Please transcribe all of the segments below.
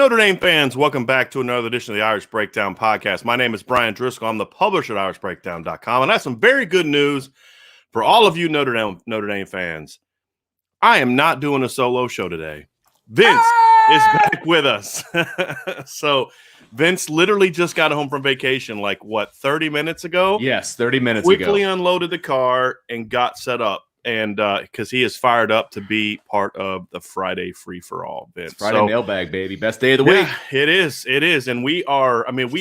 Notre Dame fans, welcome back to another edition of the Irish Breakdown podcast. My name is Brian Driscoll. I'm the publisher at irishbreakdown.com, and I have some very good news for all of you Notre Dame fans. I am not doing a solo show today. Vince is back with us. So Vince literally just got home from vacation 30 minutes ago? Yes, 30 minutes ago. Quickly ago. Unloaded the car and got set up. And because he is fired up to be part of the Friday free-for-all, Vince. It's Friday mailbag, baby. Best day of the week. It is. And we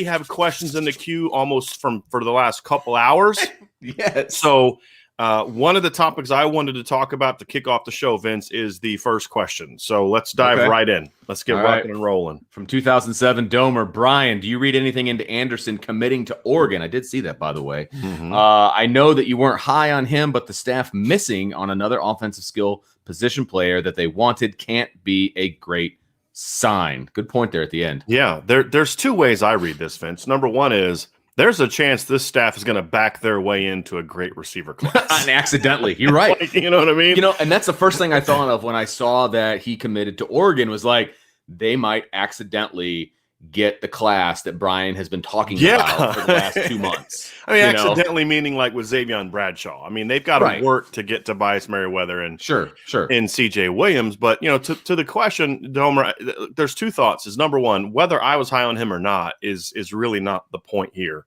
have questions in the queue almost for the last couple hours. Yes. So one of the topics I wanted to talk about to kick off the show, Vince, is the first question. So let's dive right in. Let's get rocking and rolling. From 2007, Domer, Brian, do you read anything into Anderson committing to Oregon? I did see that, by the way. Mm-hmm. I know that you weren't high on him, but the staff missing on another offensive skill position player that they wanted can't be a great sign. Good point there at the end. Yeah, there's two ways I read this, Vince. Number one is there's a chance this staff is going to back their way into a great receiver class. And accidentally. You're right. You know what I mean? And that's the first thing I thought of when I saw that he committed to Oregon was like, they might accidentally get the class that Brian has been talking about for the last 2 months. Accidentally meaning like with Xavier Bradshaw. They've got to work to get Tobias Merriweather and sure, and CJ Williams. But to the question, Domer, there's two thoughts. Is number one, whether I was high on him or not is really not the point here.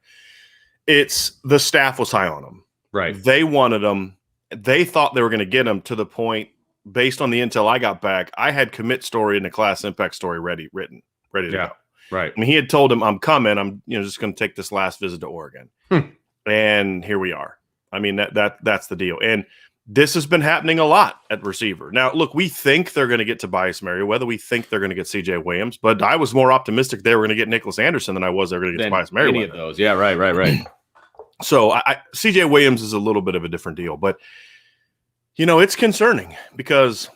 It's the staff was high on him. Right. They wanted him. They thought they were going to get him to the point. Based on the intel I got back, I had commit story and the class impact story ready to go. Right. He had told him, I'm coming. I'm just going to take this last visit to Oregon. And here we are. That's the deal. And this has been happening a lot at receiver. Now, look, we think they're going to get Tobias Merriweather. We think they're going to get CJ Williams, but I was more optimistic they were going to get Nicholas Anderson than I was they were going to get Tobias Merriweather. Any of those. Yeah, right. So CJ Williams is a little bit of a different deal, but it's concerning because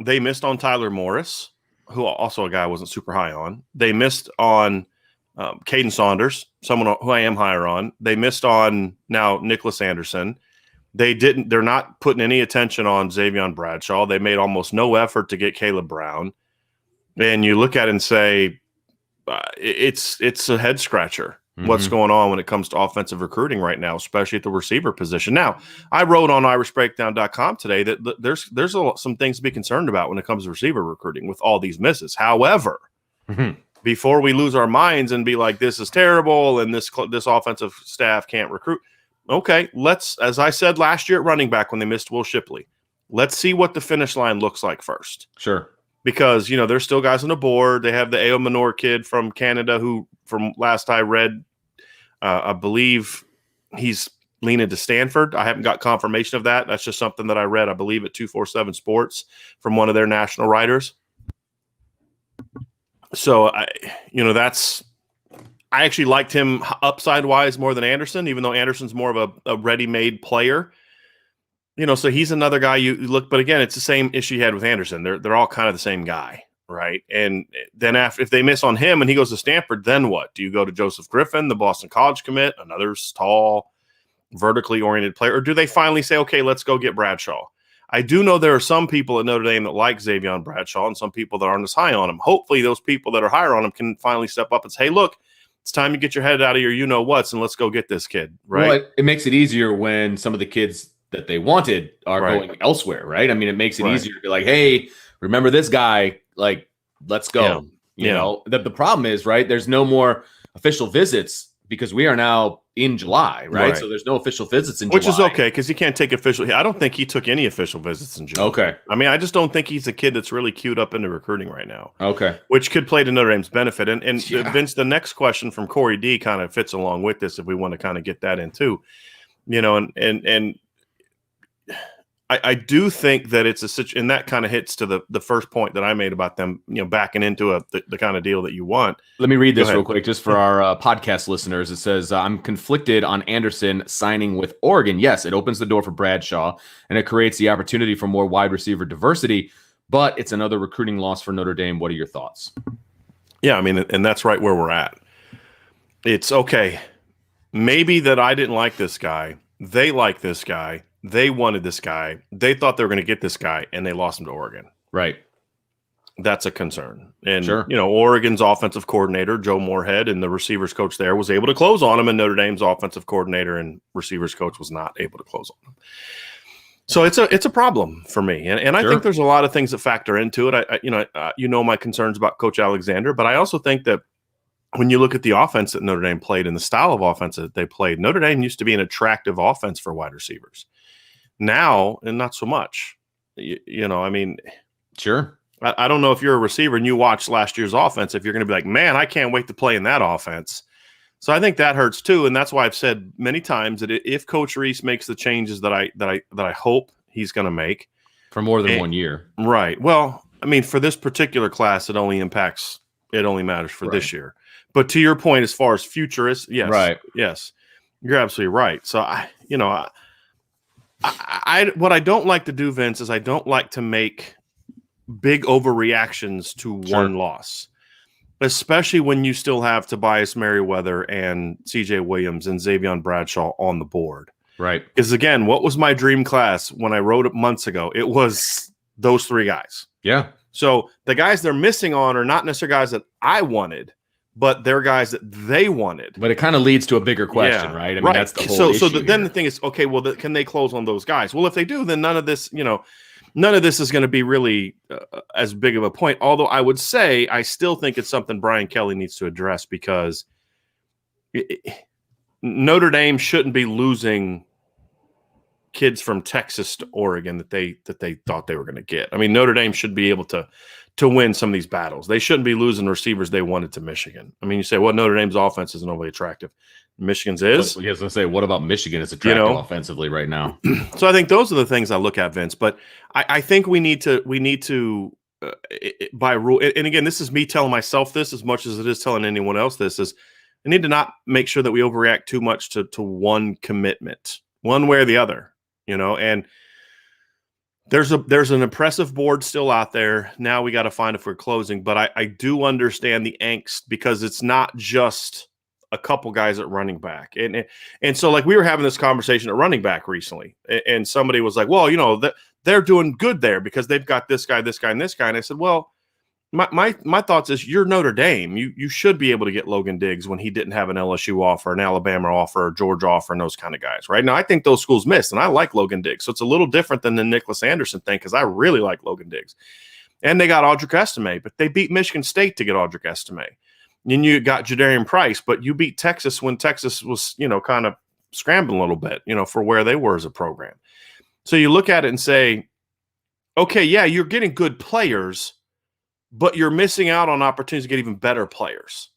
they missed on Tyler Morris, who also a guy I wasn't super high on. They missed on Caden Saunders, someone who I am higher on. They missed on now Nicholas Anderson. They're not putting any attention on Xavier Bradshaw. They made almost no effort to get Caleb Brown. And you look at it and say, it's a head scratcher. What's going on when it comes to offensive recruiting right now, especially at the receiver position. Now, I wrote on irishbreakdown.com today that there's some things to be concerned about when it comes to receiver recruiting with all these misses. However, before we lose our minds and be like, this is terrible and this offensive staff can't recruit, okay, as I said last year at running back when they missed Will Shipley, let's see what the finish line looks like first. Sure. Because, there's still guys on the board. They have the A.O. Minor kid from Canada who, from last I read, I believe he's leaning to Stanford. I haven't got confirmation of that. That's just something that I read, I believe, at 247 Sports from one of their national writers. So, I actually liked him upside-wise more than Anderson, even though Anderson's more of a ready-made player. So he's another guy you look, but again, it's the same issue you had with Anderson. They're all kind of the same guy, right? And then if they miss on him and he goes to Stanford, then what? Do you go to Joseph Griffin, the Boston College commit, another tall, vertically oriented player, or do they finally say, okay, let's go get Bradshaw? I do know there are some people at Notre Dame that like Xavier Bradshaw and some people that aren't as high on him. Hopefully those people that are higher on him can finally step up and say, hey, look, it's time to get your head out of your you-know-whats and let's go get this kid, right? Well, it makes it easier when some of the kids that they wanted are going elsewhere, right? It makes it easier to be like, hey, remember this guy? Like, let's go. You know, the problem is, right, there's no more official visits because we are now in July, right? So there's no official visits in July. Which is okay because he can't take official. I don't think he took any official visits in July. Okay. I just don't think he's a kid that's really queued up into recruiting right now. Okay. Which could play to Notre Dame's benefit. And Vince, the next question from Corey D kind of fits along with this if we want to kind of get that in too. And I do think that it's and that kind of hits to the first point that I made about them, backing into the kind of deal that you want. Let me read this real quick, just for our podcast listeners. It says, I'm conflicted on Anderson signing with Oregon. Yes, it opens the door for Bradshaw, and it creates the opportunity for more wide receiver diversity, but it's another recruiting loss for Notre Dame. What are your thoughts? Yeah, and that's right where we're at. It's okay. Maybe that I didn't like this guy. They like this guy. They wanted this guy. They thought they were going to get this guy, and they lost him to Oregon. Right. that's a concern. And, Sure. Oregon's offensive coordinator, Joe Moorhead, and the receivers coach there was able to close on him, and Notre Dame's offensive coordinator and rrecevers coach was not able to close on him. So it's a problem for me. And I think there's a lot of things that factor into it. My concerns about Coach Alexander, but I also think that when you look at the offense that Notre Dame played and the style of offense that they played, Notre Dame used to be an attractive offense for wide receivers. Now, and not so much. Sure. I don't know if you're a receiver and you watch last year's offense, if you're going to be like, man, I can't wait to play in that offense. So I think that hurts too, and that's why I've said many times that if Coach Reese makes the changes that I hope he's going to make for more than 1 year, right? Well, I mean, for this particular class, it only matters for this year. But to your point, as far as futurists, yes, right, yes, you're absolutely right. So what I don't like to do, Vince, is I don't like to make big overreactions to one loss, especially when you still have Tobias Merriweather and CJ Williams and Xavier Bradshaw on the board. Right. Because again, what was my dream class when I wrote it months ago? It was those three guys. Yeah. So the guys they're missing on are not necessarily guys that I wanted, but they're guys that they wanted. But it kind of leads to a bigger question, right? I mean, that's the whole issue. Then the thing is, okay, well, can they close on those guys? Well, if they do, then none of this is going to be really as big of a point. Although I would say I still think it's something Brian Kelly needs to address, because Notre Dame shouldn't be losing kids from Texas to Oregon that they thought they were going to get. I mean, Notre Dame should be able to win some of these battles. They shouldn't be losing receivers they wanted to Michigan. I mean, you say, well, Notre Dame's offense isn't overly attractive. Michigan's is. I was going to say, what about Michigan? It's attractive offensively right now. So I think those are the things I look at, Vince. But I think we need to by rule. And again, this is me telling myself this as much as it is telling anyone else this, is I need to not make sure that we overreact too much to one commitment, one way or the other. And there's an impressive board still out there. Now we got to find if we're closing, but I do understand the angst, because it's not just a couple guys at running back. And so, like, we were having this conversation at running back recently, and somebody was like, well, they're doing good there because they've got this guy, and this guy. And I said, well, my thoughts is, you're Notre Dame. You should be able to get Logan Diggs when he didn't have an LSU offer, an Alabama offer, or Georgia offer, and those kind of guys, right? Now, I think those schools missed, and I like Logan Diggs. So it's a little different than the Nicholas Anderson thing, because I really like Logan Diggs. And they got Audric Estime, but they beat Michigan State to get Audric Estime. And you got Jadarian Price, but you beat Texas when Texas was, kind of scrambling a little bit, for where they were as a program. So you look at it and say, okay, yeah, you're getting good players, but you're missing out on opportunities to get even better players.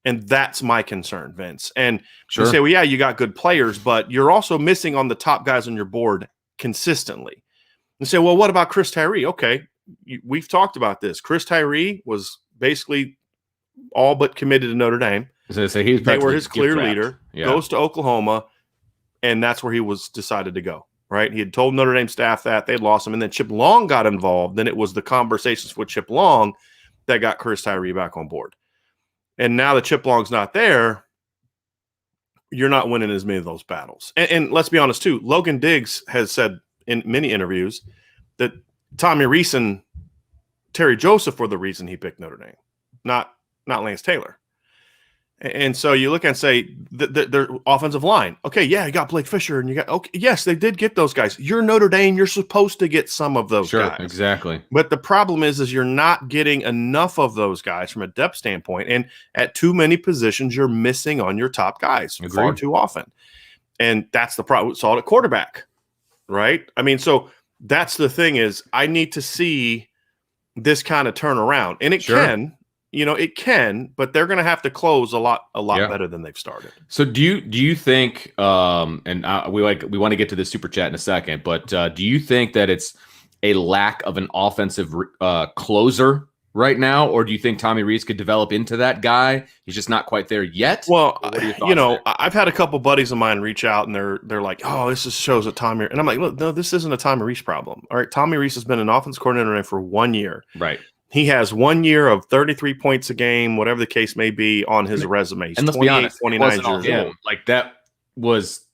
And that's my concern, Vince. And you say, well, yeah, you got good players, but you're also missing on the top guys on your board consistently. And say, well, what about Chris Tyree? Okay, we've talked about this. Chris Tyree was basically all but committed to Notre Dame. So they were his clear leader, goes to Oklahoma, and that's where he was decided to go. Right, he had told Notre Dame staff that they'd lost him, and then Chip Long got involved. Then it was the conversations with Chip Long that got Chris Tyree back on board. And now that Chip Long's not there, you're not winning as many of those battles. And let's be honest too, Logan Diggs has said in many interviews that Tommy Rees and Terry Joseph were the reason he picked Notre Dame, not Lance Taylor. And so you look and say their offensive line. Okay, yeah, you got Blake Fisher, and you got yes, they did get those guys. You're Notre Dame. You're supposed to get some of those guys. Sure, exactly. But the problem is you're not getting enough of those guys from a depth standpoint, and at too many positions, you're missing on your top guys far too often. And that's the problem. We saw it at quarterback, right? I mean, so that's the thing is I need to see this kind of turnaround, and it can. It can, but they're going to have to close a lot better than they've started. So do you think, and we want to get to the super chat in a second, but do you think that it's a lack of an offensive closer right now, or do you think Tommy Rees could develop into that guy? He's just not quite there yet. Well, I've had a couple buddies of mine reach out, and they're like, "Oh, this just shows a Tommy," and I'm like, "Look, no, this isn't a Tommy Rees problem. All right, Tommy Rees has been an offense coordinator for 1 year, right?" He has 1 year of 33 points a game, whatever the case may be, on his resume. He's and let's be honest, 29 years old. Like that was,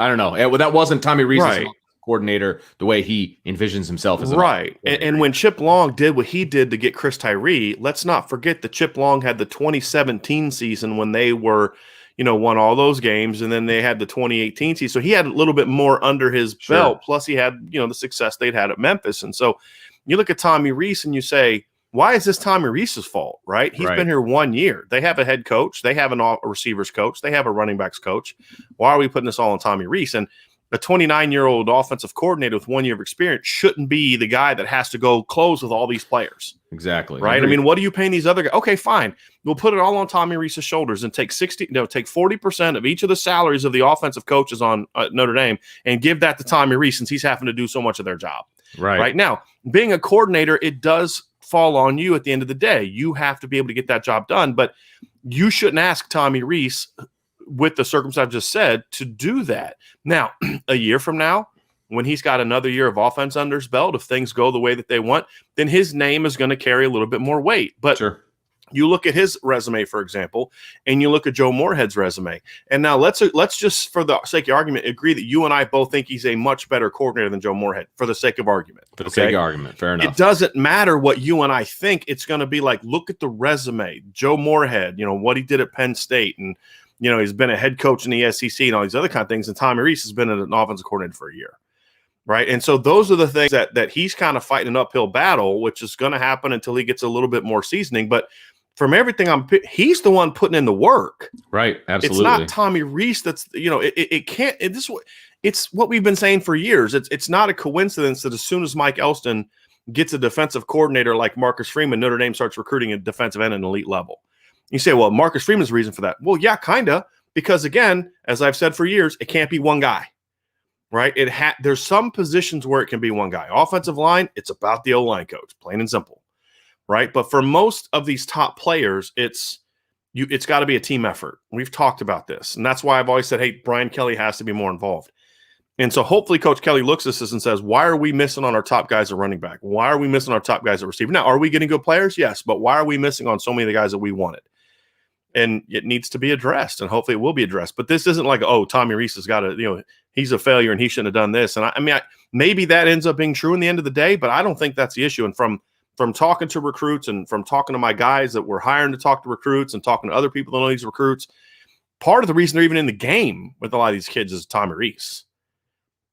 I don't know. That wasn't Tommy Rees' coordinator the way he envisions himself as an right. And when Chip Long did what he did to get Chris Tyree, let's not forget that Chip Long had the 2017 season when they were, won all those games, and then they had the 2018 season. So he had a little bit more under his belt. Plus, he had the success they'd had at Memphis, and so you look at Tommy Rees and you say, why is this Tommy Rees's fault? Right? He's been here 1 year. They have a head coach. They have a receivers coach. They have a running backs coach. Why are we putting this all on Tommy Rees? And a 29-year-old offensive coordinator with 1 year of experience shouldn't be the guy that has to go close with all these players. Exactly. Right? I mean, what are you paying these other guys? Okay, fine. We'll put it all on Tommy Rees's shoulders and take 40% of each of the salaries of the offensive coaches on Notre Dame and give that to Tommy Rees since he's having to do so much of their job. Right now, being a coordinator, it does fall on you at the end of the day. You have to be able to get that job done, but you shouldn't ask Tommy Rees, with the circumstance I've just said, to do that. Now, a year from now, when he's got another year of offense under his belt, if things go the way that they want, then his name is going to carry a little bit more weight. But you look at his resume, for example, and you look at Joe Moorhead's resume. And now let's just, for the sake of argument, agree that you and I both think he's a much better coordinator than Joe Moorhead, for the sake of argument. For the sake of argument, fair enough. It doesn't matter what you and I think. It's going to be like, look at the resume. Joe Moorhead, what he did at Penn State, and he's been a head coach in the SEC and all these other kind of things. And Tommy Rees has been an offensive coordinator for a year. Right. And so those are the things that he's kind of fighting an uphill battle, which is going to happen until he gets a little bit more seasoning. But from everything he's the one putting in the work. Right. Absolutely. It's not Tommy Rees. That's, it can't, it's what we've been saying for years. It's not a coincidence that as soon as Mike Elston gets a defensive coordinator like Marcus Freeman, Notre Dame starts recruiting a defensive end at an elite level. You say, well, Marcus Freeman's the reason for that. Well, yeah, kind of, because again, as I've said for years, it can't be one guy. Right? There's some positions where it can be one guy. Offensive line, it's about the O-line coach, plain and simple. Right? But for most of these top players, it's got to be a team effort. We've talked about this. And that's why I've always said, hey, Brian Kelly has to be more involved. And so hopefully Coach Kelly looks at this and says, why are we missing on our top guys at running back? Why are we missing our top guys at receiver? Now, are we getting good players? Yes. But why are we missing on so many of the guys that we wanted? And it needs to be addressed, and hopefully it will be addressed. But this isn't like, oh, Tommy Rees has got to, he's a failure and he shouldn't have done this. And I mean, maybe that ends up being true in the end of the day, but I don't think that's the issue. And from talking to recruits and from talking to my guys that we're hiring to talk to recruits and talking to other people that know these recruits, part of the reason they're even in the game with a lot of these kids is Tommy Rees.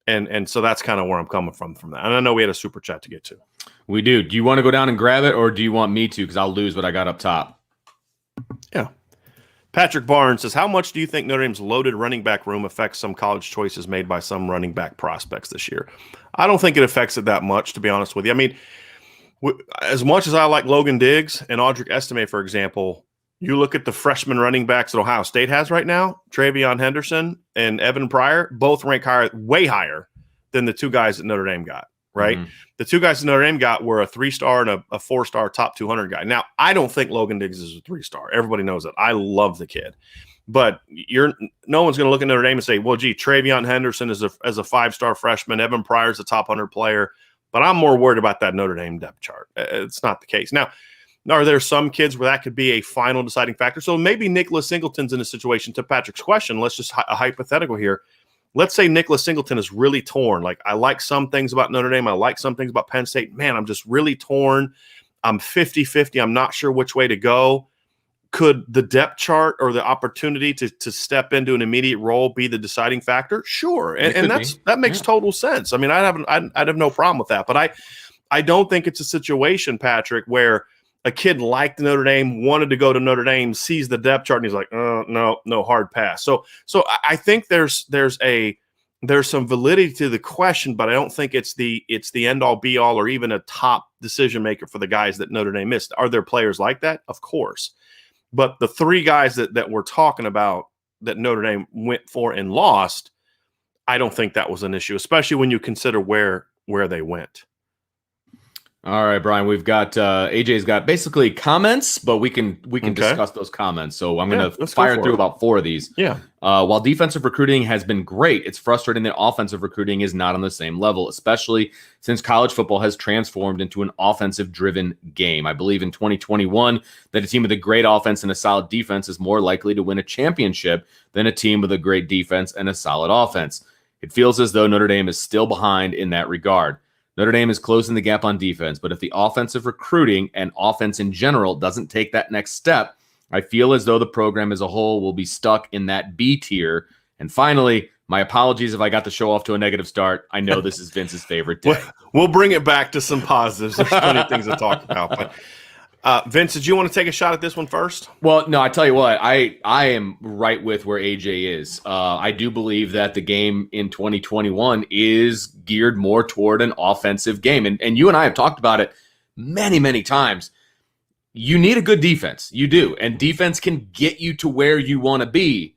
And so that's kind of where I'm coming from that. And I know we had a super chat to get to. We do. Do you want to go down and grab it, or do you want me to? Because I'll lose what I got up top. Yeah. Patrick Barnes says, how much do you think Notre Dame's loaded running back room affects some college choices made by some running back prospects this year? I don't think it affects it that much, to be honest with you. I mean, as much as I like Logan Diggs and Audric Estime, for example, you look at the freshman running backs that Ohio State has right now, Travion Henderson and Evan Pryor, both rank way higher than the two guys that Notre Dame got. Right? Mm-hmm. The two guys that Notre Dame got were a 3-star and a 4-star top 200 guy. Now, I don't think Logan Diggs is a 3-star. Everybody knows that. I love the kid. But no one's going to look at Notre Dame and say, well, gee, Travion Henderson is a 5-star freshman. Evan Pryor's a top 100 player. But I'm more worried about that Notre Dame depth chart. It's not the case. Now, are there some kids where that could be a final deciding factor? So maybe Nicholas Singleton's in a situation, to Patrick's question. Let's just a hypothetical here. Let's say Nicholas Singleton is really torn. Like, I like some things about Notre Dame. I like some things about Penn State. Man, I'm just really torn. I'm 50-50. I'm not sure which way to go. Could the depth chart or the opportunity to step into an immediate role be the deciding factor? Sure. And that makes total sense. I mean, I'd have no problem with that. But I don't think it's a situation, Patrick, where a kid liked Notre Dame, wanted to go to Notre Dame, sees the depth chart, and he's like, no, hard pass. So I think there's some validity to the question, but I don't think it's the end all be all or even a top decision maker for the guys that Notre Dame missed. Are there players like that? Of course. But the three guys that we're talking about that Notre Dame went for and lost, I don't think that was an issue, especially when you consider where they went. All right, Brian, we've got AJ's got basically comments, but we can discuss those comments. So I'm going to fire through about 4 of these. Yeah. While defensive recruiting has been great, it's frustrating that offensive recruiting is not on the same level, especially since college football has transformed into an offensive-driven game. I believe in 2021 that a team with a great offense and a solid defense is more likely to win a championship than a team with a great defense and a solid offense. It feels as though Notre Dame is still behind in that regard. Notre Dame is closing the gap on defense, but if the offensive recruiting and offense in general doesn't take that next step, I feel as though the program as a whole will be stuck in that B tier. And finally, my apologies if I got the show off to a negative start. I know this is Vince's favorite day. We'll bring it back to some positives. There's plenty of things to talk about. But Vince, did you want to take a shot at this one first? Well, no, I tell you what, I am right with where AJ is. I do believe that the game in 2021 is geared more toward an offensive game. And you and I have talked about it many, many times. You need a good defense. You do. And defense can get you to where you want to be,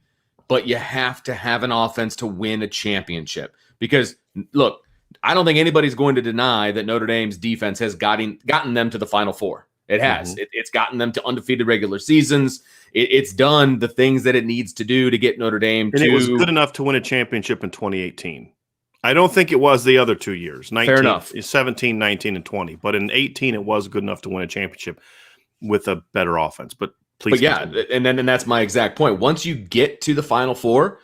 but you have to have an offense to win a championship. Because, look, I don't think anybody's going to deny that Notre Dame's defense has gotten them to the Final Four. It has. Mm-hmm. It's gotten them to undefeated regular seasons. It's done the things that it needs to do to get Notre Dame and it was good enough to win a championship in 2018. I don't think it was the other 2 years. 19, fair enough. 17, 19, and 20. But in 18, it was good enough to win a championship with a better offense. But yeah, and that's my exact point. Once you get to the Final Four,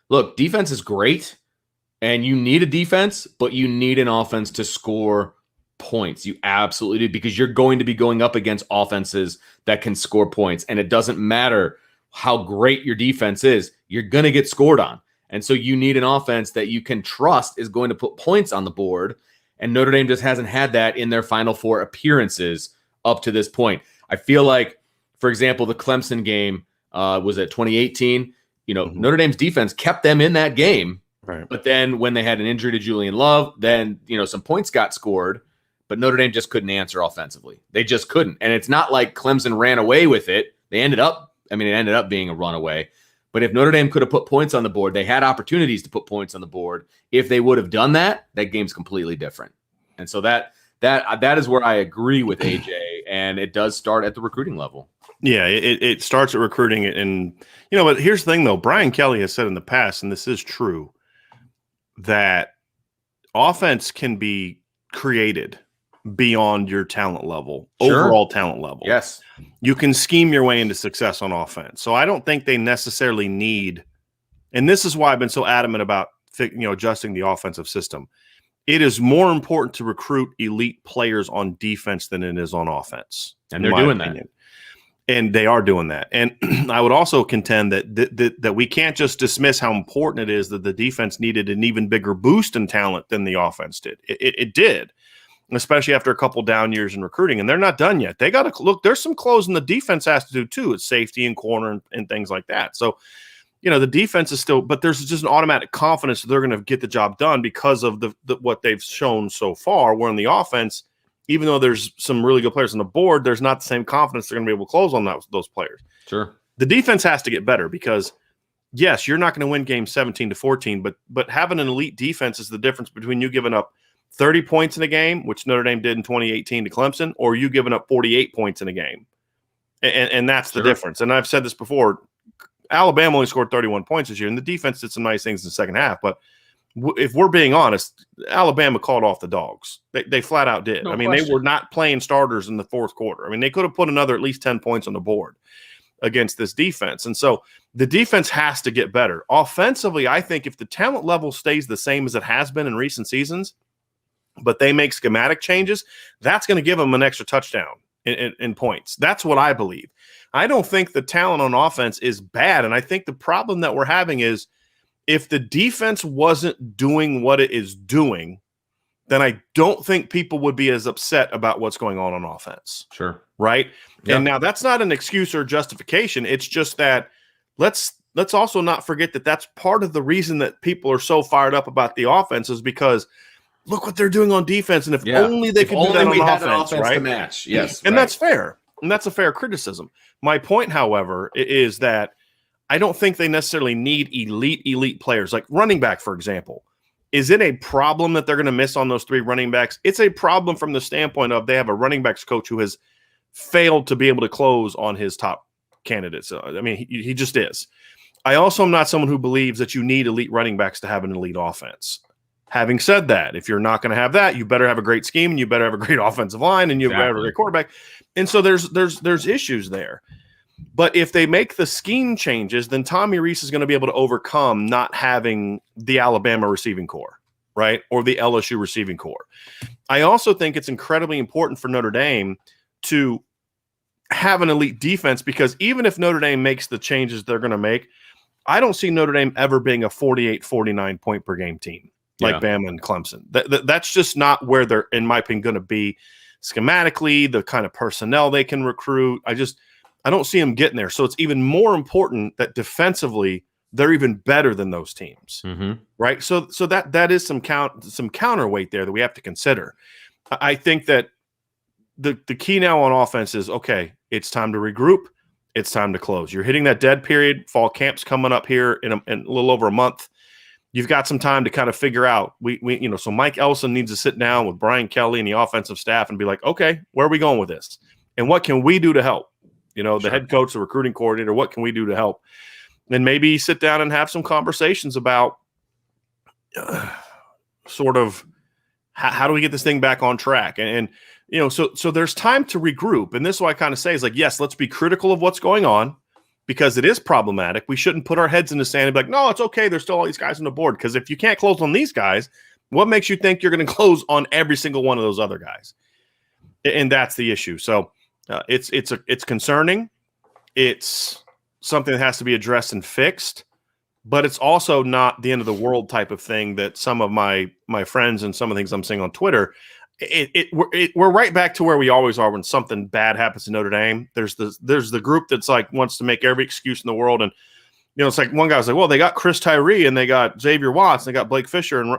look, defense is great, and you need a defense, but you need an offense to score points. You absolutely do, because you're going to be going up against offenses that can score points, and it doesn't matter how great your defense is, you're going to get scored on. And so you need an offense that you can trust is going to put points on the board, and Notre Dame just hasn't had that in their Final Four appearances up to this point. I feel like, for example, the Clemson game was at 2018. Mm-hmm. Notre Dame's defense kept them in that game. Right. But then when they had an injury to Julian Love, then, some points got scored, but Notre Dame just couldn't answer offensively. They just couldn't. And it's not like Clemson ran away with it. It ended up being a runaway. But if Notre Dame could have put points on the board, they had opportunities to put points on the board. If they would have done that, that game's completely different. And so that is where I agree with AJ, and it does start at the recruiting level. Yeah, it starts at recruiting. And, but here's the thing, though. Brian Kelly has said in the past, and this is true, that offense can be created beyond your talent level, sure. Overall talent level. Yes. You can scheme your way into success on offense. So I don't think they necessarily need, and this is why I've been so adamant about, adjusting the offensive system. It is more important to recruit elite players on defense than it is on offense. And they're doing that. And they are doing that. And I would also contend that we can't just dismiss how important it is that the defense needed an even bigger boost in talent than the offense did. It did, especially after a couple down years in recruiting. And they're not done yet. They got to look. There's some closing the defense has to do too. It's safety and corner and things like that. So, the defense is still, but there's just an automatic confidence that they're going to get the job done because of the what they've shown so far. Where in the offense, even though there's some really good players on the board, there's not the same confidence they're going to be able to close on those players. Sure. The defense has to get better because, yes, you're not going to win games 17-14, but having an elite defense is the difference between you giving up 30 points in a game, which Notre Dame did in 2018 to Clemson, or you giving up 48 points in a game. And that's the difference. And I've said this before. Alabama only scored 31 points this year, and the defense did some nice things in the second half. But if we're being honest, Alabama called off the dogs. They flat out did. No question. They were not playing starters in the fourth quarter. They could have put another at least 10 points on the board against this defense. And so the defense has to get better. Offensively, I think if the talent level stays the same as it has been in recent seasons, but they make schematic changes, that's going to give them an extra touchdown in points. That's what I believe. I don't think the talent on offense is bad. And I think the problem that we're having is if the defense wasn't doing what it is doing, then I don't think people would be as upset about what's going on offense. Sure. Right? Yep. And now that's not an excuse or justification. It's just that let's also not forget that that's part of the reason that people are so fired up about the offense is because look what they're doing on defense. And if only they could do that on offense, right? To match. Yes. And that's fair. And that's a fair criticism. My point, however, is that I don't think they necessarily need elite players. Like running back, for example. Is it a problem that they're going to miss on those three running backs? It's a problem from the standpoint of they have a running backs coach who has failed to be able to close on his top candidates. He just is. I also am not someone who believes that you need elite running backs to have an elite offense. Having said that, if you're not going to have that, you better have a great scheme and you better have a great offensive line and you better have a great quarterback. And so there's issues there. But if they make the scheme changes, then Tommy Rees is going to be able to overcome not having the Alabama receiving core, right? Or the LSU receiving core. I also think it's incredibly important for Notre Dame to have an elite defense, because even if Notre Dame makes the changes they're going to make, I don't see Notre Dame ever being a 48, 49 point per game team like Bama and Clemson. That's just not where they're, in my opinion, going to be schematically, the kind of personnel they can recruit. I don't see them getting there. So it's even more important that defensively they're even better than those teams, right? So that is some counterweight there that we have to consider. I think that the key now on offense is, okay, it's time to regroup. It's time to close. You're hitting that dead period. Fall camp's coming up here in a little over a month. You've got some time to kind of figure out. So Mike Ellison needs to sit down with Brian Kelly and the offensive staff and be like, okay, where are we going with this? And what can we do to help? The head coach, the recruiting coordinator, what can we do to help? And maybe sit down and have some conversations about sort of how do we get this thing back on track? So there's time to regroup. And this is what I kind of say is like, yes, let's be critical of what's going on because it is problematic. We shouldn't put our heads in the sand and be like, no, it's okay. There's still all these guys on the board. Because if you can't close on these guys, what makes you think you're going to close on every single one of those other guys? And that's the issue. So it's concerning. It's something that has to be addressed and fixed. But it's also not the end of the world type of thing that some of my friends and some of the things I'm seeing on Twitter, we're right back to where we always are when something bad happens to Notre Dame. There's the group that's like wants to make every excuse in the world. And, it's like one guy was like, well, they got Chris Tyree and they got Xavier Watts and they got Blake Fisher. And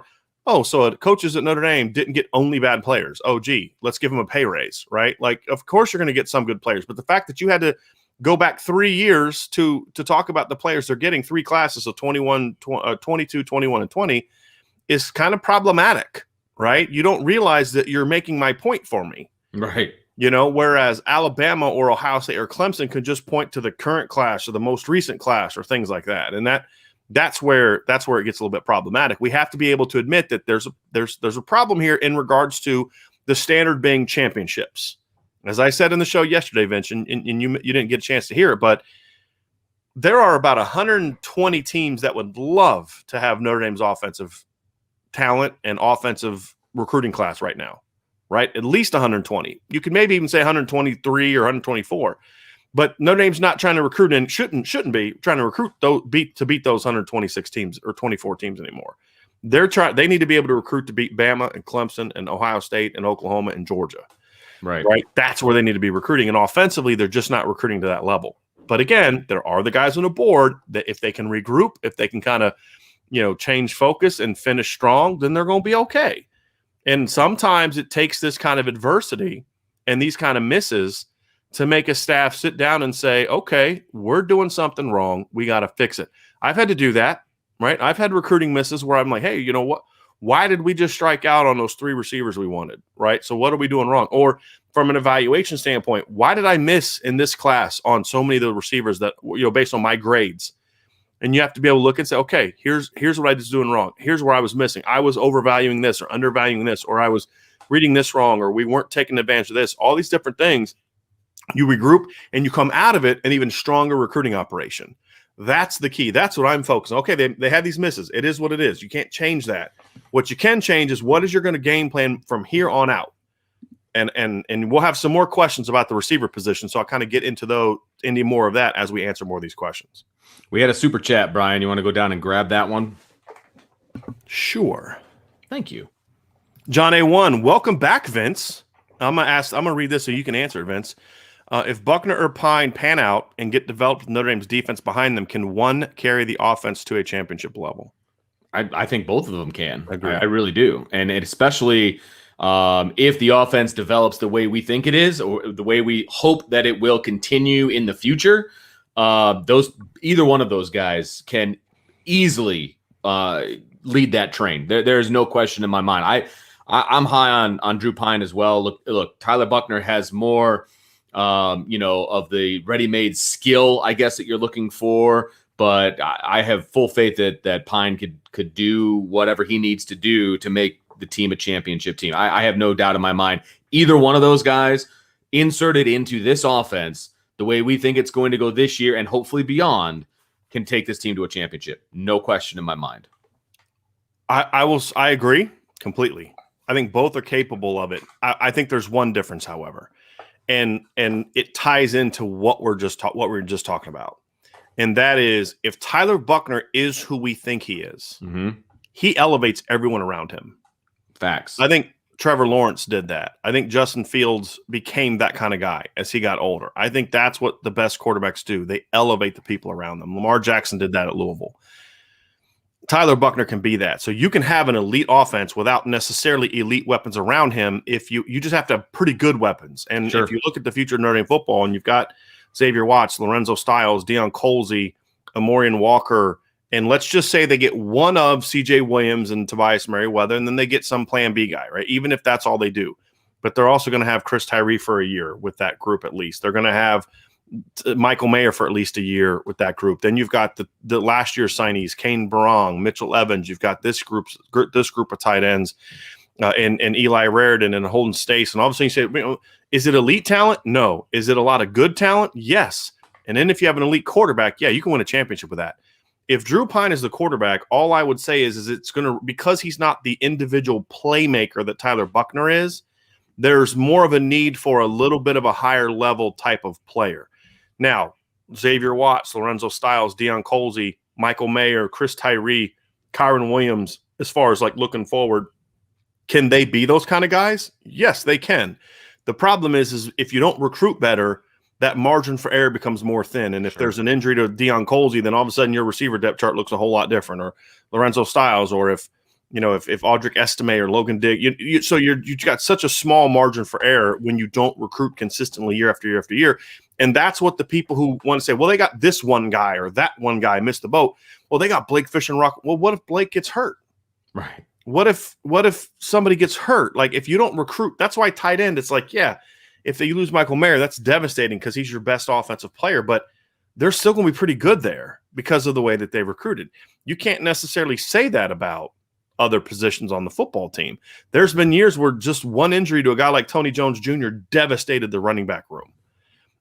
so coaches at Notre Dame didn't get only bad players. Oh, gee, let's give them a pay raise, right? Like, of course you're going to get some good players. But the fact that you had to go back 3 years to talk about the players they're getting, 3 classes of 22, 21, and 20 is kind of problematic, right? You don't realize that you're making my point for me. Right. Whereas Alabama or Ohio State or Clemson could just point to the current class or the most recent class or things like that. And that's where it gets a little bit problematic. We have to be able to admit that there's a problem here in regards to the standard being championships. As I said in the show yesterday, Vince, and you didn't get a chance to hear it, but there are about 120 teams that would love to have Notre Dame's offensive talent and offensive recruiting class right now, right? At least 120. You could maybe even say 123 or 124. But Notre Dame's not trying to recruit and shouldn't be trying to recruit beat those 126 teams or 24 teams anymore. They need to be able to recruit to beat Bama and Clemson and Ohio State and Oklahoma and Georgia. Right. That's where they need to be recruiting. And offensively, they're just not recruiting to that level. But again, there are the guys on the board that if they can regroup, if they can kind of, change focus and finish strong, then they're going to be okay. And sometimes it takes this kind of adversity and these kind of misses to make a staff sit down and say, okay, we're doing something wrong. We got to fix it. I've had to do that, right? I've had recruiting misses where I'm like, hey, you know what? Why did we just strike out on those 3 receivers we wanted, right? So what are we doing wrong? Or from an evaluation standpoint, why did I miss in this class on so many of the receivers that, based on my grades? And you have to be able to look and say, okay, here's what I was doing wrong. Here's where I was missing. I was overvaluing this or undervaluing this, or I was reading this wrong, or we weren't taking advantage of this. All these different things. You regroup and you come out of it an even stronger recruiting operation. That's the key. That's what I'm focusing on. Okay, they had these misses. It is what it is. You can't change that. What you can change is what is you're going to game plan from here on out. And we'll have some more questions about the receiver position, so I'll kind of get into any more of that as we answer more of these questions. We had a super chat, Brian. You want to go down and grab that one? Sure. Thank you. John A1, welcome back, Vince. I'm gonna read this so you can answer, Vince. If Buckner or Pine pan out and get developed with Notre Dame's defense behind them, can one carry the offense to a championship level? I think both of them can. I really do. And especially if the offense develops the way we think it is, or the way we hope that it will continue in the future, either one of those guys can easily lead that train. There is no question in my mind. I'm high on Drew Pine as well. Look, Tyler Buckner has more of the ready-made skill, I guess, that you're looking for. But I have full faith that Pine could do whatever he needs to do to make the team a championship team. I have no doubt in my mind. Either one of those guys inserted into this offense the way we think it's going to go this year and hopefully beyond, can take this team to a championship. No question in my mind. I agree completely. I think both are capable of it. I think there's one difference, however, and it ties into what we're just talking about, and that is if Tyler Buchner is who we think he is, he elevates everyone around him. Facts. I think Trevor Lawrence did that. I think Justin Fields became that kind of guy as he got older. I think that's what the best quarterbacks do. They elevate the people around them. Lamar Jackson did that at Louisville. Tyler Buchner can be that. So you can have an elite offense without necessarily elite weapons around him. If you just have to have pretty good weapons. And if you look at the future of Notre Dame football and you've got Xavier Watts, Lorenzo Styles, Deion Colsey, Amorian Walker, and let's just say they get one of CJ Williams and Tobias Merriweather, and then they get some plan B guy, right? Even if that's all they do. But they're also going to have Chris Tyree for a year with that group at least. They're going to have Michael Mayer for at least a year with that group. Then you've got the last year's signees, Kane Barong, Mitchell Evans. You've got this group of tight ends, and Eli Raridan and Holden Stace. And all of a sudden you say, is it elite talent? No. Is it a lot of good talent? Yes. And then if you have an elite quarterback, yeah, you can win a championship with that. If Drew Pine is the quarterback, all I would say is it's going to, because he's not the individual playmaker that Tyler Buchner is, there's more of a need for a little bit of a higher level type of player. Now, Xavier Watts, Lorenzo Styles, Deion Colsey, Michael Mayer, Chris Tyree, Kyron Williams, as far as like looking forward, can they be those kind of guys? Yes, they can. The problem is if you don't recruit better, that margin for error becomes more thin. And if there's an injury to Deion Colsey, then all of a sudden your receiver depth chart looks a whole lot different. Or Lorenzo Styles, or if Audric Estime or Logan Digg, you've got such a small margin for error when you don't recruit consistently year after year after year. And that's what the people who want to say, well, they got this one guy or that one guy missed the boat. Well, they got Blake Fish and Rock. Well, what if Blake gets hurt? Right. What if somebody gets hurt? Like if you don't recruit, that's why tight end, it's like, yeah, if you lose Michael Mayer, that's devastating because he's your best offensive player, but they're still going to be pretty good there because of the way that they recruited. You can't necessarily say that about other positions on the football team. There's been years where just one injury to a guy like Tony Jones Jr. devastated the running back room.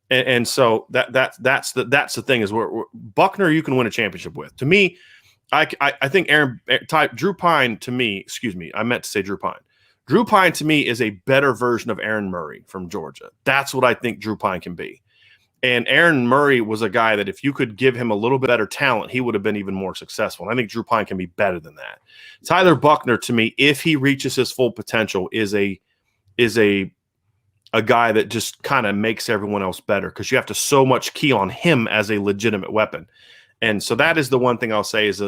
And so that's the thing is where Buchner you can win a championship with. To me, I think Drew Pine to me, I meant to say Drew Pine. Drew Pine to me is a better version of Aaron Murray from Georgia. That's what I think Drew Pine can be. And Aaron Murray was a guy that if you could give him a little bit better talent, he would have been even more successful. And I think Drew Pine can be better than that. Tyler Buchner, to me, if he reaches his full potential, is a guy that just kind of makes everyone else better because you have to so much key on him as a legitimate weapon. And so that is the one thing I'll say is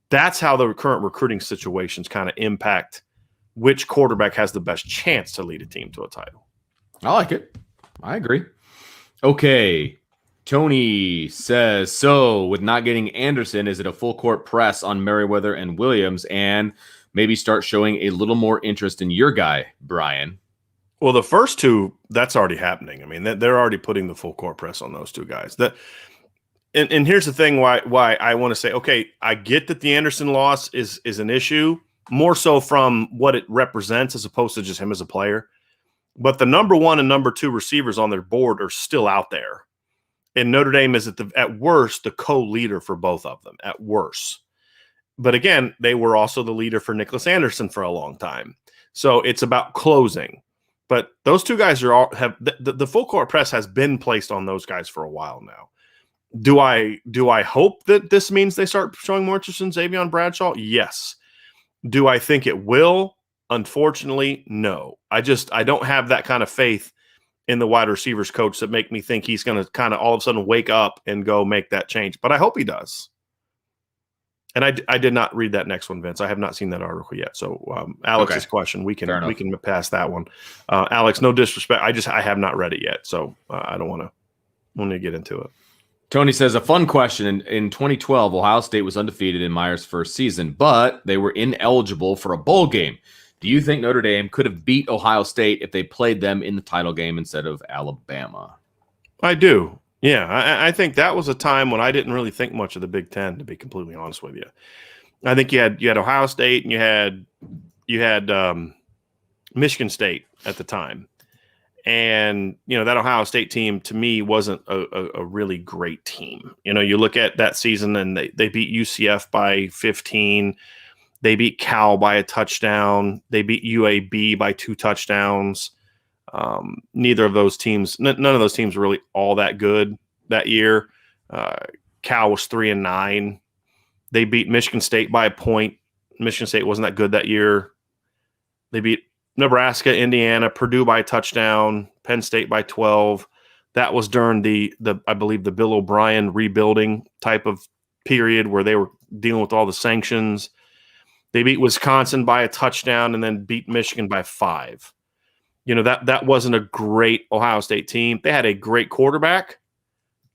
that's how the current recruiting situations kind of impact which quarterback has the best chance to lead a team to a title. I like it. I agree. Okay. Tony says, so with not getting Anderson, is it a full court press on Merriweather and Williams and maybe start showing a little more interest in your guy, Brian? Well, the first two, that's already happening. I mean, they're already putting the full court press on those two guys. And here's the thing why I want to say, okay, I get that the Anderson loss is an issue, more so from what it represents as opposed to just him as a player. But the number one and number two receivers on their board are still out there. And Notre Dame is at worst the co-leader for both of them, at worst. But again, they were also the leader for Nicholas Anderson for a long time. So it's about closing. But those two guys have the full court press has been placed on those guys for a while now. Do I hope that this means they start showing more interest in Xavier Bradshaw? Yes. Do I think it will? Unfortunately, no. I don't have that kind of faith in the wide receivers coach that make me think he's going to kind of all of a sudden wake up and go make that change. But I hope he does. And I did not read that next one, Vince. I have not seen that article yet. So Alex's question, we can pass that one. Alex, no disrespect. I have not read it yet, so I don't want to get into it. Tony says, a fun question. In 2012, Ohio State was undefeated in Meyer's first season, but they were ineligible for a bowl game. Do you think Notre Dame could have beat Ohio State if they played them in the title game instead of Alabama? I do. Yeah, I think that was a time when I didn't really think much of the Big Ten, to be completely honest with you. I think you had Ohio State and you had Michigan State at the time. And, that Ohio State team to me wasn't a really great team. You look at that season and they beat UCF by 15. They beat Cal by a touchdown. They beat UAB by 2 touchdowns. Neither of those teams, none of those teams were really all that good that year. Cal was 3-9. They beat Michigan State by a point. Michigan State wasn't that good that year. They beat Nebraska, Indiana, Purdue by a touchdown, Penn State by 12. That was during the I believe the Bill O'Brien rebuilding type of period where they were dealing with all the sanctions. They beat Wisconsin by a touchdown and then beat Michigan by 5. That wasn't a great Ohio State team. They had a great quarterback,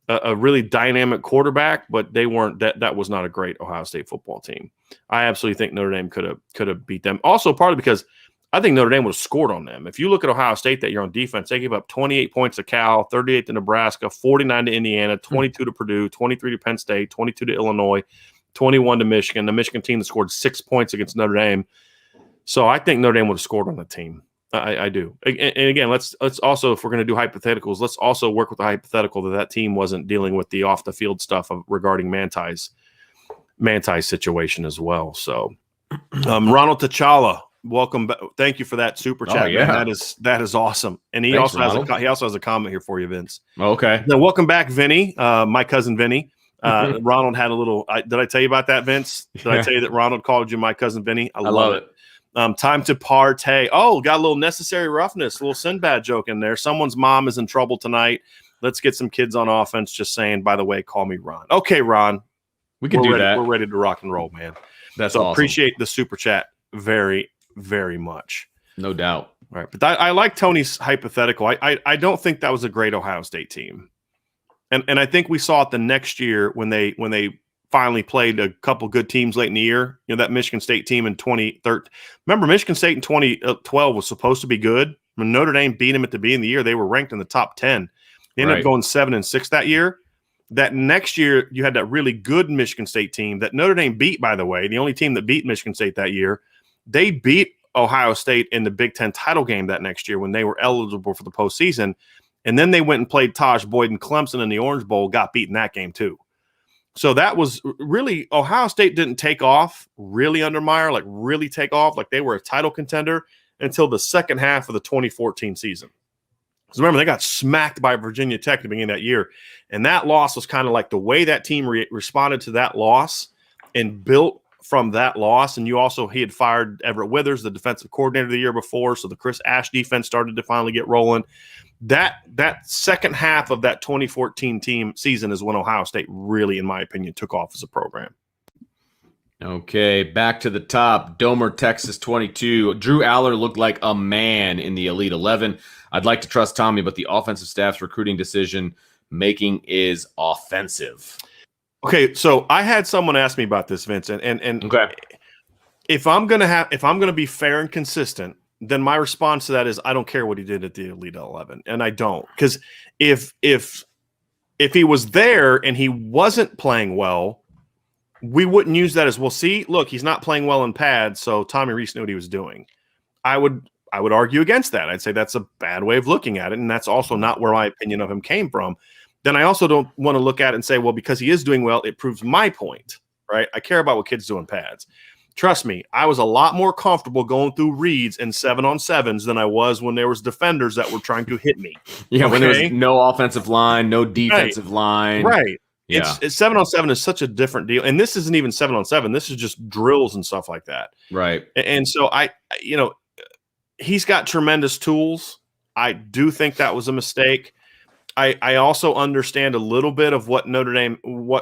a really dynamic quarterback, but they weren't that was not a great Ohio State football team. I absolutely think Notre Dame could have beat them. Also, partly because I think Notre Dame would have scored on them. If you look at Ohio State that year on defense, they gave up 28 points to Cal, 38 to Nebraska, 49 to Indiana, 22 to Purdue, 23 to Penn State, 22 to Illinois, 21 to Michigan. The Michigan team that scored 6 points against Notre Dame. So I think Notre Dame would have scored on the team. I do. And again, let's also, if we're going to do hypotheticals, let's also work with the hypothetical that team wasn't dealing with the off the field stuff regarding Manti's situation as well. So Ronald T'Challa, welcome back. Thank you for that super chat. Yeah. Man. That is awesome. And he Thanks, also has a comment here for you, Vince. Okay. Now, welcome back, Vinny, my cousin Vinny. Ronald had a little. Did I tell you about that, Vince? Did I tell you that Ronald called you my cousin Vinny? I love it. Time to partay. Oh, got a little necessary roughness, a little Sinbad joke in there. Someone's mom is in trouble tonight. Let's get some kids on offense. Just saying, by the way, call me Ron. Okay, Ron. We can do that. We're ready to rock and roll, man. That's awesome. Appreciate the super chat very, very much. No doubt. All right. But I like Tony's hypothetical. I don't think that was a great Ohio State team. And I think we saw it the next year when they finally played a couple good teams late in the year. That Michigan State team in 2013. Remember, Michigan State in 2012 was supposed to be good. When Notre Dame beat them at the beginning of the year, they were ranked in the top 10. They ended up going 7-6 that year. That next year, you had that really good Michigan State team that Notre Dame beat, by the way, the only team that beat Michigan State that year. They beat Ohio State in the Big Ten title game that next year when they were eligible for the postseason. And then they went and played Taj Boyd and Clemson in the Orange Bowl, got beaten that game too. So that was really, Ohio State didn't take off really under Meyer, like really take off, like they were a title contender until the second half of the 2014 season. Because remember, they got smacked by Virginia Tech at the beginning of that year. And that loss was kind of like the way that team responded to that loss and built from that loss. And he had fired Everett Withers, the defensive coordinator the year before. So the Chris Ash defense started to finally get rolling. That second half of that 2014 team season is when Ohio State really, in my opinion, took off as a program. Okay, back to the top. Domer, Texas 22. Drew Aller looked like a man in the Elite 11. I'd like to trust Tommy, but the offensive staff's recruiting decision making is offensive. Okay, so I had someone ask me about this, Vincent, and okay. If I'm gonna be fair and consistent, then my response to that is I don't care what he did at the Elite 11, and I don't, because if he was there and he wasn't playing well, we wouldn't use that as, well, see, look, he's not playing well in pads, so Tommy Rees knew what he was doing. I would argue against that. I'd say that's a bad way of looking at it, and that's also not where my opinion of him came from. Then I also don't want to look at it and say, well, because he is doing well, it proves my point, right? I care about what kids do in pads. Trust me, I was a lot more comfortable going through reads and 7-on-7s than I was when there was defenders that were trying to hit me. Yeah, okay? When there was no offensive line, no defensive line. Right. Yeah. It's 7-on-7 is such a different deal. And this isn't even 7-on-7. This is just drills and stuff like that. Right. And so he's got tremendous tools. I do think that was a mistake. I also understand a little bit of what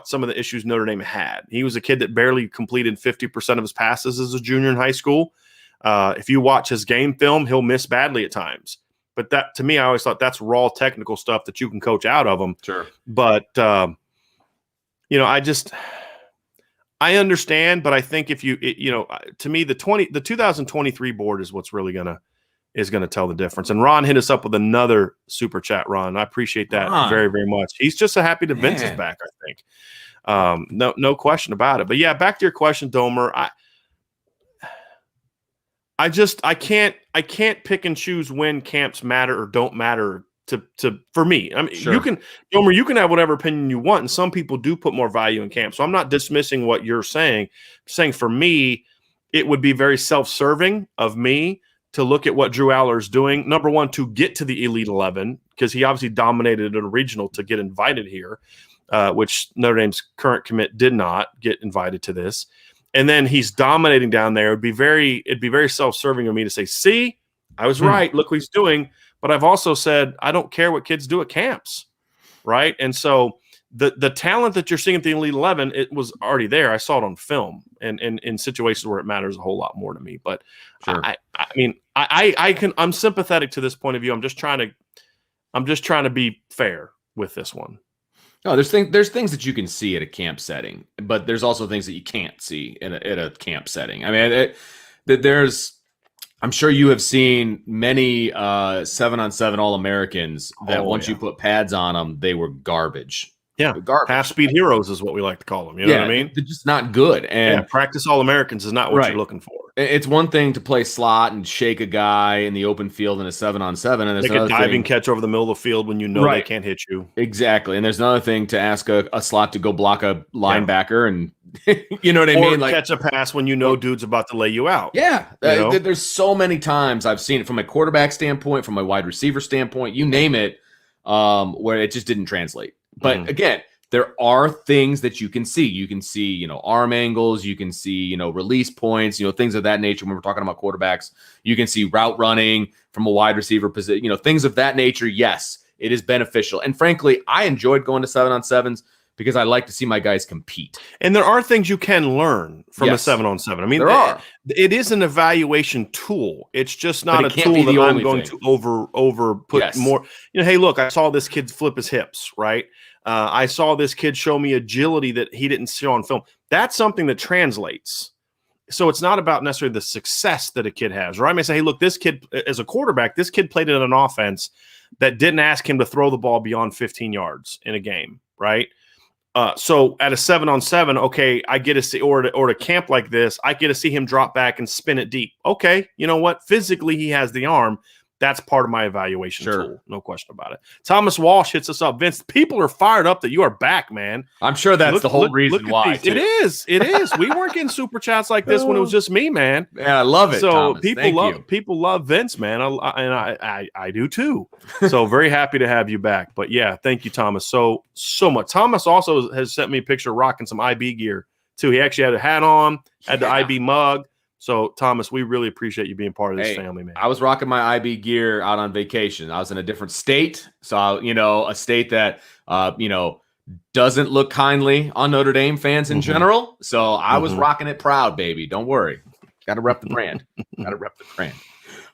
some of the issues Notre Dame had. He was a kid that barely completed 50% of his passes as a junior in high school. If you watch his game film, he'll miss badly at times. But that, to me, I always thought that's raw technical stuff that you can coach out of him. Sure. But, I understand, but I think if to me, the 2023 board is what's really going to tell the difference. And Ron hit us up with another super chat, Ron. I appreciate that very, very much. He's just so happy that Vince is back, I think. No question about it. But yeah, back to your question, Domer. I can't pick and choose when camps matter or don't matter for me. I mean, Sure. Gomer, you can have whatever opinion you want, and some people do put more value in camp. So I'm not dismissing what you're saying. I'm saying for me, it would be very self-serving of me to look at what Drew Aller's doing. Number one, to get to the Elite 11, because he obviously dominated at a regional to get invited here, which Notre Dame's current commit did not get invited to this. And then he's dominating down there. It'd be very self-serving of me to say, see, I was right. Look what he's doing. But I've also said, I don't care what kids do at camps, right? And so the talent that you're seeing at the Elite 11, it was already there. I saw it on film and in situations where it matters a whole lot more to me. But sure. I'm sympathetic to this point of view. I'm just trying to be fair with this one. No, there's things that you can see at a camp setting, but there's also things that you can't see at a camp setting. I mean, I'm sure you have seen many 7-on-7 All-Americans that once you put pads on them, they were garbage. Yeah, garbage. Half-speed heroes is what we like to call them. You know what I mean? They're just not good. And practice All-Americans is not what you're looking for. It's one thing to play slot and shake a guy in the open field in a 7-on-7, and there's a diving catch over the middle of the field when you know they can't hit you. Exactly, and there's another thing to ask a slot to go block a linebacker, and you know what I mean? Like catch a pass when you know dude's about to lay you out. Yeah, there's so many times I've seen it from a quarterback standpoint, from a wide receiver standpoint, you name it, where it just didn't translate. But again, there are things that you can see. You can see, arm angles. You can see, release points, things of that nature. When we're talking about quarterbacks, you can see route running from a wide receiver position, things of that nature. Yes, it is beneficial. And frankly, I enjoyed going to 7-on-7s because I like to see my guys compete. And there are things you can learn from a 7-on-7. I mean, it is an evaluation tool. It's just not a tool that I'm going to over put more. Hey, look, I saw this kid flip his hips, right? I saw this kid show me agility that he didn't show on film. That's something that translates. So it's not about necessarily the success that a kid has. Or I may say, hey, look, this kid, as a quarterback, this kid played in an offense that didn't ask him to throw the ball beyond 15 yards in a game, right? So at a 7-on-7, okay, I get to see, or at a camp like this, I get to see him drop back and spin it deep. Okay, you know what? Physically, he has the arm. That's part of my evaluation tool. No question about it. Thomas Walsh hits us up. Vince, people are fired up that you are back, man. I'm sure that's the whole reason why. It is. We weren't getting super chats like this when it was just me, man. Yeah, I love it. So Thomas. People love Vince, man. I do too. So very happy to have you back. But yeah, thank you, Thomas. So much. Thomas also has sent me a picture rocking some IB gear too. He actually had a hat on, had the IB mug. So, Thomas, we really appreciate you being part of this family, man. I was rocking my IB gear out on vacation. I was in a different state. So, a state that, doesn't look kindly on Notre Dame fans in general. So, I was rocking it proud, baby. Don't worry. Got to rep the brand.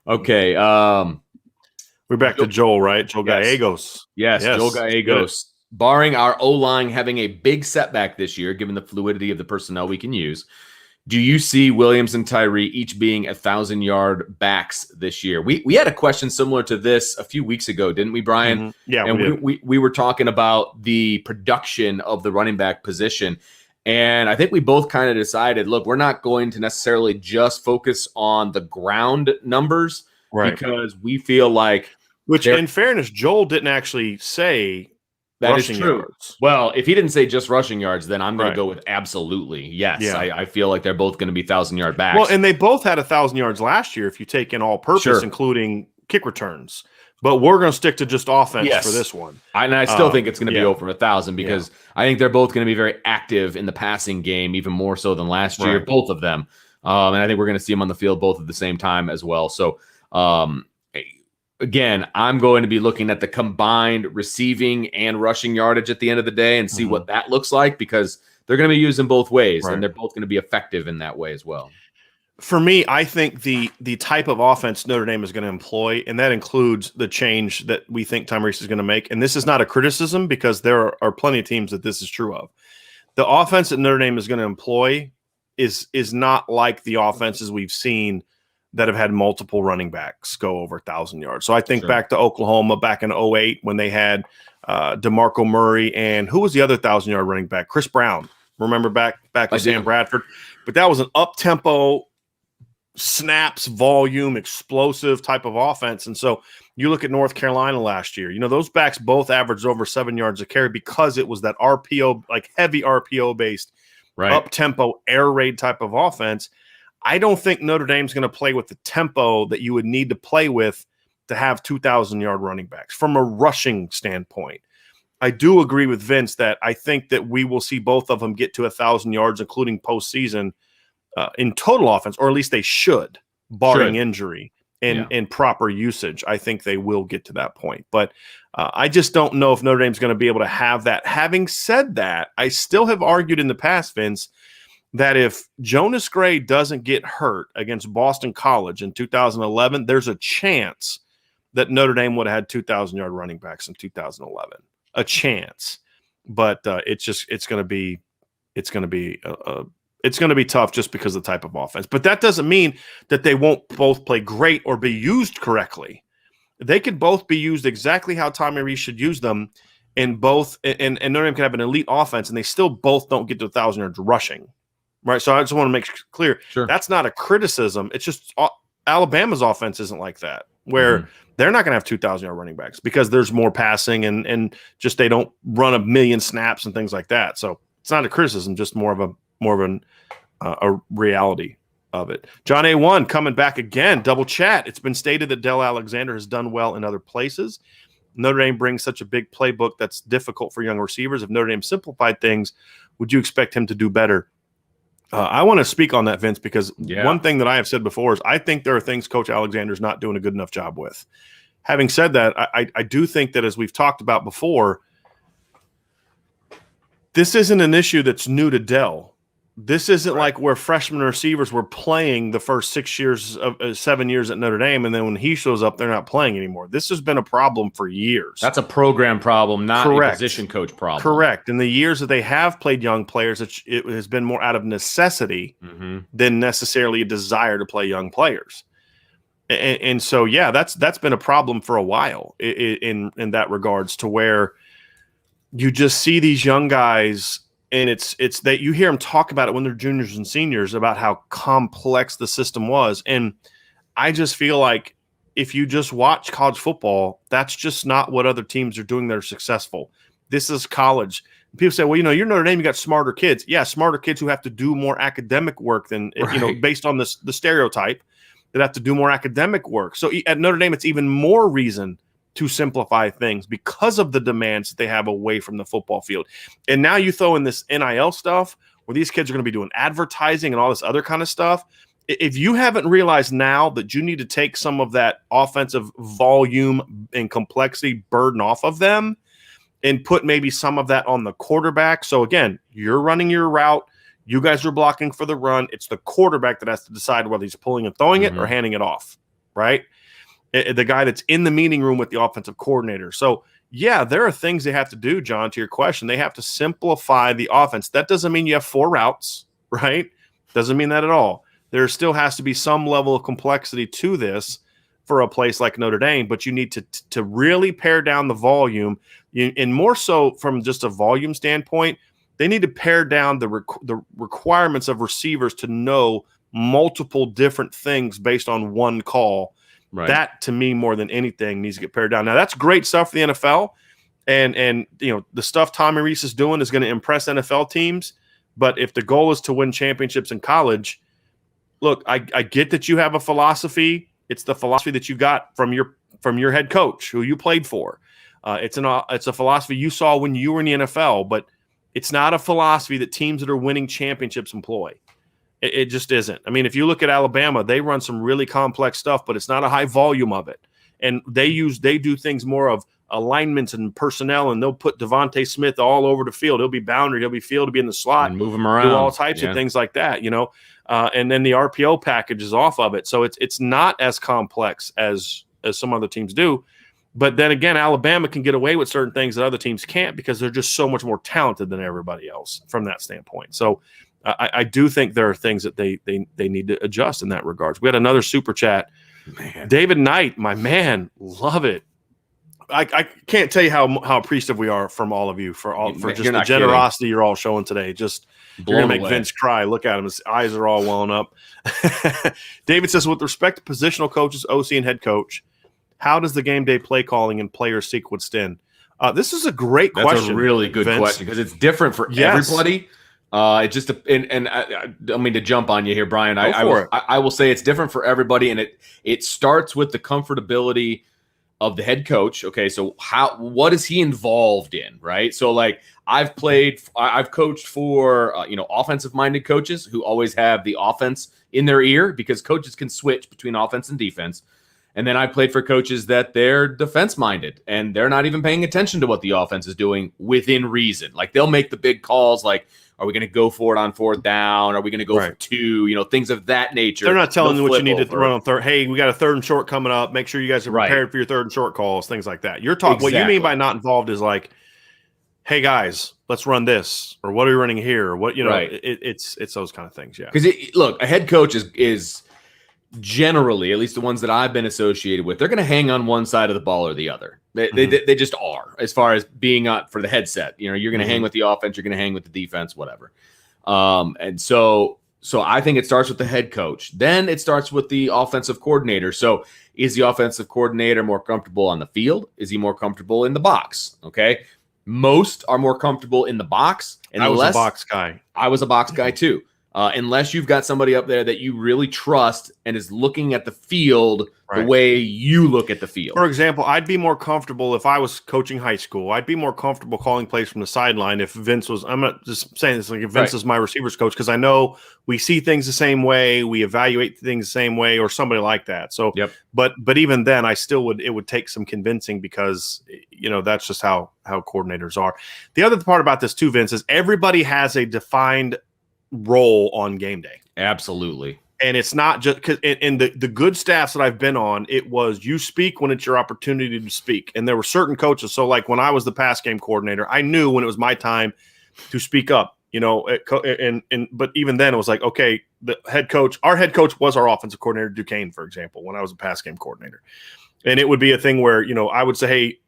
Okay. We're back to Joel, right? Joel Gallegos. Yes, Joel Gallegos. Barring our O-line having a big setback this year, given the fluidity of the personnel we can use, do you see Williams and Tyree each being 1,000-yard backs this year? We had a question similar to this a few weeks ago, didn't we, Brian? Yeah, and we were talking about the production of the running back position. And I think we both kind of decided, look, we're not going to necessarily just focus on the ground numbers because we feel like – which, in fairness, Joel didn't actually say – that is true. Yards. Well, if he didn't say just rushing yards, then I'm going to go with absolutely. Yes, yeah. I feel like they're both going to be 1,000-yard backs. Well, and they both had 1,000 yards last year if you take in all purpose, including kick returns. But we're going to stick to just offense for this one. And I still think it's going to be over 1,000 because I think they're both going to be very active in the passing game, even more so than last year, both of them. And I think we're going to see them on the field both at the same time as well. So, again, I'm going to be looking at the combined receiving and rushing yardage at the end of the day and see what that looks like because they're going to be used in both ways, and they're both going to be effective in that way as well. For me, I think the type of offense Notre Dame is going to employ, and that includes the change that we think Tom Rees is going to make, and this is not a criticism because there are plenty of teams that this is true of. The offense that Notre Dame is going to employ is not like the offenses we've seen that have had multiple running backs go over 1,000 yards. So I think back to Oklahoma back in 2008 when they had DeMarco Murray and who was the other 1,000-yard running back? Chris Brown. Remember back with Sam Bradford? But that was an up-tempo snaps, volume, explosive type of offense. And so you look at North Carolina last year, those backs both averaged over 7 yards a carry because it was that RPO, like heavy RPO based, up tempo, air raid type of offense. I don't think Notre Dame's going to play with the tempo that you would need to play with to have 2,000-yard running backs from a rushing standpoint. I do agree with Vince that I think that we will see both of them get to 1,000 yards, including postseason, in total offense, or at least they should, barring injury and proper usage. I think they will get to that point. But I just don't know if Notre Dame's going to be able to have that. Having said that, I still have argued in the past, Vince, that if Jonas Gray doesn't get hurt against Boston College in 2011, there's a chance that Notre Dame would have had 2,000-yard running backs in 2011. A chance. But it's going to be tough just because of the type of offense. But that doesn't mean that they won't both play great or be used correctly. They could both be used exactly how Tommy Rees should use them, and Notre Dame can have an elite offense, and they still both don't get to 1,000 yards rushing. Right? So I just want to make clear, that's not a criticism. It's just Alabama's offense isn't like that, where they're not going to have 2,000-yard running backs because there's more passing and just they don't run a million snaps and things like that. So it's not a criticism, just more of a reality of it. John A1 coming back again, double chat. It's been stated that Del Alexander has done well in other places. Notre Dame brings such a big playbook that's difficult for young receivers. If Notre Dame simplified things, would you expect him to do better? I want to speak on that, Vince, because one thing that I have said before is I think there are things Coach Alexander's not doing a good enough job with. Having said that, I do think that, as we've talked about before, this isn't an issue that's new to Dell. This isn't like where freshman receivers were playing the first 7 years at Notre Dame, and then when he shows up, they're not playing anymore. This has been a problem for years. That's a program problem, not a position coach problem. Correct. In the years that they have played young players, it has been more out of necessity than necessarily a desire to play young players. And so, that's been a problem for a while in that regards, to where you just see these young guys. And it's that you hear them talk about it when they're juniors and seniors about how complex the system was. And I just feel like if you just watch college football, that's just not what other teams are doing that are successful. This is college. People say, well, you're Notre Dame, you got smarter kids. Yeah, smarter kids who have to do more academic work than, based on the stereotype, that have to do more academic work. So at Notre Dame, it's even more reason to simplify things because of the demands that they have away from the football field. And now you throw in this NIL stuff where these kids are going to be doing advertising and all this other kind of stuff. If you haven't realized now that you need to take some of that offensive volume and complexity burden off of them and put maybe some of that on the quarterback. So again, you're running your route. You guys are blocking for the run. It's the quarterback that has to decide whether he's pulling and throwing it or handing it off, right? The guy that's in the meeting room with the offensive coordinator. So, there are things they have to do, John, to your question. They have to simplify the offense. That doesn't mean you have 4 routes, right? Doesn't mean that at all. There still has to be some level of complexity to this for a place like Notre Dame, but you need to really pare down the volume. And more so from just a volume standpoint, they need to pare down the requirements of receivers to know multiple different things based on one call. Right. That, to me, more than anything, needs to get pared down. Now, that's great stuff for the NFL, and the stuff Tommy Rees is doing is going to impress NFL teams. But if the goal is to win championships in college, look, I get that you have a philosophy. It's the philosophy that you got from your head coach, who you played for. It's a philosophy you saw when you were in the NFL, but it's not a philosophy that teams that are winning championships employ. It just isn't. I mean, if you look at Alabama, they run some really complex stuff, but it's not a high volume of it. And they do things more of alignments and personnel, and they'll put Devontae Smith all over the field. He'll be boundary, he'll be field, he'll be in the slot, and move him around, do all types of things like that, and then the RPO package is off of it. So it's not as complex as some other teams do. But then again, Alabama can get away with certain things that other teams can't because they're just so much more talented than everybody else from that standpoint. So I do think there are things that they need to adjust in that regards. We had another super chat. Man. David Knight, my man, love it. I can't tell you how appreciative we are from all of you for just the generosity you're all showing today. Just you're gonna make Vince cry. Look at him; his eyes are all welling up. David says, with respect to positional coaches, OC, and head coach, how does the game day play calling and player sequence stand? This is a great question. That's a really good question because it's different for everybody. It just and I don't mean to jump on you here, Brian. I will say it's different for everybody, and it starts with the comfortability of the head coach. Okay, so what is he involved in, right? So like I've coached for offensive minded coaches who always have the offense in their ear because coaches can switch between offense and defense. And then I played for coaches that they're defense minded and they're not even paying attention to what the offense is doing within reason. Like they'll make the big calls like, are we going to go for it on 4th down? Are we going to go for 2? Things of that nature. They're not telling you what you need to run on third. Hey, we got a 3rd and short coming up. Make sure you guys are prepared for your 3rd and short calls, things like that. You're talking. Exactly. What you mean by not involved is like, hey guys, let's run this, or what are we running here? Or what it's those kind of things. Yeah. Because look, a head coach is generally, at least the ones that I've been associated with, they're going to hang on one side of the ball or the other. They just are, as far as being for the headset. You're going to hang with the offense, you're going to hang with the defense, whatever. And so I think it starts with the head coach. Then it starts with the offensive coordinator. So is the offensive coordinator more comfortable on the field? Is he more comfortable in the box? Okay. Most are more comfortable in the box. I was a box guy. I was a box guy too. Unless you've got somebody up there that you really trust and is looking at the field the way you look at the field. For example, I'd be more comfortable if I was coaching high school. I'd be more comfortable calling plays from the sideline if Vince was – I'm not just saying this like if Vince is my receivers coach because I know we see things the same way, we evaluate things the same way, or somebody like that. So, but even then, I still would – it would take some convincing because, that's just how coordinators are. The other part about this too, Vince, is everybody has a defined – role on game day. Absolutely. And it's not just because in the good staffs that I've been on, it was you speak when it's your opportunity to speak. And there were certain coaches. So like when I was the pass game coordinator, I knew when it was my time to speak up, but even then it was like, okay, our head coach was our offensive coordinator, Duquesne, for example, when I was a pass game coordinator. And it would be a thing where, I would say, hey,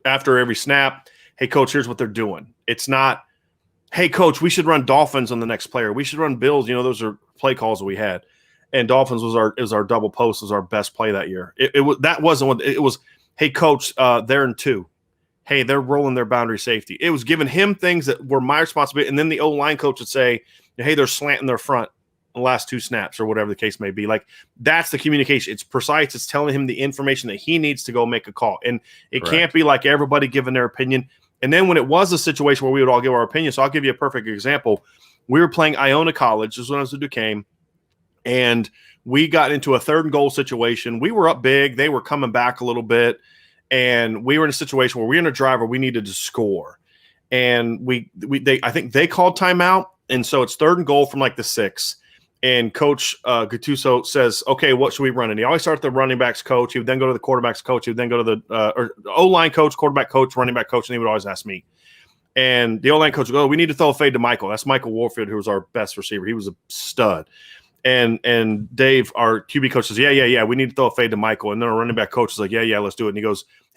after every snap, hey coach, here's what they're doing. It's not, hey, coach, we should run Dolphins on the next player. We should run Bills. Those are play calls that we had. And Dolphins was our double post, was our best play that year. That wasn't what it was. Hey, coach, they're in 2. Hey, they're rolling their boundary safety. It was giving him things that were my responsibility. And then the O-line coach would say, hey, they're slanting their front the last 2 snaps or whatever the case may be. Like that's the communication. It's precise. It's telling him the information that he needs to go make a call. And it can't be like everybody giving their opinion. And then when it was a situation where we would all give our opinion, so I'll give you a perfect example. We were playing Iona College. This was when I was at Duquesne. And we got into a 3rd and goal situation. We were up big. They were coming back a little bit. And we were in a situation where we were in a drive where we needed to score. And I think they called timeout. And so it's 3rd and goal from like the 6. And Coach Gattuso says, okay, what should we run? And he always started the running backs coach. He would then go to the quarterbacks coach. He would then go to the O-line coach, quarterback coach, running back coach, and he would always ask me. And the O-line coach would go, we need to throw a fade to Michael. That's Michael Warfield, who was our best receiver. He was a stud. And Dave, our QB coach, says, yeah, we need to throw a fade to Michael. And then our running back coach is like, yeah, let's do it. And he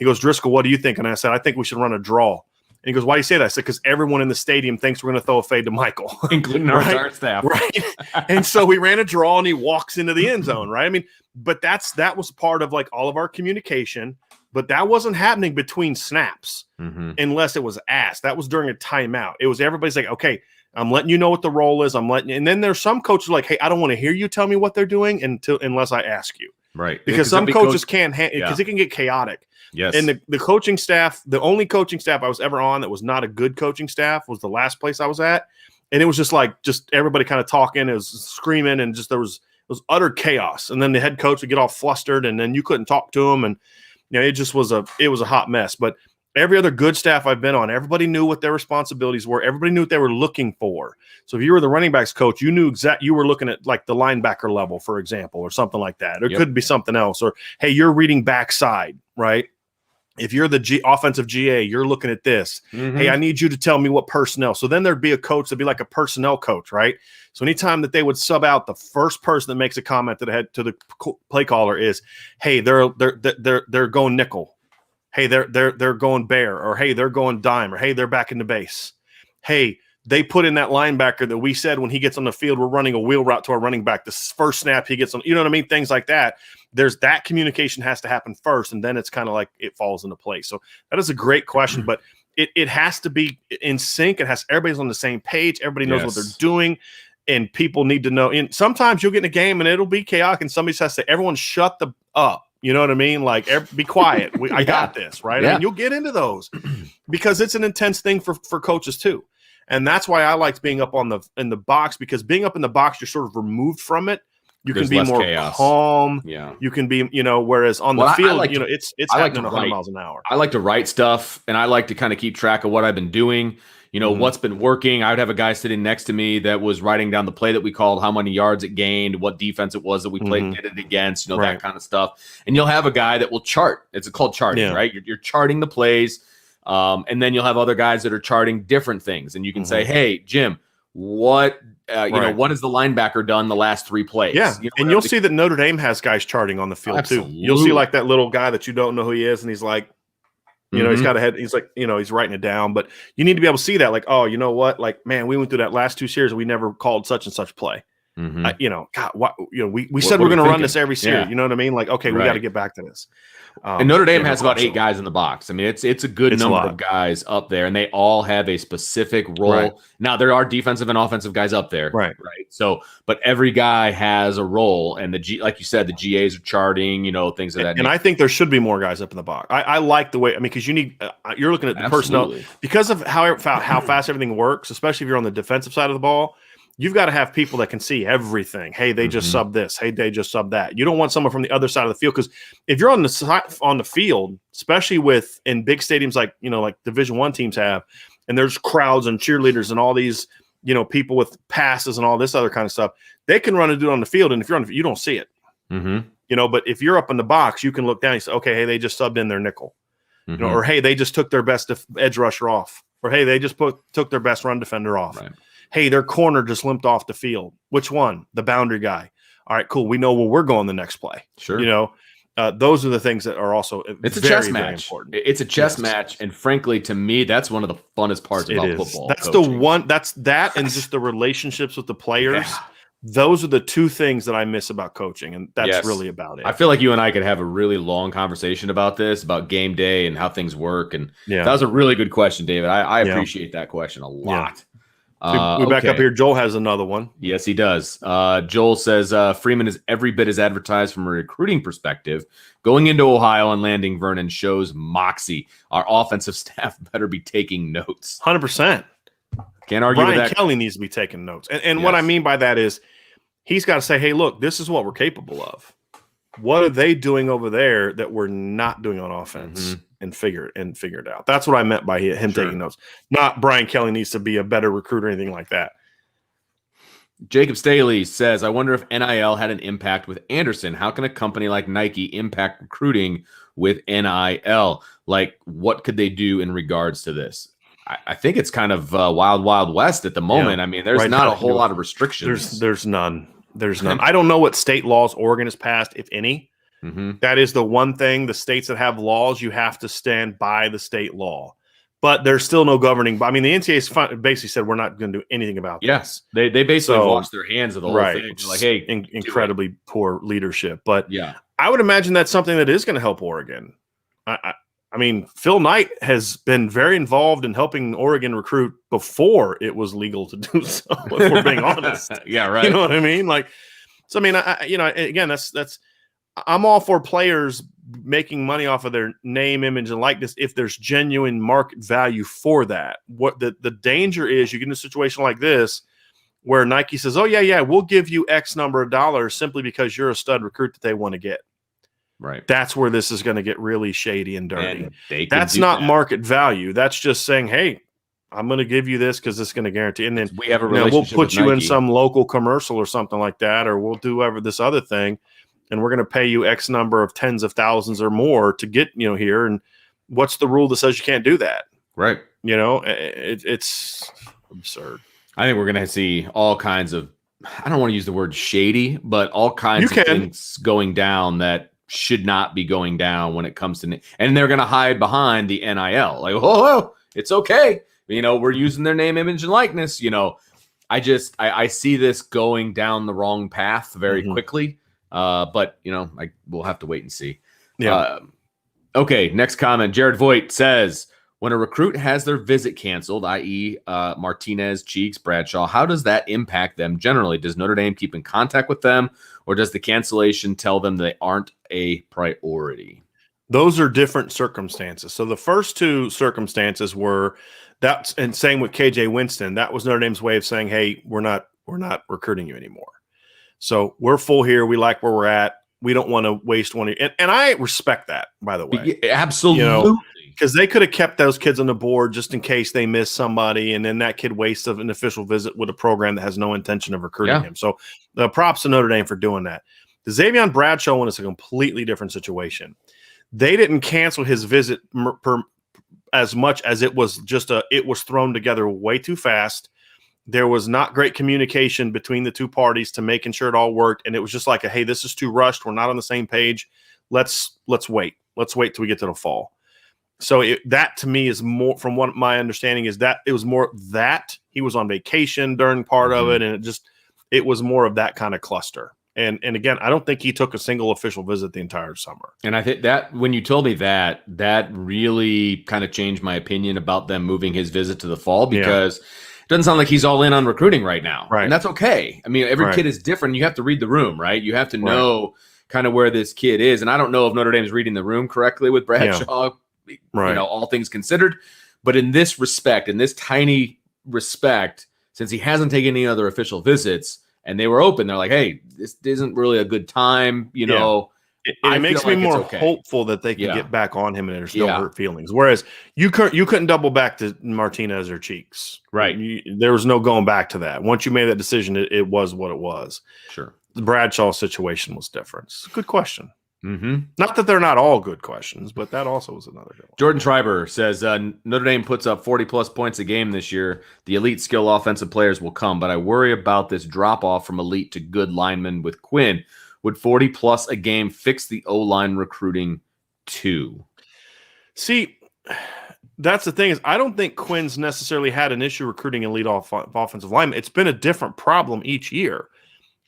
goes, Driscoll, what do you think? And I said, I think we should run a draw. And he goes, why do you say that? I said, because everyone in the stadium thinks we're going to throw a fade to Michael. Including our staff. Right. And so we ran a draw and he walks into the end zone, right? I mean, but that was part of like all of our communication, but that wasn't happening between snaps unless it was asked. That was during a timeout. It was everybody's like, okay, I'm letting you know what the role is. And then there's some coaches like, hey, I don't want to hear you tell me what they're doing unless I ask you. Right. Because some coaches can't because it can get chaotic. Yes. And the coaching staff, the only coaching staff I was ever on that was not a good coaching staff was the last place I was at. And it was just everybody kind of talking, it was screaming, and it was utter chaos. And then the head coach would get all flustered, and then you couldn't talk to him. And it was a hot mess. But every other good staff I've been on, everybody knew what their responsibilities were. Everybody knew what they were looking for. So if you were the running backs coach, you knew you were looking at like the linebacker level, for example, or something like that. Or it could be something else. Or, hey, you're reading backside, right? If you're the offensive GA, you're looking at this. Hey, I need you to tell me what personnel. So then there'd be a coach that'd be like a personnel coach, right? So anytime that they would sub out, the first person that makes a comment to the play caller is, hey, they're going nickel. Hey, they're going bear, or hey, they're going dime, or hey, they're back into base. Hey, they put in that linebacker that we said when he gets on the field, we're running a wheel route to our running back. The first snap he gets on, you know what I mean? Things like that. There's that communication has to happen first, and then it's kind of like it falls into place. So that is a great question, but it has to be in sync. It has everybody's on the same page. Everybody knows what they're doing, and people need to know. And sometimes you'll get in a game and it'll be chaotic, and somebody has to say, "Everyone, shut the up." You know what I mean? Like, be quiet. I got this, right? I mean, you'll get into those because it's an intense thing for coaches too. And that's why I liked being up in the box, because being up in the box, you're sort of removed from it. There's can be more chaos. Calm. Yeah. You can be, whereas on the field, it's happening 100 miles an hour. I like to write stuff, and I like to kind of keep track of what I've been doing. What's been working. I would have a guy sitting next to me that was writing down the play that we called, how many yards it gained, what defense it was that we played did it against, that kind of stuff. And you'll have a guy that will chart. It's called charting, right? You're charting the plays. And then you'll have other guys that are charting different things. And you can say, hey, Jim, what has the linebacker done the last 3 plays? Yeah. And you'll see that Notre Dame has guys charting on the field too. You'll see like that little guy that you don't know who he is. And he's like, he's got a head. He's like, he's writing it down, but you need to be able to see that. Like, oh, you know what? Like, man, we went through that last 2 series and we never called such and such play. God, what, we said we're going to run this every series. You know what I mean? Like, okay, we got to get back to this. And Notre Dame has about 8 guys in the box. I mean, it's a good number of guys up there, and they all have a specific role. Right. Now, there are defensive and offensive guys up there, right? So, but every guy has a role, and like you said, the GAs are charting, things of that. And I think there should be more guys up in the box. I like the way. I mean, because you're looking at the personnel because of how fast everything works, especially if you're on the defensive side of the ball. You've got to have people that can see everything. Hey, they just sub this. Hey, they just sub that. You don't want someone from the other side of the field, because if you're on the field, especially in big stadiums like like Division I teams have, and there's crowds and cheerleaders and all these people with passes and all this other kind of stuff, they can run and do it on the field, and if you're on you don't see it. But if you're up in the box, you can look down and say, okay, hey, they just subbed in their nickel, or hey, they just took their best edge rusher off, or hey, they just took their best run defender off. Right. Hey, their corner just limped off the field. Which one? The boundary guy. All right, cool. We know where we're going the next play. Sure. Those are the things that are also it's a chess match. It's a chess match, and frankly, to me, that's one of the funnest parts about football. That's coaching. The one. That's that, and just the relationships with the players. Yeah. Those are the 2 things that I miss about coaching, and that's really about it. I feel like you and I could have a really long conversation about this, about game day and how things work. And that was a really good question, David. I appreciate that question a lot. Yeah. We back up here. Joel has another one. Yes, he does. Joel says Freeman is every bit as advertised from a recruiting perspective. Going into Ohio and landing Vernon shows moxie. Our offensive staff better be taking notes. 100%. Can't argue with that. Brian Kelly needs to be taking notes. And what I mean by that is he's got to say, hey, look, this is what we're capable of. What are they doing over there that we're not doing on offense? And figure it out. That's what I meant by him taking notes. Not Brian Kelly needs to be a better recruiter or anything like that. Jacob Staley says, I wonder if NIL had an impact with Anderson. How can a company like Nike impact recruiting with NIL? Like, what could they do in regards to this? I think it's kind of wild, wild west at the moment. Yeah. I mean, there's not a whole lot of restrictions. There's none. I don't know what state laws Oregon has passed, if any. That is the one thing. The states that have laws, you have to stand by the state law. But there's still no governing. I mean, the NCAA basically said we're not going to do anything about this. They basically washed their hands of the whole thing. They're like, hey, incredibly poor leadership. But I would imagine that's something that is going to help Oregon. I mean, Phil Knight has been very involved in helping Oregon recruit before it was legal to do so, if we're being honest. Yeah, right. You know what I mean? Like, so I mean, again, that's I'm all for players making money off of their name, image, and likeness if there's genuine market value for that. What the danger is, you get in a situation like this where Nike says, oh, yeah, we'll give you X number of dollars simply because you're a stud recruit that they want to get. Right. That's where this is going to get really shady and dirty. That's not market value. That's just saying, hey, I'm going to give you this because it's going to guarantee. And then we have a relationship we'll put you in some local commercial or something like that, or we'll do this other thing. And we're going to pay you X number of tens of thousands or more to get, here. And what's the rule that says you can't do that? Right. It's absurd. I think we're going to see all kinds of, I don't want to use the word shady, but all kinds of things going down that should not be going down when it comes to, and they're going to hide behind the NIL. Like, oh, it's okay. We're using their name, image, and likeness. I see this going down the wrong path very quickly. But we'll have to wait and see. Yeah. Okay. Next comment. Jared Voigt says, when a recruit has their visit canceled, i.e. Martinez, Cheeks, Bradshaw, how does that impact them generally? Does Notre Dame keep in contact with them, or does the cancellation tell them they aren't a priority? Those are different circumstances. So the first two circumstances were that's, and same with KJ Winston. That was Notre Dame's way of saying, hey, we're not recruiting you anymore. So we're full here. We like where we're at. We don't want to waste one. And I respect that, by the way. Absolutely. Because they could have kept those kids on the board just in case they miss somebody, and then that kid wastes an official visit with a program that has no intention of recruiting him. So the props to Notre Dame for doing that. The Xavier Bradshaw one is a completely different situation. They didn't cancel his visit as much as it was just it was thrown together way too fast. There was not great communication between the two parties to making sure it all worked. And it was just like, hey, this is too rushed. We're not on the same page. Let's wait. Let's wait till we get to the fall. So that to me is more, from what my understanding is, that it was more that he was on vacation during part of it. And it was more of that kind of cluster. And again, I don't think he took a single official visit the entire summer. And I think that when you told me that really kind of changed my opinion about them moving his visit to the fall, because it doesn't sound like he's all in on recruiting right now. Right. And that's okay. I mean, every kid is different. You have to read the room, right? You have to know kind of where this kid is. And I don't know if Notre Dame is reading the room correctly with Bradshaw, all things considered. But in this respect, in this tiny respect, since he hasn't taken any other official visits, and they were open, they're like, hey, this isn't really a good time, know. It makes me more hopeful that they can get back on him and there's no hurt feelings. Whereas you couldn't double back to Martinez or Cheeks. Right. There was no going back to that. Once you made that decision, it was what it was. Sure. The Bradshaw situation was different. It's a good question. Not that they're not all good questions, but that also was another good one. Jordan Schreiber says Notre Dame puts up 40-plus points a game this year. The elite skill offensive players will come, but I worry about this drop-off from elite to good linemen with Quinn. Would 40-plus a game fix the O-line recruiting too? See, that's the thing is I don't think Quinn's necessarily had an issue recruiting elite offensive linemen. It's been a different problem each year.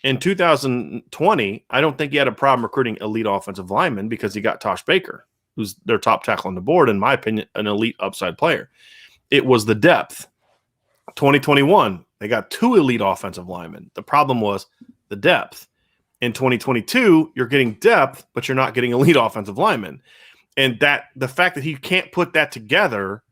In 2020, I don't think he had a problem recruiting elite offensive linemen because he got Tosh Baker, who's their top tackle on the board, in my opinion, an elite upside player. It was the depth. 2021, they got 2 elite offensive linemen. The problem was the depth. In 2022, you're getting depth, but you're not getting elite offensive linemen. And that the fact that he can't put that together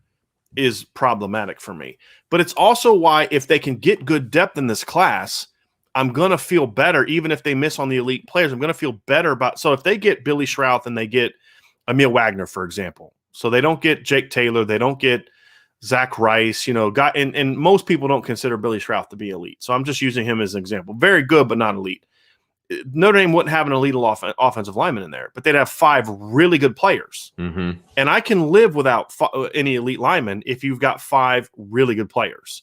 is problematic for me. But it's also why if they can get good depth in this class, I'm going to feel better, even if they miss on the elite players. I'm going to feel better about – so if they get Billy Schrouth and they get Emil Wagner, for example, so they don't get Jake Taylor, they don't get Zach Rice, and most people don't consider Billy Schrouth to be elite. So I'm just using him as an example. Very good, but not elite. Notre Dame wouldn't have an elite offensive lineman in there, but they'd have 5 really good players. And I can live without any elite linemen if you've got 5 really good players.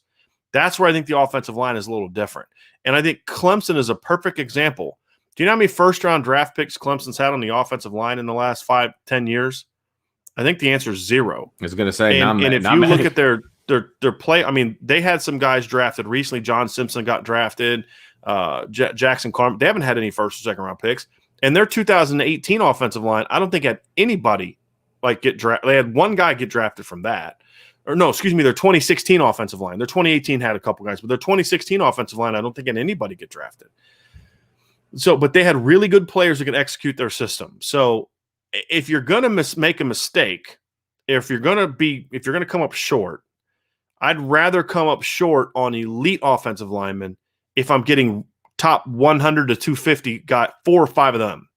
That's where I think the offensive line is a little different. And I think Clemson is a perfect example. Do you know how many first-round draft picks Clemson's had on the offensive line in the last 5-10 years? I think the answer is 0. I was going to say, and if you look at their play, I mean, they had some guys drafted recently. John Simpson got drafted. Jackson Carmen. They haven't had any first or second round picks. And their 2018 offensive line, I don't think had anybody get drafted. They had one guy get drafted from that. Or no, excuse me, their 2016 offensive line. Their 2018 had a couple guys, but their 2016 offensive line, I don't think had anybody get drafted. So, but they had really good players that could execute their system. So if you're going to make a mistake, if you're going to come up short, I'd rather come up short on elite offensive linemen if I'm getting top 100 to 250, got 4 or 5 of them,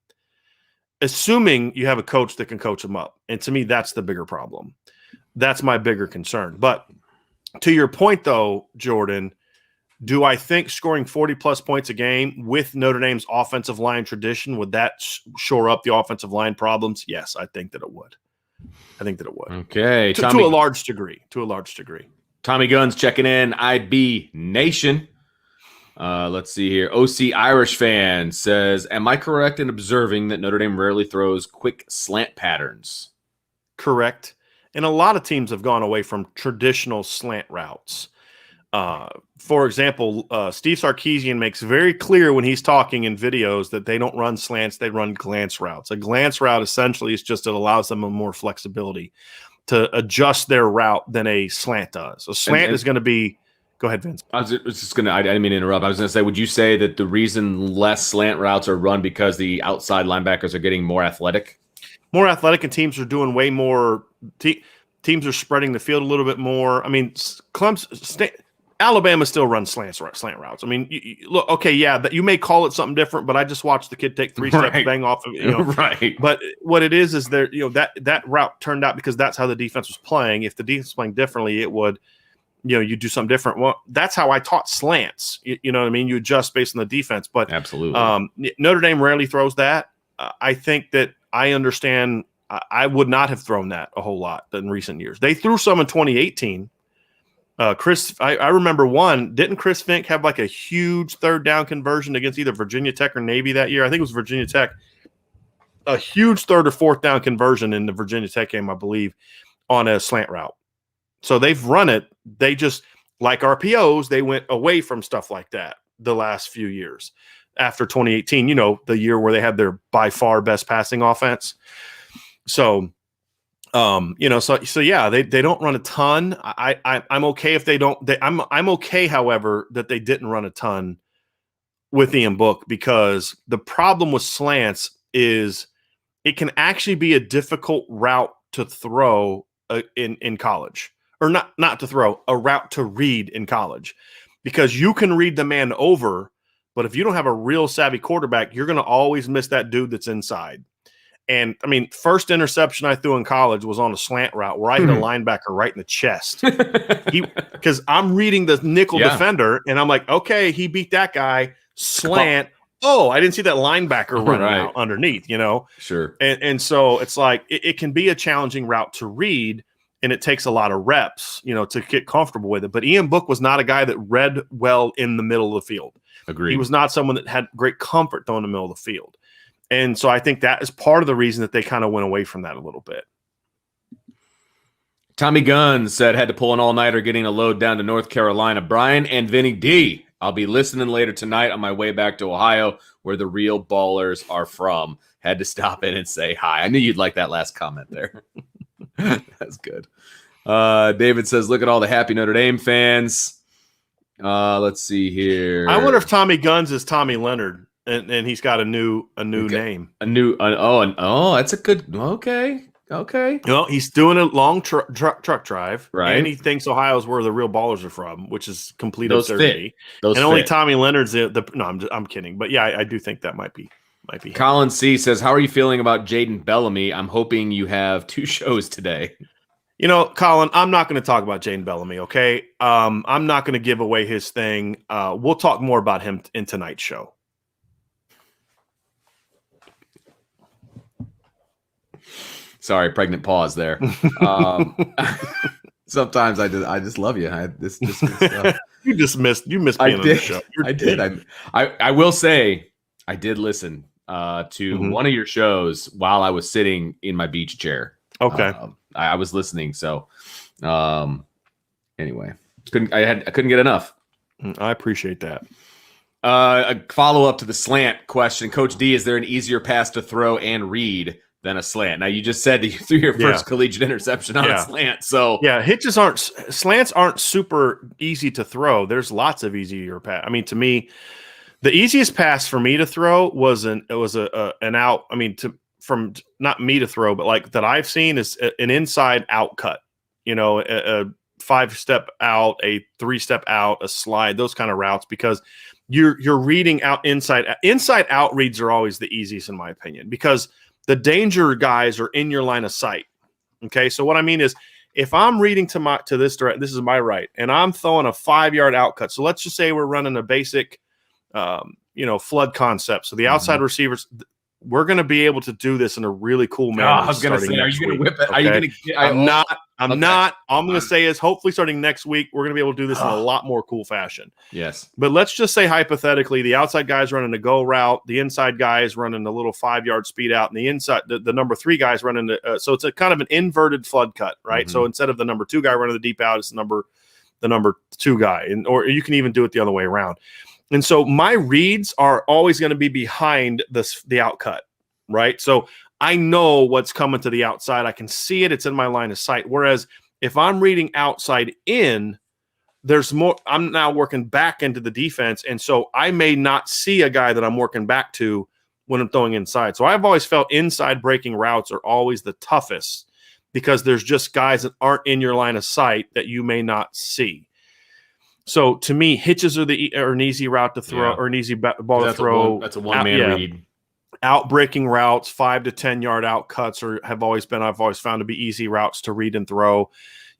assuming you have a coach that can coach them up. And to me, that's the bigger problem. That's my bigger concern. But to your point, though, Jordan, do I think scoring 40-plus points a game with Notre Dame's offensive line tradition, would that shore up the offensive line problems? Yes, I think that it would. Okay. To a large degree. Tommy Guns checking in. IB Nation. Let's see here. OC Irish fan says, am I correct in observing that Notre Dame rarely throws quick slant patterns? Correct. And a lot of teams have gone away from traditional slant routes. For example, Steve Sarkisian makes very clear when he's talking in videos that they don't run slants, they run glance routes. A glance route essentially is just it allows them more flexibility to adjust their route than a slant does. A slant is going to be – go ahead, Vince. I didn't mean to interrupt. I was going to say, would you say that the reason less slant routes are run because the outside linebackers are getting more athletic? More athletic, and teams are doing way more teams are spreading the field a little bit more. I mean, Alabama still runs slant routes. I mean, look, okay, yeah, you may call it something different, but I just watched the kid take 3 steps, bang off of right. But what it is there, that route turned out because that's how the defense was playing. If the defense was playing differently, it would, you do something different. Well, that's how I taught slants. You know what I mean? You adjust based on the defense. But absolutely, Notre Dame rarely throws that. I think that I understand. I would not have thrown that a whole lot in recent years. They threw some in 2018. I remember one. Didn't Chris Fink have like a huge 3rd down conversion against either Virginia Tech or Navy that year? I think it was Virginia Tech. A huge 3rd or 4th down conversion in the Virginia Tech game, I believe, on a slant route. So they've run it. They just, like RPOs, they went away from stuff like that the last few years. After 2018, the year where they had their by far best passing offense. So, so yeah, they don't run a ton. I'm okay if they don't. I'm okay, however, that they didn't run a ton with Ian Book, because the problem with slants is it can actually be a difficult route to throw in college, or not to throw, a route to read in college, because you can read the man over, but if you don't have a real savvy quarterback, you're going to always miss that dude that's inside. And, I mean, first interception I threw in college was on a slant route where I hit a linebacker right in the chest. Because I'm reading the nickel defender, and I'm like, okay, he beat that guy. Slant. Oh, I didn't see that linebacker running out underneath, Sure. And so it's like it can be a challenging route to read, and it takes a lot of reps, to get comfortable with it. But Ian Book was not a guy that read well in the middle of the field. Agreed. He was not someone that had great comfort throwing in the middle of the field. And so I think that is part of the reason that they kind of went away from that a little bit. Tommy Gunn said, had to pull an all-nighter getting a load down to North Carolina. Brian and Vinny D, I'll be listening later tonight on my way back to Ohio, where the real ballers are from. Had to stop in and say hi. I knew you'd like that last comment there. That's good. David says, look at all the happy Notre Dame fans. Let's see here. I wonder if Tommy Guns is Tommy Leonard. And he's got a new name. That's a good. Okay. Well, he's doing a long truck drive, right? And he thinks Ohio's where the real ballers are from, which is complete absurdity. Those and only Tommy Leonard's no. I'm kidding, but yeah, I do think that might be. Colin C says, "How are you feeling about Jaden Bellamy? I'm hoping you have 2 shows today." Colin, I'm not going to talk about Jaden Bellamy. Okay, I'm not going to give away his thing. We'll talk more about him in tonight's show. Sorry, pregnant pause there. Sometimes I just love you. This good stuff. You missed being on the show. I did. I will say I did listen to one of your shows while I was sitting in my beach chair. Okay. I was listening. So anyway, I couldn't get enough. I appreciate that. A follow-up to the slant question. Coach D, is there an easier pass to throw and read than a slant? Now, you just said that you threw your first collegiate interception on a slant. So slants aren't super easy to throw. There's lots of easier pass. I mean, to me, the easiest pass for me to throw was an out. I mean, from not me to throw, but like that I've seen is an inside out cut. A 5-step out, a 3-step out, a slide, those kind of routes, because you're reading out inside out reads are always the easiest in my opinion, because the danger guys are in your line of sight. Okay, so what I mean is, if I'm reading to this direct, this is my right, and I'm throwing a 5-yard out cut. So let's just say we're running a basic, flood concept. So the outside receivers, we're going to be able to do this in a really cool manner. I was going to say, are you going to whip it? Okay? Are you going to? I'm not. All I'm going to say is hopefully starting next week, we're going to be able to do this in a lot more cool fashion. Yes. But let's just say hypothetically, the outside guy's running a go route, the inside guy is running a little 5-yard speed out, and the inside, the number 3 guy is running. So it's a kind of an inverted flood cut, right? So instead of the number 2 guy running the deep out, it's the number 2 guy, or you can even do it the other way around. And so my reads are always going to be behind the out cut, right? So I know what's coming to the outside. I can see it. It's in my line of sight. Whereas if I'm reading outside in, there's more. I'm now working back into the defense. And so I may not see a guy that I'm working back to when I'm throwing inside. So I've always felt inside breaking routes are always the toughest because there's just guys that aren't in your line of sight that you may not see. So to me, hitches are an easy route to throw, or an easy ball to throw. That's a one-man read. Out breaking routes, 5 to 10 yard out cuts I've always found to be easy routes to read and throw.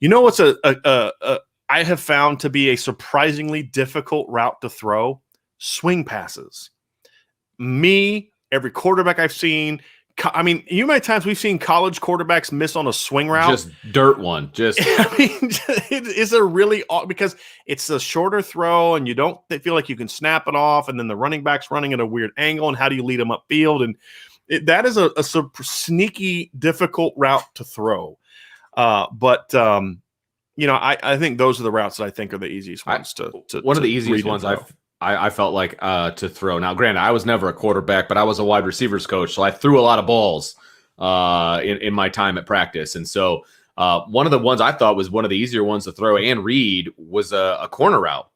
You know what's I have found to be a surprisingly difficult route to throw? Swing passes. Every quarterback I've seen. I mean, you know how many times we've seen college quarterbacks miss on a swing route? Just dirt one. I mean, it is a really – because it's a shorter throw and you don't feel like you can snap it off, and then the running back's running at a weird angle, and how do you lead them upfield? And that is a super sneaky, difficult route to throw. But I think those are the routes that I think are the easiest ones to one of the easiest ones I felt like to throw. Now, granted, I was never a quarterback, but I was a wide receivers coach, so I threw a lot of balls in my time at practice. And so one of the ones I thought was one of the easier ones to throw and read was a corner route.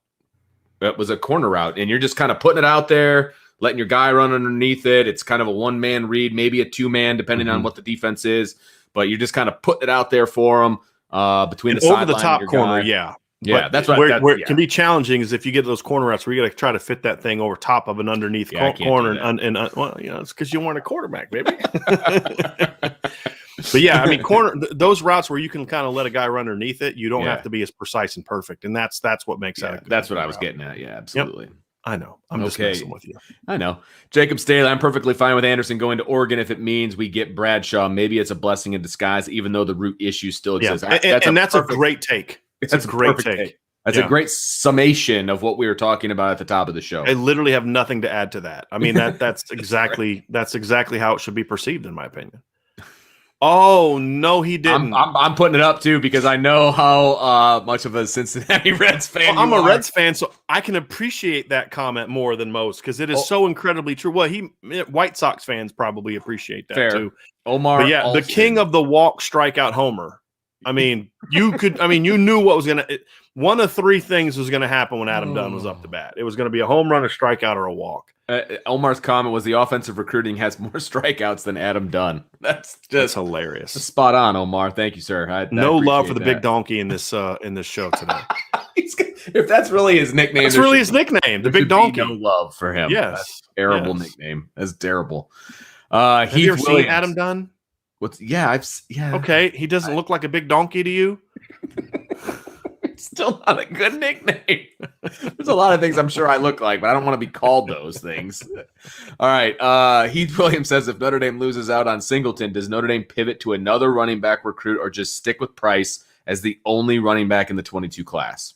It was a corner route, and you're just kind of putting it out there, letting your guy run underneath it. It's kind of a one-man read, maybe a 2-man, depending on what the defense is. But you're just kind of putting it out there for them between the sideline over the top corner, guy. yeah. Yeah, but that's where it can be challenging is if you get those corner routes where you got to try to fit that thing over top of an underneath corner, and well, it's because you weren't a quarterback, baby. But yeah, I mean, those routes where you can kind of let a guy run underneath it, you don't have to be as precise and perfect, and that's what makes that. That's what I was getting at. Yeah, absolutely. Yep. I know. I'm just messing with you. I know. Jacob Staley, I'm perfectly fine with Anderson going to Oregon if it means we get Bradshaw. Maybe it's a blessing in disguise, even though the root issue still exists. Yeah. That's a great take. That's a great take. That's a great summation of what we were talking about at the top of the show. I literally have nothing to add to that. I mean, that's exactly how it should be perceived, in my opinion. Oh no, he didn't. I'm putting it up too because I know how much of a Cincinnati Reds fan. I'm a Reds fan, so I can appreciate that comment more than most because it is so incredibly true. Well, White Sox fans probably appreciate that too. Omar, but yeah, the king of the walk strikeout homer. I mean, you knew what was gonna. One of 3 things was going to happen when Adam Dunn was up to bat. It was going to be a home run, a strikeout, or a walk. Omar's comment was the offensive recruiting has more strikeouts than Adam Dunn. That's hilarious. Spot on, Omar. Thank you, sir. No love for the big donkey in this show today. If that's really his nickname, that's really his nickname, the big donkey. No love for him. Yes, that's a terrible nickname. That's terrible. Have you ever seen Adam Dunn? Okay, he doesn't look like a big donkey to you. Still not a good nickname. There's a lot of things I'm sure I look like, but I don't want to be called those things. All right. Heath Williams says if Notre Dame loses out on Singleton, does Notre Dame pivot to another running back recruit or just stick with Price as the only running back in the 22 class?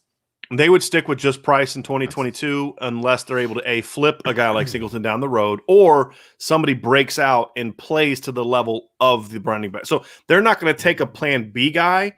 They would stick with just Price in 2022 unless they're able to flip a guy like Singleton down the road or somebody breaks out and plays to the level of the running back. So they're not going to take a plan B guy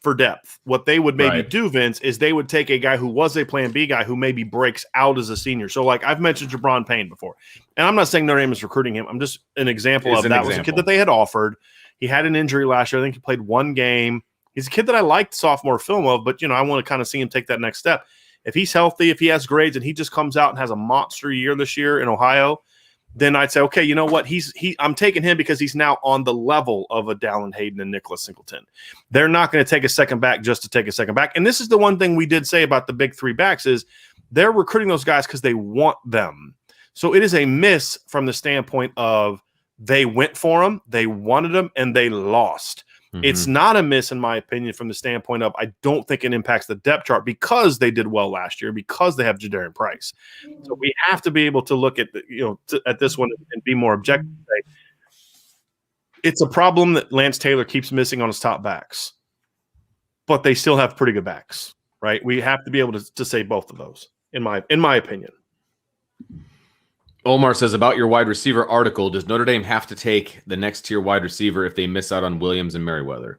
for depth. What they would maybe do, Vince, is they would take a guy who was a plan B guy who maybe breaks out as a senior. So like I've mentioned Jabron Payne before, and I'm not saying Notre Dame is recruiting him. I'm just an example of that. Was a kid that they had offered. He had an injury last year. I think he played 1 game. He's a kid that I liked sophomore film of, but I want to kind of see him take that next step. If he's healthy, if he has grades and he just comes out and has a monster year this year in Ohio, then I'd say, okay, you know what? I'm taking him because he's now on the level of a Dallin Hayden and Nicholas Singleton. They're not going to take a second back just to take a second back. And this is the one thing we did say about the big 3 backs is they're recruiting those guys because they want them. So it is a miss from the standpoint of they went for them, they wanted them, and they lost. It's not a miss, in my opinion, from the standpoint of I don't think it impacts the depth chart because they did well last year, because they have Jadarian Price. So we have to be able to look at at this one and be more objective. It's a problem that Lance Taylor keeps missing on his top backs, but they still have pretty good backs, right? We have to be able to say both of those, in my opinion. Omar says, about your wide receiver article, does Notre Dame have to take the next tier wide receiver if they miss out on Williams and Merriweather?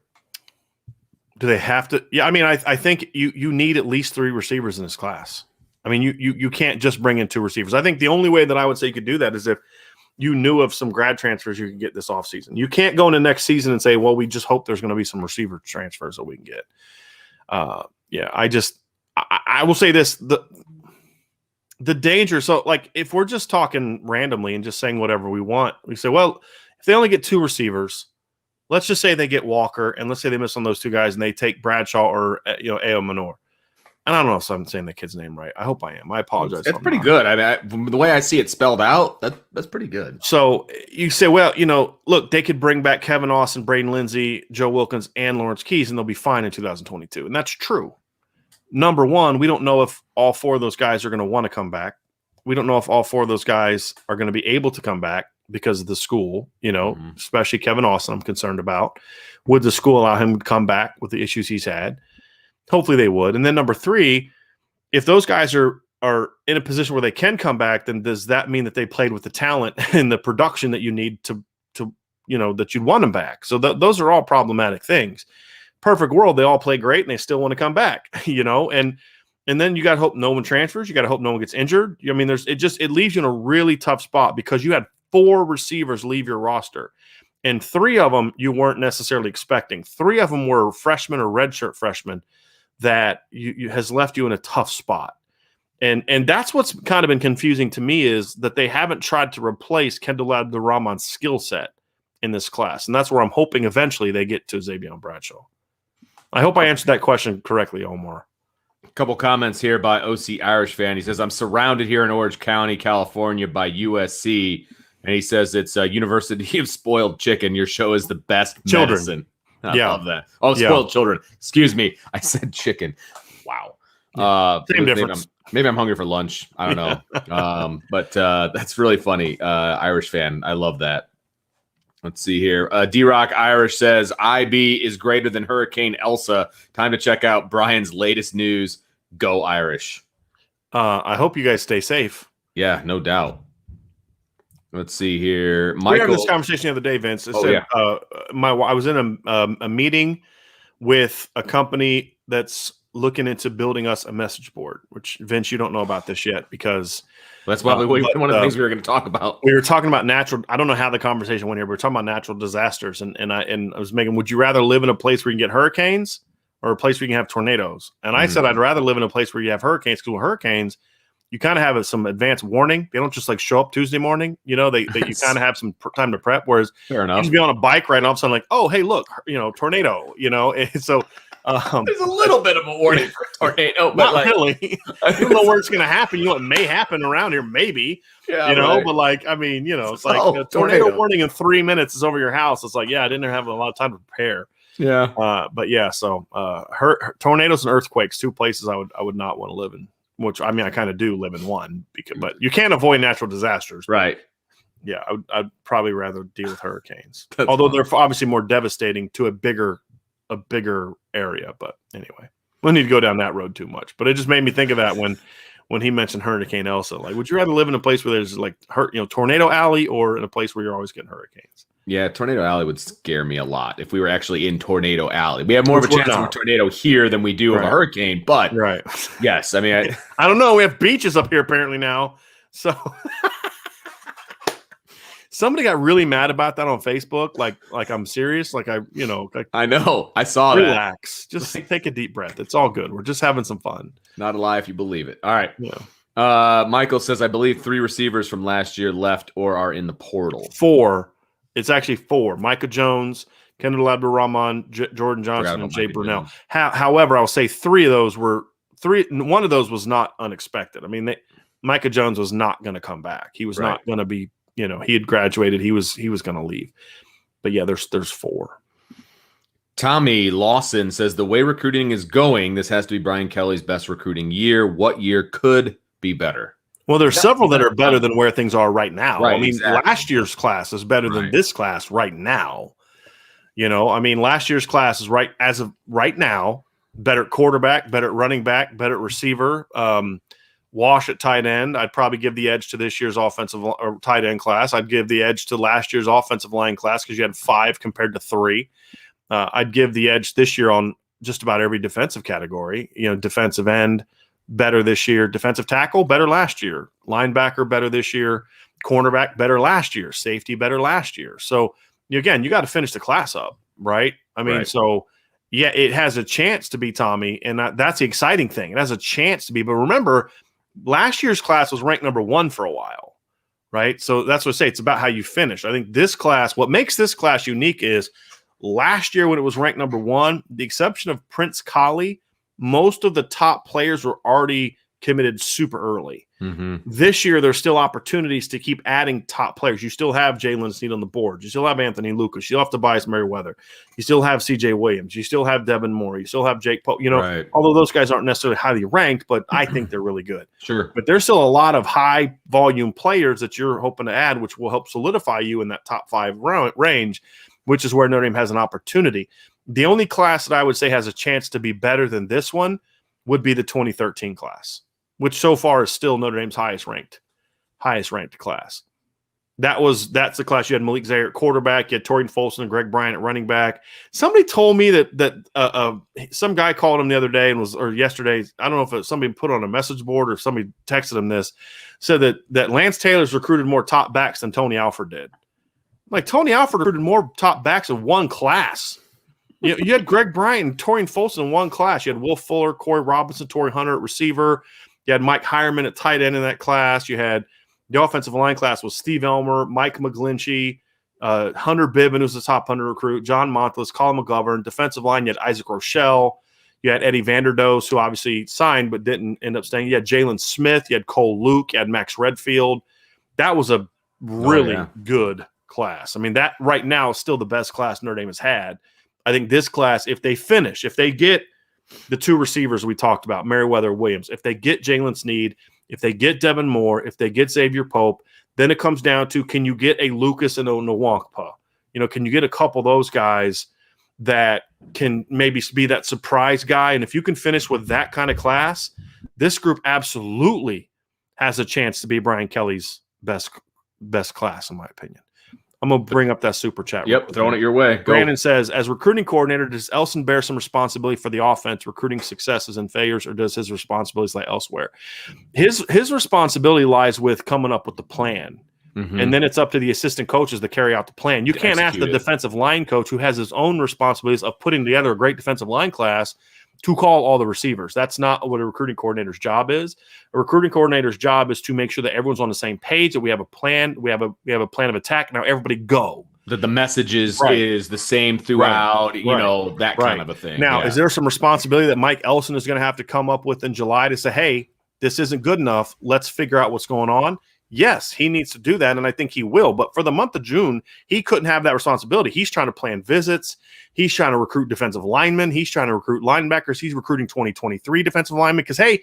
Do they have to? Yeah, I mean, I think you need at least 3 receivers in this class. I mean, you can't just bring in 2 receivers. I think the only way that I would say you could do that is if you knew of some grad transfers you could get this offseason. You can't go into next season and say, well, we just hope there's going to be some receiver transfers that we can get. I will say this, the danger. So, like, if we're just talking randomly and just saying whatever we want, we say, well, if they only get 2 receivers, let's just say they get Walker, and let's say they miss on those 2 guys, and they take Bradshaw or A.O. Minor. And I don't know if I'm saying the kid's name right. I hope I am. I apologize. It's pretty good. I mean, the way I see it spelled out, that's pretty good. So you say, well, look, they could bring back Kevin Austin, Braden Lindsey, Joe Wilkins, and Lawrence Keys, and they'll be fine in 2022. And that's true. Number one, we don't know if all 4 of those guys are going to want to come back. We don't know if all 4 of those guys are going to be able to come back because of the school, especially Kevin Austin, I'm concerned about. Would the school allow him to come back with the issues he's had? Hopefully they would. And then number 3, if those guys are in a position where they can come back, then does that mean that they played with the talent and the production that you need to that you'd want them back? So those are all problematic things. Perfect world, they all play great and they still want to come back, and then you got to hope no one transfers. You got to hope no one gets injured. I mean, it leaves you in a really tough spot because you had 4 receivers leave your roster, and 3 of them you weren't necessarily expecting. 3 of them were freshmen or redshirt freshmen that has left you in a tough spot. And that's what's kind of been confusing to me is that they haven't tried to replace Kendall Abdurrahman's skill set in this class. And that's where I'm hoping eventually they get to Xavier Bradshaw. I hope I answered that question correctly, Omar. A couple comments here by OC Irish fan. He says, I'm surrounded here in Orange County, California by USC. And he says it's University of Spoiled Chicken. Your show is the best medicine. I love that. Oh, spoiled children. Excuse me. I said chicken. Wow. Same difference. Maybe I'm hungry for lunch. I don't know. But that's really funny. Irish fan. I love that. Let's see here. D-Rock Irish says, IB is greater than Hurricane Elsa. Time to check out Brian's latest news. Go Irish. I hope you guys stay safe. Yeah, no doubt. Let's see here. Michael, we had this conversation the other day, Vince. I was in a meeting with a company that's looking into building us a message board, which, Vince, you don't know about this yet because that's probably one of the things we were going to talk about. We were talking about I don't know how the conversation went here, but we were talking about natural disasters. And I was making, would you rather live in a place where you can get hurricanes or a place where you can have tornadoes? And I said, I'd rather live in a place where you have hurricanes, because with hurricanes, you kind of have some advanced warning. They don't just like show up Tuesday morning. You kind of have some time to prep. Whereas fair enough, you can be on a bike ride and all of a sudden like, oh, hey, look, tornado. And so there's a little bit of a warning for tornado, but not really. You don't know where it's going to happen. You know, it may happen around here, maybe. Yeah, right. But like, I mean, it's like a tornado warning in 3 minutes is over your house. It's like, yeah, I didn't have a lot of time to prepare. Yeah. But yeah, so tornadoes and earthquakes, 2 places I would not want to live in. Which, I mean, I kind of do live in one, but you can't avoid natural disasters. Right. Yeah, I'd probably rather deal with hurricanes. Although they're obviously more devastating to a bigger area. But anyway, we don't need to go down that road too much. But it just made me think of that when he mentioned Hurricane Elsa. Like, would you rather live in a place where there's like Tornado Alley, or in a place where you're always getting hurricanes? Yeah, Tornado Alley would scare me a lot if we were actually in Tornado Alley. We have more of a chance of a tornado here than we do of a hurricane, but yes, I mean, I don't know. We have beaches up here apparently now. So somebody got really mad about that on Facebook. Like I'm serious. Like I know. I saw that. Relax. Just take a deep breath. It's all good. We're just having some fun. Not a lie if you believe it. All right. Yeah. Michael says, I believe 3 receivers from last year left or are in the portal. 4. It's actually 4. Micah Jones, Kendall Abdurrahman, Jordan Johnson, and Jay Brunell. However, I'll say 3 of those were 3. One of those was not unexpected. I mean, Micah Jones was not going to come back. He was not going to be. He had graduated. He was going to leave. But yeah, there's 4. Tommy Lawson says the way recruiting is going, this has to be Brian Kelly's best recruiting year. What year could be better? Well, there's several that are better than where things are right now. Right, I mean, exactly. last year's class is better than this class right now. I mean, last year's class is as of right now, better at quarterback, better at running back, better at receiver, Wash at tight end. I'd probably give the edge to this year's offensive or tight end class. I'd give the edge to last year's offensive line class because you had 5 compared to 3. I'd give the edge this year on just about every defensive category. Defensive end, better this year. Defensive tackle, better last year. Linebacker, better this year. Cornerback, better last year. Safety, better last year. So, again, you got to finish the class up, right? I mean, so, yeah, it has a chance to be, Tommy, and that's the exciting thing. It has a chance to be. But remember, last year's class was ranked number 1 for a while, right? So that's what I say. It's about how you finish. I think this class, what makes this class unique is last year when it was ranked number 1, the exception of Prince Collie, most of the top players were already committed super early. This year, there's still opportunities to keep adding top players. You still have Jalen Snead on the board. You still have Anthony Lucas. You still have Tobias Merriweather. You still have CJ Williams. You still have Devin Moore. You still have Jake Pope. Although those guys aren't necessarily highly ranked, but I think they're really good. Sure. But there's still a lot of high volume players that you're hoping to add, which will help solidify you in that top 5 range, which is where Notre Dame has an opportunity. The only class that I would say has a chance to be better than this one would be the 2013 class, which so far is still Notre Dame's highest ranked class. That's the class. You had Malik Zaire at quarterback. You had Torian Folson and Greg Bryant at running back. Somebody told me that some guy called him the other day or yesterday. I don't know if somebody put on a message board or if somebody texted him this, said that Lance Taylor's recruited more top backs than Tony Alford did. Like, Tony Alford recruited more top backs in one class. You had Greg Bryant and Torian Folson in one class. You had Will Fuller, Corey Robinson, Torrey Hunter at receiver. You had Mike Hireman at tight end in that class. You had the offensive line class was Steve Elmer, Mike McGlinchey, Hunter Bibbin, who's the top 100 recruit, John Montless, Colin McGovern. Defensive line, you had Isaac Rochelle. You had Eddie Vanderdoes, who obviously signed but didn't end up staying. You had Jalen Smith. You had Cole Luke. You had Max Redfield. That was a really good class. I mean, that right now is still the best class Notre Dame has had. I think this class, if they get the 2 receivers we talked about, Merriweather, Williams, if they get Jalen Snead, if they get Devin Moore, if they get Xavier Pope, then it comes down to, can you get a Lucas and a Nwankpa? Can you get a couple of those guys that can maybe be that surprise guy? And if you can finish with that kind of class, this group absolutely has a chance to be Brian Kelly's best class, in my opinion. I'm going to bring up that super chat. Yep, throwing it your way. Go. Brandon says, as recruiting coordinator, does Elson bear some responsibility for the offense, recruiting successes and failures, or does his responsibilities lie elsewhere? His responsibility lies with coming up with the plan. And then it's up to the assistant coaches to carry out the plan. You can't ask the defensive line coach, who has his own responsibilities of putting together a great defensive line class, to call all the receivers. That's not what a recruiting coordinator's job is. A recruiting coordinator's job is to make sure that everyone's on the same page, that we have a plan, we have a plan of attack. Now everybody go. That the message is the same throughout, that kind of a thing. Now, is there some responsibility that Mike Elson is going to have to come up with in July to say, hey, this isn't good enough, let's figure out what's going on? Yes, he needs to do that, and I think he will. But for the month of June, he couldn't have that responsibility. He's trying to plan visits. He's trying to recruit defensive linemen. He's trying to recruit linebackers. He's recruiting 2023 defensive linemen. Because, hey,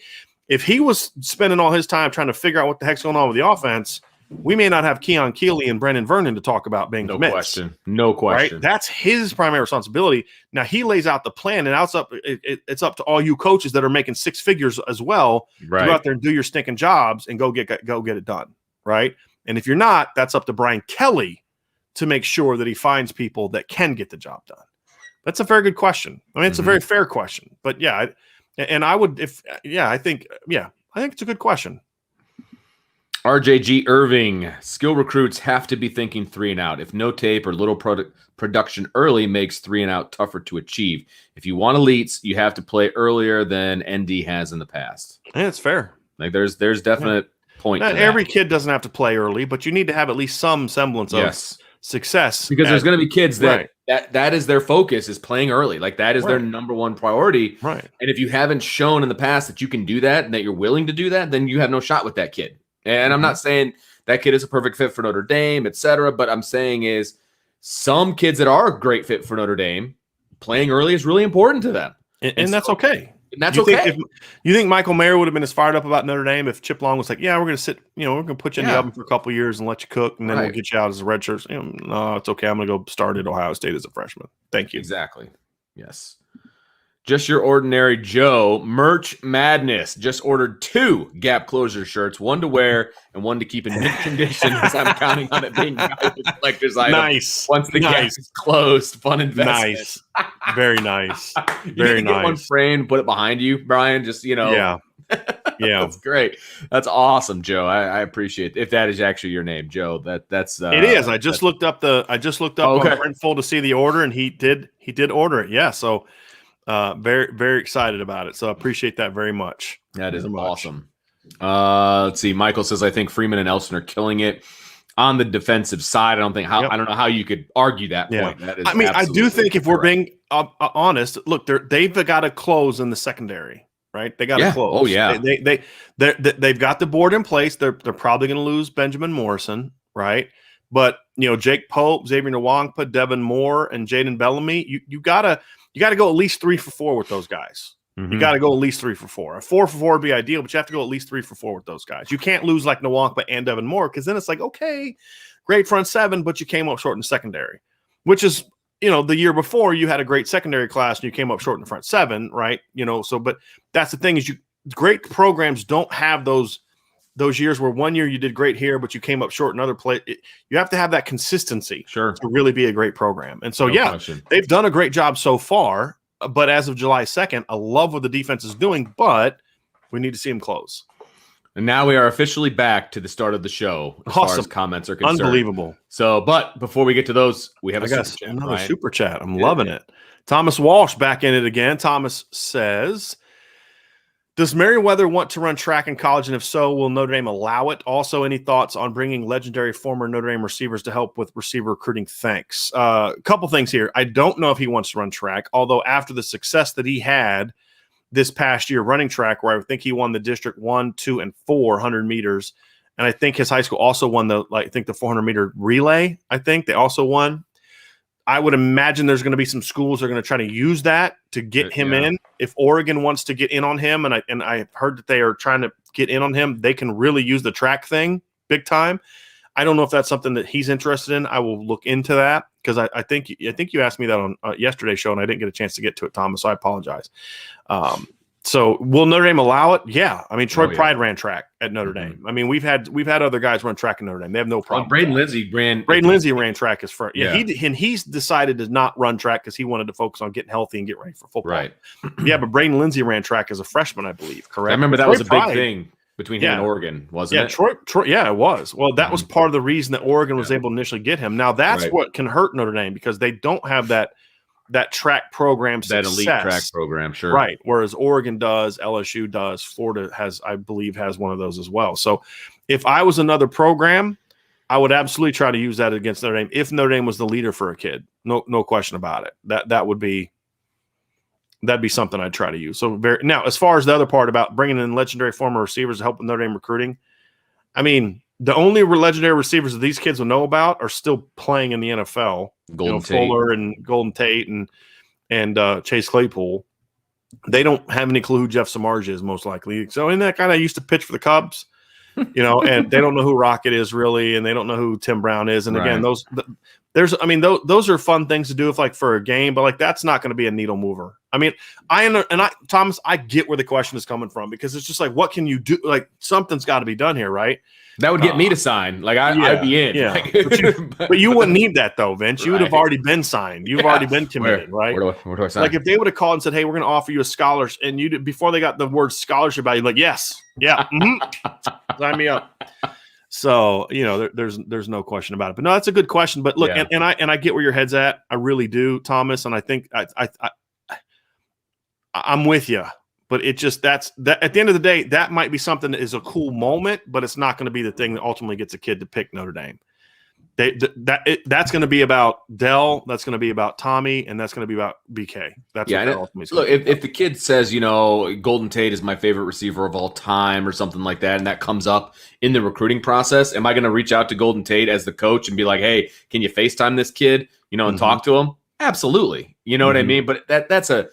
if he was spending all his time trying to figure out what the heck's going on with the offense, we may not have Keon Keeley and Brendan Vernon to talk about being commits. No question. Right? That's his primary responsibility. Now, he lays out the plan, and it's up to all you coaches that are making 6 figures as well to go out there and do your stinking jobs and go get it done. Right. And if you're not, that's up to Brian Kelly to make sure that he finds people that can get the job done. That's a very good question. I mean, it's a very fair question. But I think it's a good question. RJG Irving, skill recruits have to be thinking 3 and out. If no tape or little production early makes 3 and out tougher to achieve. If you want elites, you have to play earlier than ND has in the past. Yeah, it's fair. Like there's definite point. Not every kid doesn't have to play early, but you need to have at least some semblance of success. Because there's going to be kids that is their focus, is playing early. Like that is their number one priority. Right. And if you haven't shown in the past that you can do that and that you're willing to do that, then you have no shot with that kid. And I'm not saying that kid is a perfect fit for Notre Dame, etc. But I'm saying is some kids that are a great fit for Notre Dame playing early is really important to them. And that's okay. And that's okay. You think Michael Mayer would have been as fired up about Notre Dame if Chip Long was like, yeah, we're going to sit, we're going to put you in the oven for a couple of years and let you cook, and then we'll get you out as a redshirt. No, it's okay. I'm going to go start at Ohio State as a freshman. Thank you. Exactly. Yes. Just Your Ordinary Joe, Merch Madness, just ordered 2 Gap Closure shirts, 1 to wear and 1 to keep in mint condition, as I'm counting on it being a collector's item. Nice. Once the Gap is closed, fun investment. Nice. Very nice. Very nice. Get one framed, put it behind you, Brian. Just, Yeah. That's great. That's awesome, Joe. I appreciate it. If that is actually your name, Joe, that's it is. I just looked up on Printful to see the order, and he did order it. Yeah. So very, very excited about it. So I appreciate that very much. That is awesome. Let's see. Michael says, I think Freeman and Elston are killing it on the defensive side. I don't know how you could argue that point. That is I do think if we're being honest, look, they've got to close in the secondary, right? They got to close. Oh yeah. They've got the board in place. They're probably going to lose Benjamin Morrison, right? But Jake Pope, Xavier Nwangpa, Devin Moore, and Jaden Bellamy, you gotta go at least 3 for 4 with those guys. Mm-hmm. You got to go at least 3 for 4. A 4 for 4 would be ideal, but you have to go at least 3 for 4 with those guys. You can't lose like Nwangpa and Devin Moore, because then it's like, okay, great front 7, but you came up short in the secondary, which is, the year before you had a great secondary class and you came up short in the front 7, right? But that's the thing is great programs don't have those years where one year you did great here, but you came up short in other play. You have to have that consistency to really be a great program. And so, they've done a great job so far. But as of July 2nd, I love what the defense is doing, but we need to see them close. And now we are officially back to the start of the show as far as comments are concerned. Unbelievable. So, but before we get to those, we have another super chat. I'm loving it. Thomas Walsh back in it again. Thomas says, does Merriweather want to run track in college? And if so, will Notre Dame allow it? Also, any thoughts on bringing legendary former Notre Dame receivers to help with receiver recruiting? Thanks. A couple things here. I don't know if he wants to run track, although after the success that he had this past year running track, where I think he won the District 1, 2, and 4 100 meters. And I think his high school also won the 400 meter relay. I think they also won. I would imagine there's going to be some schools that are going to try to use that to get him in. If Oregon wants to get in on him, and I've heard that they are trying to get in on him, they can really use the track thing big time. I don't know if that's something that he's interested in. I will look into that, because I think you asked me that on yesterday's show, and I didn't get a chance to get to it, Thomas. So I apologize. So will Notre Dame allow it? Yeah. I mean, Troy Pride ran track at Notre Dame. I mean, we've had other guys run track in Notre Dame. They have no problem. Braden Lindsay ran track as front. Yeah. He's decided to not run track because he wanted to focus on getting healthy and get ready for football. Right. Yeah, but Braden Lindsay ran track as a freshman, I believe. Correct. I remember that was a big thing between him and Oregon, wasn't it? Troy. Yeah, it was. Well, that was part of the reason that Oregon was able to initially get him. Now that's what can hurt Notre Dame, because they don't have that track program success. That elite track program, sure. Right. Whereas Oregon does, LSU does, Florida has, I believe, has one of those as well. So if I was another program, I would absolutely try to use that against Notre Dame if Notre Dame was the leader for a kid. No question about it. That'd be something I'd try to use. So now, as far as the other part about bringing in legendary former receivers to help with Notre Dame recruiting, I mean, the only legendary receivers that these kids will know about are still playing in the NFL. Fuller and Golden Tate and Chase Claypool. They don't have any clue who Jeff Samardzija is, most likely. So, and that guy that used to pitch for the Cubs, and they don't know who Rocket is really, and they don't know who Tim Brown is. And again, those are fun things to do for a game, but that's not going to be a needle mover. I mean, Thomas, I get where the question is coming from, because it's just what can you do? Something's got to be done here, right? That would get me to sign. I'd be in. Yeah. But you wouldn't need that, though, Vince. You would have already been signed. You've already been committed, right? Where do I sign? If they would have called and said, hey, we're going to offer you a scholarship, and before they got the word scholarship out, you're like, yes, yeah, sign me up. So, there's no question about it. But no, that's a good question. But look, and I get where your head's at. I really do, Thomas. And I think I'm with you. But it just at the end of the day, that might be something that is a cool moment, but it's not going to be the thing that ultimately gets a kid to pick Notre Dame. That's going to be about Dell, that's going to be about Tommy, and that's going to be about BK. That's what ultimately. Look, if the kid says, Golden Tate is my favorite receiver of all time or something like that, and that comes up in the recruiting process, am I going to reach out to Golden Tate as the coach and be like, hey, can you FaceTime this kid, and talk to him? Absolutely. You know what I mean? But that's a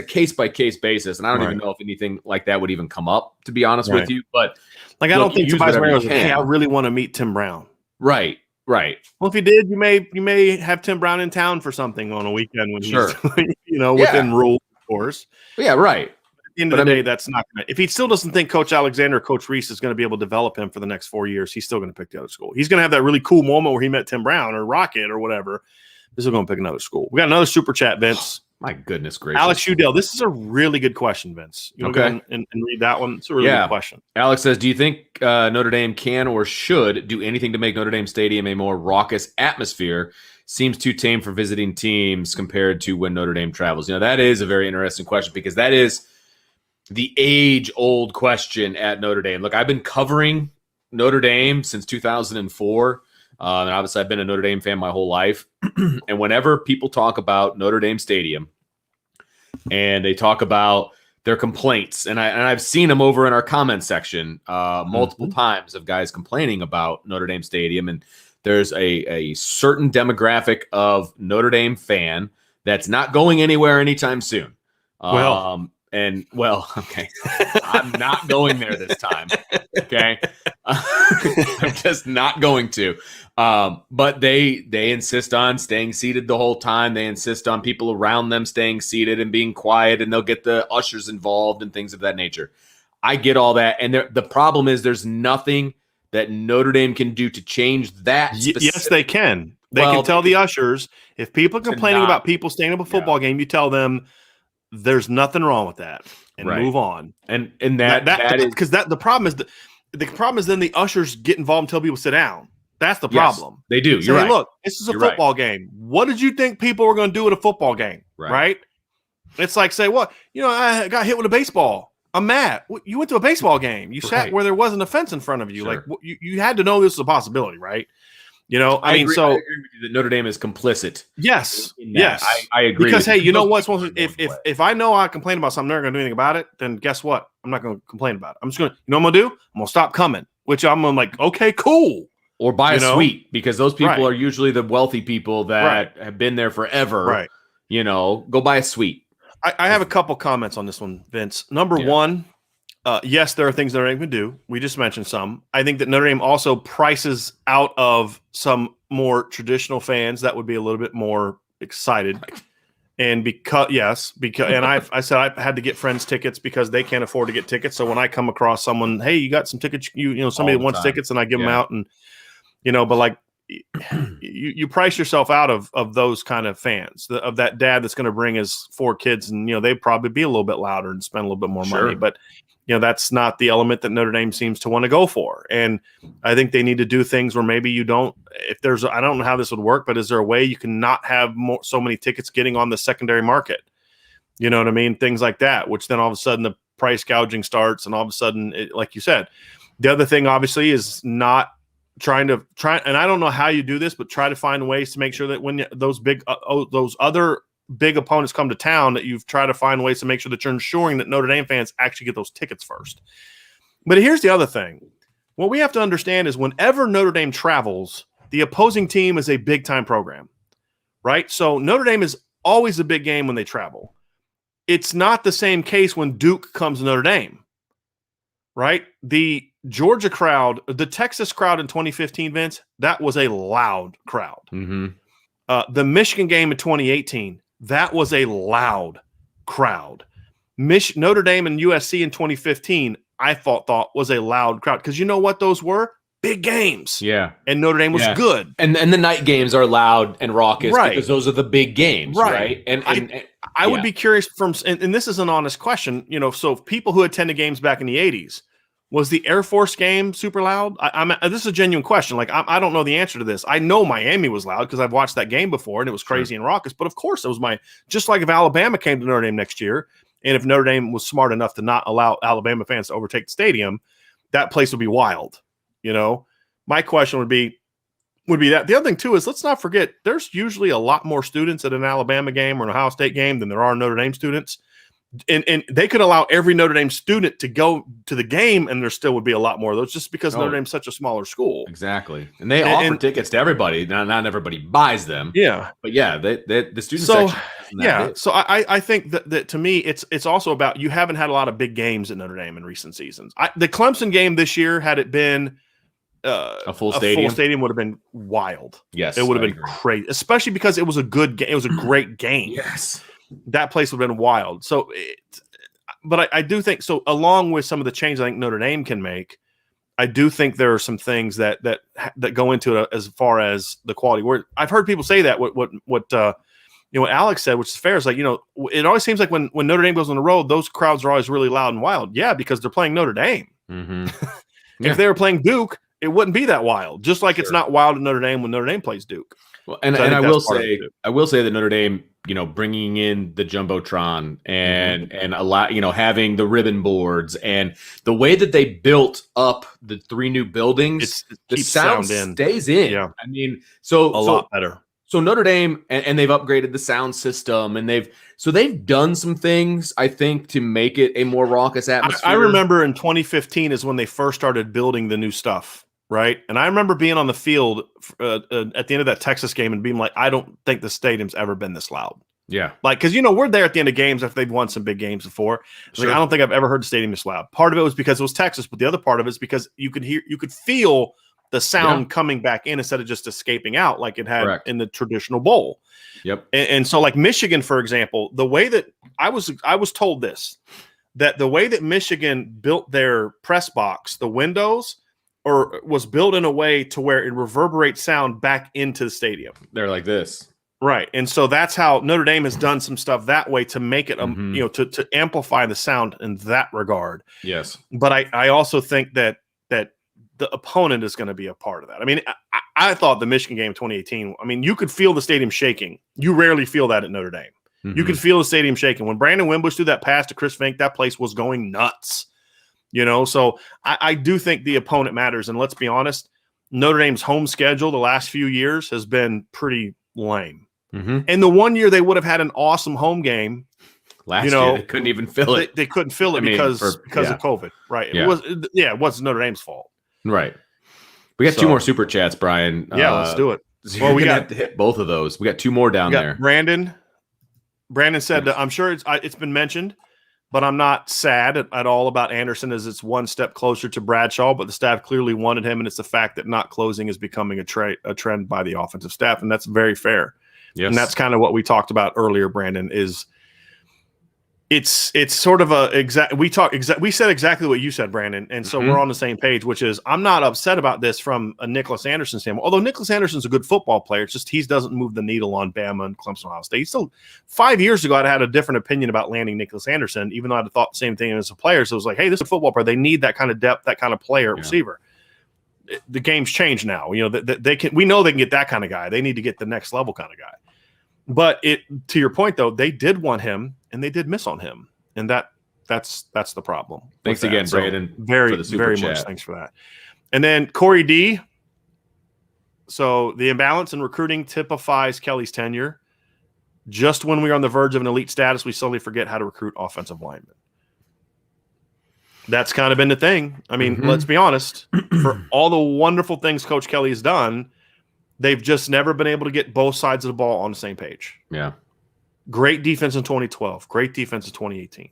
case by case basis. And I don't even know if anything like that would even come up, to be honest with you. But like, I don't think Tobias Moreira was like, hey, I really want to meet Tim Brown. Right. Well, if he did, you may have Tim Brown in town for something on a weekend when he's, within rules, of course. Yeah, right. At the end of the day, that's not going to – if he still doesn't think Coach Alexander or Coach Reese is going to be able to develop him for the next 4 years, he's still going to pick the other school. He's going to have that really cool moment where he met Tim Brown or Rocket or whatever. This is going to pick another school. We got another super chat, Vince. My goodness gracious. Alex Udell. This is a really good question, Vince. You go and read that one. It's a really good question. Alex says, do you think Notre Dame can or should do anything to make Notre Dame Stadium a more raucous atmosphere? Seems too tame for visiting teams compared to when Notre Dame travels. That is a very interesting question because that is the age-old question at Notre Dame. Look, I've been covering Notre Dame since 2004. And obviously, I've been a Notre Dame fan my whole life. And whenever people talk about Notre Dame Stadium and they talk about their complaints, and I've seen them over in our comment section multiple times of guys complaining about Notre Dame Stadium. And there's a certain demographic of Notre Dame fan that's not going anywhere anytime soon. Okay. I'm not going there this time. Okay. I'm just not going to. But they insist on staying seated the whole time. They insist on people around them staying seated and being quiet, and they'll get the ushers involved and things of that nature. I get all that. And the problem is there's nothing that Notre Dame can do to change that. Yes, they can. They can tell the ushers, if people are complaining about people staying up a football game, you tell them, there's nothing wrong with that, and move on. And that is because the problem is then the ushers get involved and tell people to sit down. That's the problem. Yes, they do. You're right. Look, this is a football game. What did you think people were going to do at a football game? Right? It's like, say, what? I got hit with a baseball. I'm mad. You went to a baseball game. You sat where there wasn't a fence in front of you. Like you had to know this was a possibility, right? I agree with you that Notre Dame is complicit. Yes. I agree. Because, hey, you know what? If I know I complain about something, they're not going to do anything about it, then guess what? I'm not going to complain about it. I'm just going to, what I'm going to do? I'm going to stop coming, which I'm like, okay, cool. Or buy a suite, because those people are usually the wealthy people that have been there forever. Right. Go buy a suite. I have a couple comments on this one, Vince. Number one, yes, there are things Notre Dame can do. We just mentioned some. I think that Notre Dame also prices out of some more traditional fans that would be a little bit more excited. And I said I had to get friends tickets because they can't afford to get tickets. So when I come across someone, hey, you got some tickets, somebody that wants tickets, and I give them out, and but like you price yourself out of those kind of fans, of that dad that's going to bring his 4 kids, and they'd probably be a little bit louder and spend a little bit more money, but that's not the element that Notre Dame seems to want to go for. And I think they need to do things where maybe you don't, I don't know how this would work, but is there a way you can not have so many tickets getting on the secondary market? You know what I mean? Things like that, which then all of a sudden the price gouging starts, and all of a sudden, like you said, the other thing obviously is not trying, and I don't know how you do this, but try to find ways to make sure that when those other big opponents come to town, that you've tried to find ways to make sure that you're ensuring that Notre Dame fans actually get those tickets first. But here's the other thing. What we have to understand is whenever Notre Dame travels, the opposing team is a big-time program, right? So Notre Dame is always a big game when they travel. It's not the same case when Duke comes to Notre Dame, right? The Georgia crowd, the Texas crowd in 2015, Vince, that was a loud crowd. Mm-hmm. The Michigan game in 2018, that was a loud crowd. Notre Dame and USC in 2015, I thought was a loud crowd, because you know what those were? Big games. Yeah. And Notre Dame was good. And the night games are loud and raucous because those are the big games, right? And I would be curious and this is an honest question, so people who attended games back in the 80s, was the Air Force game super loud? This is a genuine question. Like, I don't know the answer to this. I know Miami was loud because I've watched that game before, and it was crazy and raucous. But of course, it was just like if Alabama came to Notre Dame next year, and if Notre Dame was smart enough to not allow Alabama fans to overtake the stadium, that place would be wild. My question would be that. The other thing too is, let's not forget, there's usually a lot more students at an Alabama game or an Ohio State game than there are Notre Dame students. And they could allow every Notre Dame student to go to the game, and there still would be a lot more of those, just because Notre Dame's such a smaller school. Exactly, and they offer tickets to everybody. Not everybody buys them. Yeah, but yeah, the student section. Yeah, so I think that to me, it's also about, you haven't had a lot of big games at Notre Dame in recent seasons. The Clemson game this year, had it been a full stadium would have been wild. Yes, it would have been crazy, especially because it was a good game. It was a great game. Yes. That place would have been wild. So, but I do think so. Along with some of the changes I think Notre Dame can make, I do think there are some things that go into it as far as the quality. Where I've heard people say that what Alex said, which is fair, is like, it always seems like when Notre Dame goes on the road, those crowds are always really loud and wild. Yeah, because they're playing Notre Dame. Mm-hmm. If they were playing Duke, it wouldn't be that wild. Just like it's not wild at Notre Dame when Notre Dame plays Duke. Well, and I will say that Notre Dame, bringing in the Jumbotron and a lot, having the ribbon boards and the way that they built up the 3 new buildings, the sound stays in. Yeah. I mean, a lot better. So Notre Dame, and they've upgraded the sound system, and they've done some things, I think, to make it a more raucous atmosphere. I remember in 2015 is when they first started building the new stuff. Right. And I remember being on the field at the end of that Texas game and being like, I don't think the stadium's ever been this loud. Yeah. Like, because, we're there at the end of games after they've won some big games before. Sure. Like, I don't think I've ever heard the stadium this loud. Part of it was because it was Texas, but the other part of it is because you could feel the sound coming back in instead of just escaping out like it had in the traditional bowl. Yep. And so, like Michigan, for example, the way that I was told that the way that Michigan built their press box, the windows, or was built in a way to where it reverberates sound back into the stadium. They're like this. Right. And so that's how Notre Dame has done some stuff that way to make it, to amplify the sound in that regard. Yes. But I also think that the opponent is going to be a part of that. I mean, I thought the Michigan game 2018, I mean, you could feel the stadium shaking. You rarely feel that at Notre Dame. Mm-hmm. You could feel the stadium shaking. When Brandon Wimbush threw that pass to Chris Fink, that place was going nuts. So I do think the opponent matters. And let's be honest, Notre Dame's home schedule the last few years has been pretty lame. Mm-hmm. And the one year they would have had an awesome home game. Last year they couldn't even fill it. They couldn't fill it because of COVID. Right. Yeah. It wasn't Notre Dame's fault. Right. We got 2 more super chats, Brian. Yeah, let's do it. So we got to hit both of those. We got 2 more down there. Brandon said, I'm sure it's been mentioned, but I'm not sad at all about Anderson, as it's one step closer to Bradshaw, but the staff clearly wanted him, and it's the fact that not closing is becoming a trend by the offensive staff, and that's very fair. Yes. And that's kind of what we talked about earlier, Brandon, is it's sort of we said exactly what you said, Brandon, and so we're on the same page, which is I'm not upset about this from a Nicholas Anderson standpoint. Although Nicholas Anderson's a good football player, it's just he doesn't move the needle on Bama and Clemson, Ohio State. So 5 years ago, I'd had a different opinion about landing Nicholas Anderson, even though I'd thought the same thing as a player. So it was like, hey, this is a football player. They need that kind of depth, that kind of player receiver. The game's changed now. They can. We know they can get that kind of guy. They need to get the next level kind of guy. But to your point, though, they did want him, and they did miss on him, and that's the problem. Thanks again, Brandon. Very, very much thanks for that. And then Corey D. So the imbalance in recruiting typifies Kelly's tenure. Just when we are on the verge of an elite status, we slowly forget how to recruit offensive linemen. That's kind of been the thing. I mean, let's be honest. For all the wonderful things Coach Kelly has done, they've just never been able to get both sides of the ball on the same page. Yeah. Great defense in 2012. Great defense in 2018.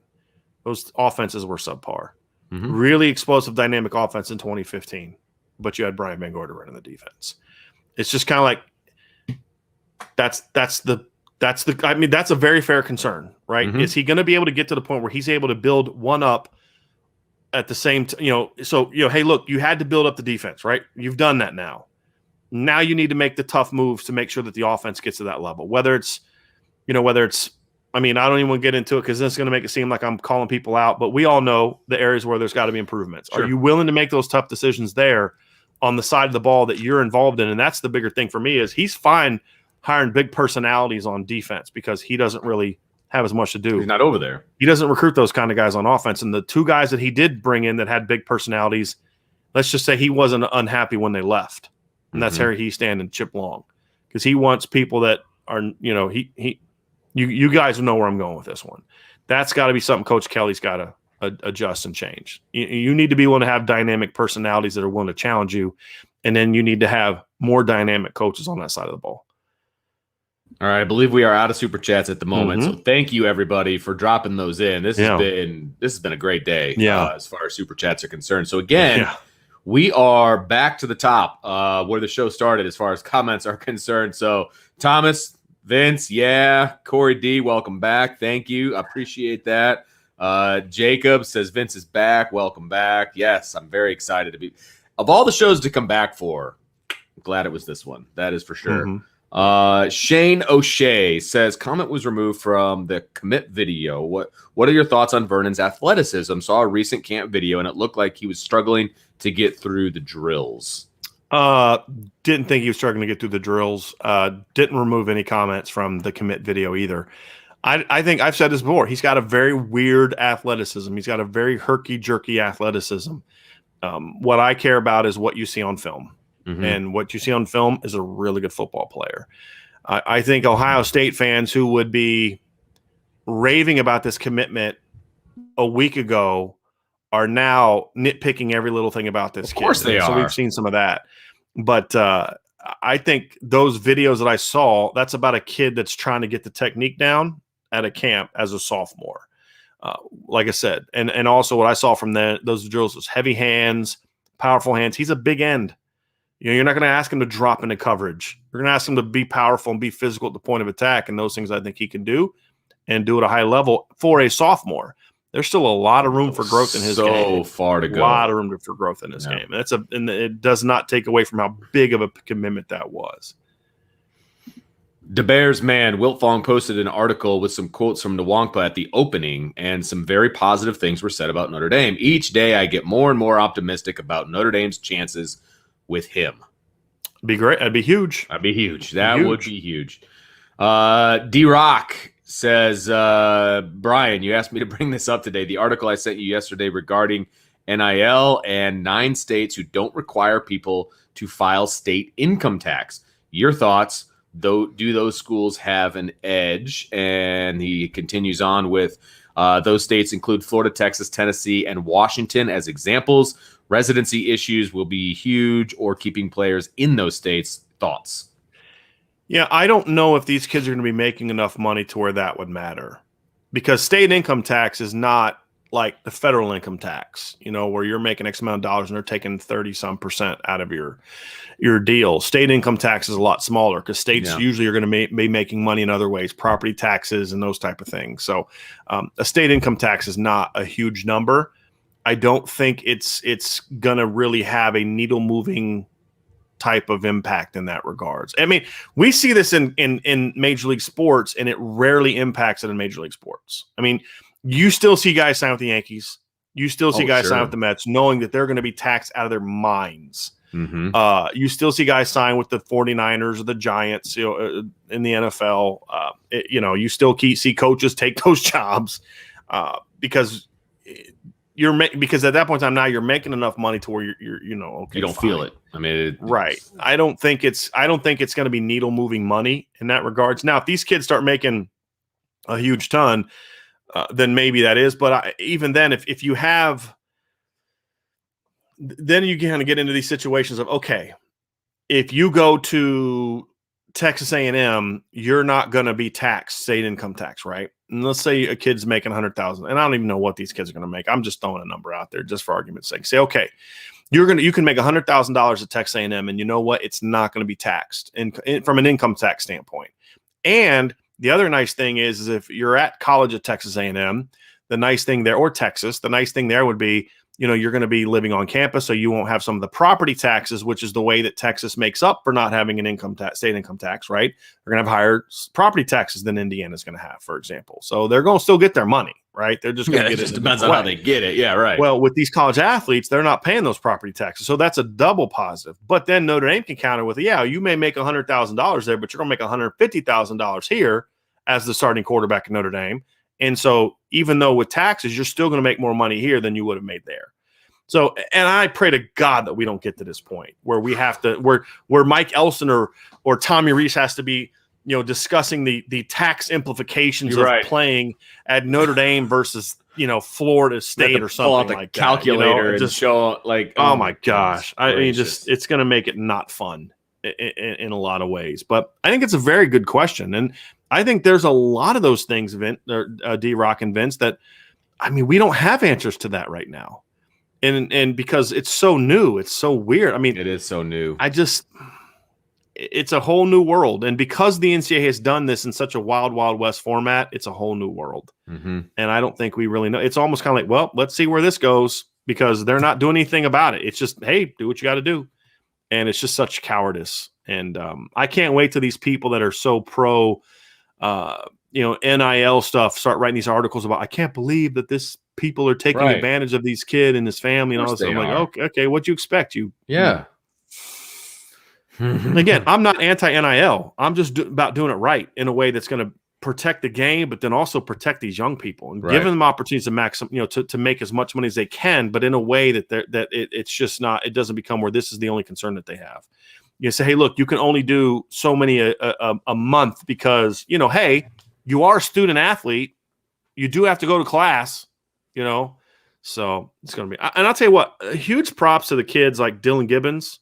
Those offenses were subpar. Really explosive, dynamic offense in 2015. But you had Brian Van Gorder running the defense. It's just kind of like that's a very fair concern, right? Is he going to be able to get to the point where he's able to build one up at the same time? Hey, look, you had to build up the defense, right? You've done that now. Now you need to make the tough moves to make sure that the offense gets to that level. Whether it's, I mean, I don't even want to get into it because this is going to make it seem like I'm calling people out, but we all know the areas where there's got to be improvements. Sure. Are you willing to make those tough decisions there on the side of the ball that you're involved in? And that's the bigger thing for me is he's fine hiring big personalities on defense because he doesn't really have as much to do. He's not over there. He doesn't recruit those kind of guys on offense. And the 2 guys that he did bring in that had big personalities, let's just say he wasn't unhappy when they left. And that's Harry Heastand and Chip Long, because he wants people that are, you guys know where I'm going with this one. That's got to be something Coach Kelly's got to adjust and change. You need to be willing to have dynamic personalities that are willing to challenge you, and then you need to have more dynamic coaches on that side of the ball. All right, I believe we are out of super chats at the moment, so thank you everybody for dropping those in. This has been a great day as far as super chats are concerned. So again, we are back to the top where the show started as far as comments are concerned. So Thomas, Vince, Corey D, welcome back. Thank you, I appreciate that. Jacob says Vince is back. Welcome back. Yes, I'm very excited to be. Of all the shows to come back for, I'm glad it was this one. That is for sure. Shane O'Shea says comment was removed from the commit video. What are your thoughts on Vernon's athleticism? Saw a recent camp video and it looked like he was struggling to get through the drills. Didn't think he was struggling to get through the drills. Didn't remove any comments from the commit video either. I think I've said this before. He's got a very weird athleticism. He's got a very herky-jerky athleticism. What I care about is what you see on film. And what you see on film is a really good football player. I think Ohio State fans who would be raving about this commitment a week ago are now nitpicking every little thing about this kid. Of course they are. So we've seen some of that. But I think those videos that I saw, that's about a kid that's trying to get the technique down at a camp as a sophomore. Like I said, and also what I saw from those drills was heavy hands, powerful hands. He's a big end. You're not going to ask him to drop into coverage. You're going to ask him to be powerful and be physical at the point of attack, and those things I think he can do and do at a high level for a sophomore. There's still a lot of room for growth in his game. So far to go. A lot of room for growth in his game. And it does not take away from how big of a commitment that was. The Bears man, Wilt Fong posted an article with some quotes from Nwankpa at the opening, and some very positive things were said about Notre Dame. Each day I get more and more optimistic about Notre Dame's chances with him. Be great. That'd be huge. That'd be huge. That would be huge. D-Rock says, Brian, you asked me to bring this up today. The article I sent you yesterday regarding NIL and 9 states who don't require people to file state income tax. Your thoughts, though, do those schools have an edge? And he continues on with those states include Florida, Texas, Tennessee, and Washington as examples. Residency issues will be huge, or keeping players in those states. Thoughts? Yeah, I don't know if these kids are going to be making enough money to where that would matter, because state income tax is not like the federal income tax, where you're making X amount of dollars and they're taking 30% out of your deal. State income tax is a lot smaller because states usually are going to be making money in other ways, property taxes and those type of things. So a state income tax is not a huge number. I don't think it's going to really have a needle moving type of impact in that regards. I mean, we see this in Major League Sports, and it rarely impacts it in Major League Sports. I mean, you still see guys sign with the Yankees. You still see guys sign with the Mets, knowing that they're going to be taxed out of their minds. You still see guys sign with the 49ers or the Giants, in the NFL. You still see coaches take those jobs because because at that point in time now you're making enough money to where you're okay, you don't feel it. I mean, right. I don't think it's going to be needle moving money in that regards. Now, if these kids start making a huge ton, then maybe that is. But even then, if you have, then you kind of get into these situations of, okay, if you go to Texas A&M, you're not going to be taxed state income tax, right? And let's say a kid's making $100,000, and I don't even know what these kids are going to make. I'm just throwing a number out there just for argument's sake. Say, okay, you can make $100,000 at Texas A&M, and you know what? It's not going to be taxed from an income tax standpoint. And the other nice thing is if you're at college at Texas A&M, the nice thing there, or Texas, the nice thing there would be, you're going to be living on campus, so you won't have some of the property taxes, which is the way that Texas makes up for not having an state income tax, right? They're going to have higher property taxes than Indiana's going to have, for example. So they're going to still get their money, right? They're just going to get it. It just depends on how they get it. Yeah, right. Well, with these college athletes, they're not paying those property taxes. So that's a double positive. But then Notre Dame can counter with, you may make $100,000 there, but you're going to make $150,000 here as the starting quarterback at Notre Dame. And so even though with taxes, you're still going to make more money here than you would have made there. So, and I pray to God that we don't get to this point where we have to, where Mike Elson or Tommy Rees has to be discussing the tax implications of playing at Notre Dame versus Florida State or something like that. Calculator and just show like, oh my gosh, I mean, it's going to make it not fun in a lot of ways. But I think it's a very good question, and I think there's a lot of those things, D-Rock and Vince, that we don't have answers to that right now, and because it's so new, it's so weird. I mean, it is so new. It's a whole new world. And because the NCAA has done this in such a wild, wild west format, it's a whole new world. Mm-hmm. And I don't think we really know. It's almost kind of like, well, let's see where this goes, because they're not doing anything about it. It's just, hey, do what you got to do. And it's just such cowardice. And I can't wait till these people that are so pro, NIL stuff start writing these articles about, I can't believe that people are taking advantage of these kid and his family and all this. I'm like, okay, what'd you expect? Yeah. Again, I'm not anti-NIL. I'm just about doing it right in a way that's going to protect the game, but then also protect these young people and give them opportunities to maximum, to make as much money as they can, but in a way that it's just not. It doesn't become where this is the only concern that they have. You say, hey, look, you can only do so many a month because hey, you are a student athlete. You do have to go to class. So it's going to be. And I'll tell you what, huge props to the kids like Dylan Gibbons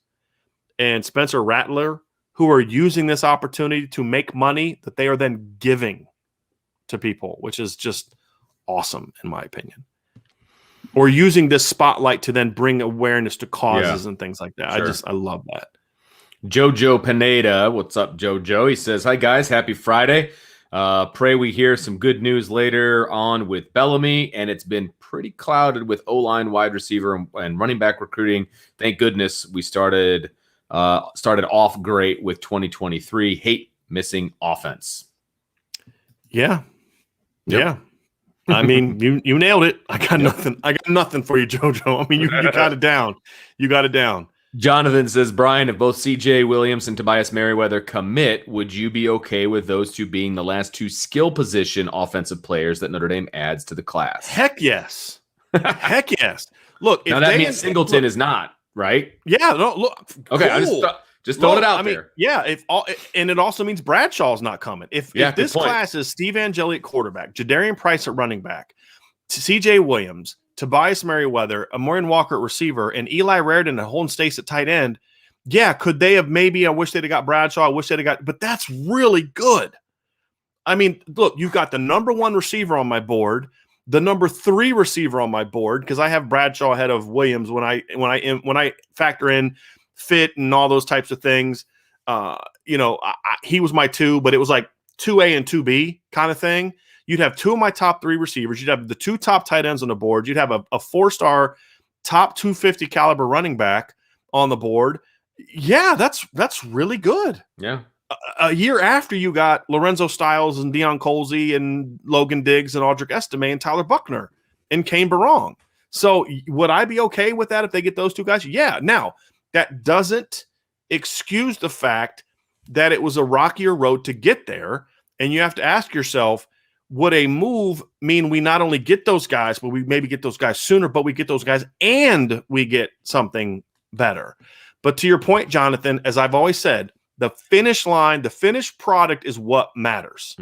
and Spencer Rattler, who are using this opportunity to make money that they are then giving to people, which is just awesome, in my opinion. Or using this spotlight to then bring awareness to causes and things like that. Sure. I love that. Jojo Pineda, what's up, Jojo? He says, hi, guys. Happy Friday. Pray we hear some good news later on with Bellamy, and it's been pretty clouded with O-line, wide receiver, and running back recruiting. Thank goodness we started off great with 2023. Hate missing offense. Yeah. I mean, you nailed it. I got nothing. I got nothing for you, JoJo. I mean, you got it down. You got it down. Jonathan says, Brian, if both CJ Williams and Tobias Merriweather commit, would you be okay with those two being the last two skill position offensive players that Notre Dame adds to the class? Heck yes. Heck yes. Look, now that means Singleton is not. Right? Yeah. No. Look. Okay. Cool. I just throwing it out there. Yeah. And it also means Bradshaw's not coming. If this class is Steve Angeli at quarterback, Jadarian Price at running back, C.J. Williams, Tobias Merriweather, Amorian Walker at receiver, and Eli Raridan and Holden Stace at tight end. Yeah. Could they have maybe? I wish they'd have got Bradshaw. I wish they'd have got. But that's really good. I mean, look, you've got the number one receiver on my board. The number 3 receiver on my board, because I have Bradshaw ahead of Williams when I factor in fit and all those types of things. He was my 2, but it was like 2A and 2B kind of thing. You'd have 2 of my top 3 receivers. You'd have the 2 top tight ends on the board. You'd have a 4-star top 250 caliber running back on the board. Yeah, that's really good. Yeah. A year after you got Lorenzo Styles and Deion Colsey and Logan Diggs and Audric Estime and Tyler Buckner and Kane Barong. So would I be okay with that if they get those 2 guys? Yeah. Now, that doesn't excuse the fact that it was a rockier road to get there. And you have to ask yourself, would a move mean we not only get those guys, but we maybe get those guys sooner, but we get those guys and we get something better? But to your point, Jonathan, as I've always said, the finish line, the finished product is what matters,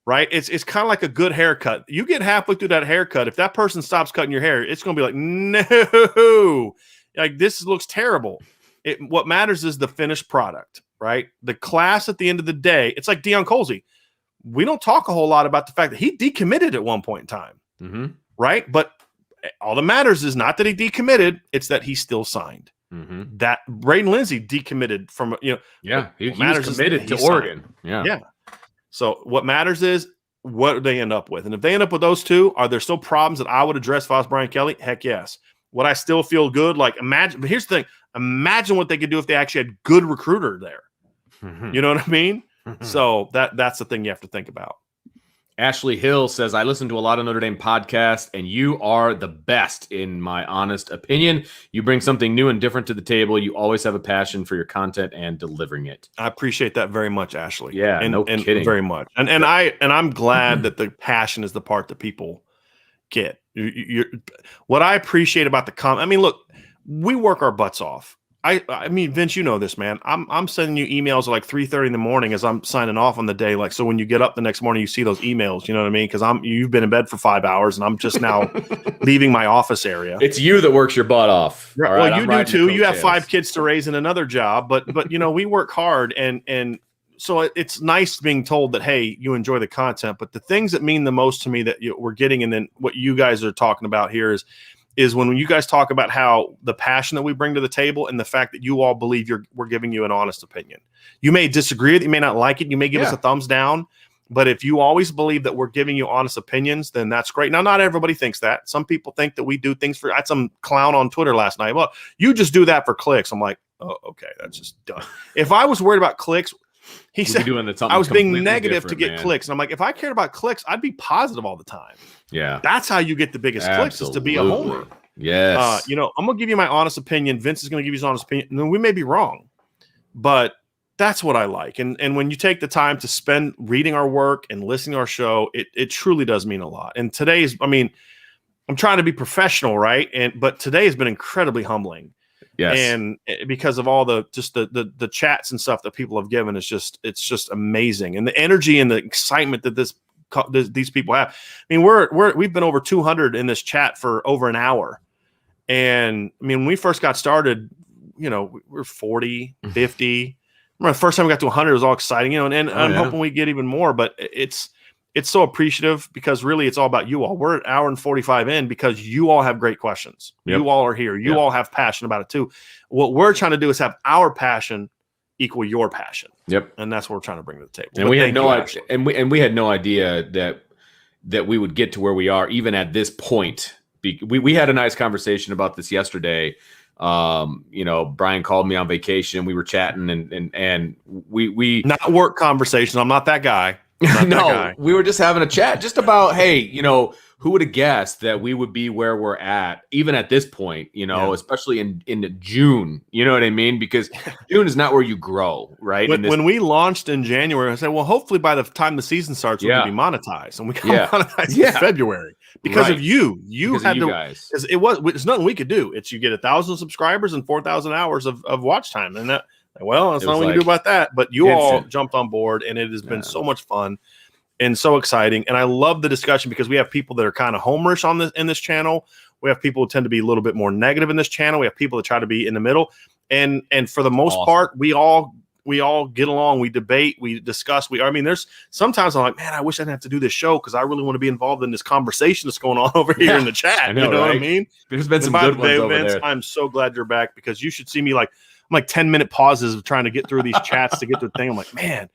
right? It's kind of like a good haircut. You get halfway through that haircut, if that person stops cutting your hair, it's going to be like, no, like this looks terrible. What matters is the finished product, right? The class at the end of the day, it's like Deion Colsey. We don't talk a whole lot about the fact that he decommitted at one point in time, right? But all that matters is not that he decommitted, it's that he still signed. That Braden Lindsey decommitted from, he was committed to Oregon. Yeah. So what matters is what they end up with. And if they end up with those 2, are there still problems that I would address if I was Brian Kelly? Heck yes. Would I still feel good? Like imagine, but here's the thing. Imagine what they could do if they actually had good recruiter there. You know what I mean? So that's the thing you have to think about. Ashley Hill says, I listen to a lot of Notre Dame podcasts, and you are the best, in my honest opinion. You bring something new and different to the table. You always have a passion for your content and delivering it. I appreciate that very much, Ashley. Yeah, no kidding. Very much. And I'm glad that the passion is the part that people get. What I appreciate about the comment, I mean, look, we work our butts off. I mean, Vince, you know this, man. I'm sending you emails at like 3:30 in the morning as I'm signing off on the day. Like, so when you get up the next morning, you see those emails. You know what I mean? Because you've been in bed for 5 hours, and I'm just now leaving my office area. It's you that works your butt off. Right. Well, you do too. You have 5 kids to raise in another job, but you know, we work hard, and so it's nice being told that, hey, you enjoy the content. But the things that mean the most to me that we're getting, and then what you guys are talking about here is when you guys talk about how the passion that we bring to the table and the fact that you all believe we're giving you an honest opinion. You may disagree with it, you may not like it, you may give us a thumbs down, but if you always believe that we're giving you honest opinions, then that's great. Now, not everybody thinks that. Some people think that we do things I had some clown on Twitter last night. Well, you just do that for clicks. I'm like, oh, okay, that's just done. If I was worried about clicks, he said I was being negative to get clicks. And I'm like, if I cared about clicks, I'd be positive all the time. Yeah. That's how you get the biggest clicks, is to be a homer. Yes. You know, I'm going to give you my honest opinion. Vince is going to give you his honest opinion. And we may be wrong, but that's what I like. And when you take the time to spend reading our work and listening to our show, it truly does mean a lot. And I'm trying to be professional, right? But today has been incredibly humbling. Yes. And because of all the chats and stuff that people have given, it's just amazing. And the energy and the excitement that these people have. I mean, we've been over 200 in this chat for over an hour. And I mean, when we first got started, you know, we were 40, 50. Remember the first time we got to 100, it was all exciting, you know, and I'm hoping we get even more, but it's so appreciative, because really it's all about you all. We're an hour and 45 in because you all have great questions. Yep. You all are here. You all have passion about it too. What we're trying to do is have our passion equal your passion. Yep. And that's what we're trying to bring to the table. And we had no idea, we had no idea that we would get to where we are even at this point. We had a nice conversation about this yesterday. You know, Brian called me on vacation. We were chatting and we not work conversation. I'm not that guy. No, we were just having a chat just about, hey, you know, who would have guessed that we would be where we're at, even at this point, you know, especially in June, you know what I mean? Because June is not where you grow, right? When we launched in January, I said, well, hopefully by the time the season starts, we'll be monetized. And we got monetized in February because of you. You had to, guys. It's nothing we could do. It's you get 1,000 subscribers and 4,000 hours of watch time. And that's nothing we can do about that. But you all jumped on board, and it has been so much fun and so exciting. And I love the discussion because we have people that are kind of homerish in this channel. We have people who tend to be a little bit more negative in this channel. We have people that try to be in the middle. And for the most part, we all get along. We debate. We discuss. There's sometimes I'm like, man, I wish I didn't have to do this show because I really want to be involved in this conversation that's going on over here in the chat. I know, you know what I mean? There's been some good ones over there. I'm so glad you're back, because you should see me like 10-minute pauses of trying to get through these chats to get to the thing. I'm like, man,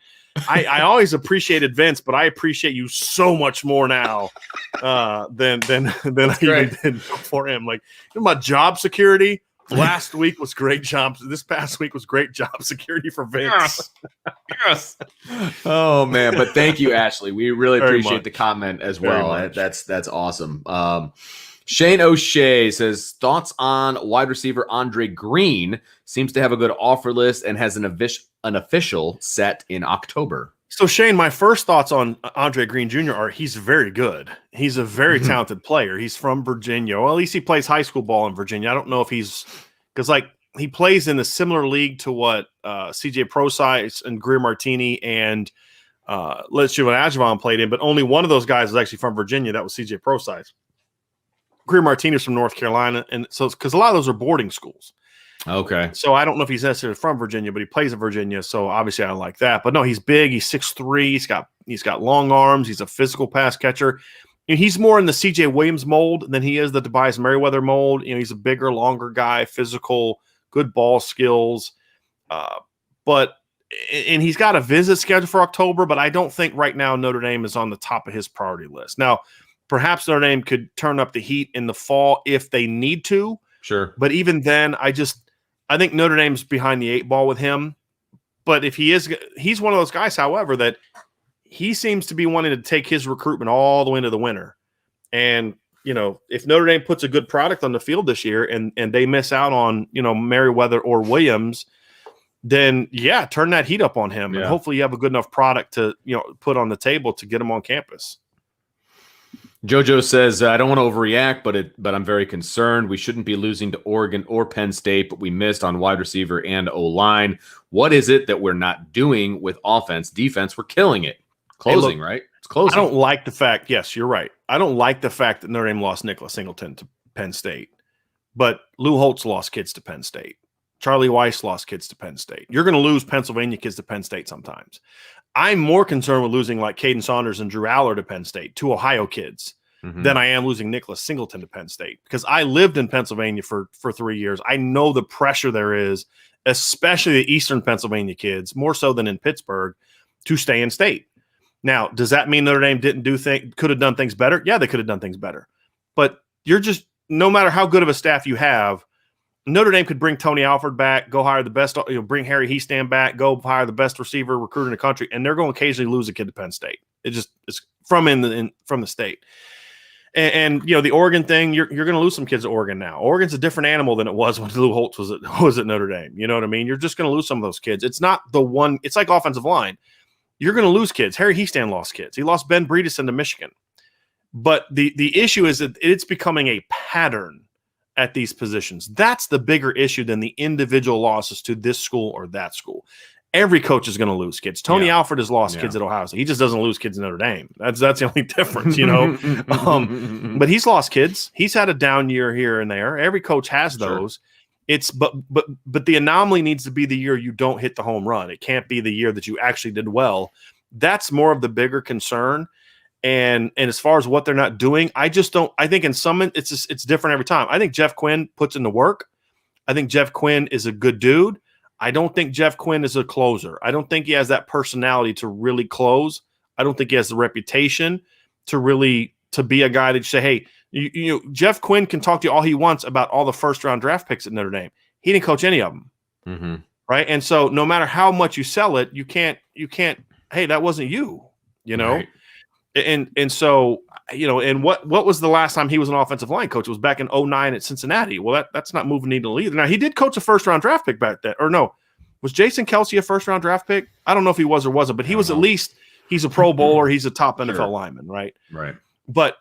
I always appreciated Vince, but I appreciate you so much more now than I even did before him. Like, you know, my job security last week was great job. This past week was great job security for Vince. Yes. Oh man, but thank you, Ashley. We really appreciate the comment as well. That's awesome. Shane O'Shea says, thoughts on wide receiver Andre Green. Seems to have a good offer list and has an official set in October. So, Shane, my first thoughts on Andre Green Jr. are he's very good. He's a very talented player. He's from Virginia. Well, at least he plays high school ball in Virginia. I don't know if because he plays in a similar league to what CJ Prosise and Greer Martini and Let's Ajavon played in, but only one of those guys is actually from Virginia. That was CJ Prosise. Greer Martinez from North Carolina, and so because a lot of those are boarding schools. Okay. So I don't know if he's necessarily from Virginia, but he plays in Virginia, so obviously I like that. But no, he's big. He's 6'3". He's got long arms. He's a physical pass catcher. And he's more in the C.J. Williams mold than he is the Tobias Merriweather mold. You know, he's a bigger, longer guy, physical, good ball skills. But he's got a visit scheduled for October, but I don't think right now Notre Dame is on the top of his priority list. Now, perhaps Notre Dame could turn up the heat in the fall if they need to. Sure. But even then, I think Notre Dame's behind the 8 ball with him. But if he's one of those guys, however, that he seems to be wanting to take his recruitment all the way into the winter. And, you know, if Notre Dame puts a good product on the field this year and they miss out on, you know, Merriweather or Williams, then, yeah, turn that heat up on him. Yeah. And hopefully you have a good enough product to, you know, put on the table to get him on campus. JoJo says, I don't want to overreact, but I'm very concerned. We shouldn't be losing to Oregon or Penn State, but we missed on wide receiver and O-line. What is it that we're not doing with offense? Defense, we're killing it. Closing, hey, look, right? It's closing. I don't like the fact, yes, you're right. I don't like the fact that Notre Dame lost Nicholas Singleton to Penn State, but Lou Holtz lost kids to Penn State. Charlie Weiss lost kids to Penn State. You're going to lose Pennsylvania kids to Penn State sometimes. I'm more concerned with losing like Caden Saunders and Drew Aller to Penn State, two Ohio kids, than I am losing Nicholas Singleton to Penn State, because I lived in Pennsylvania for 3 years. I know the pressure there is, especially the Eastern Pennsylvania kids, more so than in Pittsburgh, to stay in state. Now, does that mean Notre Dame could have done things better? Yeah, they could have done things better. But you're just, no matter how good of a staff you have, Notre Dame could bring Tony Alford back, go hire the best, bring Harry Heastand back, go hire the best receiver recruiter in the country, and they're going to occasionally lose a kid to Penn State. It's from the state. And the Oregon thing, you're going to lose some kids at Oregon now. Oregon's a different animal than it was when Lou Holtz was at Notre Dame. You know what I mean? You're just going to lose some of those kids. It's not the one. It's like offensive line. You're going to lose kids. Harry Heastand lost kids. He lost Ben Bredeson to Michigan. But the issue is that it's becoming a pattern at these positions. That's the bigger issue than the individual losses to this school or that school. Every coach is going to lose kids. Tony Alford has lost kids at Ohio State. He just doesn't lose kids in Notre Dame. That's the only difference, But he's lost kids. He's had a down year here and there. Every coach has those. Sure. It's but the anomaly needs to be the year you don't hit the home run. It can't be the year that you actually did well. That's more of the bigger concern. And as far as what they're not doing, I just don't. I think in some it's different every time. I think Jeff Quinn puts in the work. I think Jeff Quinn is a good dude. I don't think Jeff Quinn is a closer. I don't think he has that personality to really close. I don't think he has the reputation to be a guy that you say, hey, Jeff Quinn can talk to you all he wants about all the first-round draft picks at Notre Dame. He didn't coach any of them, right? And so no matter how much you sell it, you can't. Hey, that wasn't you, Right. And so and what was the last time he was an offensive line coach? It was back in 2009 at Cincinnati. Well, that's not moving needle either. Now he did coach a first-round draft pick back then, or no? Was Jason Kelsey a first-round draft pick? I don't know if he was or wasn't, but he was at least he's a Pro Bowler. He's a top NFL lineman, right? Right. But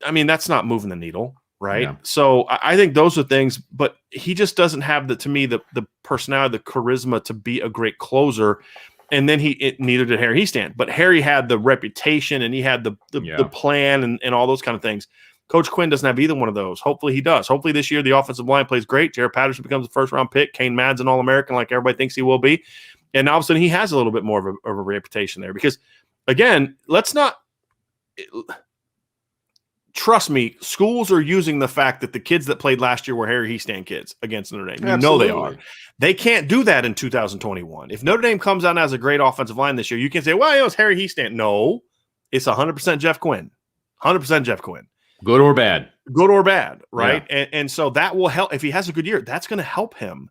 I mean, that's not moving the needle, right? Yeah. So I think those are things, but he just doesn't have the personality, the charisma to be a great closer. And then neither did Harry Heastand, but Harry had the reputation and he had the plan and all those kind of things. Coach Quinn doesn't have either one of those. Hopefully he does. Hopefully this year the offensive line plays great. Jared Patterson becomes a first-round pick. Kane Madden's an All-American like everybody thinks he will be. And all of a sudden he has a little bit more of a reputation there because, again, trust me, schools are using the fact that the kids that played last year were Harry Heastand kids against Notre Dame. Absolutely. They are. They can't do that in 2021. If Notre Dame comes out as a great offensive line this year, you can say, well, it was Harry Heastand. No, it's 100% Jeff Quinn. 100% Jeff Quinn. Good or bad. Good or bad, right? Yeah. And so that will help. If he has a good year, that's going to help him.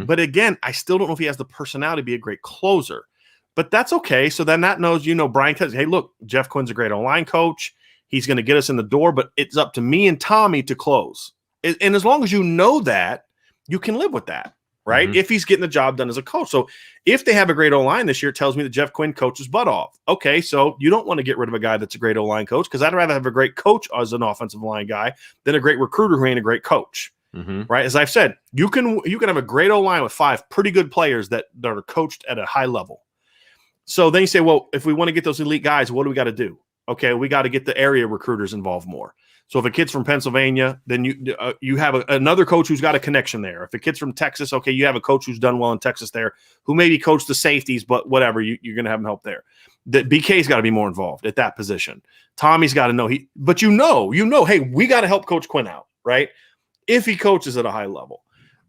But again, I still don't know if he has the personality to be a great closer. But that's okay. So then that knows, Brian says, hey, look, Jeff Quinn's a great online coach. He's going to get us in the door, but it's up to me and Tommy to close. And as long as you know that, you can live with that, right? If he's getting the job done as a coach. So if they have a great O-line this year, it tells me that Jeff Quinn coaches butt off. Okay, so you don't want to get rid of a guy that's a great O-line coach because I'd rather have a great coach as an offensive line guy than a great recruiter who ain't a great coach, right? As I've said, you can have a great O-line with 5 pretty good players that are coached at a high level. So then you say, well, if we want to get those elite guys, what do we got to do? Okay, we got to get the area recruiters involved more. So if a kid's from Pennsylvania, then you have another coach who's got a connection there. If a kid's from Texas, okay, you have a coach who's done well in Texas there, who maybe coached the safeties, but whatever, you're going to have him help there. The BK's got to be more involved at that position. Tommy's got to know but hey, we got to help Coach Quinn out, right? If he coaches at a high level.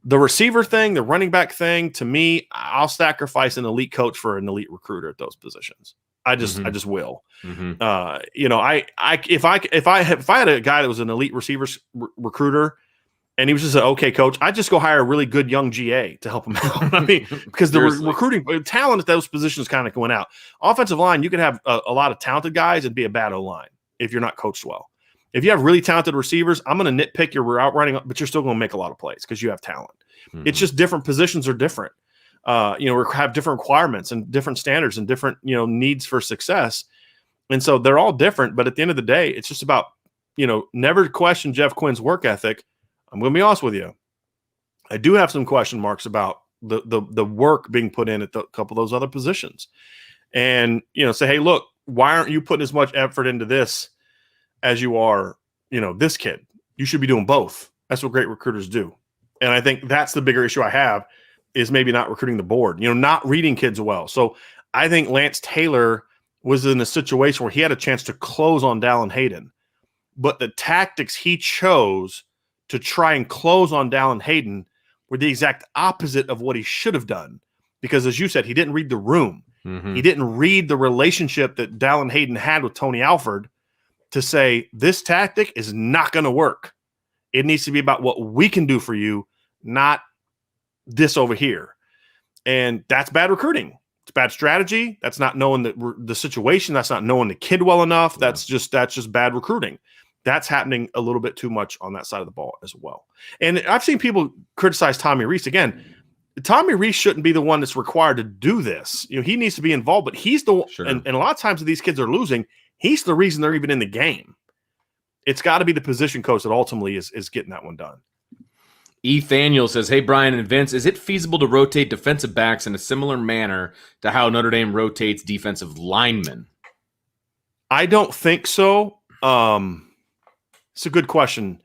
The receiver thing, the running back thing, to me, I'll sacrifice an elite coach for an elite recruiter at those positions. I just will. If I had a guy that was an elite recruiter and he was just an okay coach, I'd just go hire a really good young GA to help him out. I mean, because the recruiting talent at those positions kind of going out. Offensive line, you could have a lot of talented guys and be a bad O-line if you're not coached well. If you have really talented receivers, I'm going to nitpick your route running, but you're still going to make a lot of plays because you have talent. It's just different positions are different. Have different requirements and different standards and different, needs for success. And so they're all different. But at the end of the day, it's just about never question Jeff Quinn's work ethic. I'm going to be honest with you. I do have some question marks about the work being put in at a couple of those other positions. And, say, hey, look, why aren't you putting as much effort into this as you are, this kid? You should be doing both. That's what great recruiters do. And I think that's the bigger issue I have is maybe not recruiting the board, not reading kids well. So I think Lance Taylor was in a situation where he had a chance to close on Dallin Hayden. But the tactics he chose to try and close on Dallin Hayden were the exact opposite of what he should have done. Because as you said, he didn't read the room. Mm-hmm. He didn't read the relationship that Dallin Hayden had with Tony Alford to say, this tactic is not going to work. It needs to be about what we can do for you, not this over here. And that's bad recruiting. It's bad strategy. That's not knowing the situation. That's not knowing the kid well enough. Yeah. That's just bad recruiting. That's happening a little bit too much on that side of the ball as well. And I've seen people criticize Tommy Rees. Again, Tommy Rees shouldn't be the one that's required to do this. He needs to be involved, but he's the one. Sure. And a lot of times when these kids are losing, he's the reason they're even in the game. It's got to be the position coach that ultimately is getting that one done. Ethaniel says, hey, Brian and Vince, is it feasible to rotate defensive backs in a similar manner to how Notre Dame rotates defensive linemen? I don't think so. It's a good question.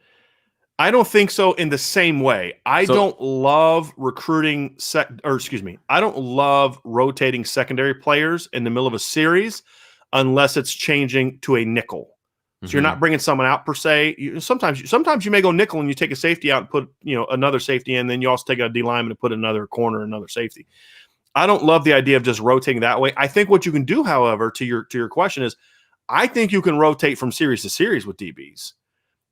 I don't think so in the same way. I don't love recruiting I don't love rotating secondary players in the middle of a series unless it's changing to a nickel. So you're not bringing someone out per se. Sometimes you may go nickel and you take a safety out and put another safety in. Then you also take a D lineman and put another corner, another safety. I don't love the idea of just rotating that way. I think what you can do, however, to your question is, I think you can rotate from series to series with DBs.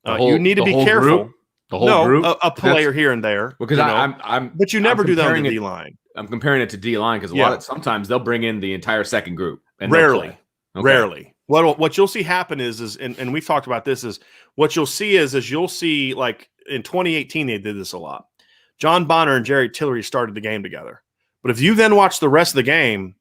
You need to be careful. Group? The whole group, a player here and there. Because but you never do that on the D line. I'm comparing it to D line because sometimes they'll bring in the entire second group. And rarely. What you'll see happen is and we've talked about this, is what you'll see is you'll see, like in 2018, they did this a lot. John Bonner and Jerry Tillery started the game together. But if you then watch the rest of the game,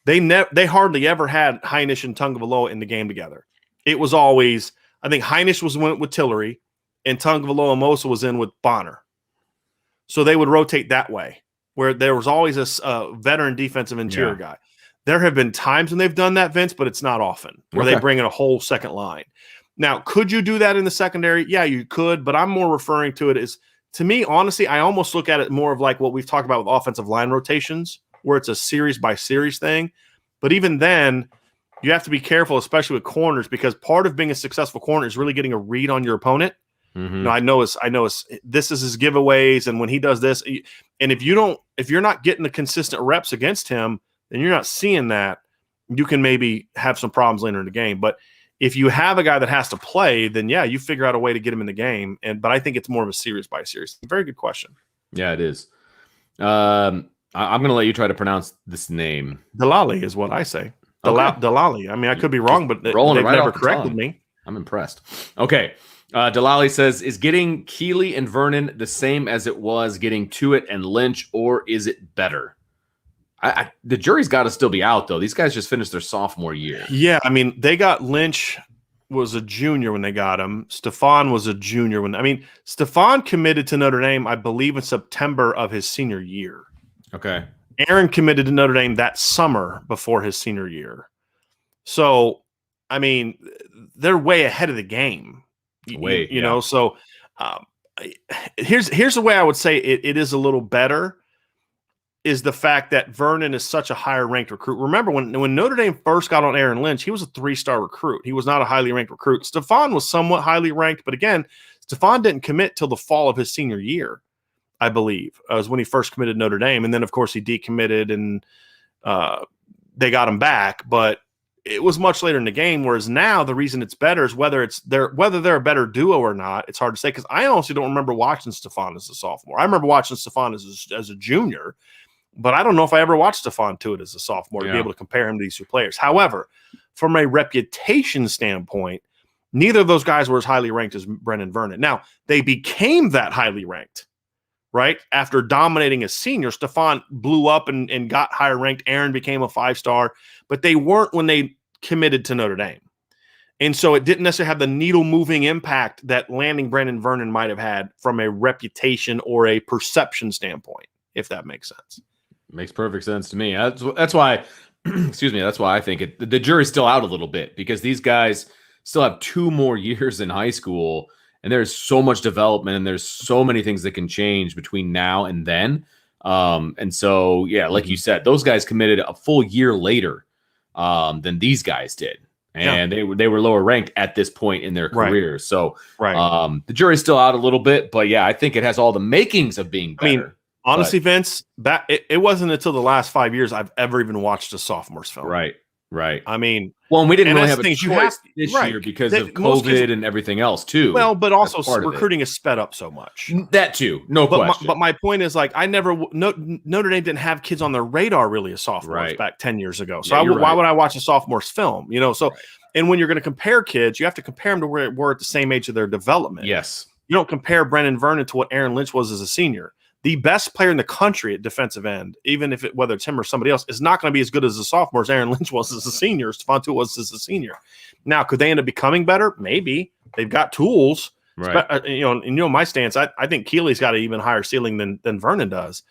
they hardly ever had Heinisch and Tungavaloa in the game together. It was always, I think Heinisch was with Tillery and Tungavaloa Mosa was in with Bonner. So they would rotate that way, where there was always a veteran defensive interior guy. There have been times when they've done that, Vince, but it's not often, where they bring in a whole second line. Now, could you do that in the secondary? Yeah, you could, but I'm more referring to it as, to me, honestly, I almost look at it more of like what we've talked about with offensive line rotations, where it's a series-by-series thing. But even then, you have to be careful, especially with corners, because part of being a successful corner is really getting a read on your opponent. Mm-hmm. I know this is his giveaways, and when he does this, and if you're not getting the consistent reps against him, then you're not seeing that. You can maybe have some problems later in the game. But if you have a guy that has to play, then you figure out a way to get him in the game. But I think it's more of a series by series. Very good question. Yeah, it is. I'm going to let you try to pronounce this name. Delali is what I say. Delali. I mean, I could be wrong, but they've never corrected me. I'm impressed. Okay. Delali says, is getting Keeley and Vernon the same as it was getting Tuitt and Lynch, or is it better? The jury's got to still be out, though. These guys just finished their sophomore year. Yeah, I mean, they got Lynch was a junior when they got him. Stephon was a junior Stephon committed to Notre Dame, I believe, in September of his senior year. Okay. Aaron committed to Notre Dame that summer before his senior year. So, I mean, they're way ahead of the game. You know, so here's the way I would say it is a little better, is the fact that Vernon is such a higher ranked recruit. Remember when Notre Dame first got on Aaron Lynch, he was a 3-star recruit. He was not a highly ranked recruit. Stephon was somewhat highly ranked, but again, Stephon didn't commit till the fall of his senior year, I believe, was when he first committed to Notre Dame. And then of course he decommitted and they got him back, but it was much later in the game. Whereas now the reason it's better is whether they're a better duo or not. It's hard to say, because I honestly don't remember watching Stephon as a sophomore. I remember watching Stephon as a junior, but I don't know if I ever watched Stephon Tuitt as a sophomore to be able to compare him to these two players. However, from a reputation standpoint, neither of those guys were as highly ranked as Brennan Vernon. Now, they became that highly ranked, right? After dominating as senior, Stephon blew up and got higher ranked. Aaron became a 5-star, but they weren't when they committed to Notre Dame. And so it didn't necessarily have the needle moving impact that landing Brandon Vernon might have had from a reputation or a perception standpoint, if that makes sense. Makes perfect sense to me. That's why, excuse me, that's why I think the jury's still out a little bit, because these guys still have 2 more years in high school, and there's so much development and there's so many things that can change between now and then. And so, yeah, like you said, those guys committed a full year later than these guys did. And they were lower ranked at this point in their careers. So the jury's still out a little bit, but yeah, I think it has all the makings of being better. I mean, honestly, Vince, it wasn't until the last 5 years I've ever even watched a sophomore's film. Right. I mean, well, and we didn't really have a choice this year because of COVID and everything else too. Well, but also recruiting is sped up so much. That too, no question. But my point is, like, Notre Dame didn't have kids on their radar really as sophomores back 10 years ago. So why would I watch a sophomore's film? You know, so and when you're going to compare kids, you have to compare them to where we're at the same age of their development. Yes, you don't compare Brendan Vernon to what Aaron Lynch was as a senior. The best player in the country at defensive end, even if whether it's him or somebody else, is not going to be as good as a sophomore as Aaron Lynch was as a senior, as Stephon Tuitt was as a senior. Now, could they end up becoming better? Maybe. They've got tools. Right. My stance, I think Keeley's got an even higher ceiling than Vernon does.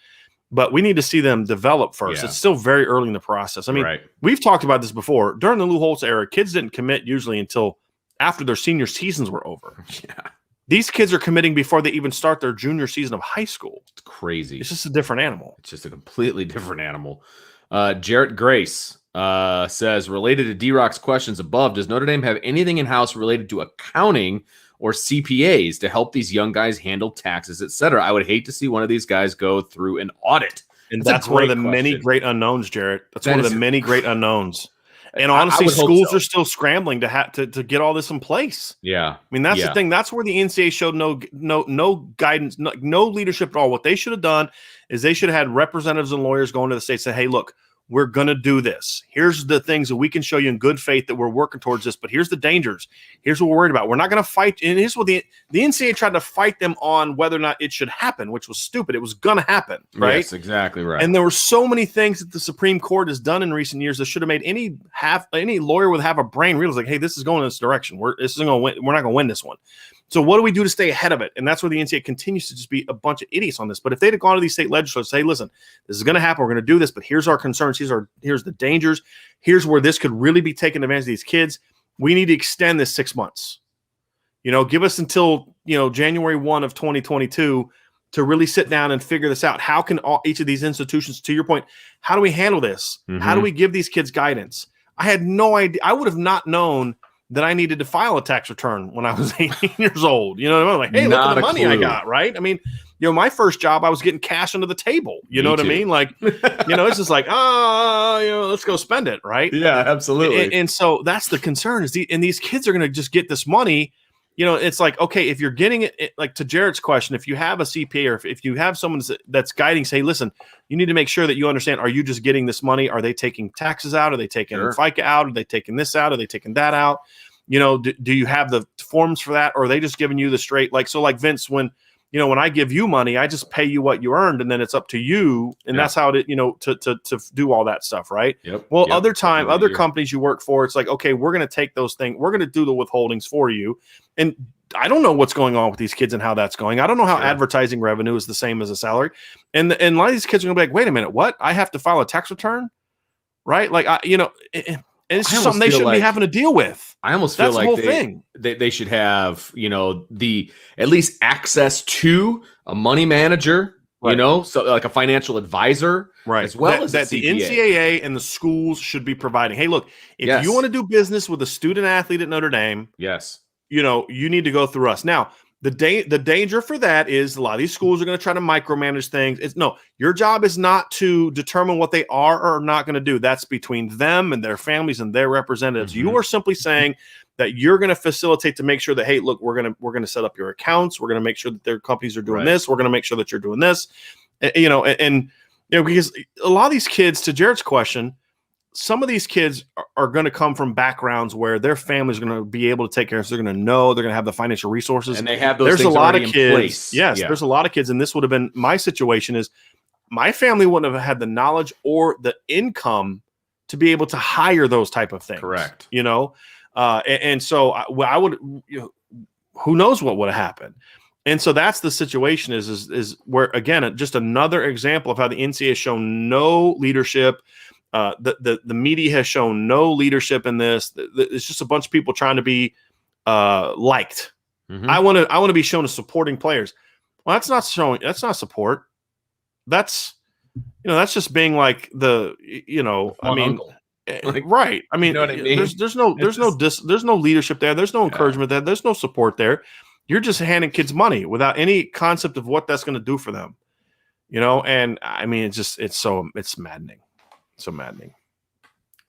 But we need to see them develop first. Yeah. It's still very early in the process. I mean, we've talked about this before. During the Lou Holtz era, kids didn't commit usually until after their senior seasons were over. Yeah. These kids are committing before they even start their junior season of high school. It's crazy. It's just a different animal. It's just a completely different animal. Jarrett Grace says, related to D-Rock's questions above, does Notre Dame have anything in-house related to accounting or CPAs to help these young guys handle taxes, etc.? I would hate to see one of these guys go through an audit. And that's one of the many great unknowns, Jarrett. That's one of the many great unknowns. And honestly, schools are still scrambling to get all this in place. Yeah, I mean, that's the thing. That's where the NCAA showed no guidance, no leadership at all. What they should have done is they should have had representatives and lawyers going to the state and say, "Hey, look, we're going to do this. Here's the things that we can show you in good faith that we're working towards this, but here's the dangers. Here's what we're worried about. We're not going to fight." And here's what the NCAA tried to fight them on whether or not it should happen, which was stupid. It was going to happen, right? Yes, exactly right. And there were so many things that the Supreme Court has done in recent years that should have made any lawyer with half a brain realize, like, hey, this is going in this direction. We're not going to win this one. So what do we do to stay ahead of it? And that's where the NCAA continues to just be a bunch of idiots on this. But if they'd have gone to these state legislators and say, listen, this is going to happen. We're going to do this, but here's our concerns. Here's the dangers. Here's where this could really be taking advantage of these kids. We need to extend this 6 months. Give us until, January 1 of 2022 to really sit down and figure this out. How can each of these institutions, to your point, how do we handle this? Mm-hmm. How do we give these kids guidance? I had no idea. I would have not known that I needed to file a tax return when I was 18 years old. You know what I mean? Like, hey, look at the money I got, right? I mean, my first job, I was getting cash under the table. You know what I mean? Like, it's just like, let's go spend it, right? Yeah, absolutely. And so that's the concern is these kids are going to just get this money. It's like, okay, if you're getting it, like to Jarrett's question, if you have a CPA or if you have someone that's guiding, say, listen, you need to make sure that you understand, are you just getting this money? Are they taking taxes out? Are they taking FICA out? Are they taking this out? Are they taking that out? Do you have the forms for that? Or are they just giving you the straight, like Vince, when I give you money, I just pay you what you earned and then it's up to you. And that's how to do all that stuff. Right. Yep. Well, other companies you work for, it's like, okay, we're going to take those things. We're going to do the withholdings for you. And I don't know what's going on with these kids and how that's going. I don't know how advertising revenue is the same as a salary. And a lot of these kids are going to be like, wait a minute, what? I have to file a tax return? Right. Like, and it's just something they shouldn't be having to deal with. I almost feel like they should have, the at least access to a money manager, so like a financial advisor, right? As well as that the NCAA and the schools should be providing. Hey, look, if you want to do business with a student athlete at Notre Dame, you need to go through us. Now, the danger for that is a lot of these schools are going to try to micromanage things. Your job is not to determine what they are or are not going to do. That's between them and their families and their representatives. Mm-hmm. You are simply saying that you're going to facilitate to make sure that, hey, look, we're going to set up your accounts. We're going to make sure that their companies are doing this. We're going to make sure that you're doing this. Because a lot of these kids, to Jarrett's question, some of these kids are going to come from backgrounds where their families are going to be able to take care of. So they're going to know, they're going to have the financial resources. And they have those There's things a lot of in kids. Place. Yes, there's a lot of kids. And this would have been my situation is my family wouldn't have had the knowledge or the income to be able to hire those type of things. Correct. And so I would, who knows what would have happened. And so that's the situation is where, again, just another example of how the NCAA has shown no leadership. The media has shown no leadership in this. It's just a bunch of people trying to be liked. Mm-hmm. I want to be shown as supporting players. Well, that's not support. That's just being like the uncle. Right. I mean, you know what I mean? There's no leadership there. There's no encouragement there. There's no support there. You're just handing kids money without any concept of what that's going to do for them. And I mean, it's maddening. So maddening.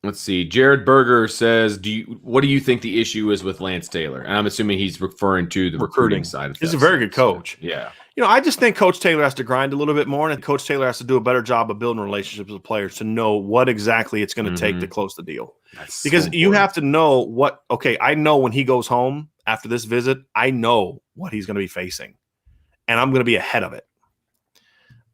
Let's see. Jared Berger says, what do you think the issue is with Lance Taylor? And I'm assuming he's referring to the recruiting side of things. He's a very good coach. Yeah. I just think Coach Taylor has to grind a little bit more, and Coach Taylor has to do a better job of building relationships with players to know what exactly it's going to take to close the deal. Because you have to know I know when he goes home after this visit, I know what he's going to be facing, and I'm going to be ahead of it.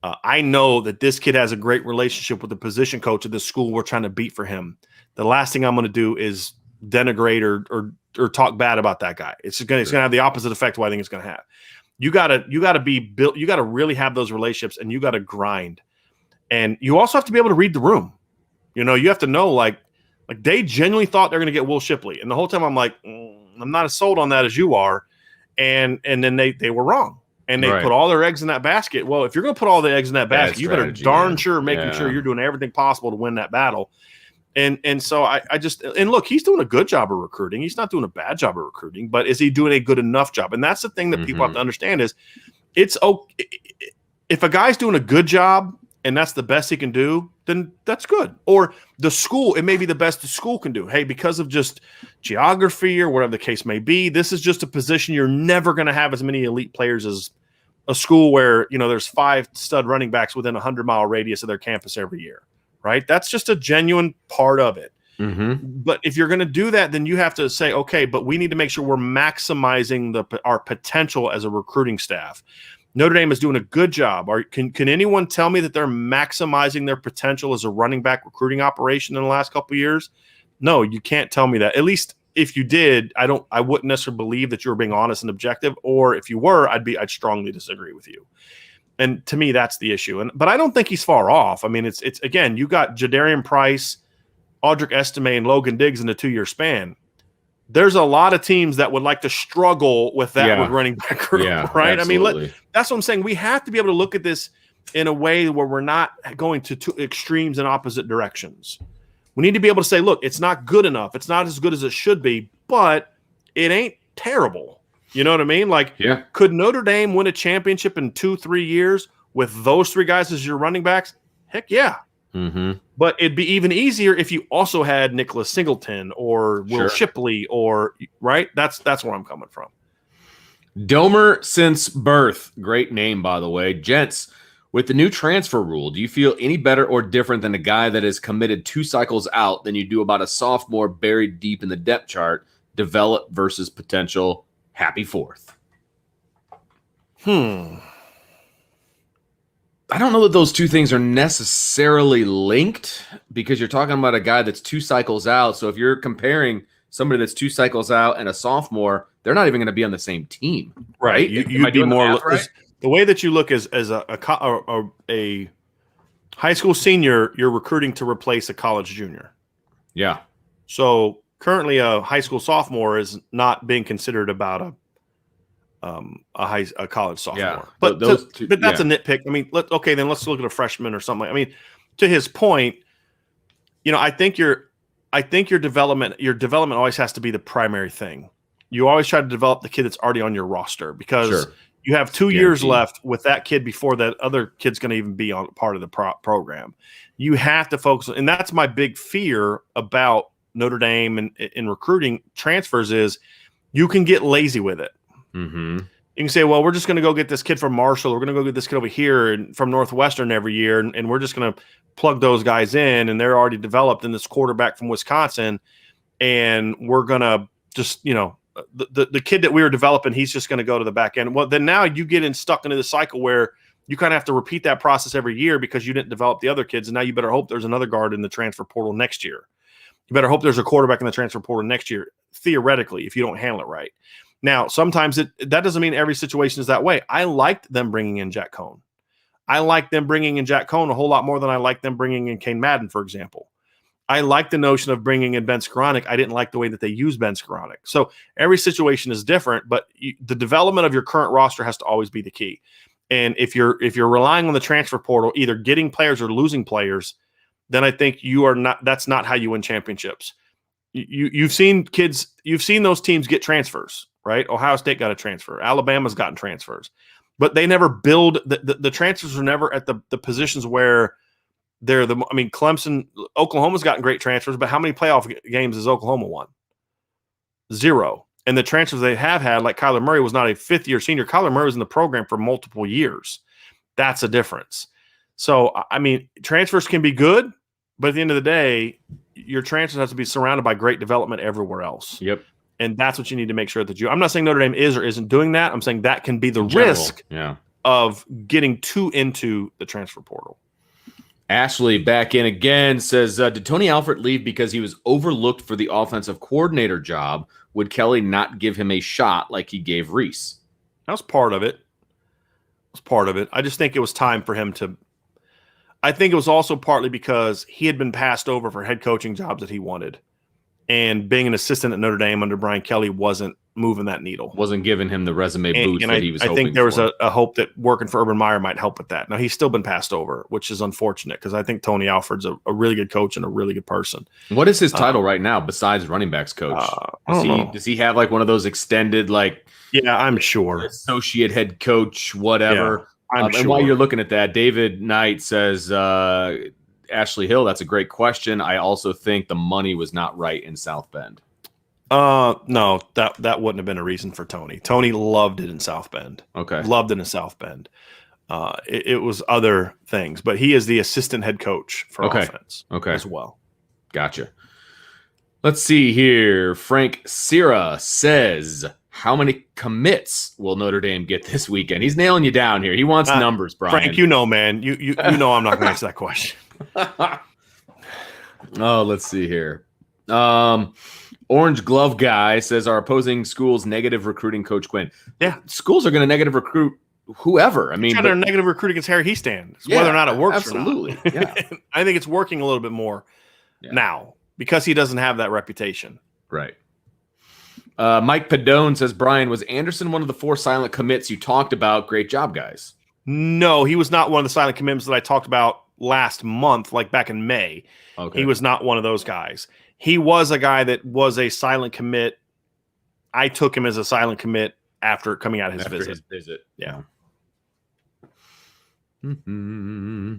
I know that this kid has a great relationship with the position coach of the school we're trying to beat for him. The last thing I'm going to do is denigrate or talk bad about that guy. It's going to have the opposite effect of what I think it's going to have. You gotta be built. You gotta really have those relationships, and you gotta grind. And you also have to be able to read the room. You have to know like they genuinely thought they're gonna get Will Shipley, and the whole time I'm like, I'm not as sold on that as you are. And then they were wrong, and they put all their eggs in that basket. Well, if you're gonna put all the eggs in that basket, you better darn sure making sure you're doing everything possible to win that battle. And so I just look, he's doing a good job of recruiting. He's not doing a bad job of recruiting, but is he doing a good enough job? And that's the thing that people have to understand is it's okay. If a guy's doing a good job and that's the best he can do, then that's good. Or the school, it may be the best the school can do. Hey, because of just geography or whatever the case may be, this is just a position you're never going to have as many elite players as a school where, there's 5 stud running backs within a 100-mile radius of their campus every year. Right? That's just a genuine part of it. Mm-hmm. But if you're going to do that, then you have to say, okay, but we need to make sure we're maximizing our potential as a recruiting staff. Notre Dame is doing a good job. Can anyone tell me that they're maximizing their potential as a running back recruiting operation in the last couple of years? No, you can't tell me that. At least if you did, I wouldn't necessarily believe that you were being honest and objective. Or if you were, I'd strongly disagree with you. And to me, that's the issue. But I don't think he's far off. I mean, it's again, you got Jadarian Price, Audric Estime, and Logan Diggs in a 2-year span. There's a lot of teams that would like to struggle with that with running back group, right? Absolutely. I mean, that's what I'm saying. We have to be able to look at this in a way where we're not going to two extremes in opposite directions. We need to be able to say, look, it's not good enough. It's not as good as it should be, but it ain't terrible. You know what I mean? Could Notre Dame win a championship in 2-3 years with those 3 guys as your running backs? Heck yeah. Mm-hmm. But it'd be even easier if you also had Nicholas Singleton or Will Shipley right? That's where I'm coming from. Domer Since Birth. Great name, by the way. Gents, with the new transfer rule, do you feel any better or different than a guy that is committed 2 cycles out than you do about a sophomore buried deep in the depth chart? Develop versus potential. Happy 4th. I don't know that those two things are necessarily linked because you're talking about a guy that's 2 cycles out. So if you're comparing somebody that's 2 cycles out and a sophomore, they're not even going to be on the same team, right? You'd be more right? The way that you look as a high school senior, you're recruiting to replace a college junior. Yeah. So currently, a high school sophomore is not being considered about a college sophomore. Yeah, but that's a nitpick. I mean, let's look at a freshman or something. I mean, to his point, I think your development always has to be the primary thing. You always try to develop the kid that's already on your roster because you have 2 years left with that kid before that other kid's going to even be on part of the program. You have to focus, and that's my big fear about Notre Dame and in recruiting transfers is you can get lazy with it. Mm-hmm. You can say, well, we're just going to go get this kid from Marshall. We're going to go get this kid over here and from Northwestern every year. And we're just going to plug those guys in and they're already developed in this quarterback from Wisconsin. And we're going to just, the kid that we were developing, he's just going to go to the back end. Well, then now you get stuck into the cycle where you kind of have to repeat that process every year because you didn't develop the other kids. And now you better hope there's another guard in the transfer portal next year. You better hope there's a quarterback in the transfer portal next year. theoretically, if you don't handle it right. Now, sometimes that doesn't mean every situation is that way. I liked them bringing in Jack Cohn. I like them bringing in Jack Cohn a whole lot more than I like them bringing in Kane Madden, for example. I like the notion of bringing in Ben Skoranek. I didn't like the way that they use Ben Skoranek. So every situation is different, but the development of your current roster has to always be the key. And if you're relying on the transfer portal, either getting players or losing players, then I think that's not how you win championships. You've seen those teams get transfers, right? Ohio State got a transfer. Alabama's gotten transfers. But they never build the transfers are never at the positions where Clemson, Oklahoma's gotten great transfers, but how many playoff games has Oklahoma won? 0. And the transfers they have had, like Kyler Murray, was not a fifth-year senior. Kyler Murray was in the program for multiple years. That's a difference. So, transfers can be good, but at the end of the day, your transfers have to be surrounded by great development everywhere else. Yep. And that's what you need to make sure that I'm not saying Notre Dame is or isn't doing that. I'm saying that can be the risk of getting too into the transfer portal. Ashley back in again says, did Tony Alford leave because he was overlooked for the offensive coordinator job? Would Kelly not give him a shot like he gave Reese? That was part of it. I just think it was time for him to – I think it was also partly because he had been passed over for head coaching jobs that he wanted. And being an assistant at Notre Dame under Brian Kelly wasn't moving that needle. Wasn't giving him the resume boost that he was hoping for. I think there was a hope that working for Urban Meyer might help with that. Now, he's still been passed over, which is unfortunate because I think Tony Alford's a really good coach and a really good person. What is his title right now besides running backs coach? Does he have like one of those extended Yeah, I'm sure. Associate head coach, whatever. Yeah, I'm sure. And while you're looking at that, David Knight says, Ashley Hill, that's a great question. I also think the money was not right in South Bend. No, that wouldn't have been a reason for Tony. Tony loved it in South Bend. Okay. Loved it in South Bend. It was other things, but he is the assistant head coach for offense as well. Gotcha. Let's see here. Frank Sierra says, how many commits will Notre Dame get this weekend? He's nailing you down here. He wants numbers, Brian. Frank, man. You know I'm not going to answer that question. Oh, let's see here. Orange Glove Guy says, our opposing schools negative recruiting Coach Quinn. Yeah. Schools are going to negative recruit whoever. They're negative recruiting against Harry Heastand. Whether or not it works absolutely. Or not. Yeah. I think it's working a little bit more now because he doesn't have that reputation. Right. Mike Padone says, Brian, was Anderson one of the 4 silent commits you talked about? Great job, guys. No, he was not one of the silent commitments that I talked about last month, like back in May. Okay. He was not one of those guys. He was a guy that was a silent commit. I took him as a silent commit after coming out of his visit. Yeah. Mm-hmm.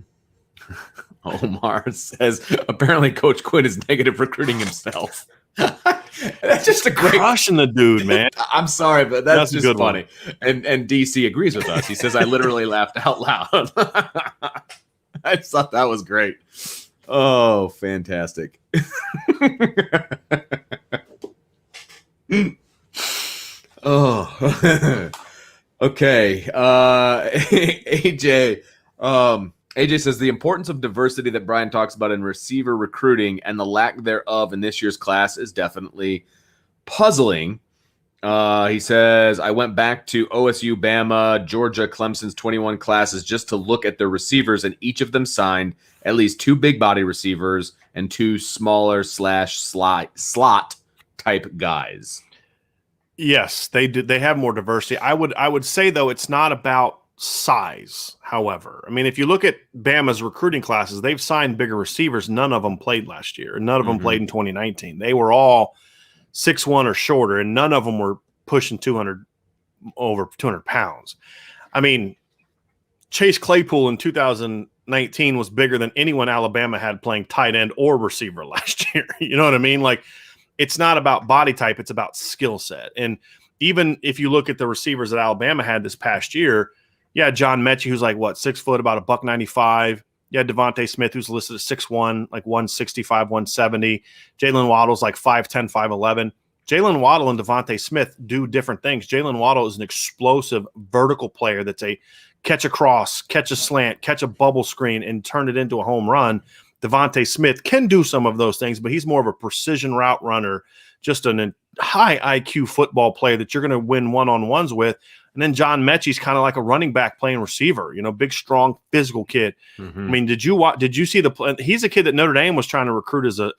Omar says, apparently Coach Quinn is negative recruiting himself. That's just a great crushing the dude, man. I'm sorry, but that's just funny. And DC agrees with us. He says, I literally laughed out loud. I just thought that was great. Oh, fantastic. Oh, okay. AJ says the importance of diversity that Brian talks about in receiver recruiting and the lack thereof in this year's class is definitely puzzling. He says, I went back to OSU, Bama, Georgia, Clemson's 21 classes just to look at their receivers, and each of them signed at least 2 big body receivers and 2 smaller / slot type guys. Yes, they do. They have more diversity. I would say, though, it's not about size. However, if you look at Bama's recruiting classes, they've signed bigger receivers. None of them played last year. None of them played in 2019. They were all 6'1" or shorter, and none of them were pushing over 200 pounds. Chase Claypool in 2019 was bigger than anyone Alabama had playing tight end or receiver last year. You know what I mean? It's not about body type, it's about skill set. And even if you look at the receivers that Alabama had this past year, John Mechie, who's 6 foot, about $195. Devontae Smith, who's listed at 6'1", 165, 170. Jalen Waddle's 5'10", 5'11". Jalen Waddle and Devontae Smith do different things. Jalen Waddle is an explosive vertical player that's a catch a cross, catch a slant, catch a bubble screen, and turn it into a home run. Devontae Smith can do some of those things, but he's more of a precision route runner, just an high IQ football player that you're going to win one-on-ones with. And then John Mechie's kind of like a running back playing receiver, big, strong, physical kid. Mm-hmm. I mean, did you see the play? He's a kid that Notre Dame was trying to recruit as a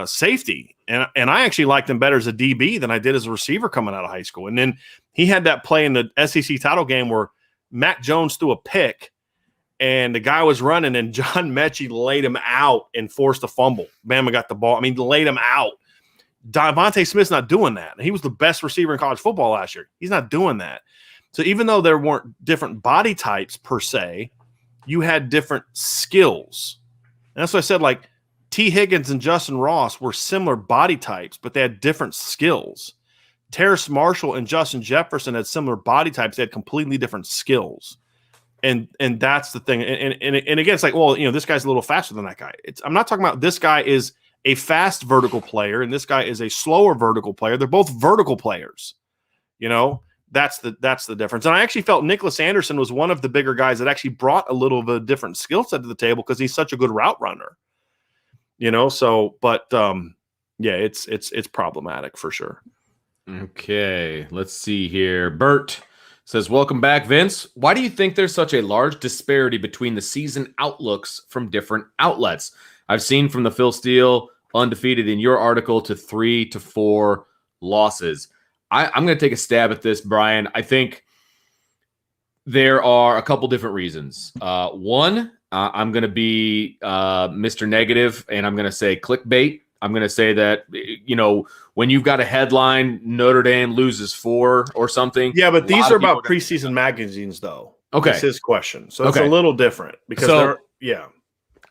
safety. And I actually liked him better as a DB than I did as a receiver coming out of high school. And then he had that play in the SEC title game where Mac Jones threw a pick and the guy was running and John Mechie laid him out and forced a fumble. Bama got the ball. I mean, laid him out. Devontae Smith's not doing that. He was the best receiver in college football last year. He's not doing that. So even though there weren't different body types per se, you had different skills. And that's what I said, like T. Higgins and Justin Ross were similar body types, but they had different skills. Terrace Marshall and Justin Jefferson had similar body types. They had completely different skills. And that's the thing. And again, it's like, well, this guy's a little faster than that guy. I'm not talking about this guy is a fast vertical player and this guy is a slower vertical player. They're both vertical players. That's the difference. And I actually felt Nicholas Anderson was one of the bigger guys that actually brought a little of a different skill set to the table because he's such a good route runner. It's problematic for sure. Okay, let's see here. Bert says, welcome back, Vince. Why do you think there's such a large disparity between the season outlooks from different outlets? I've seen from the Phil Steele undefeated in your article to 3 to 4 losses. I'm going to take a stab at this, Brian. I think there are a couple different reasons. One, I'm going to be Mr. Negative, and I'm going to say clickbait. I'm going to say that, when you've got a headline, Notre Dame loses 4 or something. Yeah, but these are about preseason magazines, though. Okay. That's his question. So it's a little different because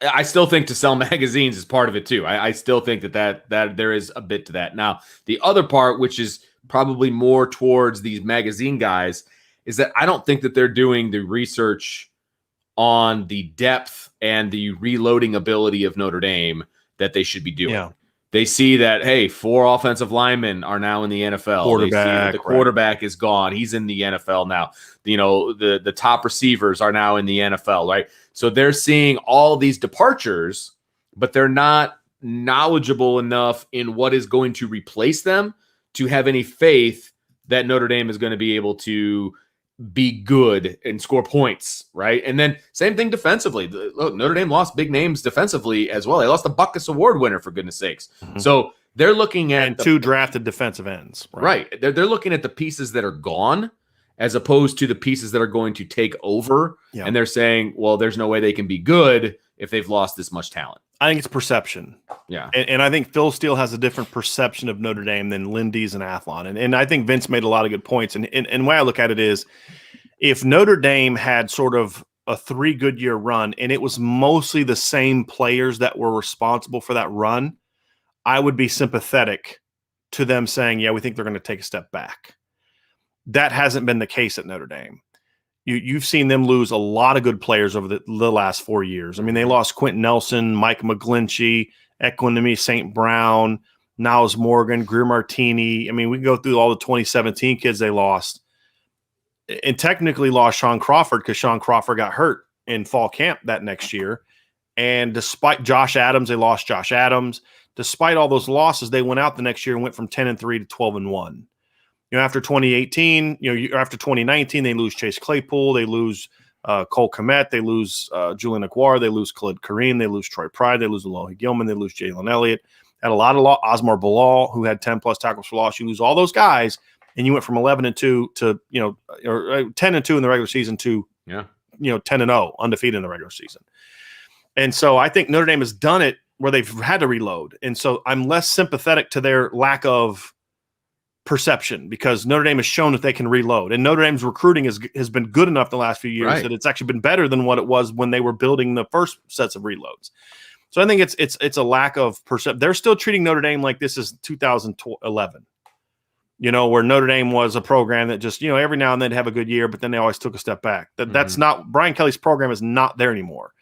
I still think to sell magazines is part of it too. I still think that there is a bit to that. Now, the other part, which is probably more towards these magazine guys, is that I don't think that they're doing the research on the depth and the reloading ability of Notre Dame that they should be doing. Yeah. They see that, hey, 4 offensive linemen are now in the NFL. They see that the quarterback is gone. He's in the NFL now. The top receivers are now in the NFL, right? So they're seeing all these departures, but they're not knowledgeable enough in what is going to replace them to have any faith that Notre Dame is going to be able to be good and score points, right? And then same thing defensively. Look, Notre Dame lost big names defensively as well. They lost the Butkus Award winner, for goodness sakes. Mm-hmm. So they're looking at 2 drafted defensive ends. Right. They're looking at the pieces that are gone as opposed to the pieces that are going to take over. Yeah. And they're saying, well, there's no way they can be good if they've lost this much talent. I think it's perception. Yeah. And I think Phil Steele has a different perception of Notre Dame than Lindy's and Athlon. And I think Vince made a lot of good points. And the way I look at it is, if Notre Dame had sort of a 3 good year run and it was mostly the same players that were responsible for that run, I would be sympathetic to them saying, yeah, we think they're going to take a step back. That hasn't been the case at Notre Dame. You've seen them lose a lot of good players over the last 4 years. I mean, they lost Quentin Nelson, Mike McGlinchey, Equinemi St. Brown, Niles Morgan, Greer Martini. I mean, we can go through all the 2017 kids they lost. And technically lost Sean Crawford because Sean Crawford got hurt in fall camp that next year. And despite Josh Adams, they lost Josh Adams. Despite all those losses, they went out the next year and went from 10-3 to 12-1. After 2018, after 2019, they lose Chase Claypool, they lose Cole Kmet, they lose Julian Aguirre, they lose Khalid Kareem, they lose Troy Pride, they lose Alohi Gilman, they lose Jalen Elliott. Had a lot of Osmar Bilal, who had 10 plus tackles for loss. You lose all those guys, and you went from 11-2 to or 10-2 in the regular season to 10-0 undefeated in the regular season. And so I think Notre Dame has done it where they've had to reload, and so I'm less sympathetic to their lack of perception because Notre Dame has shown that they can reload, and Notre Dame's recruiting has been good enough the last few years that it's actually been better than what it was when they were building the first sets of reloads. So I think it's a lack of perception. They're still treating Notre Dame like this is 2011, where Notre Dame was a program that just, every now and then have a good year, but then they always took a step back. That's not Brian Kelly's program is not there anymore.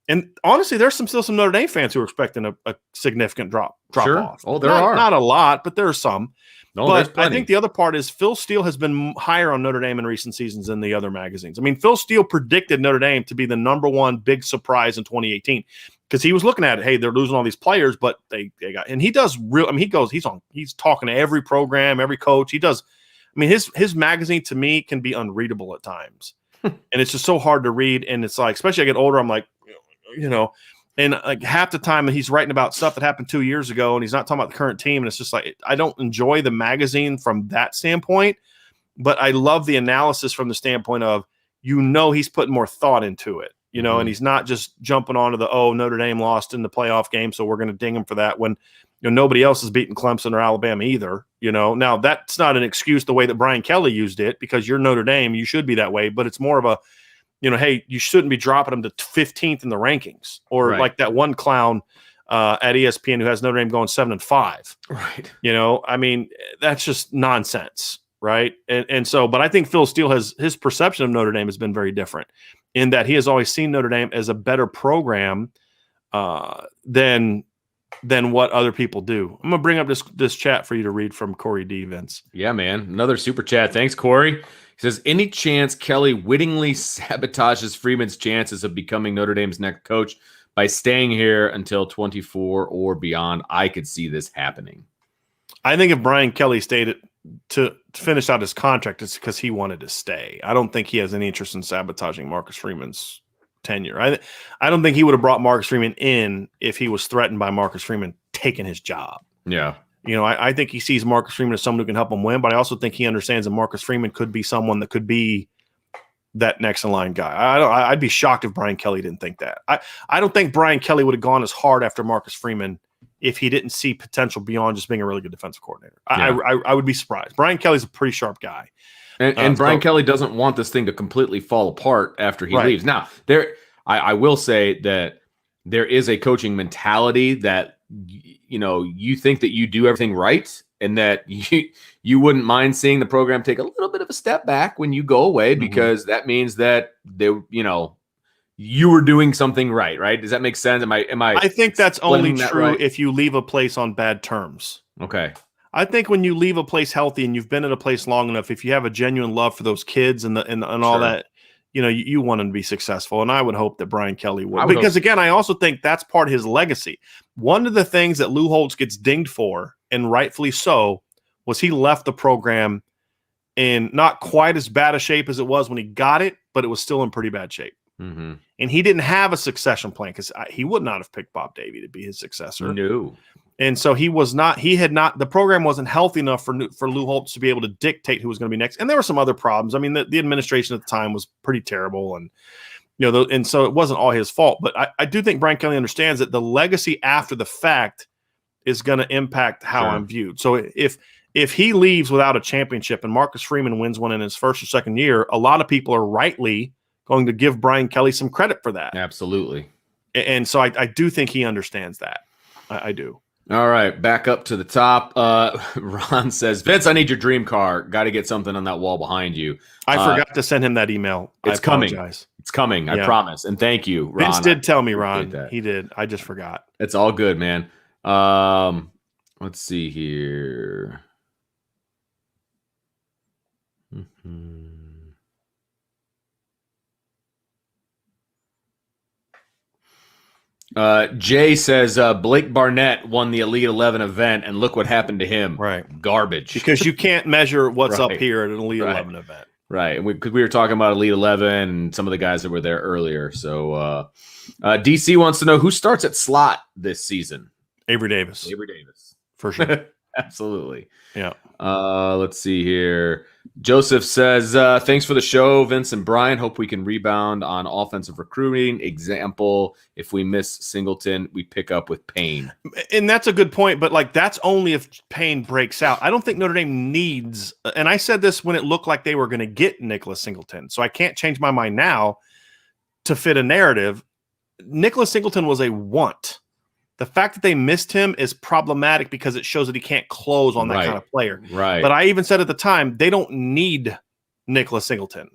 And honestly, there's still some Notre Dame fans who are expecting a significant drop off. Oh, there are not a lot, but there are some. No, but I think the other part is Phil Steele has been higher on Notre Dame in recent seasons than the other magazines. I mean, Phil Steele predicted Notre Dame to be the #1 big surprise in 2018. because he was looking at it. Hey, they're losing all these players, but they got, and he does real. I mean, he's talking to every program, every coach. He does. I mean, his magazine to me can be unreadable at times, and it's just so hard to read. And it's like, especially as I get older, I'm like, and like half the time he's writing about stuff that happened 2 years ago, and he's not talking about the current team. And it's just like, I don't enjoy the magazine from that standpoint, but I love the analysis from the standpoint of, he's putting more thought into it, and he's not just jumping onto Notre Dame lost in the playoff game, so we're going to ding him for that when nobody else is beating Clemson or Alabama either. Now that's not an excuse the way that Brian Kelly used it, because you're Notre Dame, you should be that way, but it's more of a, hey, you shouldn't be dropping them to 15th in the rankings, or like that one clown at ESPN who has Notre Dame going 7-5. Right. I mean, that's just nonsense. Right. And so, but I think Phil Steele his perception of Notre Dame has been very different, in that he has always seen Notre Dame as a better program than what other people do. I'm going to bring up this chat for you to read from Corey D. Vince. Yeah, man. Another super chat. Thanks, Corey. He says, any chance Kelly wittingly sabotages Freeman's chances of becoming Notre Dame's next coach by staying here until 24 or beyond? I could see this happening. I think if Brian Kelly stayed to finish out his contract, it's because he wanted to stay. I don't think he has any interest in sabotaging Marcus Freeman's tenure. I don't think he would have brought Marcus Freeman in if he was threatened by Marcus Freeman taking his job. Yeah. I think he sees Marcus Freeman as someone who can help him win, but I also think he understands that Marcus Freeman could be someone that could be that next in line guy. I'd be shocked if Brian Kelly didn't think that. I don't think Brian Kelly would have gone as hard after Marcus Freeman if he didn't see potential beyond just being a really good defensive coordinator. Yeah. I would be surprised. Brian Kelly's a pretty sharp guy. And Brian Kelly doesn't want this thing to completely fall apart after he leaves. Now, I will say that there is a coaching mentality that, you think that you do everything right, and that you wouldn't mind seeing the program take a little bit of a step back when you go away, because that means that you were doing something right? Does that make sense? I think that's only true if you leave a place on bad terms. Okay. I think when you leave a place healthy and you've been at a place long enough, if you have a genuine love for those kids and all that, you want them to be successful. And I would hope that Brian Kelly would. Because again, I also think that's part of his legacy. One of the things that Lou Holtz gets dinged for, and rightfully so, was he left the program in not quite as bad a shape as it was when he got it, but it was still in pretty bad shape. Mm-hmm. And he didn't have a succession plan, because he would not have picked Bob Davie to be his successor. No. And so the program wasn't healthy enough for Lou Holtz to be able to dictate who was going to be next. And there were some other problems. I mean, the administration at the time was pretty terrible. And, and so it wasn't all his fault. But I do think Brian Kelly understands that the legacy after the fact is going to impact how I'm viewed. So if he leaves without a championship and Marcus Freeman wins one in his first or second year, a lot of people are rightly going to give Brian Kelly some credit for that. Absolutely. And so I do think he understands that. I do. All right, back up to the top. Ron says, Vince, I need your dream car. Got to get something on that wall behind you. I forgot to send him that email. It's coming. It's coming. I promise. And thank you, Ron. Vince did tell me, Ron. He did. I just forgot. It's all good, man. Let's see here. Jay says Blake Barnett won the Elite 11 event, and look what happened to him. Right. Garbage. Because you can't measure what's up here at an Elite 11 event. Right. And because we were talking about Elite 11 and some of the guys that were there earlier. So DC wants to know who starts at slot this season. Avery Davis. For sure. Absolutely. Yeah. Let's see here. Joseph says, thanks for the show, Vince and Brian. Hope we can rebound on offensive recruiting. Example, if we miss Singleton, we pick up with Payne. And that's a good point, but that's only if Payne breaks out. I don't think Notre Dame needs, and I said this when it looked like they were going to get Nicholas Singleton, so I can't change my mind now to fit a narrative. Nicholas Singleton was a want. The fact that they missed him is problematic because it shows that he can't close on that kind of player. Right. But I even said at the time, they don't need Nicholas Singleton.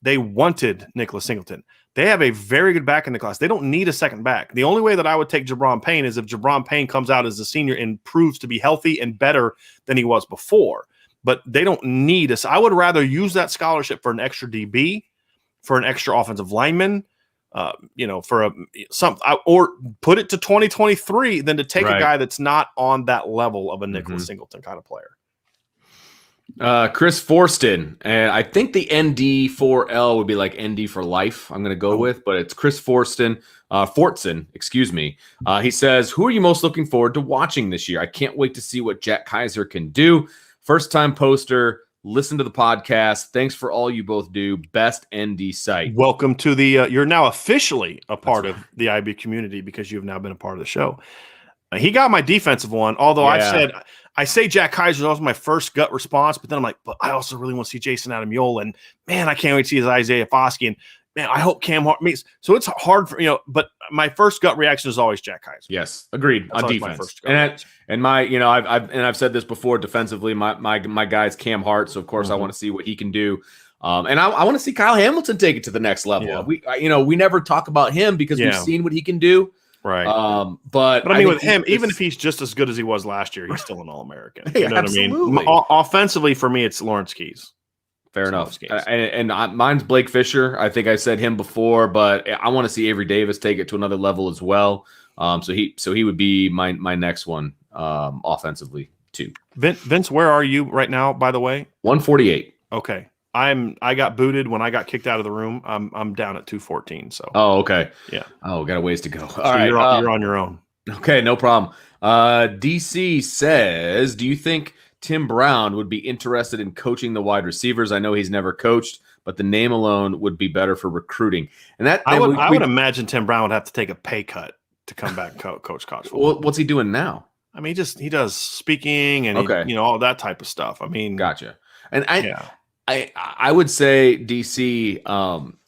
They wanted Nicholas Singleton. They have a very good back in the class. They don't need a second back. The only way that I would take Jabron Payne is if Jabron Payne comes out as a senior and proves to be healthy and better than he was before. But they don't need us. I would rather use that scholarship for an extra DB, for an extra offensive lineman, for or put it to 2023 than to take a guy that's not on that level of a Nicholas Singleton kind of player. Chris Forston, and I think the ND4L would be like ND for life. I'm going to go with, but it's Chris Forston, Fortson, excuse me. He says, "Who are you most looking forward to watching this year? I can't wait to see what Jack Kaiser can do. First time poster. Listen to the podcast. Thanks for all you both do. Best ND site." Welcome to the. You're now officially a part of the IB community because you've now been a part of the show. He got my defensive one, although I say Jack Kaiser was my first gut response, but then I'm like, but I also really want to see Jason Adamiola, and man, I can't wait to see his Isaiah Foskey, and man, I hope Cam Hart meets. So it's hard for but my first gut reaction is always Jack Kaiser. Yes, agreed. That's on defense, I've said this before. Defensively, my guy's Cam Hart, so of course I want to see what he can do. And I want to see Kyle Hamilton take it to the next level. Yeah. We never talk about him because we've seen what he can do. Right. But I mean, with him, even if he's just as good as he was last year, he's still an All-American. You know absolutely. What I mean? Offensively, for me, it's Lawrence Keys. Fair enough. And mine's Blake Fisher. I think I said him before, but I want to see Avery Davis take it to another level as well. So he would be my next one offensively too. Vince, where are you right now, by the way? 148. Okay. I got booted when I got kicked out of the room. I'm down at 214. So. Oh, okay. Yeah. Oh, got a ways to go. All right. You're on your own. Okay, no problem. DC says, "Do you think Tim Brown would be interested in coaching the wide receivers? I know he's never coached, but the name alone would be better for recruiting." And that I would imagine Tim Brown would have to take a pay cut to come back and coach college football. What's he doing now? I mean, he does speaking and all that type of stuff. I mean, gotcha. And I would say DC,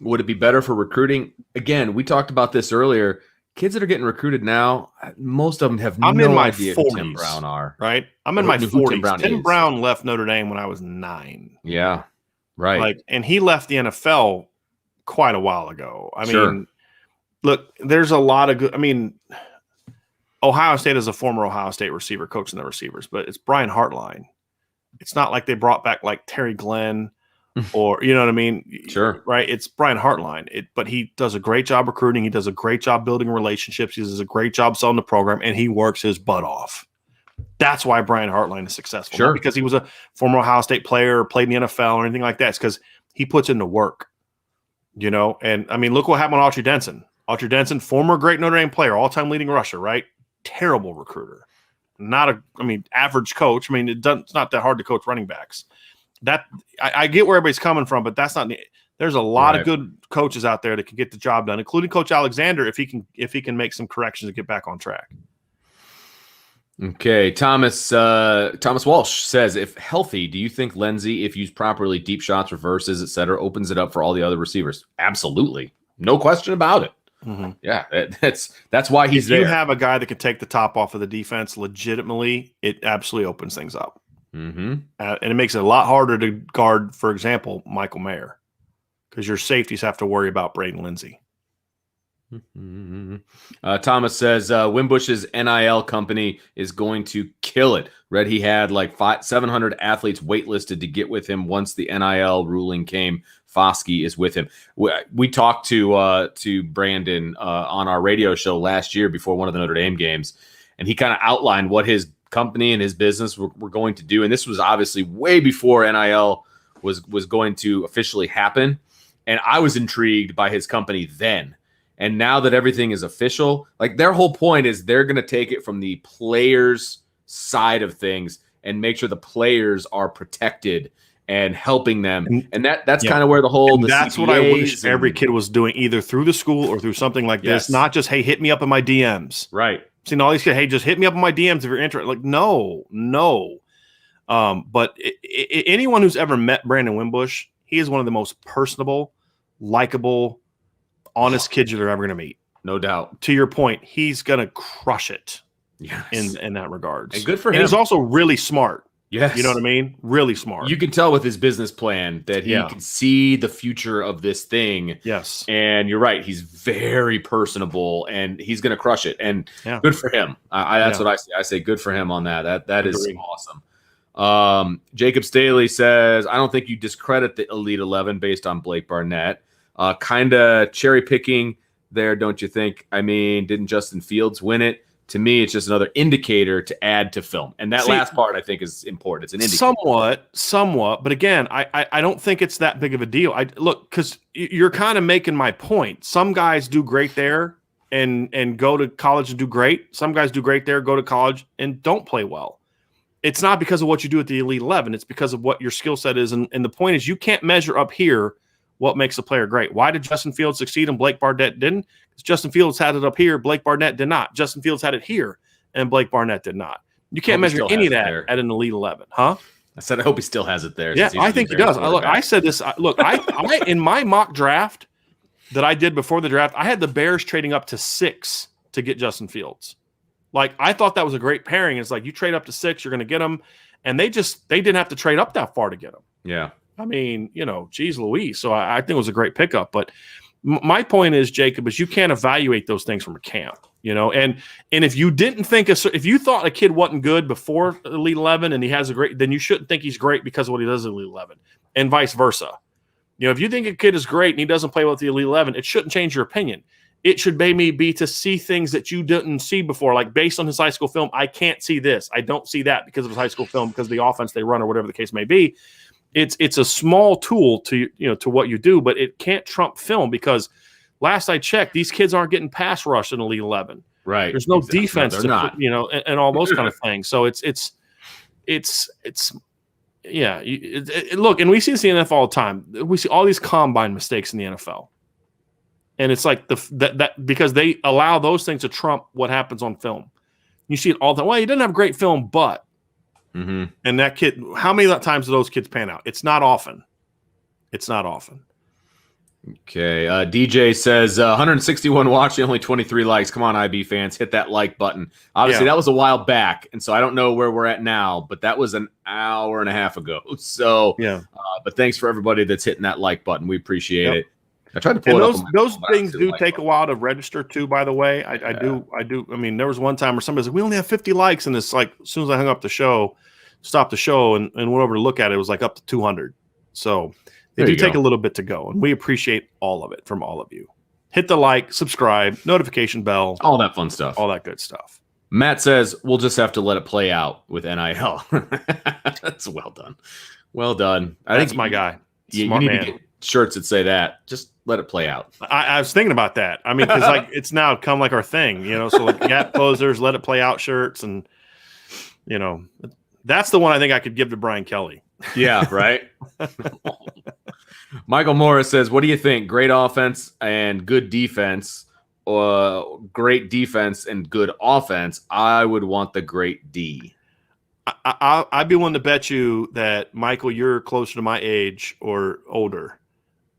would it be better for recruiting? Again, we talked about this earlier. Kids that are getting recruited now, most of them have no idea 40s, who Tim Brown are. Right? I'm in my 40s. Tim Brown left Notre Dame when I was 9. Yeah, right. And he left the NFL quite a while ago. I mean, look, there's a lot of good. I mean, Ohio State is a former Ohio State receiver coaching the receivers, but it's Brian Hartline. It's not like they brought back like Terry Glenn or, you know what I mean? Sure. Right. It's Brian Hartline. But he does a great job recruiting. He does a great job building relationships. He does a great job selling the program, and he works his butt off. That's why Brian Hartline is successful. Sure. Not because he was a former Ohio State player or played in the NFL or anything like that. It's because he puts in the work, and I mean, look what happened with Autry Denson. Autry Denson, former great Notre Dame player, all-time leading rusher, right? Terrible recruiter. Average coach. I mean, it's not that hard to coach running backs. That I get where everybody's coming from, but that's not. There's a lot of good coaches out there that can get the job done, including Coach Alexander, if he can make some corrections to get back on track. Okay, Thomas Walsh says, "If healthy, do you think Lenzy, if used properly, deep shots, reverses, etc., opens it up for all the other receivers?" Absolutely, no question about it. Mm-hmm. Yeah, that's why he's there. If you have a guy that can take the top off of the defense legitimately, it absolutely opens things up. Mm-hmm. And it makes it a lot harder to guard, for example, Michael Mayer, because your safeties have to worry about Braden Lindsey. Mm-hmm. Thomas says Wimbush's NIL company is going to kill it. Read he had like 700 athletes waitlisted to get with him once the NIL ruling came. Foskey is with him. We talked to Brandon on our radio show last year before one of the Notre Dame games, and he kind of outlined what his company and his business were going to do. And this was obviously way before NIL was going to officially happen. And I was intrigued by his company then. And now that everything is official, like their whole point is they're going to take it from the players' side of things and make sure the players are protected and helping them. And that's kind of where that's what I wish every kid was doing, either through the school or through something like this. Not just, hey, hit me up in my DMs. Right. Seeing all these kids, hey, just hit me up in my DMs if you're interested. Like, no. But anyone who's ever met Brandon Wimbush, he is one of the most personable, likable, honest kids you're ever going to meet. No doubt. To your point, he's going to crush it. Yes. In that regards. And good for him. And he's also really smart. Yes. You know what I mean? Really smart. You can tell with his business plan that he can see the future of this thing. Yes. And you're right. He's very personable and he's going to crush it. And good for him. That's what I say. I say good for him on that. That is awesome. Jacob Staley says, I don't think you discredit the Elite 11 based on Blake Barnett. Kind of cherry picking there, don't you think? I mean, didn't Justin Fields win it? To me, it's just another indicator to add to film. And that last part, I think, is important. It's an indicator. Somewhat. But again, I don't think it's that big of a deal. Look, because you're kind of making my point. Some guys do great there and go to college and do great. Some guys do great there, go to college, and don't play well. It's not because of what you do at the Elite 11. It's because of what your skill set is. And the point is, you can't measure up here what makes a player great. Why did Justin Fields succeed and Blake Barnett didn't? Because Justin Fields had it up here, Blake Barnett did not. Justin Fields had it here, and Blake Barnett did not. You can't measure any of that at an Elite 11, huh? I said I hope he still has it there. Yeah, I think he does. Look, I said this. Look, I in my mock draft that I did before the draft, I had the Bears trading up to 6 to get Justin Fields. Like, I thought that was a great pairing. It's like, you trade up to 6, you're going to get him. And they didn't have to trade up that far to get him. Yeah. I mean, geez Louise. So I think it was a great pickup. But my point is, Jacob, is you can't evaluate those things from a camp, and if you didn't think, if you thought a kid wasn't good before Elite 11 and he has then you shouldn't think he's great because of what he does at Elite 11, and vice versa. If you think a kid is great and he doesn't play well at the Elite 11, it shouldn't change your opinion. It should maybe be to see things that you didn't see before, like based on his high school film. I can't see this. I don't see that because of his high school film, because of the offense they run or whatever the case may be. It's a small tool to what you do, but it can't trump film, because last I checked, these kids aren't getting pass rushed in Elite 11. Right. There's no defense, and all those kind of things. So look, and we see this in the NFL all the time. We see all these combine mistakes in the NFL. And it's like that because they allow those things to trump what happens on film. You see it all the time. Well, he didn't have great film, but and that kid. How many times do those kids pan out? It's not often. Okay. DJ says 161 watching, only 23 likes. Come on, IB fans, hit that like button. Obviously, that was a while back, and so I don't know where we're at now, but that was an hour and a half ago. So but thanks for everybody that's hitting that like button. We appreciate it. I tried to pull those things do take a while to register too, by the way. I do. I mean, there was one time where somebody said, we only have 50 likes. And it's like, as soon as I stopped the show and went over to look at it, it was like up to 200. So they do take a little bit to go. And we appreciate all of it from all of you. Hit the like, subscribe, notification bell. All that fun stuff. All that good stuff. Matt says, we'll just have to let it play out with NIL. That's well done. Well done. That's my guy. Smart man. To get shirts that say that. Just let it play out. I was thinking about that. I mean, because it's now come like our thing, so like gap closers, let it play out shirts, and that's the one I think I could give to Brian Kelly. Yeah, right. Michael Morris says, what do you think? Great offense and good defense, or great defense and good offense? I would want the great D. I'd be willing to bet you that, Michael, you're closer to my age or older.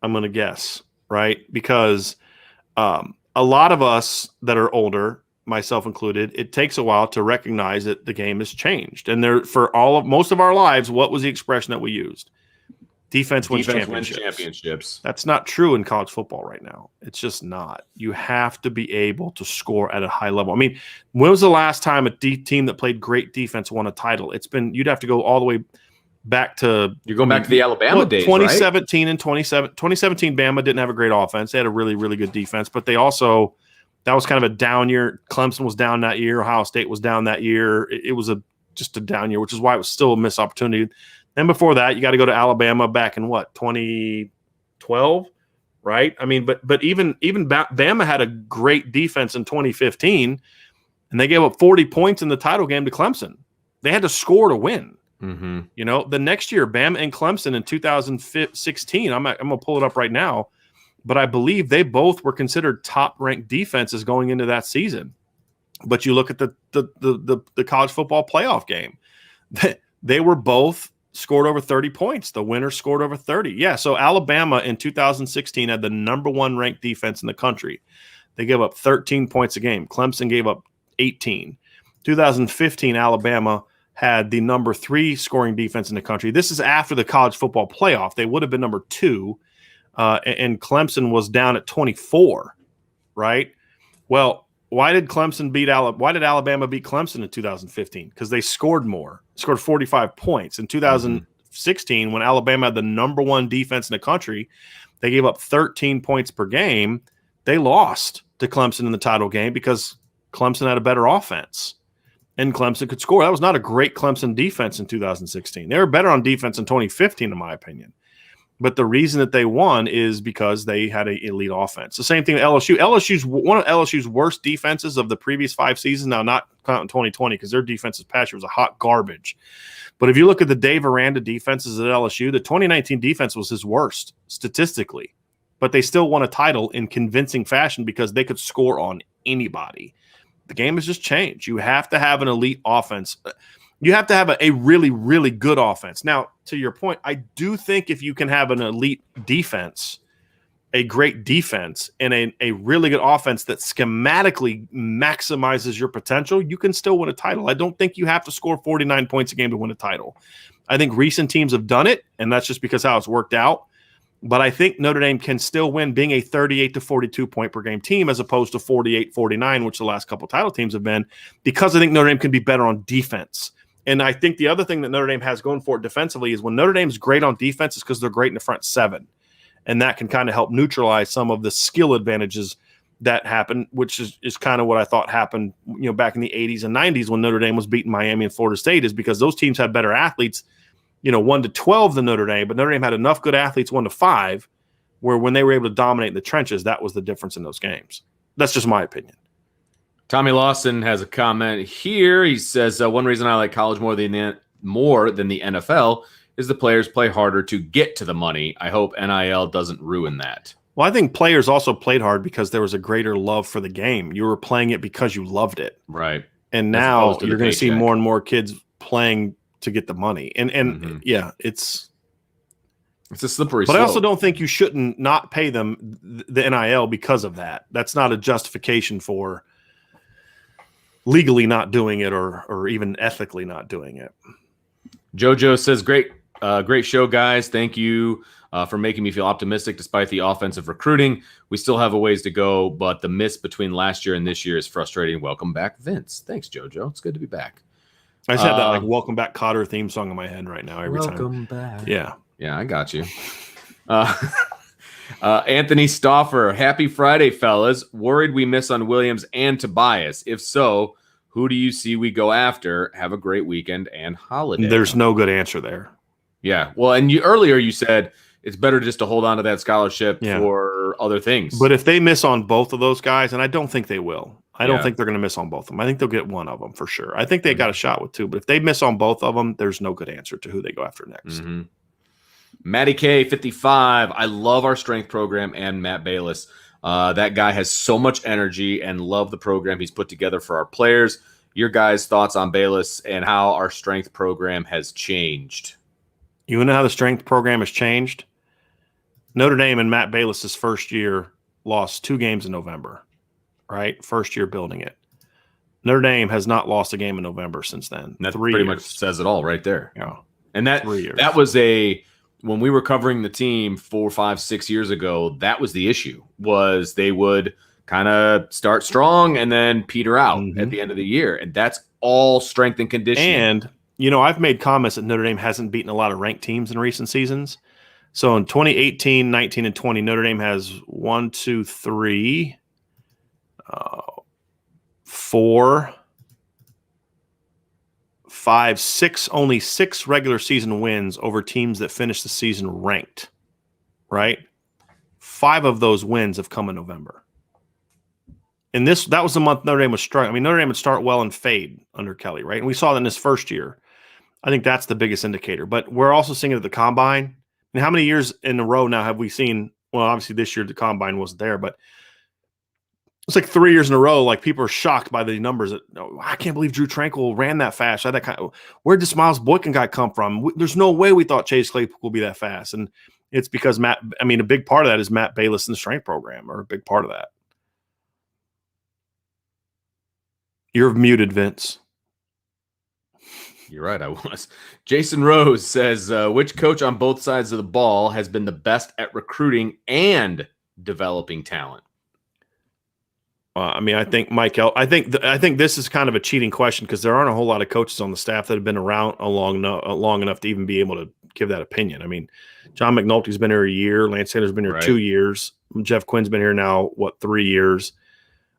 I'm going to guess, right? Because a lot of us that are older, myself included, it takes a while to recognize that the game has changed. And most of our lives, what was the expression that we used? Defense wins championships. That's not true in college football right now. It's just not. You have to be able to score at a high level. I mean, when was the last time a team that played great defense won a title? You'd have to go all the way back to – you're going back to the Alabama days, 2017 and 2017, Bama didn't have a great offense. They had a really, really good defense, but they also – that was kind of a down year. Clemson was down that year. Ohio State was down that year. It was just a down year, which is why it was still a missed opportunity. Then before that, you got to go to Alabama back in 2012, right? I mean, but even Bama had a great defense in 2015, and they gave up 40 points in the title game to Clemson. They had to score to win. Mm-hmm. The next year, Bama and Clemson in 2016, I'm going to pull it up right now, but I believe they both were considered top-ranked defenses going into that season. But you look at the college football playoff game, they were both scored over 30 points. The winner scored over 30. Yeah, so Alabama in 2016 had the number one ranked defense in the country. They gave up 13 points a game. Clemson gave up 18. 2015, Alabama had the number 3 scoring defense in the country. This is after the college football playoff. They would have been number 2, and Clemson was down at 24, right? Well, why did Alabama beat Clemson in 2015? Because they scored more, scored 45 points. In 2016, when Alabama had the number 1 defense in the country, they gave up 13 points per game. They lost to Clemson in the title game because Clemson had a better offense and Clemson could score. That was not a great Clemson defense in 2016. They were better on defense in 2015, in my opinion. But the reason that they won is because they had an elite offense. The same thing with LSU. LSU's one of LSU's worst defenses of the previous 5 seasons. Now, not counting 2020 because their defensive past year was a hot garbage. But if you look at the Dave Aranda defenses at LSU, the 2019 defense was his worst statistically. But they still won a title in convincing fashion because they could score on anybody. The game has just changed. You have to have an elite offense. You have to have a really, really good offense. Now, to your point, I do think if you can have an elite defense, a great defense, and a really good offense that schematically maximizes your potential, you can still win a title. I don't think you have to score 49 points a game to win a title. I think recent teams have done it, and that's just because how it's worked out. But I think Notre Dame can still win being a 38 to 42 point per game team as opposed to 48, 49, which the last couple title teams have been, because I think Notre Dame can be better on defense. And I think the other thing that Notre Dame has going for it defensively is when Notre Dame's great on defense is because they're great in the front 7. And that can kind of help neutralize some of the skill advantages that happen, which is kind of what I thought happened, back in the 80s and 90s when Notre Dame was beating Miami and Florida State, is because those teams had better athletes, 1 to 12 than Notre Dame, but Notre Dame had enough good athletes 1 to 5 where when they were able to dominate in the trenches, that was the difference in those games. That's just my opinion. Tommy Lawson has a comment here. He says, one reason I like college more than the NFL is the players play harder to get to the money. I hope NIL doesn't ruin that. Well, I think players also played hard because there was a greater love for the game. You were playing it because you loved it. Right. And now you're going to see more and more kids playing to get the money. And yeah, it's a slippery slope. But I also don't think you shouldn't not pay them the NIL because of that. That's not a justification for legally not doing it or even ethically not doing it. JoJo says, great show, guys. Thank you for making me feel optimistic despite the offensive recruiting. We still have a ways to go, but the miss between last year and this year is frustrating. Welcome back, Vince. Thanks, JoJo. It's good to be back. I just had that Welcome Back Cotter theme song in my head right now every time. Welcome back. Yeah. Yeah, I got you. Anthony Stauffer, happy Friday, fellas. Worried we miss on Williams and Tobias. If so, who do you see we go after? Have a great weekend and holiday. There's no good answer there. Yeah. Well, and earlier you said it's better just to hold on to that scholarship for other things. But if they miss on both of those guys, and I don't think they will, I don't think they're going to miss on both of them. I think they'll get one of them for sure. I think they got a shot with 2, but if they miss on both of them, there's no good answer to who they go after next. Matty K, 55. I love our strength program and Matt Bayless. That guy has so much energy and love the program he's put together for our players. Your guys' thoughts on Bayless and how our strength program has changed? You want to know how the strength program has changed? Notre Dame in Matt Bayless's first year lost 2 games in November, right? First year building it. Notre Dame has not lost a game in November since then. That pretty much says it all right there. Yeah. And that was when we were covering the team 4, 5, 6 years ago, that was the issue, was they would kind of start strong and then peter out at the end of the year. And that's all strength and conditioning. And, I've made comments that Notre Dame hasn't beaten a lot of ranked teams in recent seasons. So in 2018, 19, and 20, Notre Dame has 1, 2, 3, 4, 5, 6, only 6 regular season wins over teams that finished the season ranked, right? 5 of those wins have come in November. And that was the month Notre Dame was struggling. I mean, Notre Dame would start well and fade under Kelly, right? And we saw that in his first year. I think that's the biggest indicator. But we're also seeing it at the Combine. And how many years in a row now have we seen? Well, obviously this year the Combine wasn't there, but it's like 3 years in a row. Like people are shocked by the numbers. I can't believe Drew Tranquil ran that fast. Where did Miles Boykin guy come from? There's no way we thought Chase Claypool would be that fast. And it's because a big part of that is Matt Bayless and the strength program, or a big part of that. You're muted, Vince. You're right, I was. Jason Rose says, which coach on both sides of the ball has been the best at recruiting and developing talent? I think Mike. I think this is kind of a cheating question because there aren't a whole lot of coaches on the staff that have been around long enough to even be able to give that opinion. I mean, John McNulty's been here a year. Lance Taylor's been here 2 years. Jeff Quinn's been here now, 3 years?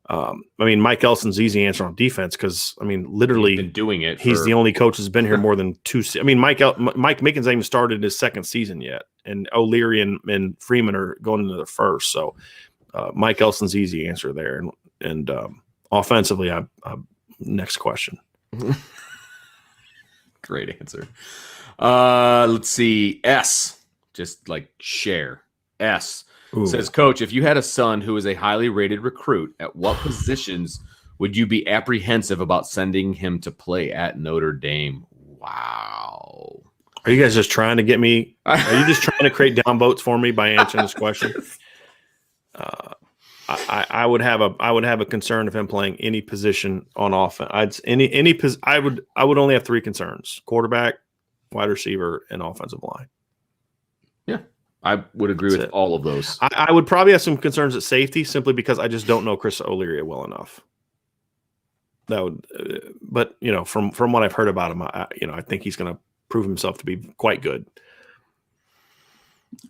I mean, Mike Elson's easy answer on defense because, I mean, literally he's been doing it. He's the only coach that's been here more than 2 I mean, Mike Mickens hasn't even started his second season yet, and O'Leary and Freeman are going into their first. So Mike Elson's easy answer there. And offensively, next question. Great answer. Let's see. S, just like share. S says, Coach, if you had a son who is a highly rated recruit, at what positions would you be apprehensive about sending him to play at Notre Dame? Wow. Are you guys just trying to get me? Are you just trying to create down votes for me by answering this question? I would have a concern of him playing any position on offense. I would only have 3 concerns: quarterback, wide receiver, and offensive line. Yeah, I would agree with all of those. I would probably have some concerns at safety simply because I just don't know Chris O'Leary well enough. That would, but from what I've heard about him, I think he's going to prove himself to be quite good.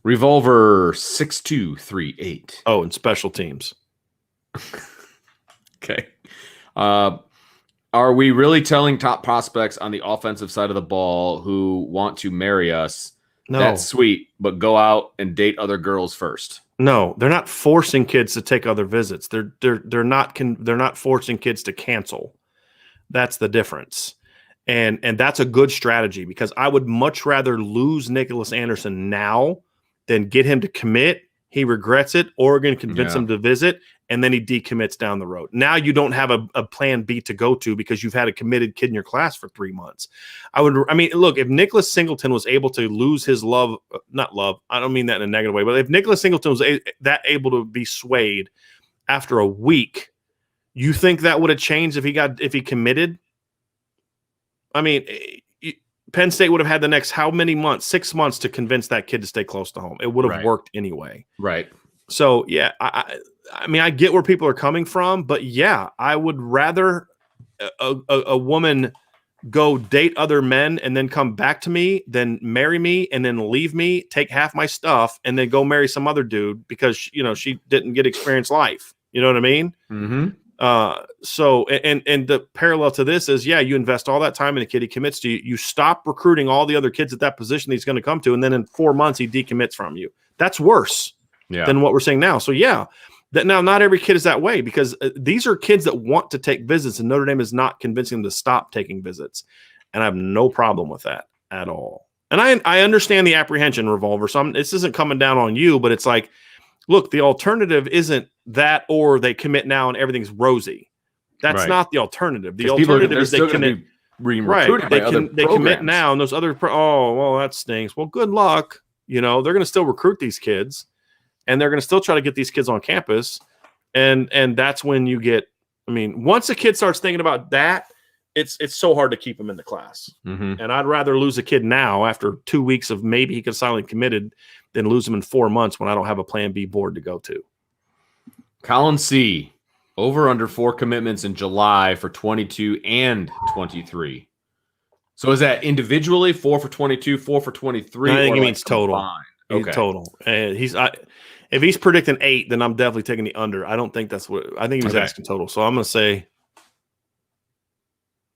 Revolver 6238. Oh, and special teams. Okay. Are we really telling top prospects on the offensive side of the ball who want to marry us? No. That's sweet, but go out and date other girls first. No, they're not forcing kids to take other visits. They're not forcing kids to cancel. That's the difference. And that's a good strategy because I would much rather lose Nicholas Anderson now than get him to commit. He regrets it. Oregon convince him to visit, and then he decommits down the road. Now you don't have a plan B to go to because you've had a committed kid in your class for 3 months. Look, if Nicholas Singleton was able to lose his not love, I don't mean that in a negative way, but if Nicholas Singleton was able to be swayed after a week, you think that would have changed if he committed? I mean, Penn State would have had the next how many months? 6 months to convince that kid to stay close to home. It would have worked anyway. Right. So, yeah, I mean, I get where people are coming from, but yeah, I would rather a woman go date other men and then come back to me than marry me and then leave me, take half my stuff, and then go marry some other dude because, she didn't get experience life. You know what I mean? Mm-hmm. So the parallel to this is, you invest all that time in a kid, he commits to you, you stop recruiting all the other kids at that position he's going to come to, and then in 4 months he decommits from you. That's worse than what we're saying now. So that now not every kid is that way because these are kids that want to take visits, and Notre Dame is not convincing them to stop taking visits. And I have no problem with that at all. And I understand the apprehension, Revolver. So this isn't coming down on you, but it's like, look, the alternative isn't that or they commit now and everything's rosy. That's not the alternative. The alternative is they commit. They commit now, and those other that stinks. Well, good luck. They're going to still recruit these kids, and they're going to still try to get these kids on campus, and that's when you get. I mean, once a kid starts thinking about that, it's so hard to keep them in the class. Mm-hmm. And I'd rather lose a kid now after 2 weeks of maybe he could silently committed than lose him in 4 months when I don't have a plan B board to go to. Colin C. Over under 4 commitments in July for 22 and 23. So is that individually 4 for 22, 4 for 23? I think he means total. Okay. Total. If he's predicting 8, then I'm definitely taking the under. I don't think that's what I think he was asking total. So I'm going to say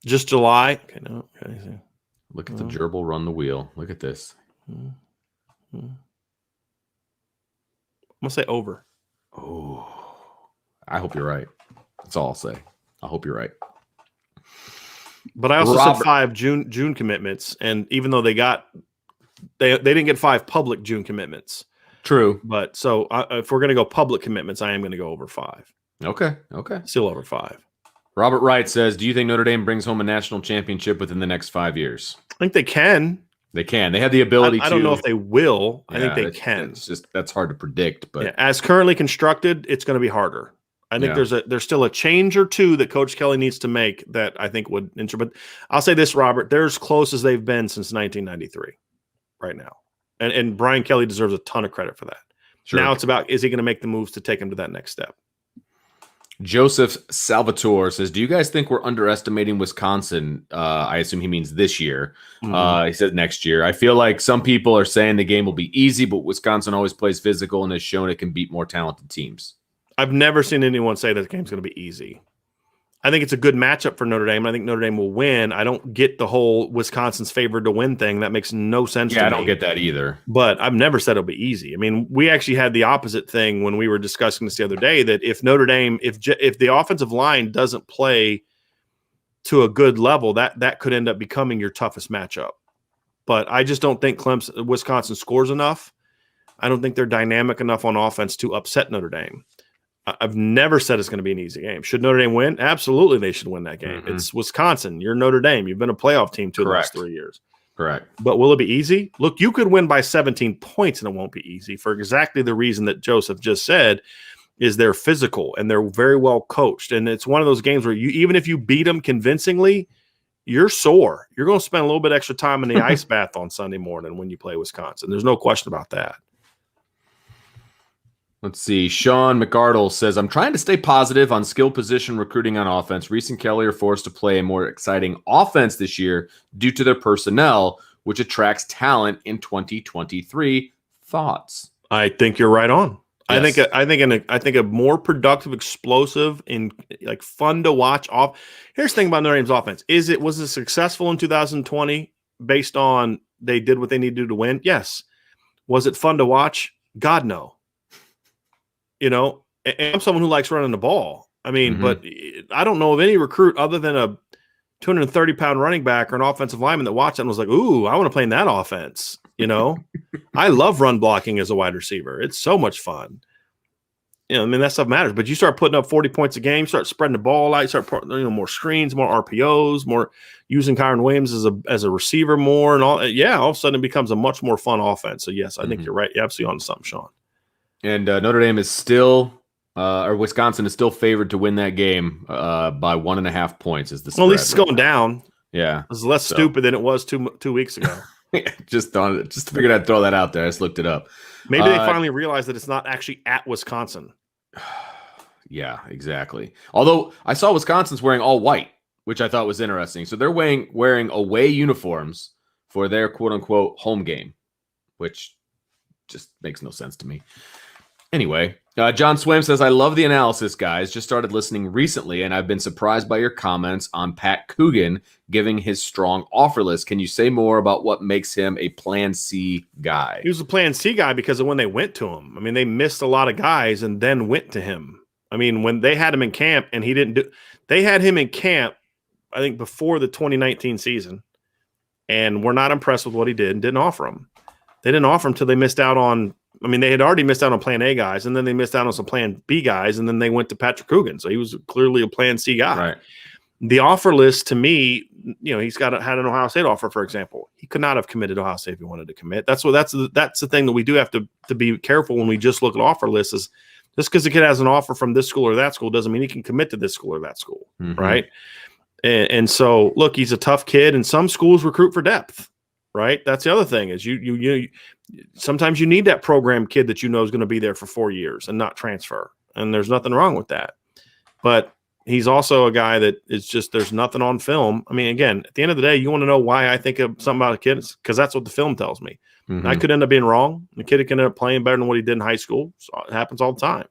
just July. Okay, no. Okay. Look at the gerbil run the wheel. Look at this. I'm going to say over. Oh, I hope you're right. That's all I'll say. I hope you're right. But I also said 5 June commitments, and even though they didn't get 5 public June commitments. True. But so if we're going to go public commitments, I am going to go over 5. Okay. Still over 5. Robert Wright says, do you think Notre Dame brings home a national championship within the next 5 years? I think they can. They can. They have the ability to. I don't know if they will. I think they can. It's just that's hard to predict. But as currently constructed, it's going to be harder. I think there's still a change or two that Coach Kelly needs to make that I think would. But I'll say this, Robert, they're as close as they've been since 1993 right now. And Brian Kelly deserves a ton of credit for that. Sure. Now it's about, is he going to make the moves to take him to that next step? Joseph Salvatore says, do you guys think we're underestimating Wisconsin? I assume he means this year. He said next year. I feel like some people are saying the game will be easy, but Wisconsin always plays physical and has shown it can beat more talented teams. I've never seen anyone say that the game's going to be easy. I think it's a good matchup for Notre Dame. I think Notre Dame will win. I don't get the whole Wisconsin's favored to win thing. That makes no sense to me. Yeah, I don't get that either. But I've never said it'll be easy. I mean, we actually had the opposite thing when we were discussing this the other day, that if Notre Dame, if the offensive line doesn't play to a good level, that could end up becoming your toughest matchup. But I just don't think Wisconsin scores enough. I don't think they're dynamic enough on offense to upset Notre Dame. I've never said it's going to be an easy game. Should Notre Dame win? Absolutely, they should win that game. It's Wisconsin. You're Notre Dame. You've been a playoff team the last 3 years. Correct. But will it be easy? Look, you could win by 17 points and it won't be easy for exactly the reason that Joseph just said, is they're physical and they're very well coached. And it's one of those games where even if you beat them convincingly, you're sore. You're going to spend a little bit extra time in the ice bath on Sunday morning when you play Wisconsin. There's no question about that. Let's see. Sean McArdle says, I'm trying to stay positive on skill position recruiting on offense. Reese and Kelly are forced to play a more exciting offense this year due to their personnel, which attracts talent in 2023. Thoughts? I think you're right on. Yes. I think a more productive, explosive, and like fun to watch off. Here's the thing about Notre Dame's offense: was it successful in 2020 based on they did what they needed to do to win? Yes. Was it fun to watch? God, no. You know, and I'm someone who likes running the ball. I mean, but I don't know of any recruit other than a 230-pound running back or an offensive lineman that watched it and was like, ooh, I want to play in that offense. You know, I love run blocking as a wide receiver. It's so much fun. You know, I mean, that stuff matters. But you start putting up 40 points a game, start spreading the ball out, you start putting, more screens, more RPOs, more using Kyron Williams as a receiver more and all. Yeah, all of a sudden it becomes a much more fun offense. So, yes, I think you're right. You're absolutely on to something, Sean. And Notre Dame is still, or Wisconsin is still favored to win that game by 1.5 points. Is the spread. Well, at least it's going down. Yeah, it's less stupid than it was two weeks ago. just figured I'd throw that out there. I just looked it up. Maybe they finally realized that it's not actually at Wisconsin. Yeah, exactly. Although I saw Wisconsin's wearing all white, which I thought was interesting. So they're wearing away uniforms for their quote unquote home game, which just makes no sense to me. Anyway, John Swim says, I love the analysis, guys. Just started listening recently, and I've been surprised by your comments on Pat Coogan giving his strong offer list. Can you say more about what makes him a Plan C guy? He was a Plan C guy because of when they went to him. I mean, they missed a lot of guys and then went to him. I mean, when they had him in camp and he didn't do – they had him in camp, I think, before the 2019 season, and were not impressed with what he did and didn't offer him. They didn't offer him until they missed out on – I mean, they had already missed out on Plan A guys, and then they missed out on some Plan B guys, and then they went to Patrick Coogan. So he was clearly a Plan C guy. Right. The offer list, to me, he's had an Ohio State offer, for example. He could not have committed to Ohio State if he wanted to commit. That's the thing that we do have to be careful when we just look at offer lists. Is just because the kid has an offer from this school or that school doesn't mean he can commit to this school or that school, right? And so, look, he's a tough kid, and some schools recruit for depth. Right. That's the other thing is you sometimes you need that program kid that is going to be there for 4 years and not transfer. And there's nothing wrong with that. But he's also a guy that is just there's nothing on film. I mean, again, at the end of the day, you want to know why I think of something about a kid because that's what the film tells me. I could end up being wrong. The kid could end up playing better than what he did in high school. So it happens all the time.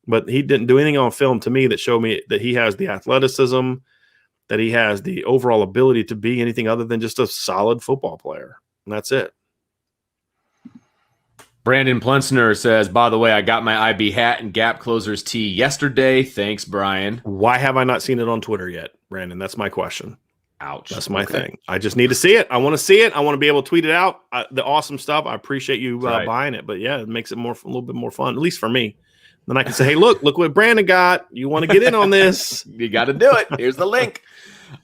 But he didn't do anything on film to me that showed me that he has the athleticism, that he has the overall ability to be anything other than just a solid football player. And that's it. Brandon Plensner says, by the way, I got my IB hat and Gap Closers tee yesterday. Thanks, Brian. Why have I not seen it on Twitter yet, Brandon? That's my question. Ouch. That's my thing. I just need to see it. I want to see it. I want to be able to tweet it out. The awesome stuff. I appreciate you buying it. But, yeah, it makes it a little bit more fun, at least for me. Then I can say, hey, look what Brandon got. You want to get in on this? You got to do it. Here's the link.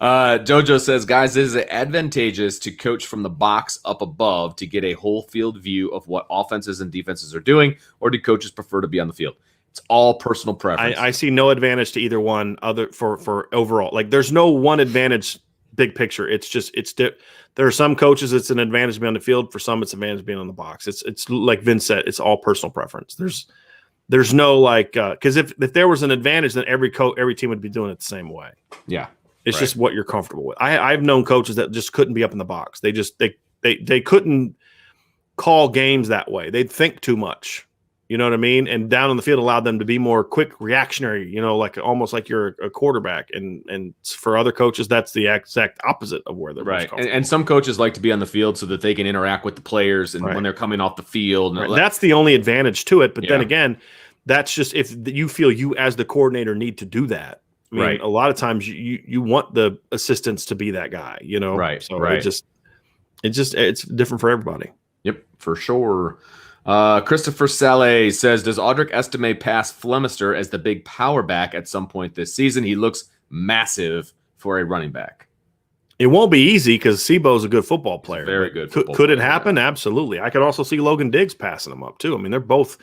Jojo says, guys, is it advantageous to coach from the box up above to get a whole field view of what offenses and defenses are doing, or do coaches prefer to be on the field? It's all personal preference. I see no advantage to either one other for overall. Like there's no one advantage big picture. There are some coaches it's an advantage being on the field. For some, it's an advantage being on the box. It's like Vince said, it's all personal preference. There's no because if there was an advantage, then every team would be doing it the same way. Yeah, it's just what you're comfortable with. I've known coaches that just couldn't be up in the box. They couldn't call games that way. They'd think too much. You know what I mean? And down on the field allowed them to be more quick reactionary, almost like you're a quarterback. And for other coaches, that's the exact opposite of where they're right. And some coaches like to be on the field so that they can interact with the players and when they're coming off the field. Right. That's the only advantage to it. But then again, that's just if you feel you as the coordinator need to do that. I mean, a lot of times you want the assistants to be that guy, Right. So it's different for everybody. Yep, for sure. Christopher Saleh says, does Audric Estime pass Flemister as the big power back at some point this season? He looks massive for a running back. It won't be easy because Sebo's a good football player. Very good. Could it happen? Absolutely. I could also see Logan Diggs passing him up too. I mean, they're both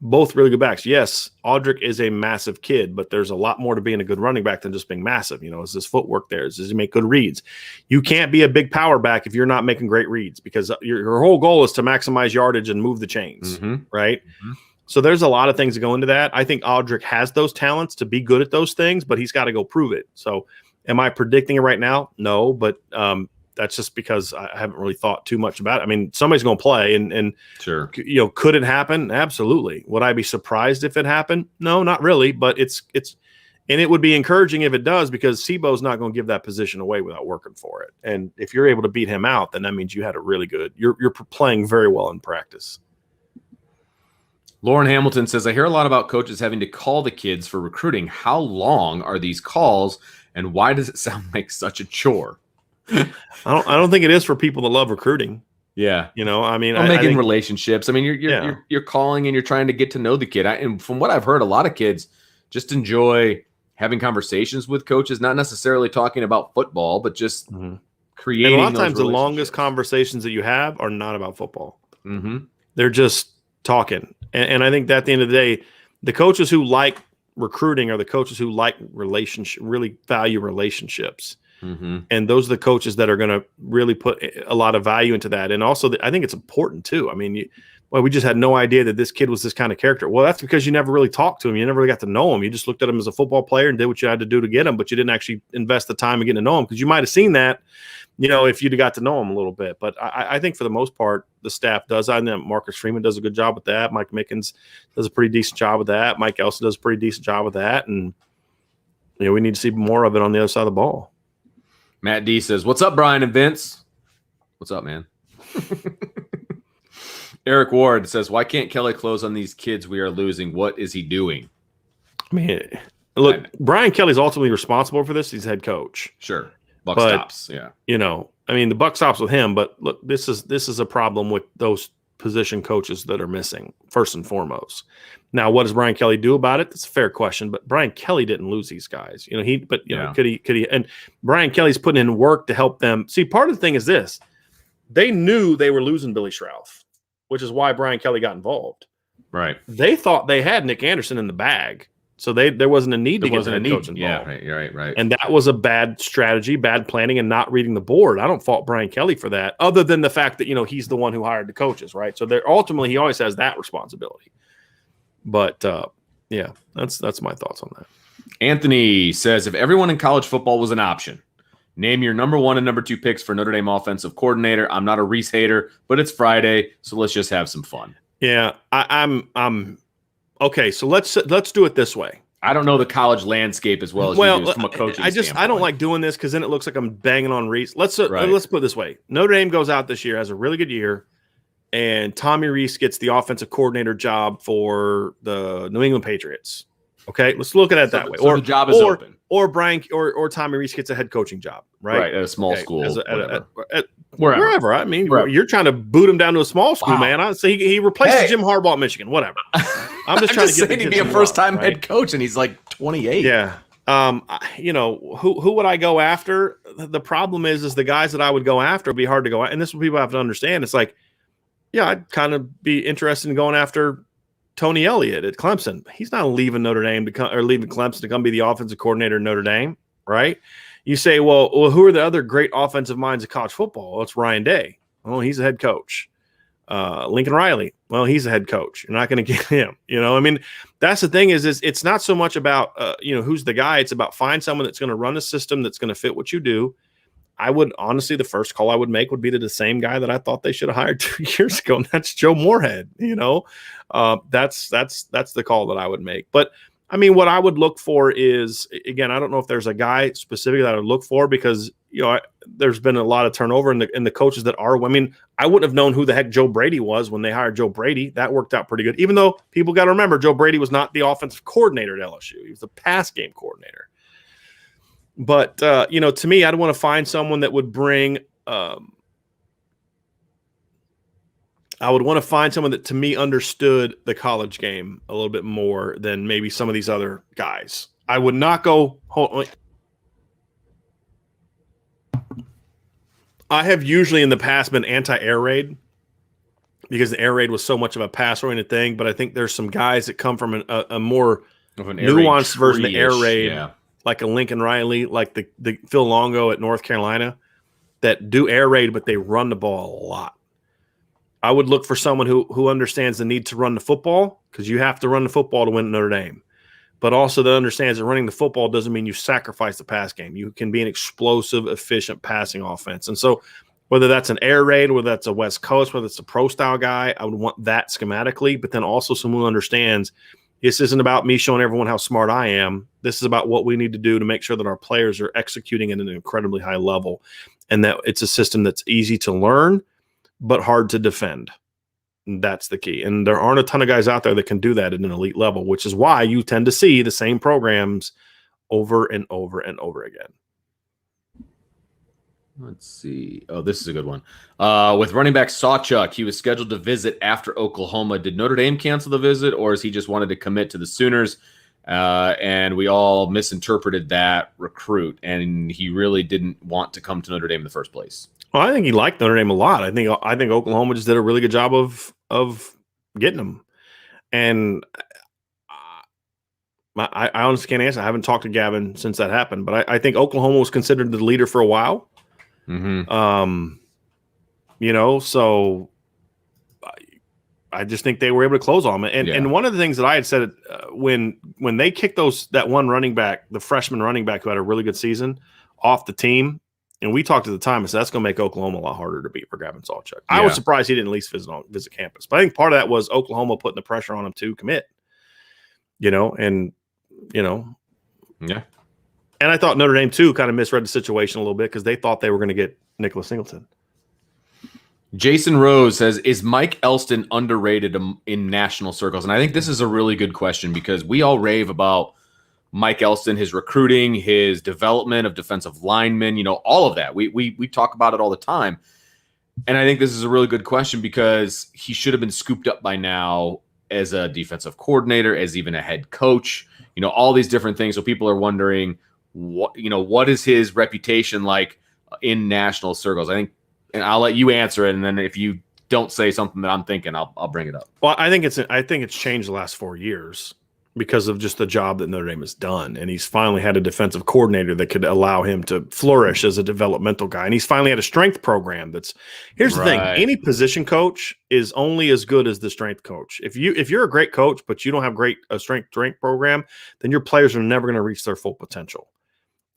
really good backs. Yes, Audric is a massive kid, but there's a lot more to being a good running back than just being massive. Is his footwork there? Does he make good reads? You can't be a big power back if you're not making great reads because your whole goal is to maximize yardage and move the chains, right? Mm-hmm. So there's a lot of things that go into that. I think Audric has those talents to be good at those things, but he's got to go prove it. So am I predicting it right now? No, but that's just because I haven't really thought too much about it. I mean, somebody's going to play and sure. Could it happen? Absolutely. Would I be surprised if it happened? No, not really, but and it would be encouraging if it does because Sebo's not going to give that position away without working for it. And if you're able to beat him out, then that means you had a really good, you're playing very well in practice. Lauren Hamilton says, I hear a lot about coaches having to call the kids for recruiting. How long are these calls and why does it sound like such a chore? I don't think it is for people that love recruiting. Yeah. I mean, I think relationships. I mean, you're calling and you're trying to get to know the kid. And from what I've heard, a lot of kids just enjoy having conversations with coaches, not necessarily talking about football, but just creating. And a lot of times the longest conversations that you have are not about football. Mm-hmm. They're just talking. And I think that at the end of the day, the coaches who like recruiting are the coaches who like really value relationships. Mm-hmm. And those are the coaches that are going to really put a lot of value into that. And also, I think it's important too. I mean, we just had no idea that this kid was this kind of character. Well, that's because you never really talked to him. You never really got to know him. You just looked at him as a football player and did what you had to do to get him, but you didn't actually invest the time in getting to know him because you might have seen that, if you'd have got to know him a little bit. But I think for the most part, the staff does. I know Marcus Freeman does a good job with that. Mike Mickens does a pretty decent job with that. Mike Elson does a pretty decent job with that. And, we need to see more of it on the other side of the ball. Matt D says, what's up, Brian and Vince? What's up, man? Eric Ward says, why can't Kelly close on these kids we are losing? What is he doing? I mean, look, Brian Kelly's ultimately responsible for this. He's head coach. Sure. Buck stops. Yeah. I mean, the buck stops with him, but look, this is a problem with those position coaches that are missing, first and foremost. Now, what does Brian Kelly do about it? That's a fair question, but Brian Kelly didn't lose these guys. Could he? And Brian Kelly's putting in work to help them. See, part of the thing is this. They knew they were losing Billy Schrauth, which is why Brian Kelly got involved. Right. They thought they had Nick Anderson in the bag. So there wasn't a need to get the head coach involved. Yeah, right. And that was a bad strategy, bad planning, and not reading the board. I don't fault Brian Kelly for that, other than the fact that, he's the one who hired the coaches, right? So ultimately he always has that responsibility. But that's my thoughts on that. Anthony says, if everyone in college football was an option, name your number 1 and number 2 picks for Notre Dame offensive coordinator. I'm not a Reese hater, but it's Friday, so let's just have some fun. Yeah, I'm okay. So let's do it this way. I don't know the college landscape as well as you do from a coaching standpoint. I don't like doing this because then it looks like I'm banging on Reese. Let's put it this way. Notre Dame goes out this year, has a really good year, and Tommy Reese gets the offensive coordinator job for the New England Patriots. Okay, let's look at it that way. So the job is open. Or Brian or Tommy Reese gets a head coaching job, right? Right, at a small school. Wherever. I mean, you're trying to boot him down to a small school, man. I say he replaces Jim Harbaugh at Michigan, whatever. I'm just trying to get him to be a first-time head coach, and he's like 28. Yeah. Who would I go after? The problem is the guys that I would go after would be hard to go after. And this is what people have to understand. It's like, I'd kind of be interested in going after Tony Elliott at Clemson. He's not leaving Notre Dame leaving Clemson to come be the offensive coordinator at Notre Dame, right? You say, well, who are the other great offensive minds of college football? Well, it's Ryan Day. Oh, he's a head coach. Lincoln Riley, well, he's a head coach. You're not going to get him. I mean, that's the thing is it's not so much about, who's the guy. It's about find someone that's going to run a system that's going to fit what you do. I would honestly, the first call I would make would be to the same guy that I thought they should have hired 2 years ago, and that's Joe Moorhead. That's the call that I would make. But I mean, what I would look for is, again, I don't know if there's a guy specifically that I would look for because, there's been a lot of turnover in the coaches that are. I mean, I wouldn't have known who the heck Joe Brady was when they hired Joe Brady. That worked out pretty good, even though people got to remember Joe Brady was not the offensive coordinator at LSU. He was the pass game coordinator. But, to me, I'd want to find someone that would bring I would want to find someone that, to me, understood the college game a little bit more than maybe some of these other guys. I would not go I have usually in the past been anti-air raid because the air raid was so much of a pass-oriented thing, but I think there's some guys that come from a more nuanced version of air raid, like a Lincoln Riley, like the Phil Longo at North Carolina, that do air raid, but they run the ball a lot. I would look for someone who understands the need to run the football, because you have to run the football to win Notre Dame, but also that understands that running the football doesn't mean you sacrifice the pass game. You can be an explosive, efficient passing offense. And so whether that's an air raid, whether that's a West Coast, whether it's a pro-style guy, I would want that schematically, but then also someone who understands this isn't about me showing everyone how smart I am. This is about what we need to do to make sure that our players are executing at an incredibly high level and that it's a system that's easy to learn but hard to defend. That's the key. And there aren't a ton of guys out there that can do that at an elite level, which is why you tend to see the same programs over and over and over again. Let's see. Oh, this is a good one. With running back Sawchuk, he was scheduled to visit after Oklahoma. Did Notre Dame cancel the visit, or is he just wanted to commit to the Sooners? And we all misinterpreted that recruit, and he really didn't want to come to Notre Dame in the first place. Well, I think he liked Notre Dame a lot. I think Oklahoma just did a really good job of getting him. And I honestly can't answer. I haven't talked to Gavin since that happened, but I think Oklahoma was considered the leader for a while. Mm-hmm. So I just think they were able to close on him. And one of the things that I had said when they kicked that one running back, the freshman running back who had a really good season, off the team, and we talked at the time, and said that's going to make Oklahoma a lot harder to beat for Gavin Sawchuk. I was surprised he didn't at least visit campus. But I think part of that was Oklahoma putting the pressure on him to commit. Yeah. And I thought Notre Dame, too, kind of misread the situation a little bit because they thought they were going to get Nicholas Singleton. Jason Rose says, is Mike Elston underrated in national circles? And I think this is a really good question because we all rave about Mike Elston, his recruiting, his development of defensive linemen, all of that. We talk about it all the time. And I think this is a really good question because he should have been scooped up by now as a defensive coordinator, as even a head coach, all these different things. So people are wondering, what is his reputation like in national circles? I think, and I'll let you answer it. And then if you don't say something that I'm thinking, I'll bring it up. Well, I think it's changed the last 4 years because of just the job that Notre Dame has done. And he's finally had a defensive coordinator that could allow him to flourish as a developmental guy. And he's finally had a strength program here's the thing. Any position coach is only as good as the strength coach. If you're a great coach, but you don't have a strength program, then your players are never going to reach their full potential.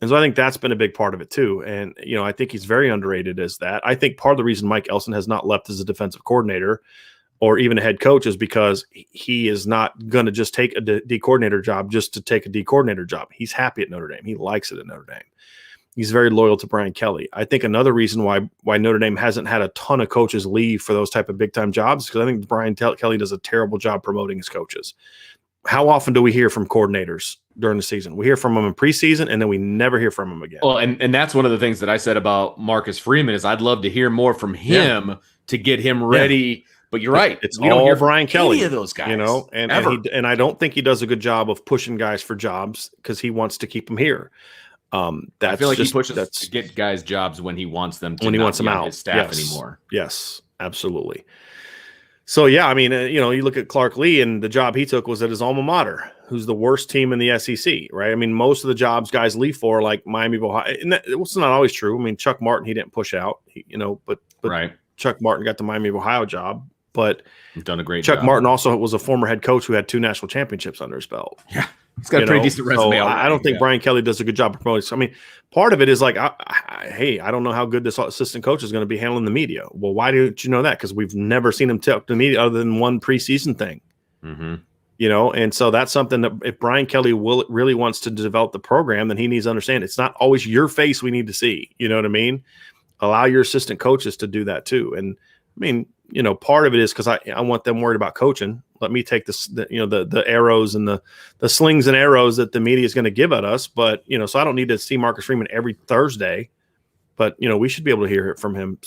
And so I think that's been a big part of it too. And, I think he's very underrated as that. I think part of the reason Mike Elston has not left as a defensive coordinator or even a head coach is because he is not going to just take a D coordinator job just to take a D coordinator job. He's happy at Notre Dame. He likes it at Notre Dame. He's very loyal to Brian Kelly. I think another reason why Notre Dame hasn't had a ton of coaches leave for those type of big-time jobs is because I think Brian Kelly does a terrible job promoting his coaches. How often do we hear from coordinators during the season? We hear from them in preseason, and then we never hear from them again. Well, and that's one of the things that I said about Marcus Freeman is I'd love to hear more from him to get him ready. Yeah. But you're right. We don't hear Brian Kelly, any of those guys, and I don't think he does a good job of pushing guys for jobs because he wants to keep them here. I feel like he pushes to get guys jobs when he wants them to, when he wants them out his staff anymore. Yes, absolutely. So yeah, I mean, you look at Clark Lee, and the job he took was at his alma mater, who's the worst team in the SEC, right? I mean, most of the jobs guys leave for, like Miami of Ohio, and it's not always true. I mean, Chuck Martin, he didn't push out, but right. Chuck Martin got the Miami of Ohio job. but he's done a great Chuck job. Martin also was a former head coach who had 2 national championships under his belt. Yeah. He's got a pretty decent resume. So I don't think Brian Kelly does a good job of promoting. So, I mean, part of it is like, hey, I don't know how good this assistant coach is going to be handling the media. Well, why didn't you know that? Because we've never seen him talk to the media other than one preseason thing. Mm-hmm. And so that's something that if Brian Kelly really wants to develop the program, then he needs to understand it's not always your face we need to see. You know what I mean? Allow your assistant coaches to do that too. And I mean, part of it is because I want them worried about coaching. Let me take the arrows and the slings and arrows that the media is going to give at us. But, so I don't need to see Marcus Freeman every Thursday, but, we should be able to hear it from him,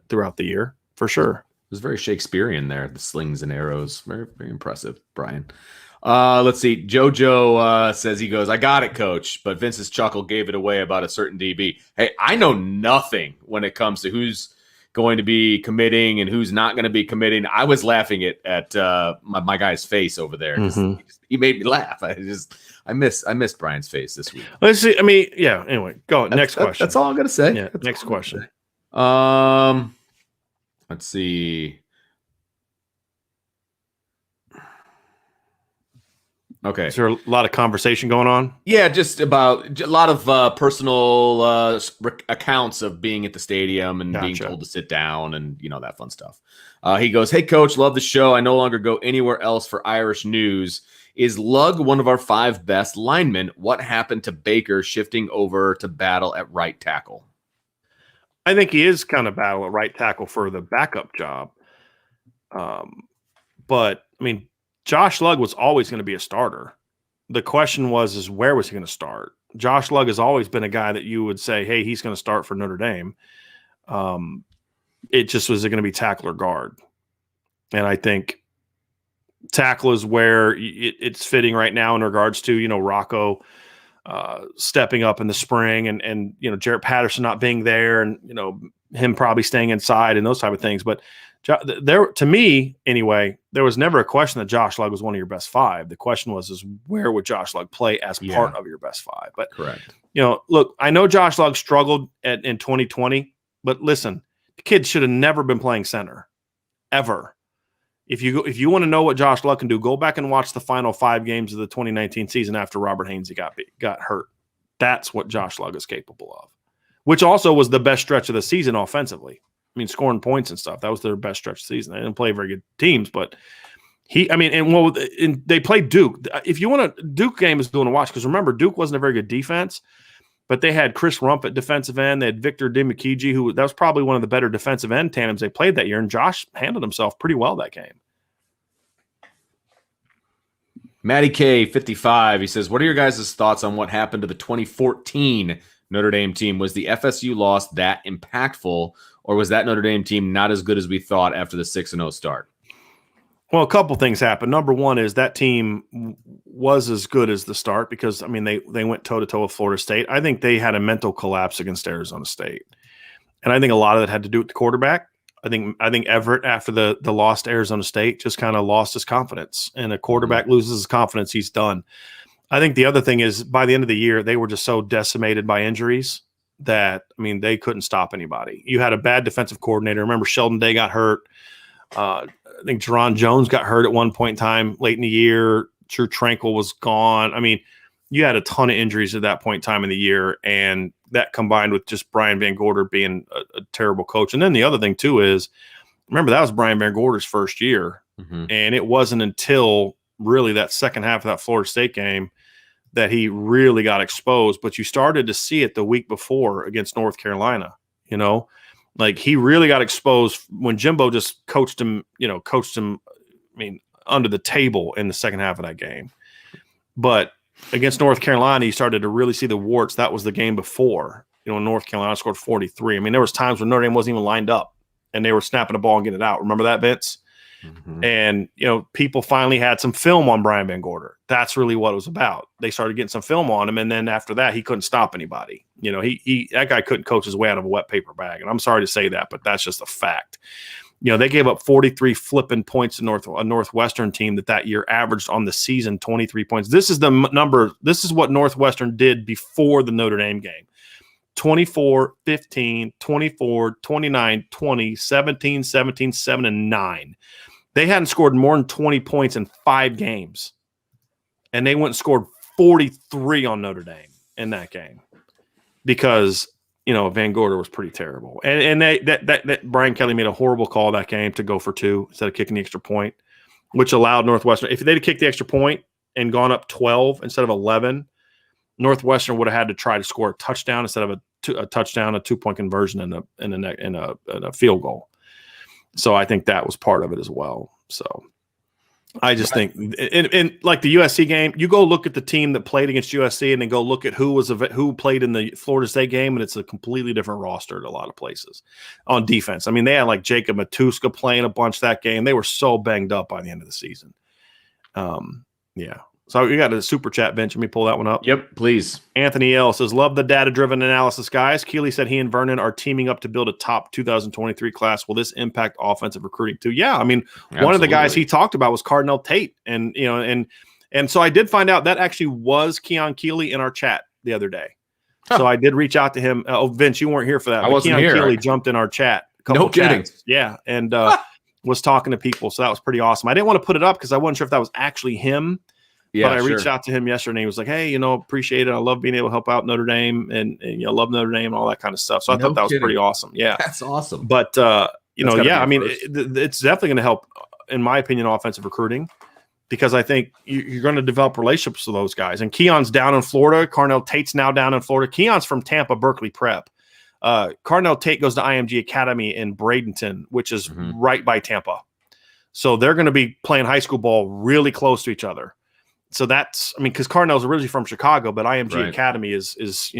throughout the year for sure. It was very Shakespearean there. The slings and arrows. Very, very impressive, Brian. Let's see. JoJo says he goes, I got it, coach. But Vince's chuckle gave it away about a certain DB. Hey, I know nothing when it comes to who's going to be committing and who's not going to be committing. I was laughing at my guy's face over there. Mm-hmm. He made me laugh. I missed Brian's face this week. Let's see. I mean, yeah. Anyway, go on. Next question. That's all I'm gonna say. Yeah. Next question. Let's see. Okay. Is there a lot of conversation going on? Yeah, just about a lot of personal accounts of being at the stadium and being told to sit down and, that fun stuff. He goes, hey, coach, love the show. I no longer go anywhere else for Irish news. Is Lugg one of our 5 best linemen? What happened to Baker shifting over to battle at right tackle? I think he is kind of battle at right tackle for the backup job. But, I mean, Josh Lugg was always going to be a starter. The question is where was he going to start? Josh Lugg has always been a guy that you would say, hey, he's going to start for Notre Dame. It just was going to be tackle or guard. And I think tackle is where it's fitting right now in regards to, Rocco stepping up in the spring and Jarrett Patterson not being there and, him probably staying inside and those type of things. But there, to me, anyway, there was never a question that Josh Lugg was one of your best 5. The question was where would Josh Lugg play as part of your best 5? But correct. Look, I know Josh Lugg struggled in 2020, but listen, the kid should have never been playing center, ever. If you want to know what Josh Lugg can do, go back and watch the final 5 games of the 2019 season after Robert Hainsey got hurt. That's what Josh Lugg is capable of, which also was the best stretch of the season offensively. I mean, scoring points and stuff. That was their best stretch of the season. They didn't play very good teams, but they played Duke. If you want Duke game is going to watch, because remember, Duke wasn't a very good defense, but they had Chris Rump at defensive end. They had Victor Dimukeje, that was probably one of the better defensive end tandems they played that year, and Josh handled himself pretty well that game. Matty K, 55, he says, what are your guys' thoughts on what happened to the 2014 Notre Dame team? Was the FSU loss that impactful, or was that Notre Dame team not as good as we thought after the 6-0 start? Well, a couple things happened. Number one is that team was as good as the start because, I mean, they went toe-to-toe with Florida State. I think they had a mental collapse against Arizona State. And I think a lot of that had to do with the quarterback. I think Everett, after the loss to Arizona State, just kind of lost his confidence. And a quarterback loses his confidence, he's done. I think the other thing is by the end of the year, they were just so decimated by injuries that, I mean, they couldn't stop anybody. You had a bad defensive coordinator. Remember, Sheldon Day got hurt. I think Jerron Jones got hurt at one point in time late in the year. Drew Tranquil was gone. I mean, you had a ton of injuries at that point in time in the year, and that combined with just Brian Van Gorder being a terrible coach. And then the other thing, too, is remember, that was Brian Van Gorder's first year, and it wasn't until really that second half of that Florida State game that he really got exposed. But you started to see it the week before against North Carolina, like he really got exposed when Jimbo just coached him, I mean, under the table in the second half of that game. But against North Carolina, you started to really see the warts. That was the game before, North Carolina scored 43. I mean, there was times when Notre Dame wasn't even lined up and they were snapping the ball and getting it out. Remember that, Vince? And, people finally had some film on Brian Van Gorder. That's really what it was about. They started getting some film on him. And then after that, he couldn't stop anybody. That guy couldn't coach his way out of a wet paper bag. And I'm sorry to say that, but that's just a fact. They gave up 43 flipping points to a Northwestern team that year averaged on the season 23 points. This is the number. This is what Northwestern did before the Notre Dame game. 24, 15, 24, 29, 20, 17, 17, 7, and 9. They hadn't scored more than 20 points in 5 games. And they went and scored 43 on Notre Dame in that game because, Van Gorder was pretty terrible. And that Brian Kelly made a horrible call that game to go for 2 instead of kicking the extra point, which allowed Northwestern. If they'd have kicked the extra point and gone up 12 instead of 11, Northwestern would have had to try to score a touchdown instead of a touchdown, a 2-point conversion, and a field goal. So I think that was part of it as well. So I just think, in like the USC game, you go look at the team that played against USC, and then go look at who played in the Florida State game, and it's a completely different roster at a lot of places on defense. I mean, they had like Jacob Matuska playing a bunch that game. They were so banged up by the end of the season. Yeah. So we got a super chat bench. Let me pull that one up. Yep, please. Anthony L says, love the data-driven analysis, guys. Keeley said he and Vernon are teaming up to build a top 2023 class. Will this impact offensive recruiting too? Yeah, I mean, Absolutely. One of the guys he talked about was Cardinal Tate. And, and so I did find out that actually was Keon Keeley in our chat the other day. Huh. So I did reach out to him. Oh, Vince, you weren't here for that. I wasn't Keon here. Keeley jumped in our chat. No kidding. Chats. Yeah, and was talking to people. So that was pretty awesome. I didn't want to put it up because I wasn't sure if that was actually him. Yeah, but I reached out to him yesterday. And he was like, hey, appreciate it. I love being able to help out Notre Dame and love Notre Dame and all that kind of stuff. So I thought that was pretty awesome. Yeah. That's awesome. But, I mean, it's definitely going to help, in my opinion, offensive recruiting because I think you're going to develop relationships with those guys. And Keon's down in Florida. Carnell Tate's now down in Florida. Keon's from Tampa Berkeley Prep. Carnell Tate goes to IMG Academy in Bradenton, which is right by Tampa. So they're going to be playing high school ball really close to each other. So that's, because Carnell's originally from Chicago, but IMG Academy is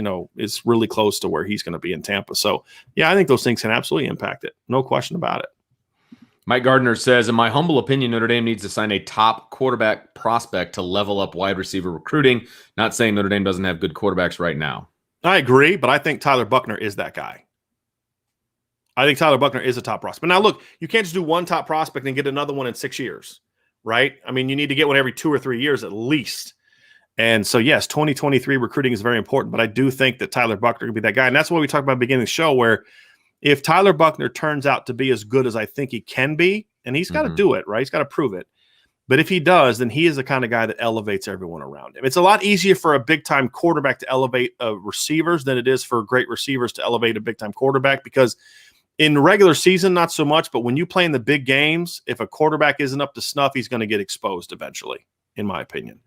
really close to where he's going to be in Tampa. So yeah, I think those things can absolutely impact it. No question about it. Mike Gardner says, in my humble opinion, Notre Dame needs to sign a top quarterback prospect to level up wide receiver recruiting. Not saying Notre Dame doesn't have good quarterbacks right now. I agree, but I think Tyler Buckner is that guy. I think Tyler Buckner is a top prospect. Now look, you can't just do one top prospect and get another one in 6 years. Right? I mean, you need to get one every 2 or 3 years at least. And so, yes, 2023 recruiting is very important, but I do think that Tyler Buckner could be that guy. And that's what we talked about at the beginning of the show, where if Tyler Buckner turns out to be as good as I think he can be, and he's got to do it, right? He's got to prove it. But if he does, then he is the kind of guy that elevates everyone around him. It's a lot easier for a big-time quarterback to elevate receivers than it is for great receivers to elevate a big-time quarterback because in the regular season, not so much, but when you play in the big games, if a quarterback isn't up to snuff, he's going to get exposed eventually, in my opinion.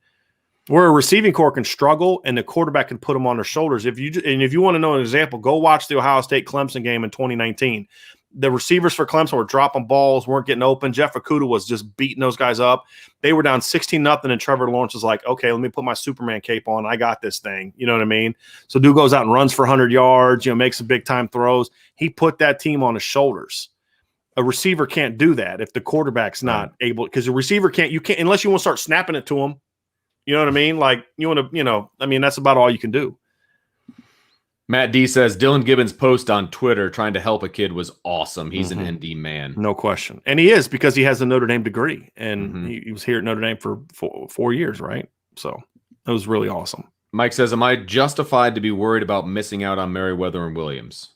Where a receiving corps can struggle and the quarterback can put them on their shoulders. If you want to know an example, go watch the Ohio State-Clemson game in 2019. The receivers for Clemson were dropping balls, weren't getting open. Jeff Okudah was just beating those guys up. They were down 16-0, and Trevor Lawrence was like, okay, let me put my Superman cape on. I got this thing. You know what I mean? So dude goes out and runs for 100 yards, makes some big-time throws. He put that team on his shoulders. A receiver can't do that if the quarterback's not able, because a receiver you can't, unless you want to start snapping it to him. You know what I mean? Like, you want to, that's about all you can do. Matt D says Dylan Gibbons' post on Twitter trying to help a kid was awesome. He's an ND man. No question. And he is, because he has a Notre Dame degree. And he was here at Notre Dame for 4 years, right? So it was really awesome. Mike says, am I justified to be worried about missing out on Merriweather and Williams?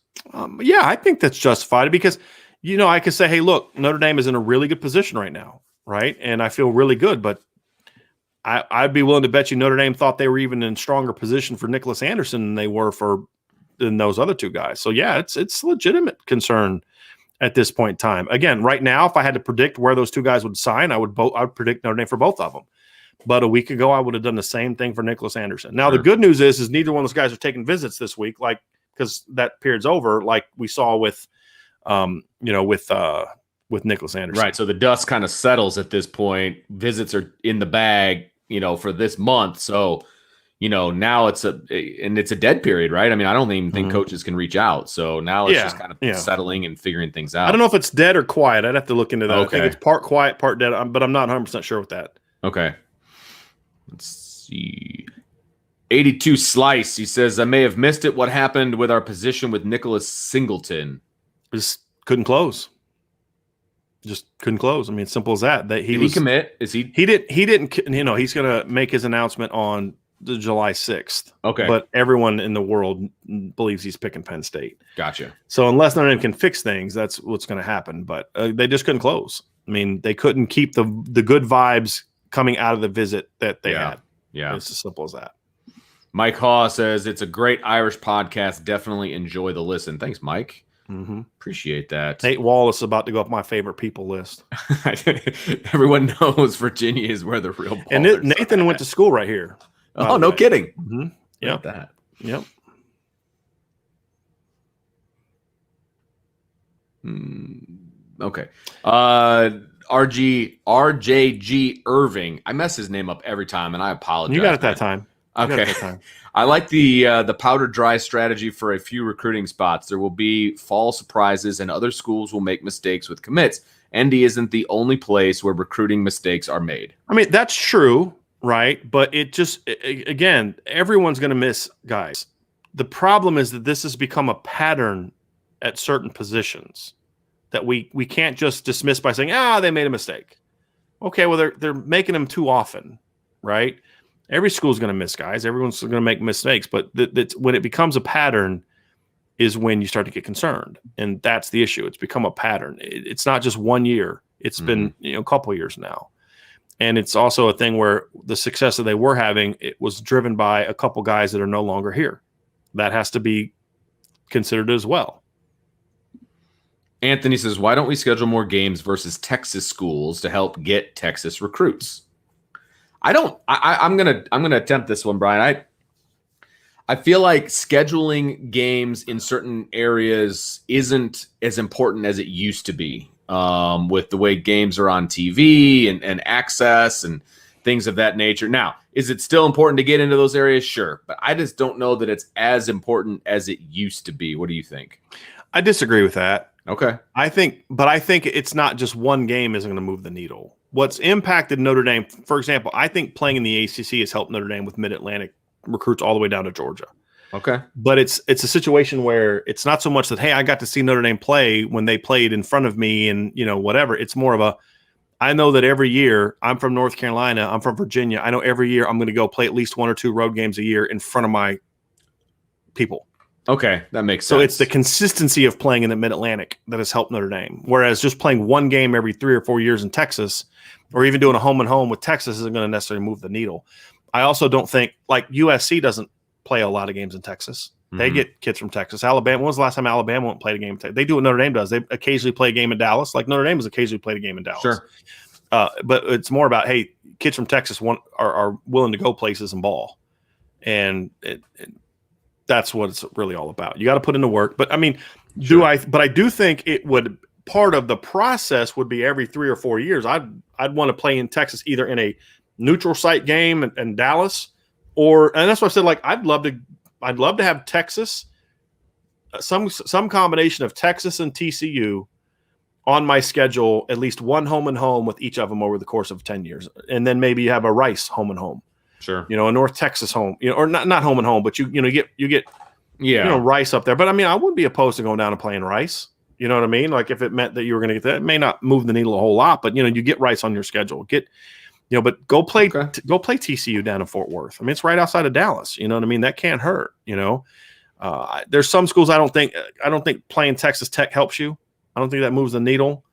Yeah, I think that's justified because, I could say, hey, look, Notre Dame is in a really good position right now, right? And I feel really good, but I'd be willing to bet you Notre Dame thought they were even in stronger position for Nicholas Anderson than they were than those other two guys. So yeah, it's legitimate concern at this point in time. Again, right now, if I had to predict where those two guys would sign, I would predict Notre Dame for both of them. But a week ago, I would have done the same thing for Nicholas Anderson. Now, the good news is neither one of those guys are taking visits this week, because that period's over, like we saw with Nicholas Anderson. Right. So the dust kind of settles at this point. Visits are in the bag, for this month. So, now it's a dead period, right? I mean, I don't even think coaches can reach out. So now it's just kind of settling and figuring things out. I don't know if it's dead or quiet. I'd have to look into that. Okay. I think it's part quiet, part dead, but I'm not 100% sure with that. Okay. Let's see. 82 Slice. He says, I may have missed it. What happened with our position with Nicholas Singleton? Just couldn't close. Just couldn't close. I mean, it's simple as that. Did he commit? Is he? He didn't. He's going to make his announcement on the July 6th. Okay. But everyone in the world believes he's picking Penn State. Gotcha. So unless Notre Dame can fix things, that's what's going to happen. But they just couldn't close. I mean, they couldn't keep the good vibes coming out of the visit that they had. Yeah. It's as simple as that. Mike Haw says, it's a great Irish podcast. Definitely enjoy the listen. Thanks, Mike. Mm-hmm. Appreciate that. Nate Wallace about to go up my favorite people list. Everyone knows Virginia is where the real ballers and Nathan went to school right here. Oh, no kidding. Mm-hmm. Yeah. That. Yep. Okay. RJG Irving. I mess his name up every time, and I apologize. You got it that time. Okay. I like the powder dry strategy for a few recruiting spots. There will be fall surprises, and other schools will make mistakes with commits. ND isn't the only place where recruiting mistakes are made. I mean, that's true, right? But it just, again, everyone's going to miss guys. The problem is that this has become a pattern at certain positions that we can't just dismiss by saying, they made a mistake. Okay, well, they're making them too often, right? Every school's going to miss guys. Everyone's going to make mistakes. But when it becomes a pattern is when you start to get concerned. And that's the issue. It's become a pattern. It's not just 1 year. It's been a couple of years now. And it's also a thing where the success that they were having, it was driven by a couple guys that are no longer here. That has to be considered as well. Anthony says, why don't we schedule more games versus Texas schools to help get Texas recruits? I'm gonna attempt this one, Brian. I feel like scheduling games in certain areas isn't as important as it used to be, with the way games are on TV and access and things of that nature. Now, is it still important to get into those areas? Sure, but I just don't know that it's as important as it used to be. What do you think? I disagree with that. Okay. I think it's not just one game isn't going to move the needle. What's impacted Notre Dame, for example, I think playing in the ACC has helped Notre Dame with Mid-Atlantic recruits all the way down to Georgia. Okay. But it's a situation where it's not so much that, hey, I got to see Notre Dame play when they played in front of me and, whatever. It's more of I know that every year, I'm from North Carolina, I'm from Virginia. I know every year I'm going to go play at least 1 or 2 road games a year in front of my people. Okay, that makes sense. So it's the consistency of playing in the Mid-Atlantic that has helped Notre Dame. Whereas just playing one game every 3 or 4 years in Texas, or even doing a home and home with Texas, isn't going to necessarily move the needle. I also don't think, like USC doesn't play a lot of games in Texas. They get kids from Texas. Alabama, when was the last time Alabama went and played a game in Texas? They do what Notre Dame does. They occasionally play a game in Dallas, like Notre Dame has occasionally played a game in Dallas. Sure. But it's more about, hey, kids from Texas are willing to go places and ball. And that's what it's really all about. You got to put in the work. But I mean, but I do think it would, part of the process would be every 3 or 4 years. I'd want to play in Texas either in a neutral site game in Dallas, and that's what I said, like, I'd love to have Texas, some combination of Texas and TCU on my schedule, at least one home and home with each of them over the course of 10 years. And then maybe you have a Rice home and home. Sure. A North Texas home, or not home and home, but you get Rice up there. But I mean, I wouldn't be opposed to going down and playing Rice. You know what I mean? Like if it meant that you were going to get that, it may not move the needle a whole lot, but you get Rice on your schedule. But go play TCU down in Fort Worth. I mean, it's right outside of Dallas. You know what I mean? That can't hurt. There's some schools I don't think playing Texas Tech helps you. I don't think that moves the needle.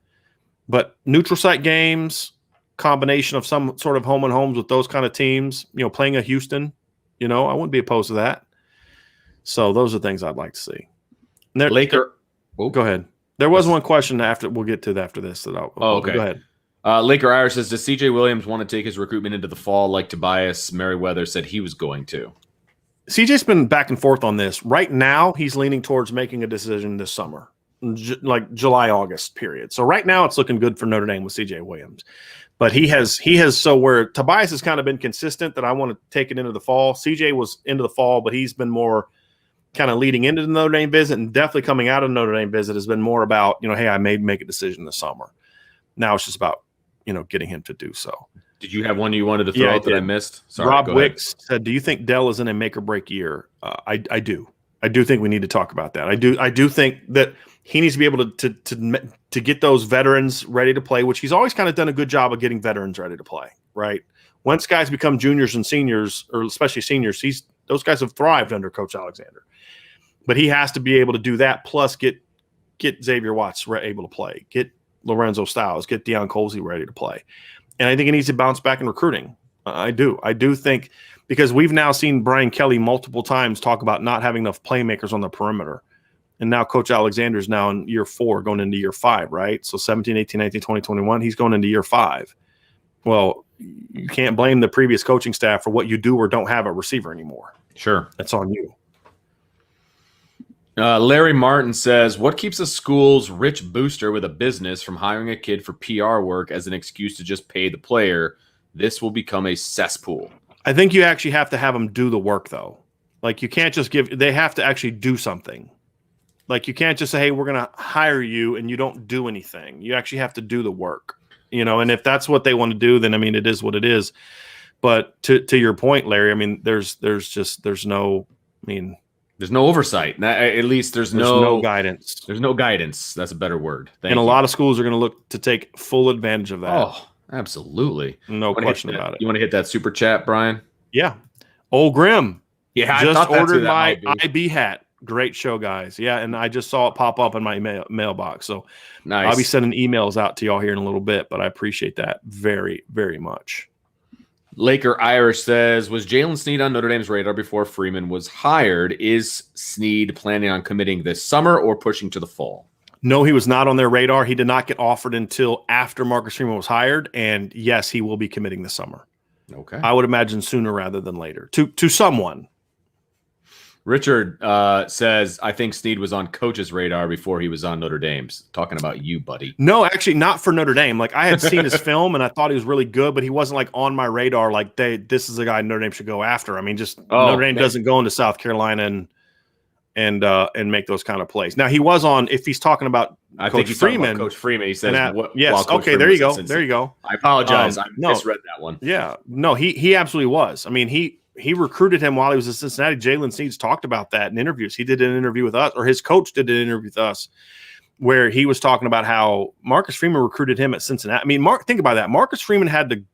But neutral site games, combination of some sort of home and homes with those kind of teams, playing a Houston, I wouldn't be opposed to that. So those are things I'd like to see. Go ahead. There was one question we'll get to after this. Okay. Go ahead. Laker Irish says, does CJ Williams want to take his recruitment into the fall like Tobias Merriweather said he was going to? CJ's been back and forth on this. Right now, he's leaning towards making a decision this summer, like July, August period. So right now it's looking good for Notre Dame with CJ Williams. But he has so where Tobias has kind of been consistent that I want to take it into the fall. CJ was into the fall, but he's been more kind of leading into the Notre Dame visit, and definitely coming out of the Notre Dame visit has been more about, hey, I may make a decision this summer. Now it's just about, getting him to do so. Did you have one you wanted to throw out that I missed? Sorry, Rob Wicks said, do you think Dell is in a make or break year? I do. I do think we need to talk about that. I do think that he needs to be able to get those veterans ready to play, which he's always kind of done a good job of getting veterans ready to play, right? Once guys become juniors and seniors, or especially seniors, those guys have thrived under Coach Alexander. But he has to be able to do that, plus get Xavier Watts able to play, get Lorenzo Styles, get Deion Colsey ready to play. And I think he needs to bounce back in recruiting. I do think, because we've now seen Brian Kelly multiple times talk about not having enough playmakers on the perimeter. And now Coach Alexander is now in year 4, going into year 5, right? So 17, 18, 19, 20, 21, he's going into year 5. Well, you can't blame the previous coaching staff for what you do or don't have a receiver anymore. Sure. That's on you. Larry Martin says, what keeps a school's rich booster with a business from hiring a kid for PR work as an excuse to just pay the player? This will become a cesspool. I think you actually have to have them do the work, though. Like, you can't just they have to actually do something. Like, you can't just say, hey, we're going to hire you, and you don't do anything. You actually have to do the work, and if that's what they want to do, then, I mean, it is what it is. But to your point, Larry, I mean, there's no oversight. At least there's no guidance. There's no guidance. That's a better word. And a lot of schools are going to look to take full advantage of that. Oh, absolutely. No question about it. You want to hit that super chat, Brian? Yeah. Old Grim. Yeah, I just ordered my IB hat. Great show, guys. Yeah, and I just saw it pop up in my mailbox. So nice. I'll be sending emails out to y'all here in a little bit, but I appreciate that very, very much. Laker Irish says, was Jalen Sneed on Notre Dame's radar before Freeman was hired? Is Sneed planning on committing this summer or pushing to the fall? No, he was not on their radar. He did not get offered until after Marcus Freeman was hired. And yes, he will be committing this summer. Okay. I would imagine sooner rather than later to someone. Richard says, I think Sneed was on Coach's radar before he was on Notre Dame's. Talking about you, buddy. No, actually not for Notre Dame. Like, I had seen his film and I thought he was really good, but he wasn't like on my radar. Like, this is a guy Notre Dame should go after. I mean, Notre Dame doesn't go into South Carolina and make those kind of plays. Now, he was on, if he's talking about Coach Freeman. Coach Freeman, he says, yes. Okay, there you go. There you go. I apologize. I misread that one. Yeah. No, he absolutely was. I mean, he recruited him while he was in Cincinnati. Jalen Sneed's talked about that in interviews. He did an interview with us, or his coach did an interview with us, where he was talking about how Marcus Freeman recruited him at Cincinnati. I mean, think about that. Marcus Freeman had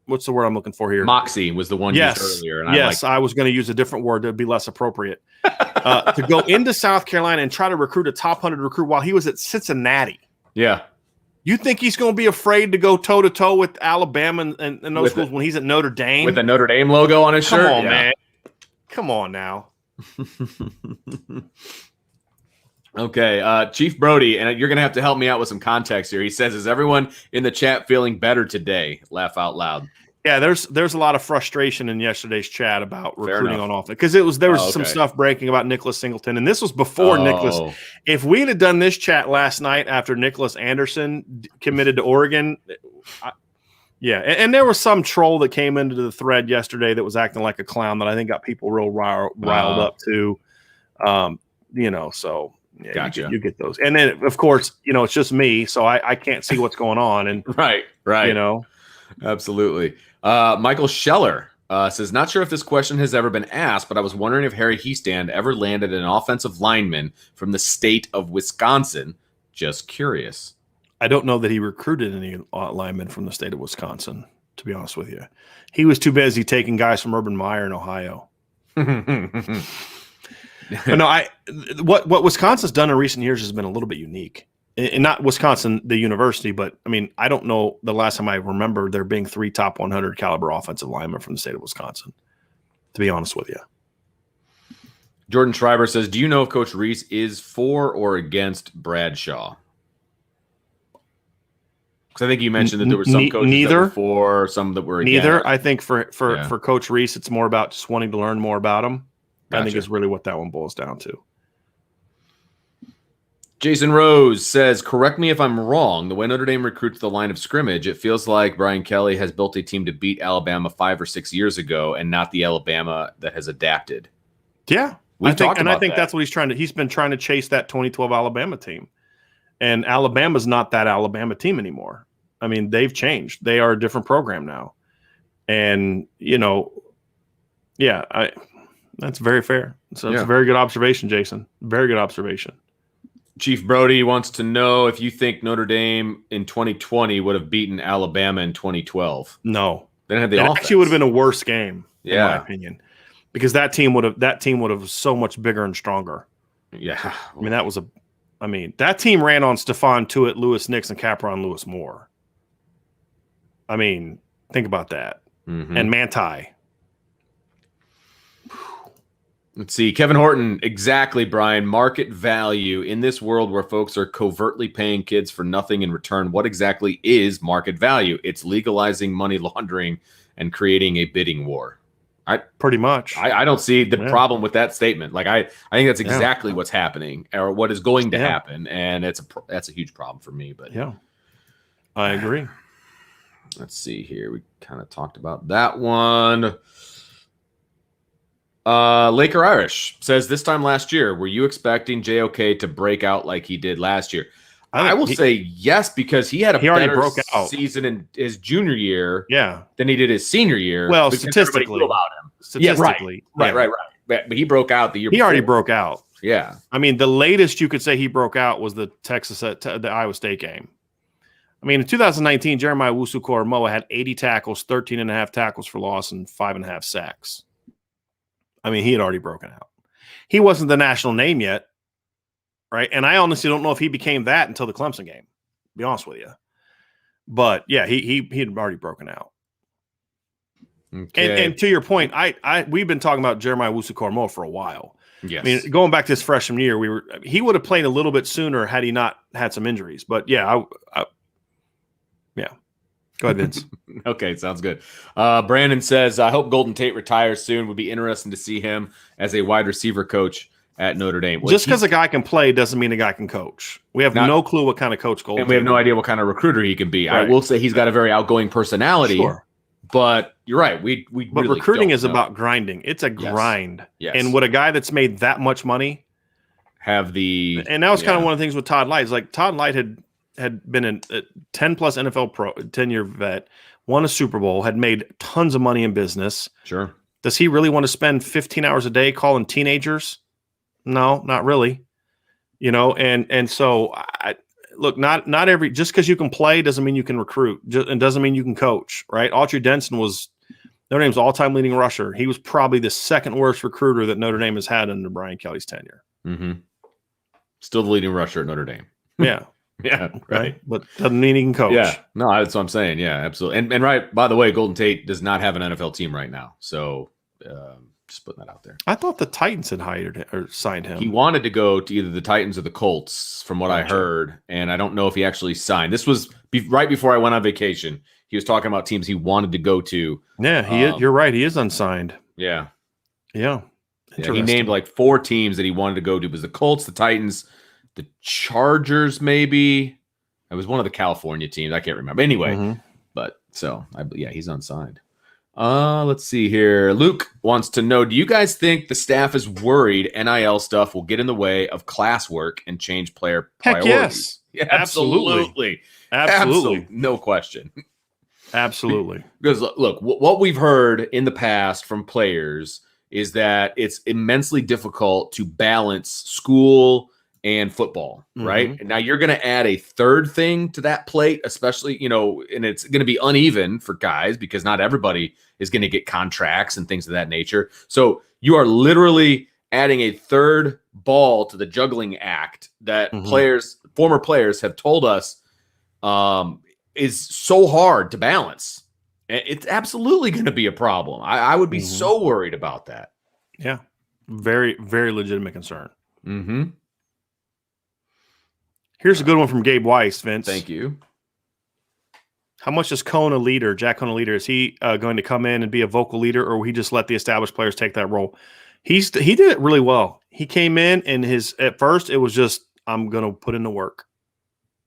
what's the word I'm looking for here? Moxie was the one used earlier. And I was going to use a different word that would be less appropriate. To go into South Carolina and try to recruit a top 100 recruit while he was at Cincinnati. Yeah. You think he's going to be afraid to go toe-to-toe with Alabama and those schools when he's at Notre Dame? With the Notre Dame logo on his shirt? Come on, man. Come on now. Okay, Chief Brody, and you're going to have to help me out with some context here. He says, is everyone in the chat feeling better today? Laugh out loud. Yeah, there's a lot of frustration in yesterday's chat about recruiting on offense, because there was some stuff breaking about Nicholas Singleton, and this was before Nicholas. If we had done this chat last night after Nicholas Anderson committed to Oregon, and there was some troll that came into the thread yesterday that was acting like a clown that I think got people real riled up too. So yeah, gotcha. You get those, and then of course it's just me, so I can't see what's going on, and right, absolutely. Michael Scheller says, not sure if this question has ever been asked, but I was wondering if Harry Hiestand ever landed an offensive lineman from the state of Wisconsin. Just curious. I don't know that he recruited any linemen from the state of Wisconsin, to be honest with you. He was too busy taking guys from Urban Meyer in Ohio. But no, what Wisconsin's done in recent years has been a little bit unique. And not Wisconsin, the university, but I mean, I don't know the last time I remember there being 3 top 100 caliber offensive linemen from the state of Wisconsin, to be honest with you. Jordan Schreiber says, do you know if Coach Reese is for or against Bradshaw? Because I think you mentioned that there were some coaches that were for, some that were against. Neither. I think for Coach Reese, it's more about just wanting to learn more about him. Gotcha. I think is really what that one boils down to. Jason Rose says, correct me if I'm wrong. The way Notre Dame recruits the line of scrimmage, it feels like Brian Kelly has built a team to beat Alabama 5 or 6 years ago and not the Alabama that has adapted. Yeah. I think that's what he's been trying to chase that 2012 Alabama team. And Alabama's not that Alabama team anymore. I mean, they've changed. They are a different program now. And, that's very fair. So it's a very good observation, Jason. Very good observation. Chief Brody wants to know if you think Notre Dame in 2020 would have beaten Alabama in 2012. No, They didn't have the it offense. actually would have been a worse game, in my Yeah. opinion, because that team would have so much bigger and stronger. Yeah. I mean, that team ran on Stephon Tuitt, Lewis Nix, and Capron Lewis Moore. I mean, think about that. And Manti. Let's see. Kevin Horton, exactly, Brian. Market value in this world where folks are covertly paying kids for nothing in return. What exactly is market value? It's legalizing money laundering and creating a bidding war. Pretty much. I don't see the problem with that statement. Like I think that's exactly what's happening or what is going to happen, and that's a huge problem for me. But yeah, I agree. Let's see here. We kind of talked about that one. Laker Irish says, this time last year, were you expecting JOK to break out like he did last year? I will say yes, because he had a better season in his junior year than he did his senior year. Well, statistically. About him. Statistically. Yeah, right. But he broke out the year before. He already broke out. Yeah. I mean, the latest you could say he broke out was the the Iowa State game. I mean, in 2019, Jeremiah Owusu-Koramoah had 80 tackles, 13.5 tackles for loss, and 5.5 sacks. I mean, he had already broken out. He wasn't the national name yet, right? And I honestly don't know if he became that until the Clemson game, to be honest with you. But, yeah, he had already broken out. Okay. And to your point, we've been talking about Jeremiah Owusu-Koramoah for a while. Yes. I mean, going back to his freshman year, he would have played a little bit sooner had he not had some injuries. But, yeah, yeah. Go ahead, Vince. Okay, sounds good. Brandon says, I hope Golden Tate retires soon. Would be interesting to see him as a wide receiver coach at Notre Dame. Just because a guy can play doesn't mean a guy can coach. We have no clue what kind of coach Golden Tate is. And we have no idea what kind of recruiter he can be. Right. I will say he's got a very outgoing personality. Sure. But you're right. We but really recruiting is about grinding. It's a grind. Yes. And would a guy that's made that much money have the – and that was kind of one of the things with Todd Light. It's like Todd Light had been a 10-plus NFL pro, 10-year vet, won a Super Bowl, had made tons of money in business. Sure. Does he really want to spend 15 hours a day calling teenagers? No, not really. You know, and so look, not every, just because you can play doesn't mean you can recruit, and doesn't mean you can coach, right? Autry Denson was Notre Dame's all-time leading rusher. He was probably the second worst recruiter that Notre Dame has had under Brian Kelly's tenure. Mm-hmm. Still the leading rusher at Notre Dame. Yeah. Yeah, right. But doesn't mean he can coach. Yeah, no, that's what I'm saying. Yeah, absolutely. And right, by the way, Golden Tate does not have an NFL team right now. So just putting that out there. I thought the Titans had hired or signed him. He wanted to go to either the Titans or the Colts, from what I heard. And I don't know if he actually signed. This was right before I went on vacation. He was talking about teams he wanted to go to. Yeah, you're right. He is unsigned. Yeah. Yeah. He named like 4 teams that he wanted to go to. It was the Colts, the Titans, the Chargers, maybe. It was one of the California teams. I can't remember. Anyway, but he's unsigned. Let's see here. Luke wants to know, do you guys think the staff is worried NIL stuff will get in the way of classwork and change player priorities? Yes. Yeah, absolutely. No question. Absolutely. Because look, what we've heard in the past from players is that it's immensely difficult to balance school and football, right? And now you're going to add a third thing to that plate, especially, and it's going to be uneven for guys because not everybody is going to get contracts and things of that nature. So you are literally adding a third ball to the juggling act that former players have told us is so hard to balance. It's absolutely going to be a problem. I would be so worried about that. Yeah. Very, very legitimate concern. Here's a good one from Gabe Weiss, Vince. Thank you. How much is Jack Cohn a leader? Is he going to come in and be a vocal leader, or will he just let the established players take that role? He did it really well. He came in and at first it was just, I'm going to put in the work.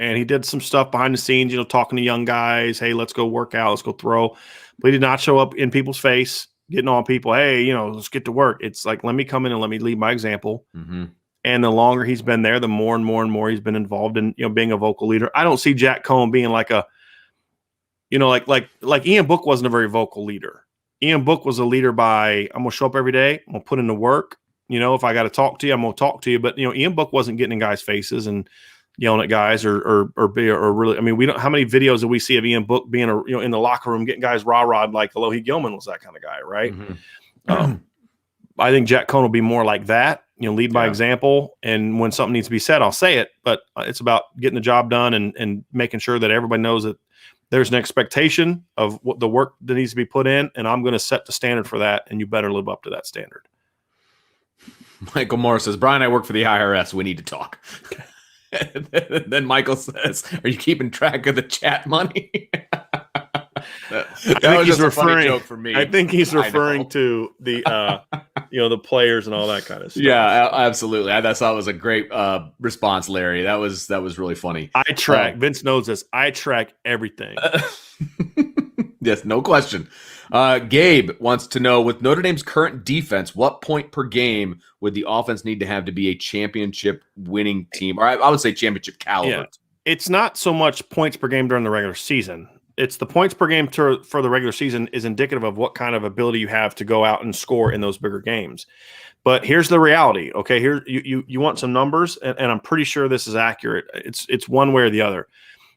And he did some stuff behind the scenes, talking to young guys. Hey, let's go work out. Let's go throw. But he did not show up in people's face, getting on people. Hey, let's get to work. It's like, let me come in and let me lead my example. And the longer he's been there, the more and more and more he's been involved in, being a vocal leader. I don't see Jack Cohn being like a, like Ian Book wasn't a very vocal leader. Ian Book was a leader by, I'm going to show up every day. I'm going to put in the work. If I got to talk to you, I'm going to talk to you. But, Ian Book wasn't getting in guys' faces and yelling at guys or really. I mean, we don't. How many videos do we see of Ian Book being in the locker room getting guys rah-rahed like Alohi Gilman was that kind of guy, right? Mm-hmm. I think Jack Cohn will be more like that. Lead by example, and when something needs to be said, I'll say it. But it's about getting the job done and making sure that everybody knows that there's an expectation of what the work that needs to be put in, and I'm going to set the standard for that, and you better live up to that standard. Michael Morris says, Brian, I work for the IRS. We need to talk. Then Michael says, are you keeping track of the chat money? I think he's referring joke for me. I think he's referring to the the players and all that kind of stuff. Yeah, absolutely. I thought it was a great response, Larry. That was really funny. I track. Vince knows this. I track everything. Yes, no question. Gabe wants to know, with Notre Dame's current defense, what point per game would the offense need to have to be a championship winning team? Or I would say championship caliber. Yeah. It's not so much points per game during the regular season. It's the points per game for the regular season is indicative of what kind of ability you have to go out and score in those bigger games. But here's the reality. Okay, here you want some numbers, and I'm pretty sure this is accurate. It's one way or the other.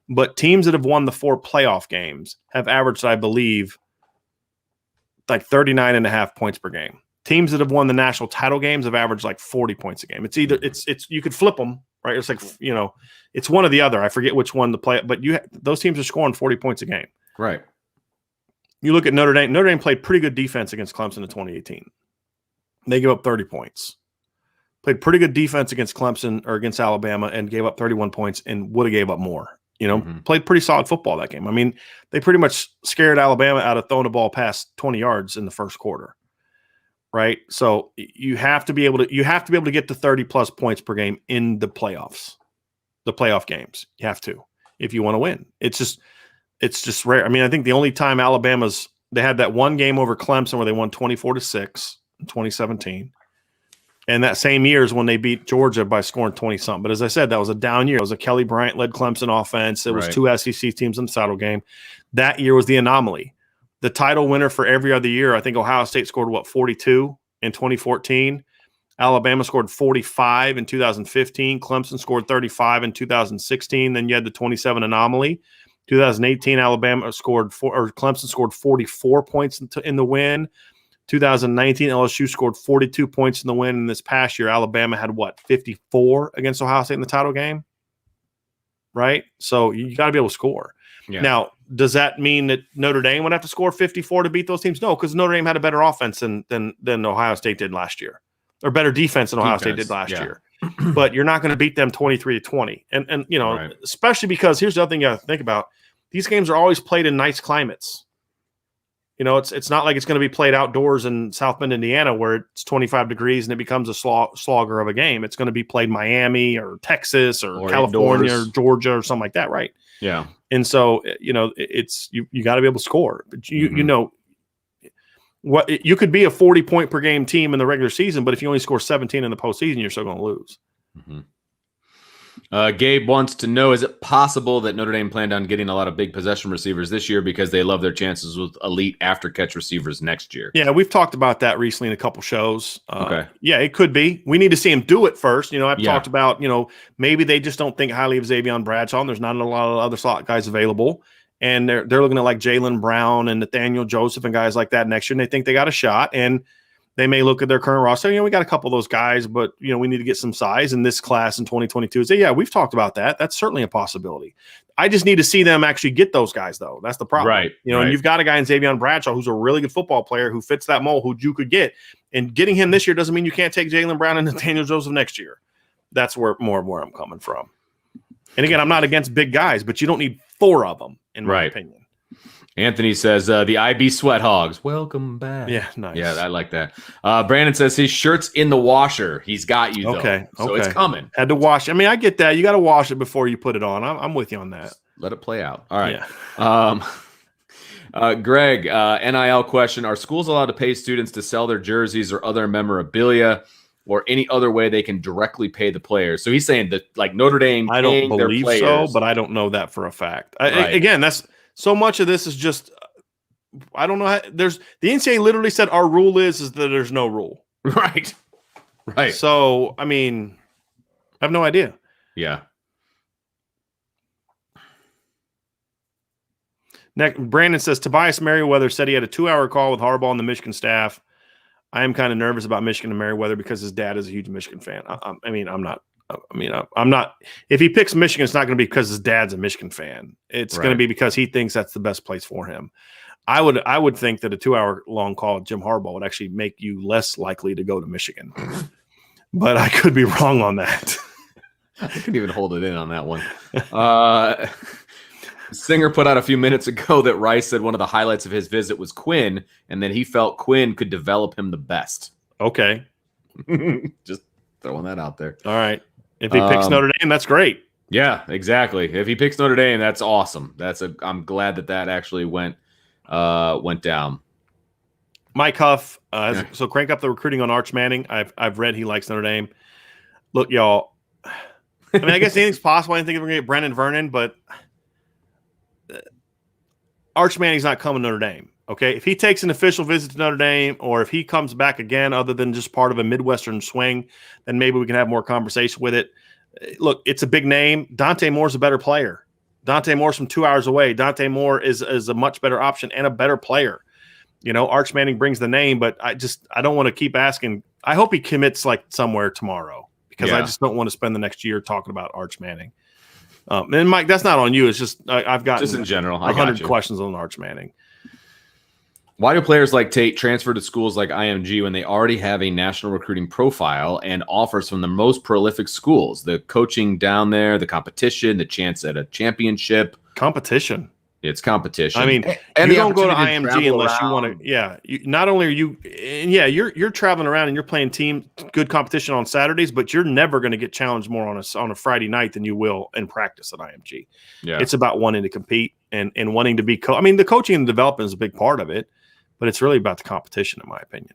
But teams that have won the 4 playoff games have averaged, I believe, like 39.5 points per game. Teams that have won the national title games have averaged like 40 points a game. It's either it's you could flip them, right? It's like, it's one or the other. I forget which one to play, but those teams are scoring 40 points a game. Right. You look at Notre Dame. Notre Dame played pretty good defense against Clemson in 2018. They gave up 30 points. Played pretty good defense against Clemson or against Alabama and gave up 31 points and would have gave up more. Played pretty solid football that game. I mean, they pretty much scared Alabama out of throwing the ball past 20 yards in the first quarter. Right. So you have to be able to get to 30 plus points per game in the playoffs, the playoff games. You have to, if you want to win. It's just rare. I mean, I think the only time they had that one game over Clemson where they won 24-6 in 2017. And that same year is when they beat Georgia by scoring 20-something. But as I said, that was a down year. It was a Kelly Bryant-led Clemson offense. It was 2 SEC teams in the title game. That year was the anomaly. The title winner for every other year, I think Ohio State scored, 42 in 2014. Alabama scored 45 in 2015. Clemson scored 35 in 2016. Then you had the 27 anomaly. 2018, Clemson scored 44 points in the win. 2019, LSU scored 42 points in the win. And this past year, Alabama had 54 against Ohio State in the title game? Right? So you got to be able to score. Yeah. Now, does that mean that Notre Dame would have to score 54 to beat those teams? No, because Notre Dame had a better offense than Ohio State did last year, or better defense than Ohio State did last year. But you're not going to beat them 23-20. And especially because here's the other thing you got to think about. These games are always played in nice climates. It's not like it's going to be played outdoors in South Bend, Indiana, where it's 25 degrees and it becomes a slogger of a game. It's going to be played Miami or Texas or California indoors. Or Georgia or something like that, right? Yeah. And so, it's you got to be able to score. But you could be a 40 point per game team in the regular season, but if you only score 17 in the postseason, you're still going to lose. Mm-hmm. Gabe wants to know, is it possible that Notre Dame planned on getting a lot of big possession receivers this year because they love their chances with elite after-catch receivers next year? Yeah, we've talked about that recently in a couple shows. Okay. Yeah, it could be. We need to see him do it first. I've talked about, maybe they just don't think highly of Xavier Bradshaw, and there's not a lot of other slot guys available. And they're looking at like Jalen Brown and Nathaniel Joseph and guys like that next year, and they think they got a shot. And they may look at their current roster. We got a couple of those guys, but we need to get some size in this class in 2022. So we've talked about that. That's certainly a possibility. I just need to see them actually get those guys, though. That's the problem, right? And you've got a guy in Xavier Bradshaw who's a really good football player who fits that mold, who you could get. And getting him this year doesn't mean you can't take Jalen Brown and Nathaniel Joseph next year. That's where I'm coming from. And again, I'm not against big guys, but you don't need 4 of them, in my opinion. Anthony says, the IB Sweat Hogs, welcome back. Yeah, nice. Yeah, I like that. Brandon says his shirt's in the washer. He's got you, though. Okay. So it's coming. Had to wash. I mean, I get that. You got to wash it before you put it on. I'm with you on that. Let it play out. All right. Yeah. Greg, NIL question. Are schools allowed to pay students to sell their jerseys or other memorabilia or any other way they can directly pay the players? So he's saying that, like, Notre Dame I don't believe so, but I don't know that for a fact. Again, that's – so much of this is just, I don't know. The NCAA literally said our rule is that there's no rule. Right. So, I mean, I have no idea. Yeah. Next, Brandon says, Tobias Merriweather said he had a 2-hour call with Harbaugh and the Michigan staff. I am kind of nervous about Michigan and Merriweather because his dad is a huge Michigan fan. I'm not. If he picks Michigan, it's not going to be because his dad's a Michigan fan. It's going to be because he thinks that's the best place for him. I would think that a 2-hour long call with Jim Harbaugh would actually make you less likely to go to Michigan. But I could be wrong on that. I couldn't even hold it in on that one. Singer put out a few minutes ago that Rice said one of the highlights of his visit was Quinn, and that he felt Quinn could develop him the best. Okay. Just throwing that out there. All right. If he picks Notre Dame, that's great. Yeah, exactly. If he picks Notre Dame, that's awesome. I'm glad that actually went down. Mike Huff. So crank up the recruiting on Arch Manning. I've read he likes Notre Dame. Look, y'all. I mean, I guess anything's possible. I didn't think we're going to get Brennan Vernon, but Arch Manning's not coming to Notre Dame. Okay, if he takes an official visit to Notre Dame, or if he comes back again, other than just part of a Midwestern swing, then maybe we can have more conversation with it. Look, it's a big name. Dante Moore's a better player. Dante Moore's from 2 hours away. Dante Moore is a much better option and a better player. You know, Arch Manning brings the name, but I don't want to keep asking. I hope he commits like somewhere tomorrow, because I just don't want to spend the next year talking about Arch Manning. And Mike, that's not on you. It's just I've got just in general 100 questions on Arch Manning. Why do players like Tate transfer to schools like IMG when they already have a national recruiting profile and offers from the most prolific schools? The coaching down there, the competition, the chance at a championship. Competition. It's competition. I mean, and you don't go to IMG unless you want to. Yeah, not only are you, you're traveling around and you're playing good competition on Saturdays, but you're never going to get challenged more on a Friday night than you will in practice at IMG. Yeah, it's about wanting to compete and wanting to be. I mean, the coaching and development is a big part of it, but it's really about the competition, in my opinion.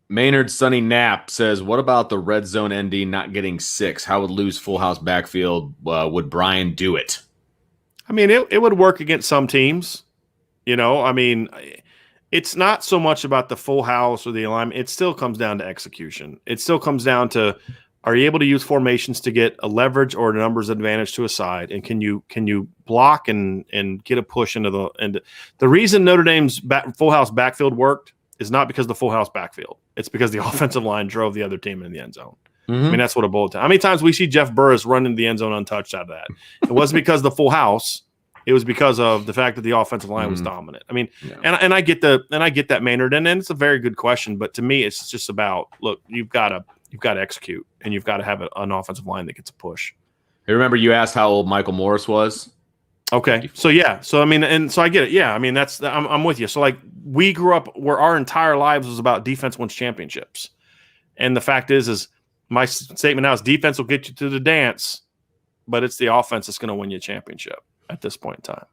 Maynard Sunny Knapp says, what about the red zone ND not getting 6? How would lose full house backfield? Would Brian do it? I mean, it would work against some teams. You know, I mean, it's not so much about the full house or the alignment. It still comes down to execution. It still comes down to, are you able to use formations to get a leverage or a numbers advantage to a side? And can you block and get a push into the reason Notre Dame's full house backfield worked is not because the full house backfield. It's because the offensive line drove the other team in the end zone. Mm-hmm. I mean, that's what a bullet time. How many times we see Jeff Burris run into the end zone untouched out of that? It wasn't because of the full house. It was because of the fact that the offensive line was dominant. I mean, and I get that, Maynard, and it's a very good question. But to me, it's just about, look, you've got to execute, and you've got to have an offensive line that gets a push. Hey, remember you asked how old Michael Morris was? Okay. So yeah. So I mean, and so I get it. Yeah. I mean, I'm with you. So like, we grew up where our entire lives was about defense wins championships. And the fact is my statement now is defense will get you to the dance, but it's the offense that's going to win you a championship at this point in time.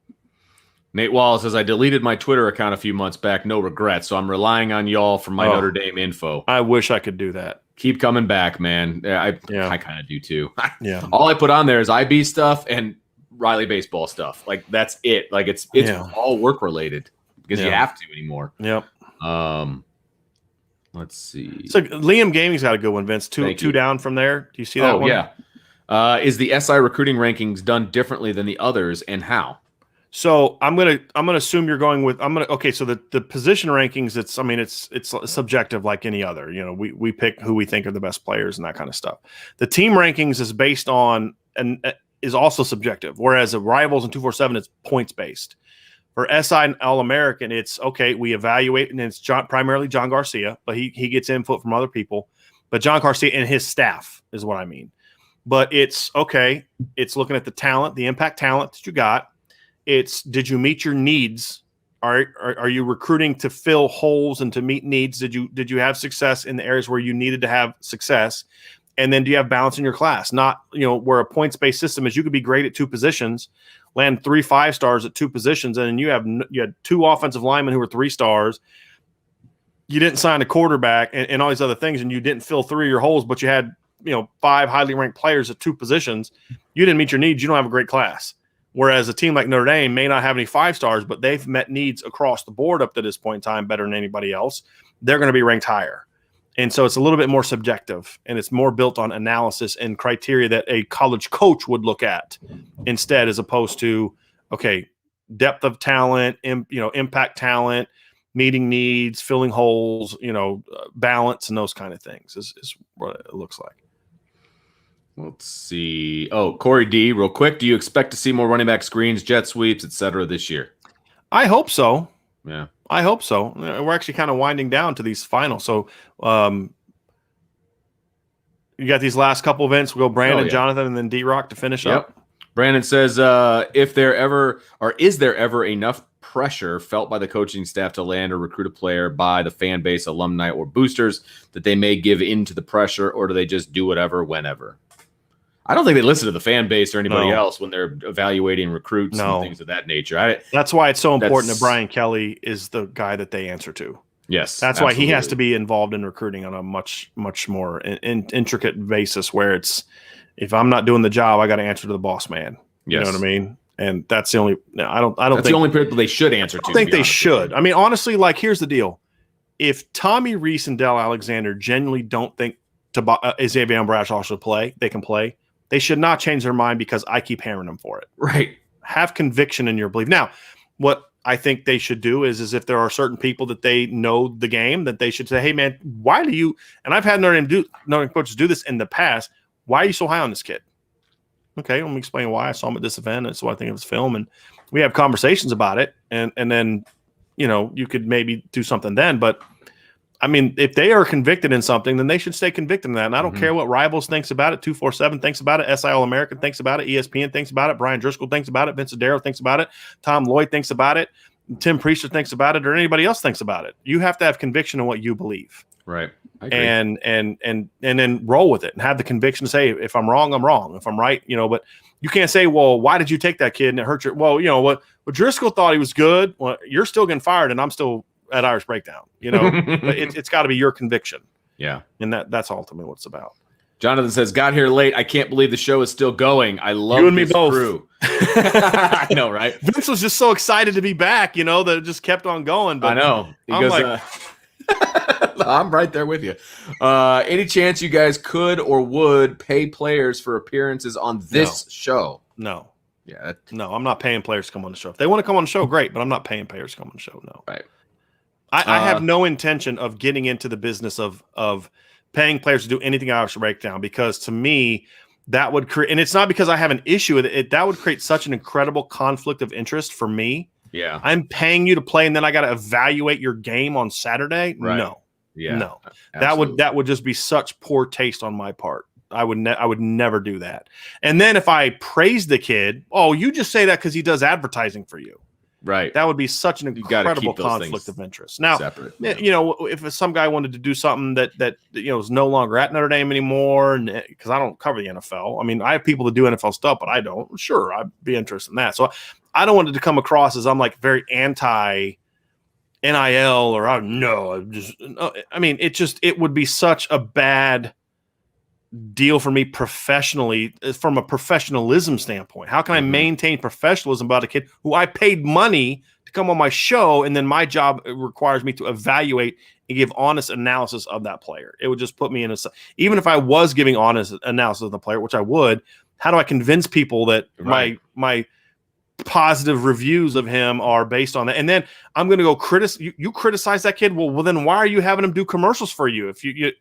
Nate Wallace says, I deleted my Twitter account a few months back. No regrets. So I'm relying on y'all for my Notre Dame info. I wish I could do that. Keep coming back, man. I kind of do too. Yeah. All I put on there is IB stuff and Riley baseball stuff. Like, that's it. Like, it's all work related because you have to anymore. Yep. Let's see. So Liam Gaming's got a good one, Vince. Two down from there. Do you see that one? Yeah. Is the SI recruiting rankings done differently than the others, and how? So I'm gonna assume you're going with So the position rankings, it's subjective like any other. You know, we pick who we think are the best players and that kind of stuff. The team rankings is based on and is also subjective, whereas the Rivals and 247 it's points based. For SI and All-American, it's okay. We evaluate, and it's primarily John Garcia, but he gets input from other people. But John Garcia and his staff is what I mean. But it's okay. It's looking at the talent, the impact talent that you got. It's, did you meet your needs? Are you recruiting to fill holes and to meet needs? Did you have success in the areas where you needed to have success? And then do you have balance in your class? Not, where a points-based system is, you could be great at 2 positions, land 3 5-stars at 2 positions, and then you had 2 offensive linemen who were 3 stars. You didn't sign a quarterback and all these other things, and you didn't fill 3 of your holes, but you had 5 highly ranked players at 2 positions. You didn't meet your needs. You don't have a great class. Whereas a team like Notre Dame may not have any 5-stars, but they've met needs across the board up to this point in time better than anybody else. They're going to be ranked higher. And so it's a little bit more subjective, and it's more built on analysis and criteria that a college coach would look at instead, as opposed to, okay, depth of talent, impact talent, meeting needs, filling holes, balance, and those kind of things is what it looks like. Let's see. Oh, Corey D, real quick. Do you expect to see more running back screens, jet sweeps, etc. this year? I hope so. Yeah. I hope so. We're actually kind of winding down to these finals. So you got these last couple events. We'll go Brandon, Jonathan, and then D-Rock to finish up. Brandon says, is there ever enough pressure felt by the coaching staff to land or recruit a player by the fan base, alumni, or boosters that they may give in to the pressure, or do they just do whatever, whenever? I don't think they listen to the fan base or anybody else when they're evaluating recruits and things of that nature. That's why it's so important that Brian Kelly is the guy that they answer to. Yes. That's why he has to be involved in recruiting on a much, much more intricate basis, where it's, if I'm not doing the job, I got to answer to the boss man. You know what I mean? And that's the only, that's the only people they should answer to. I think they should. I mean, honestly, like, here's the deal. If Tommy Reese and Dell Alexander genuinely don't think Xavier Bradshaw should play, they can play. They should not change their mind because I keep hammering them for it. Right. Have conviction in your belief. Now, what I think they should do is if there are certain people that they know the game, that they should say, hey, man, why do you – and I've had Notre Dame coaches do this in the past. Why are you so high on this kid? Okay, let me explain why. I saw him at this event, and so I think it was film. And we have conversations about it, and then, you could maybe do something then. But – I mean, if they are convicted in something, then they should stay convicted in that. And I don't care what Rivals thinks about it, 247 thinks about it, SI All-American thinks about it, ESPN thinks about it, Brian Driscoll thinks about it, Vince Adaro thinks about it, Tom Lloyd thinks about it, Tim Priester thinks about it, or anybody else thinks about it. You have to have conviction in what you believe. Right. I agree. And then roll with it and have the conviction to say, if I'm wrong, I'm wrong. If I'm right, but you can't say, well, why did you take that kid and it hurt your – well, what Driscoll thought he was good. Well, you're still getting fired, and I'm still – at Irish Breakdown, but it's got to be your conviction. Yeah. And that's ultimately what it's about. Jonathan says, got here late. I can't believe the show is still going. I love you and me both. Crew. I know, right? Vince was just so excited to be back, that it just kept on going. But I know. He goes, I'm right there with you. Any chance you guys could or would pay players for appearances on this show? No. Yeah. No, I'm not paying players to come on the show. If they want to come on the show, great, but I'm not paying players to come on the show. No. Right. I have no intention of getting into the business of paying players to do anything Irish Breakdown, because to me, that would create, and it's not because I have an issue with it, that would create such an incredible conflict of interest for me. Yeah. I'm paying you to play, and then I got to evaluate your game on Saturday. Right. No. Yeah. No. Absolutely. That would just be such poor taste on my part. I would never do that. And then if I praise the kid, you just say that because he does advertising for you. Right. That would be such an incredible conflict of interest. Now, separate. If some guy wanted to do something that is no longer at Notre Dame anymore, and because I don't cover the NFL. I mean, I have people that do NFL stuff, but I don't. Sure, I'd be interested in that. So I don't want it to come across as I'm like very anti NIL or it would be such a bad deal for me professionally, from a professionalism standpoint. How can I maintain professionalism about a kid who I paid money to come on my show, and then my job requires me to evaluate and give honest analysis of that player? It would just put me in even if I was giving honest analysis of the player, which I would, how do I convince people that my positive reviews of him are based on that? And then I'm going to go criticize that kid. Well, then why are you having him do commercials for you? If you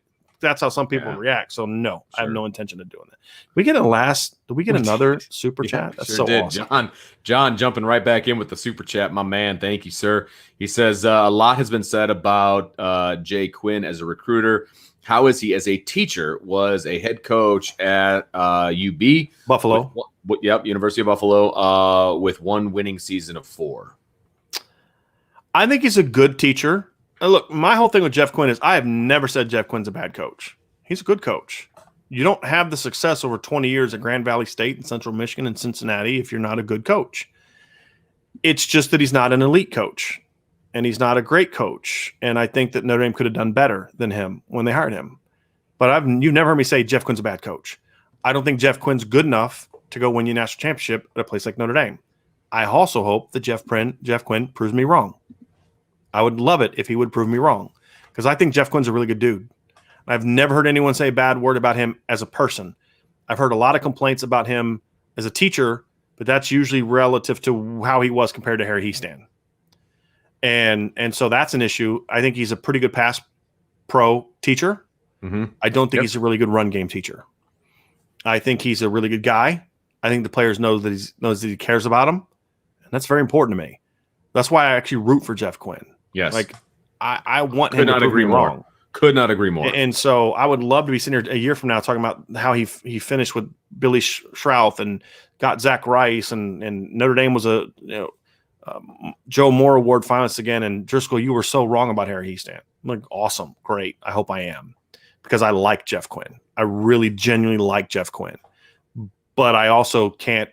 that's how some people react. So no, sure. I have no intention of doing that. Did we get another super chat? That's so awesome. John jumping right back in with the super chat, my man. Thank you, sir. He says a lot has been said about Jay Quinn as a recruiter. How is he as a teacher? Was a head coach at UB Buffalo. University of Buffalo with one winning season of 4. I think he's a good teacher. Look, my whole thing with Jeff Quinn is I have never said Jeff Quinn's a bad coach. He's a good coach. You don't have the success over 20 years at Grand Valley State and Central Michigan and Cincinnati if you're not a good coach. It's just that he's not an elite coach, and he's not a great coach. And I think that Notre Dame could have done better than him when they hired him. But you've never heard me say Jeff Quinn's a bad coach. I don't think Jeff Quinn's good enough to go win you a national championship at a place like Notre Dame. I also hope that Jeff Quinn proves me wrong. I would love it if he would prove me wrong, because I think Jeff Quinn's a really good dude. I've never heard anyone say a bad word about him as a person. I've heard a lot of complaints about him as a teacher, but that's usually relative to how he was compared to Harry Hiestand. And so that's an issue. I think he's a pretty good pass pro teacher. Mm-hmm. I don't think he's a really good run game teacher. I think he's a really good guy. I think the players knows that he cares about them, and that's very important to me. That's why I actually root for Jeff Quinn. Yes, like I want him to prove me wrong. Could not agree more. And so I would love to be sitting here a year from now talking about how he finished with Billy Schrouth and got Zach Rice and Notre Dame was a Joe Moore Award finalist again. And Driscoll, you were so wrong about Harry Hiestand. I'm like, awesome, great. I hope I am, because I like Jeff Quinn. I really genuinely like Jeff Quinn. But I also can't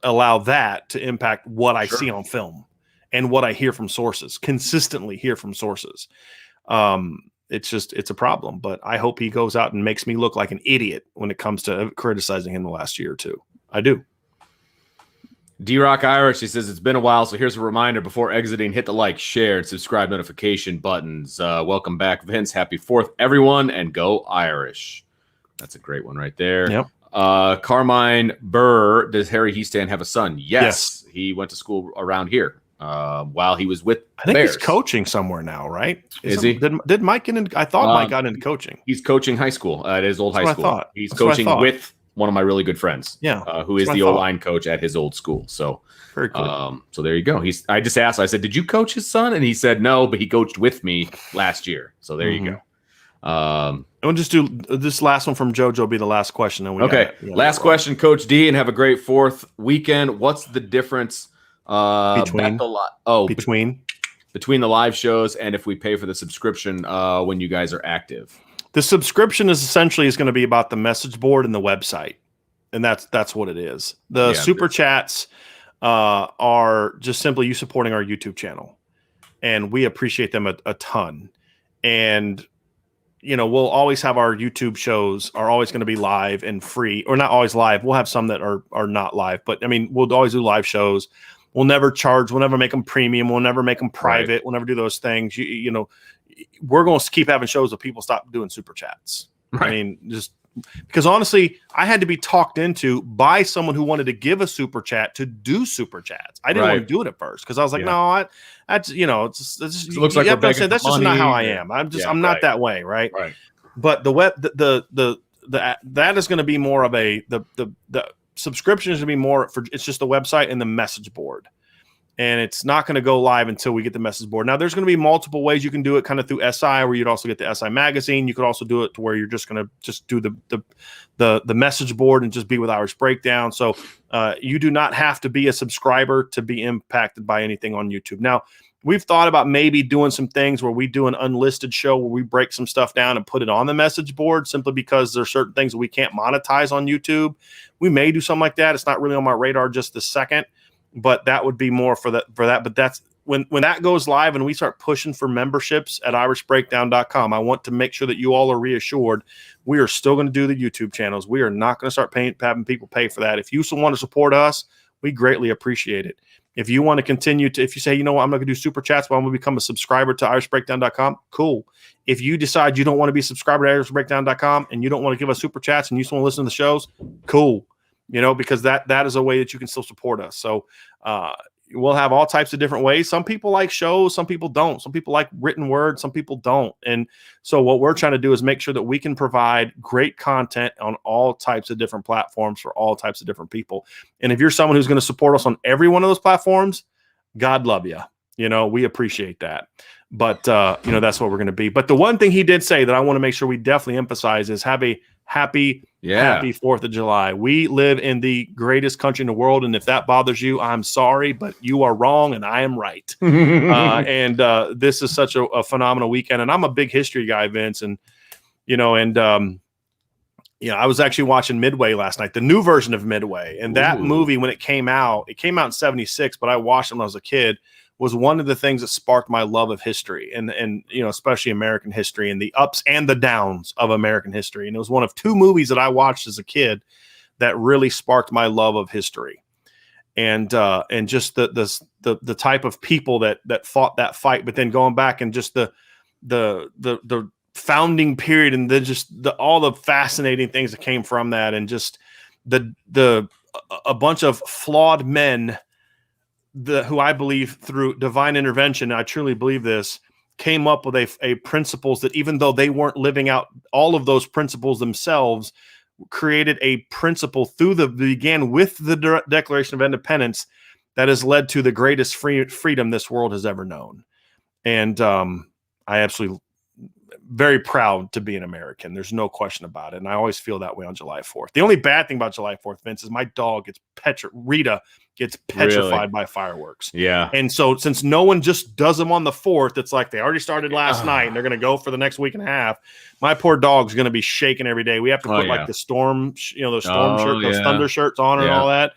allow that to impact what I see on film and what I hear from sources, consistently hear from sources. It's a problem, but I hope he goes out and makes me look like an idiot when it comes to criticizing him the last year or two. I do. D-Rock Irish, he says, it's been a while, so here's a reminder before exiting, hit the like, share, and subscribe notification buttons. Welcome back, Vince. Happy 4th, everyone, and go Irish. That's a great one right there. Yep. Carmine Burr, does Harry Hiestand have a son? Yes. He went to school around here while he was with I think Bears. He's coaching somewhere now, right? Is he? Did Mike get in? I thought Mike got into coaching. He's coaching high school at his old high school. I thought. He's coaching with one of my really good friends, who is the O-line coach at his old school. So, very cool. So there you go. I just asked, I said, did you coach his son? And he said, no, but he coached with me last year. So there you go. We'll just do this last one from JoJo be the last question. And last question, Coach D, and have a great 4th weekend. What's the difference between the live shows and if we pay for the subscription when you guys are active? The subscription is going to be about the message board and the website, and that's what it is. The super chats are just simply you supporting our YouTube channel, and we appreciate them a ton. And we'll always have our YouTube shows are always going to be live and free, or not always live. We'll have some that are not live, but I mean, we'll always do live shows. We'll never charge. We'll never make them premium. We'll never make them private. Right. We'll never do those things. We're going to keep having shows if people stop doing super chats. Right. I mean, just because honestly, I had to be talked into by someone who wanted to give a super chat to do super chats. I didn't want to do it at first because I was like, no, that's it looks like that's just not how I am. I'm not that way, right? Right. But the web, that is going to be more of the subscription is going to be more for it's just the website and the message board. And it's not going to go live until we get the message board. Now, there's going to be multiple ways you can do it, kind of through SI, where you'd also get the SI magazine. You could also do it to where you're just going to just do the message board and just be with Irish Breakdown. So you do not have to be a subscriber to be impacted by anything on YouTube. Now, we've thought about maybe doing some things where we do an unlisted show where we break some stuff down and put it on the message board simply because there's certain things that we can't monetize on YouTube. We may do something like that. It's not really on my radar just this second. But that would be more for that. But that's when that goes live and we start pushing for memberships at irishbreakdown.com. I want to make sure that you all are reassured we are still going to do the YouTube channels. We are not going to start having people pay for that. If you want to support us, we greatly appreciate it. If you want to continue to, if you say, I'm not going to do super chats, but I'm going to become a subscriber to irishbreakdown.com, cool. If you decide you don't want to be a subscriber to irishbreakdown.com and you don't want to give us super chats and you just want to listen to the shows, cool. Because that is a way that you can still support us. So we'll have all types of different ways. Some people like shows, some people don't. Some people like written word, some people don't. And so what we're trying to do is make sure that we can provide great content on all types of different platforms for all types of different people. And if you're someone who's going to support us on every one of those platforms, God love you. We appreciate that. But, that's what we're going to be. But the one thing he did say that I want to make sure we definitely emphasize is have a happy 4th of July. We live in the greatest country in the world. And if that bothers you, I'm sorry, but you are wrong and I am right. And this is such a phenomenal weekend. And I'm a big history guy, Vince. And, I was actually watching Midway last night, the new version of Midway. And that movie, when it came out in 76, but I watched it when I was a kid, was one of the things that sparked my love of history and especially American history and the ups and the downs of American history. And it was one of 2 movies that I watched as a kid that really sparked my love of history and just the type of people that fought that fight, but then going back and just the founding period, and then just all the fascinating things that came from that, and just a bunch of flawed men who I believe through divine intervention, I truly believe this, came up with a principles that, even though they weren't living out all of those principles themselves, created a principle began with the Declaration of Independence that has led to the greatest freedom this world has ever known. And I absolutely very proud to be an American. There's no question about it. And I always feel that way on July 4th. The only bad thing about July 4th, Vince, is my dog Rita gets petrified by fireworks. Yeah. And so since no one just does them on the 4th, it's like they already started last night and they're going to go for the next week and a half. My poor dog's going to be shaking every day. We have to put like the storm, those storm shirts, those thunder shirts on and all that.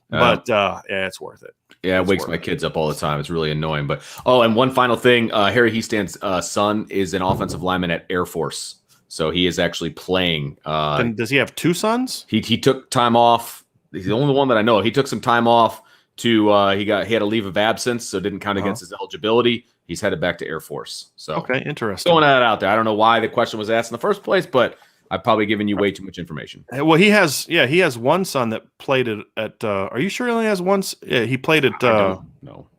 But yeah, it's worth it. Yeah, it wakes my kids up all the time. It's really annoying. But and one final thing, Harry Hiestan's son is an offensive lineman at Air Force, so he is actually playing. Does he have two sons? He took time off. He's the only one that I know. He took some time off to he had a leave of absence, so it didn't count against his eligibility. He's headed back to Air Force. So okay, interesting. Throwing that out there. I don't know why the question was asked in the first place, but I've probably given you way too much information. Well, he has one son that played at are you sure he only has one? Yeah, he played at no.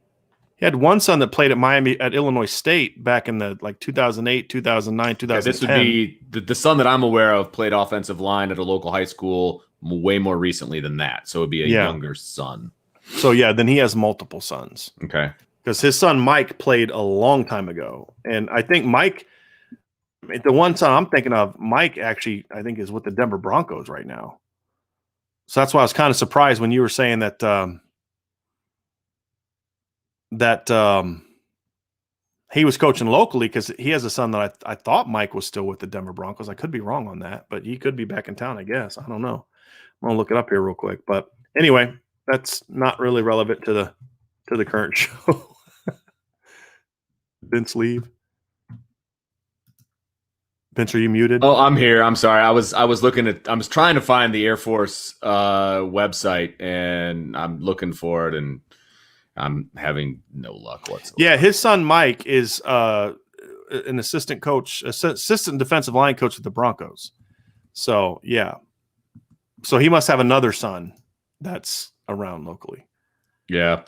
He had one son that played at Miami at Illinois State back in the 2008, 2009, 2010. This would be the son that I'm aware of played offensive line at a local high school way more recently than that. So it'd be a younger son. So then he has multiple sons. Okay. Because his son Mike played a long time ago. And I think Mike, the one son I'm thinking of, Mike actually, I think, is with the Denver Broncos right now. So that's why I was kind of surprised when you were saying that he was coaching locally, because he has a son that I thought Mike was still with the Denver Broncos. I could be wrong on that, but he could be back in town, I guess. I don't know. I'm going to look it up here real quick. But anyway, that's not really relevant to the current show. Vince, leave. Vince, are you muted? Oh, I'm here. I'm sorry. I was trying to find the Air Force website, and I'm looking for it, and I'm having no luck whatsoever. Yeah, his son Mike is an assistant defensive line coach with the Broncos. So yeah, so he must have another son that's around locally. Yeah,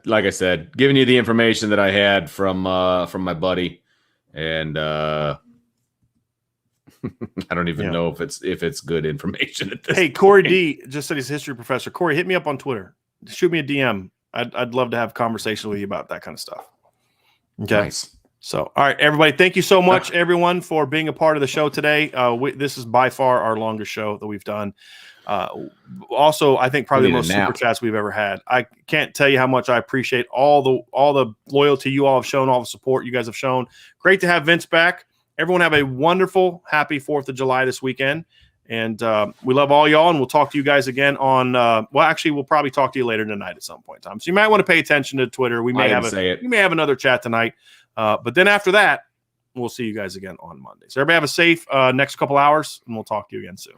like I said, giving you the information that I had from my buddy, and I don't even know if it's good information at this point. Corey D just said he's a history professor. Corey, hit me up on Twitter. Shoot me a DM. I'd love to have a conversation with you about that kind of stuff. Okay. Nice. So, all right, everybody, thank you so much, everyone, for being a part of the show today. This is by far our longest show that we've done. Also, I think probably the most super chats we've ever had. I can't tell you how much I appreciate all the loyalty you all have shown, all the support you guys have shown. Great to have Vince back. Everyone have a wonderful, happy 4th of July this weekend. And we love all y'all, and we'll talk to you guys again on we'll probably talk to you later tonight at some point in time. So you might want to pay attention to Twitter. We may have another chat tonight. But then after that, we'll see you guys again on Monday. So everybody have a safe next couple hours, and we'll talk to you again soon.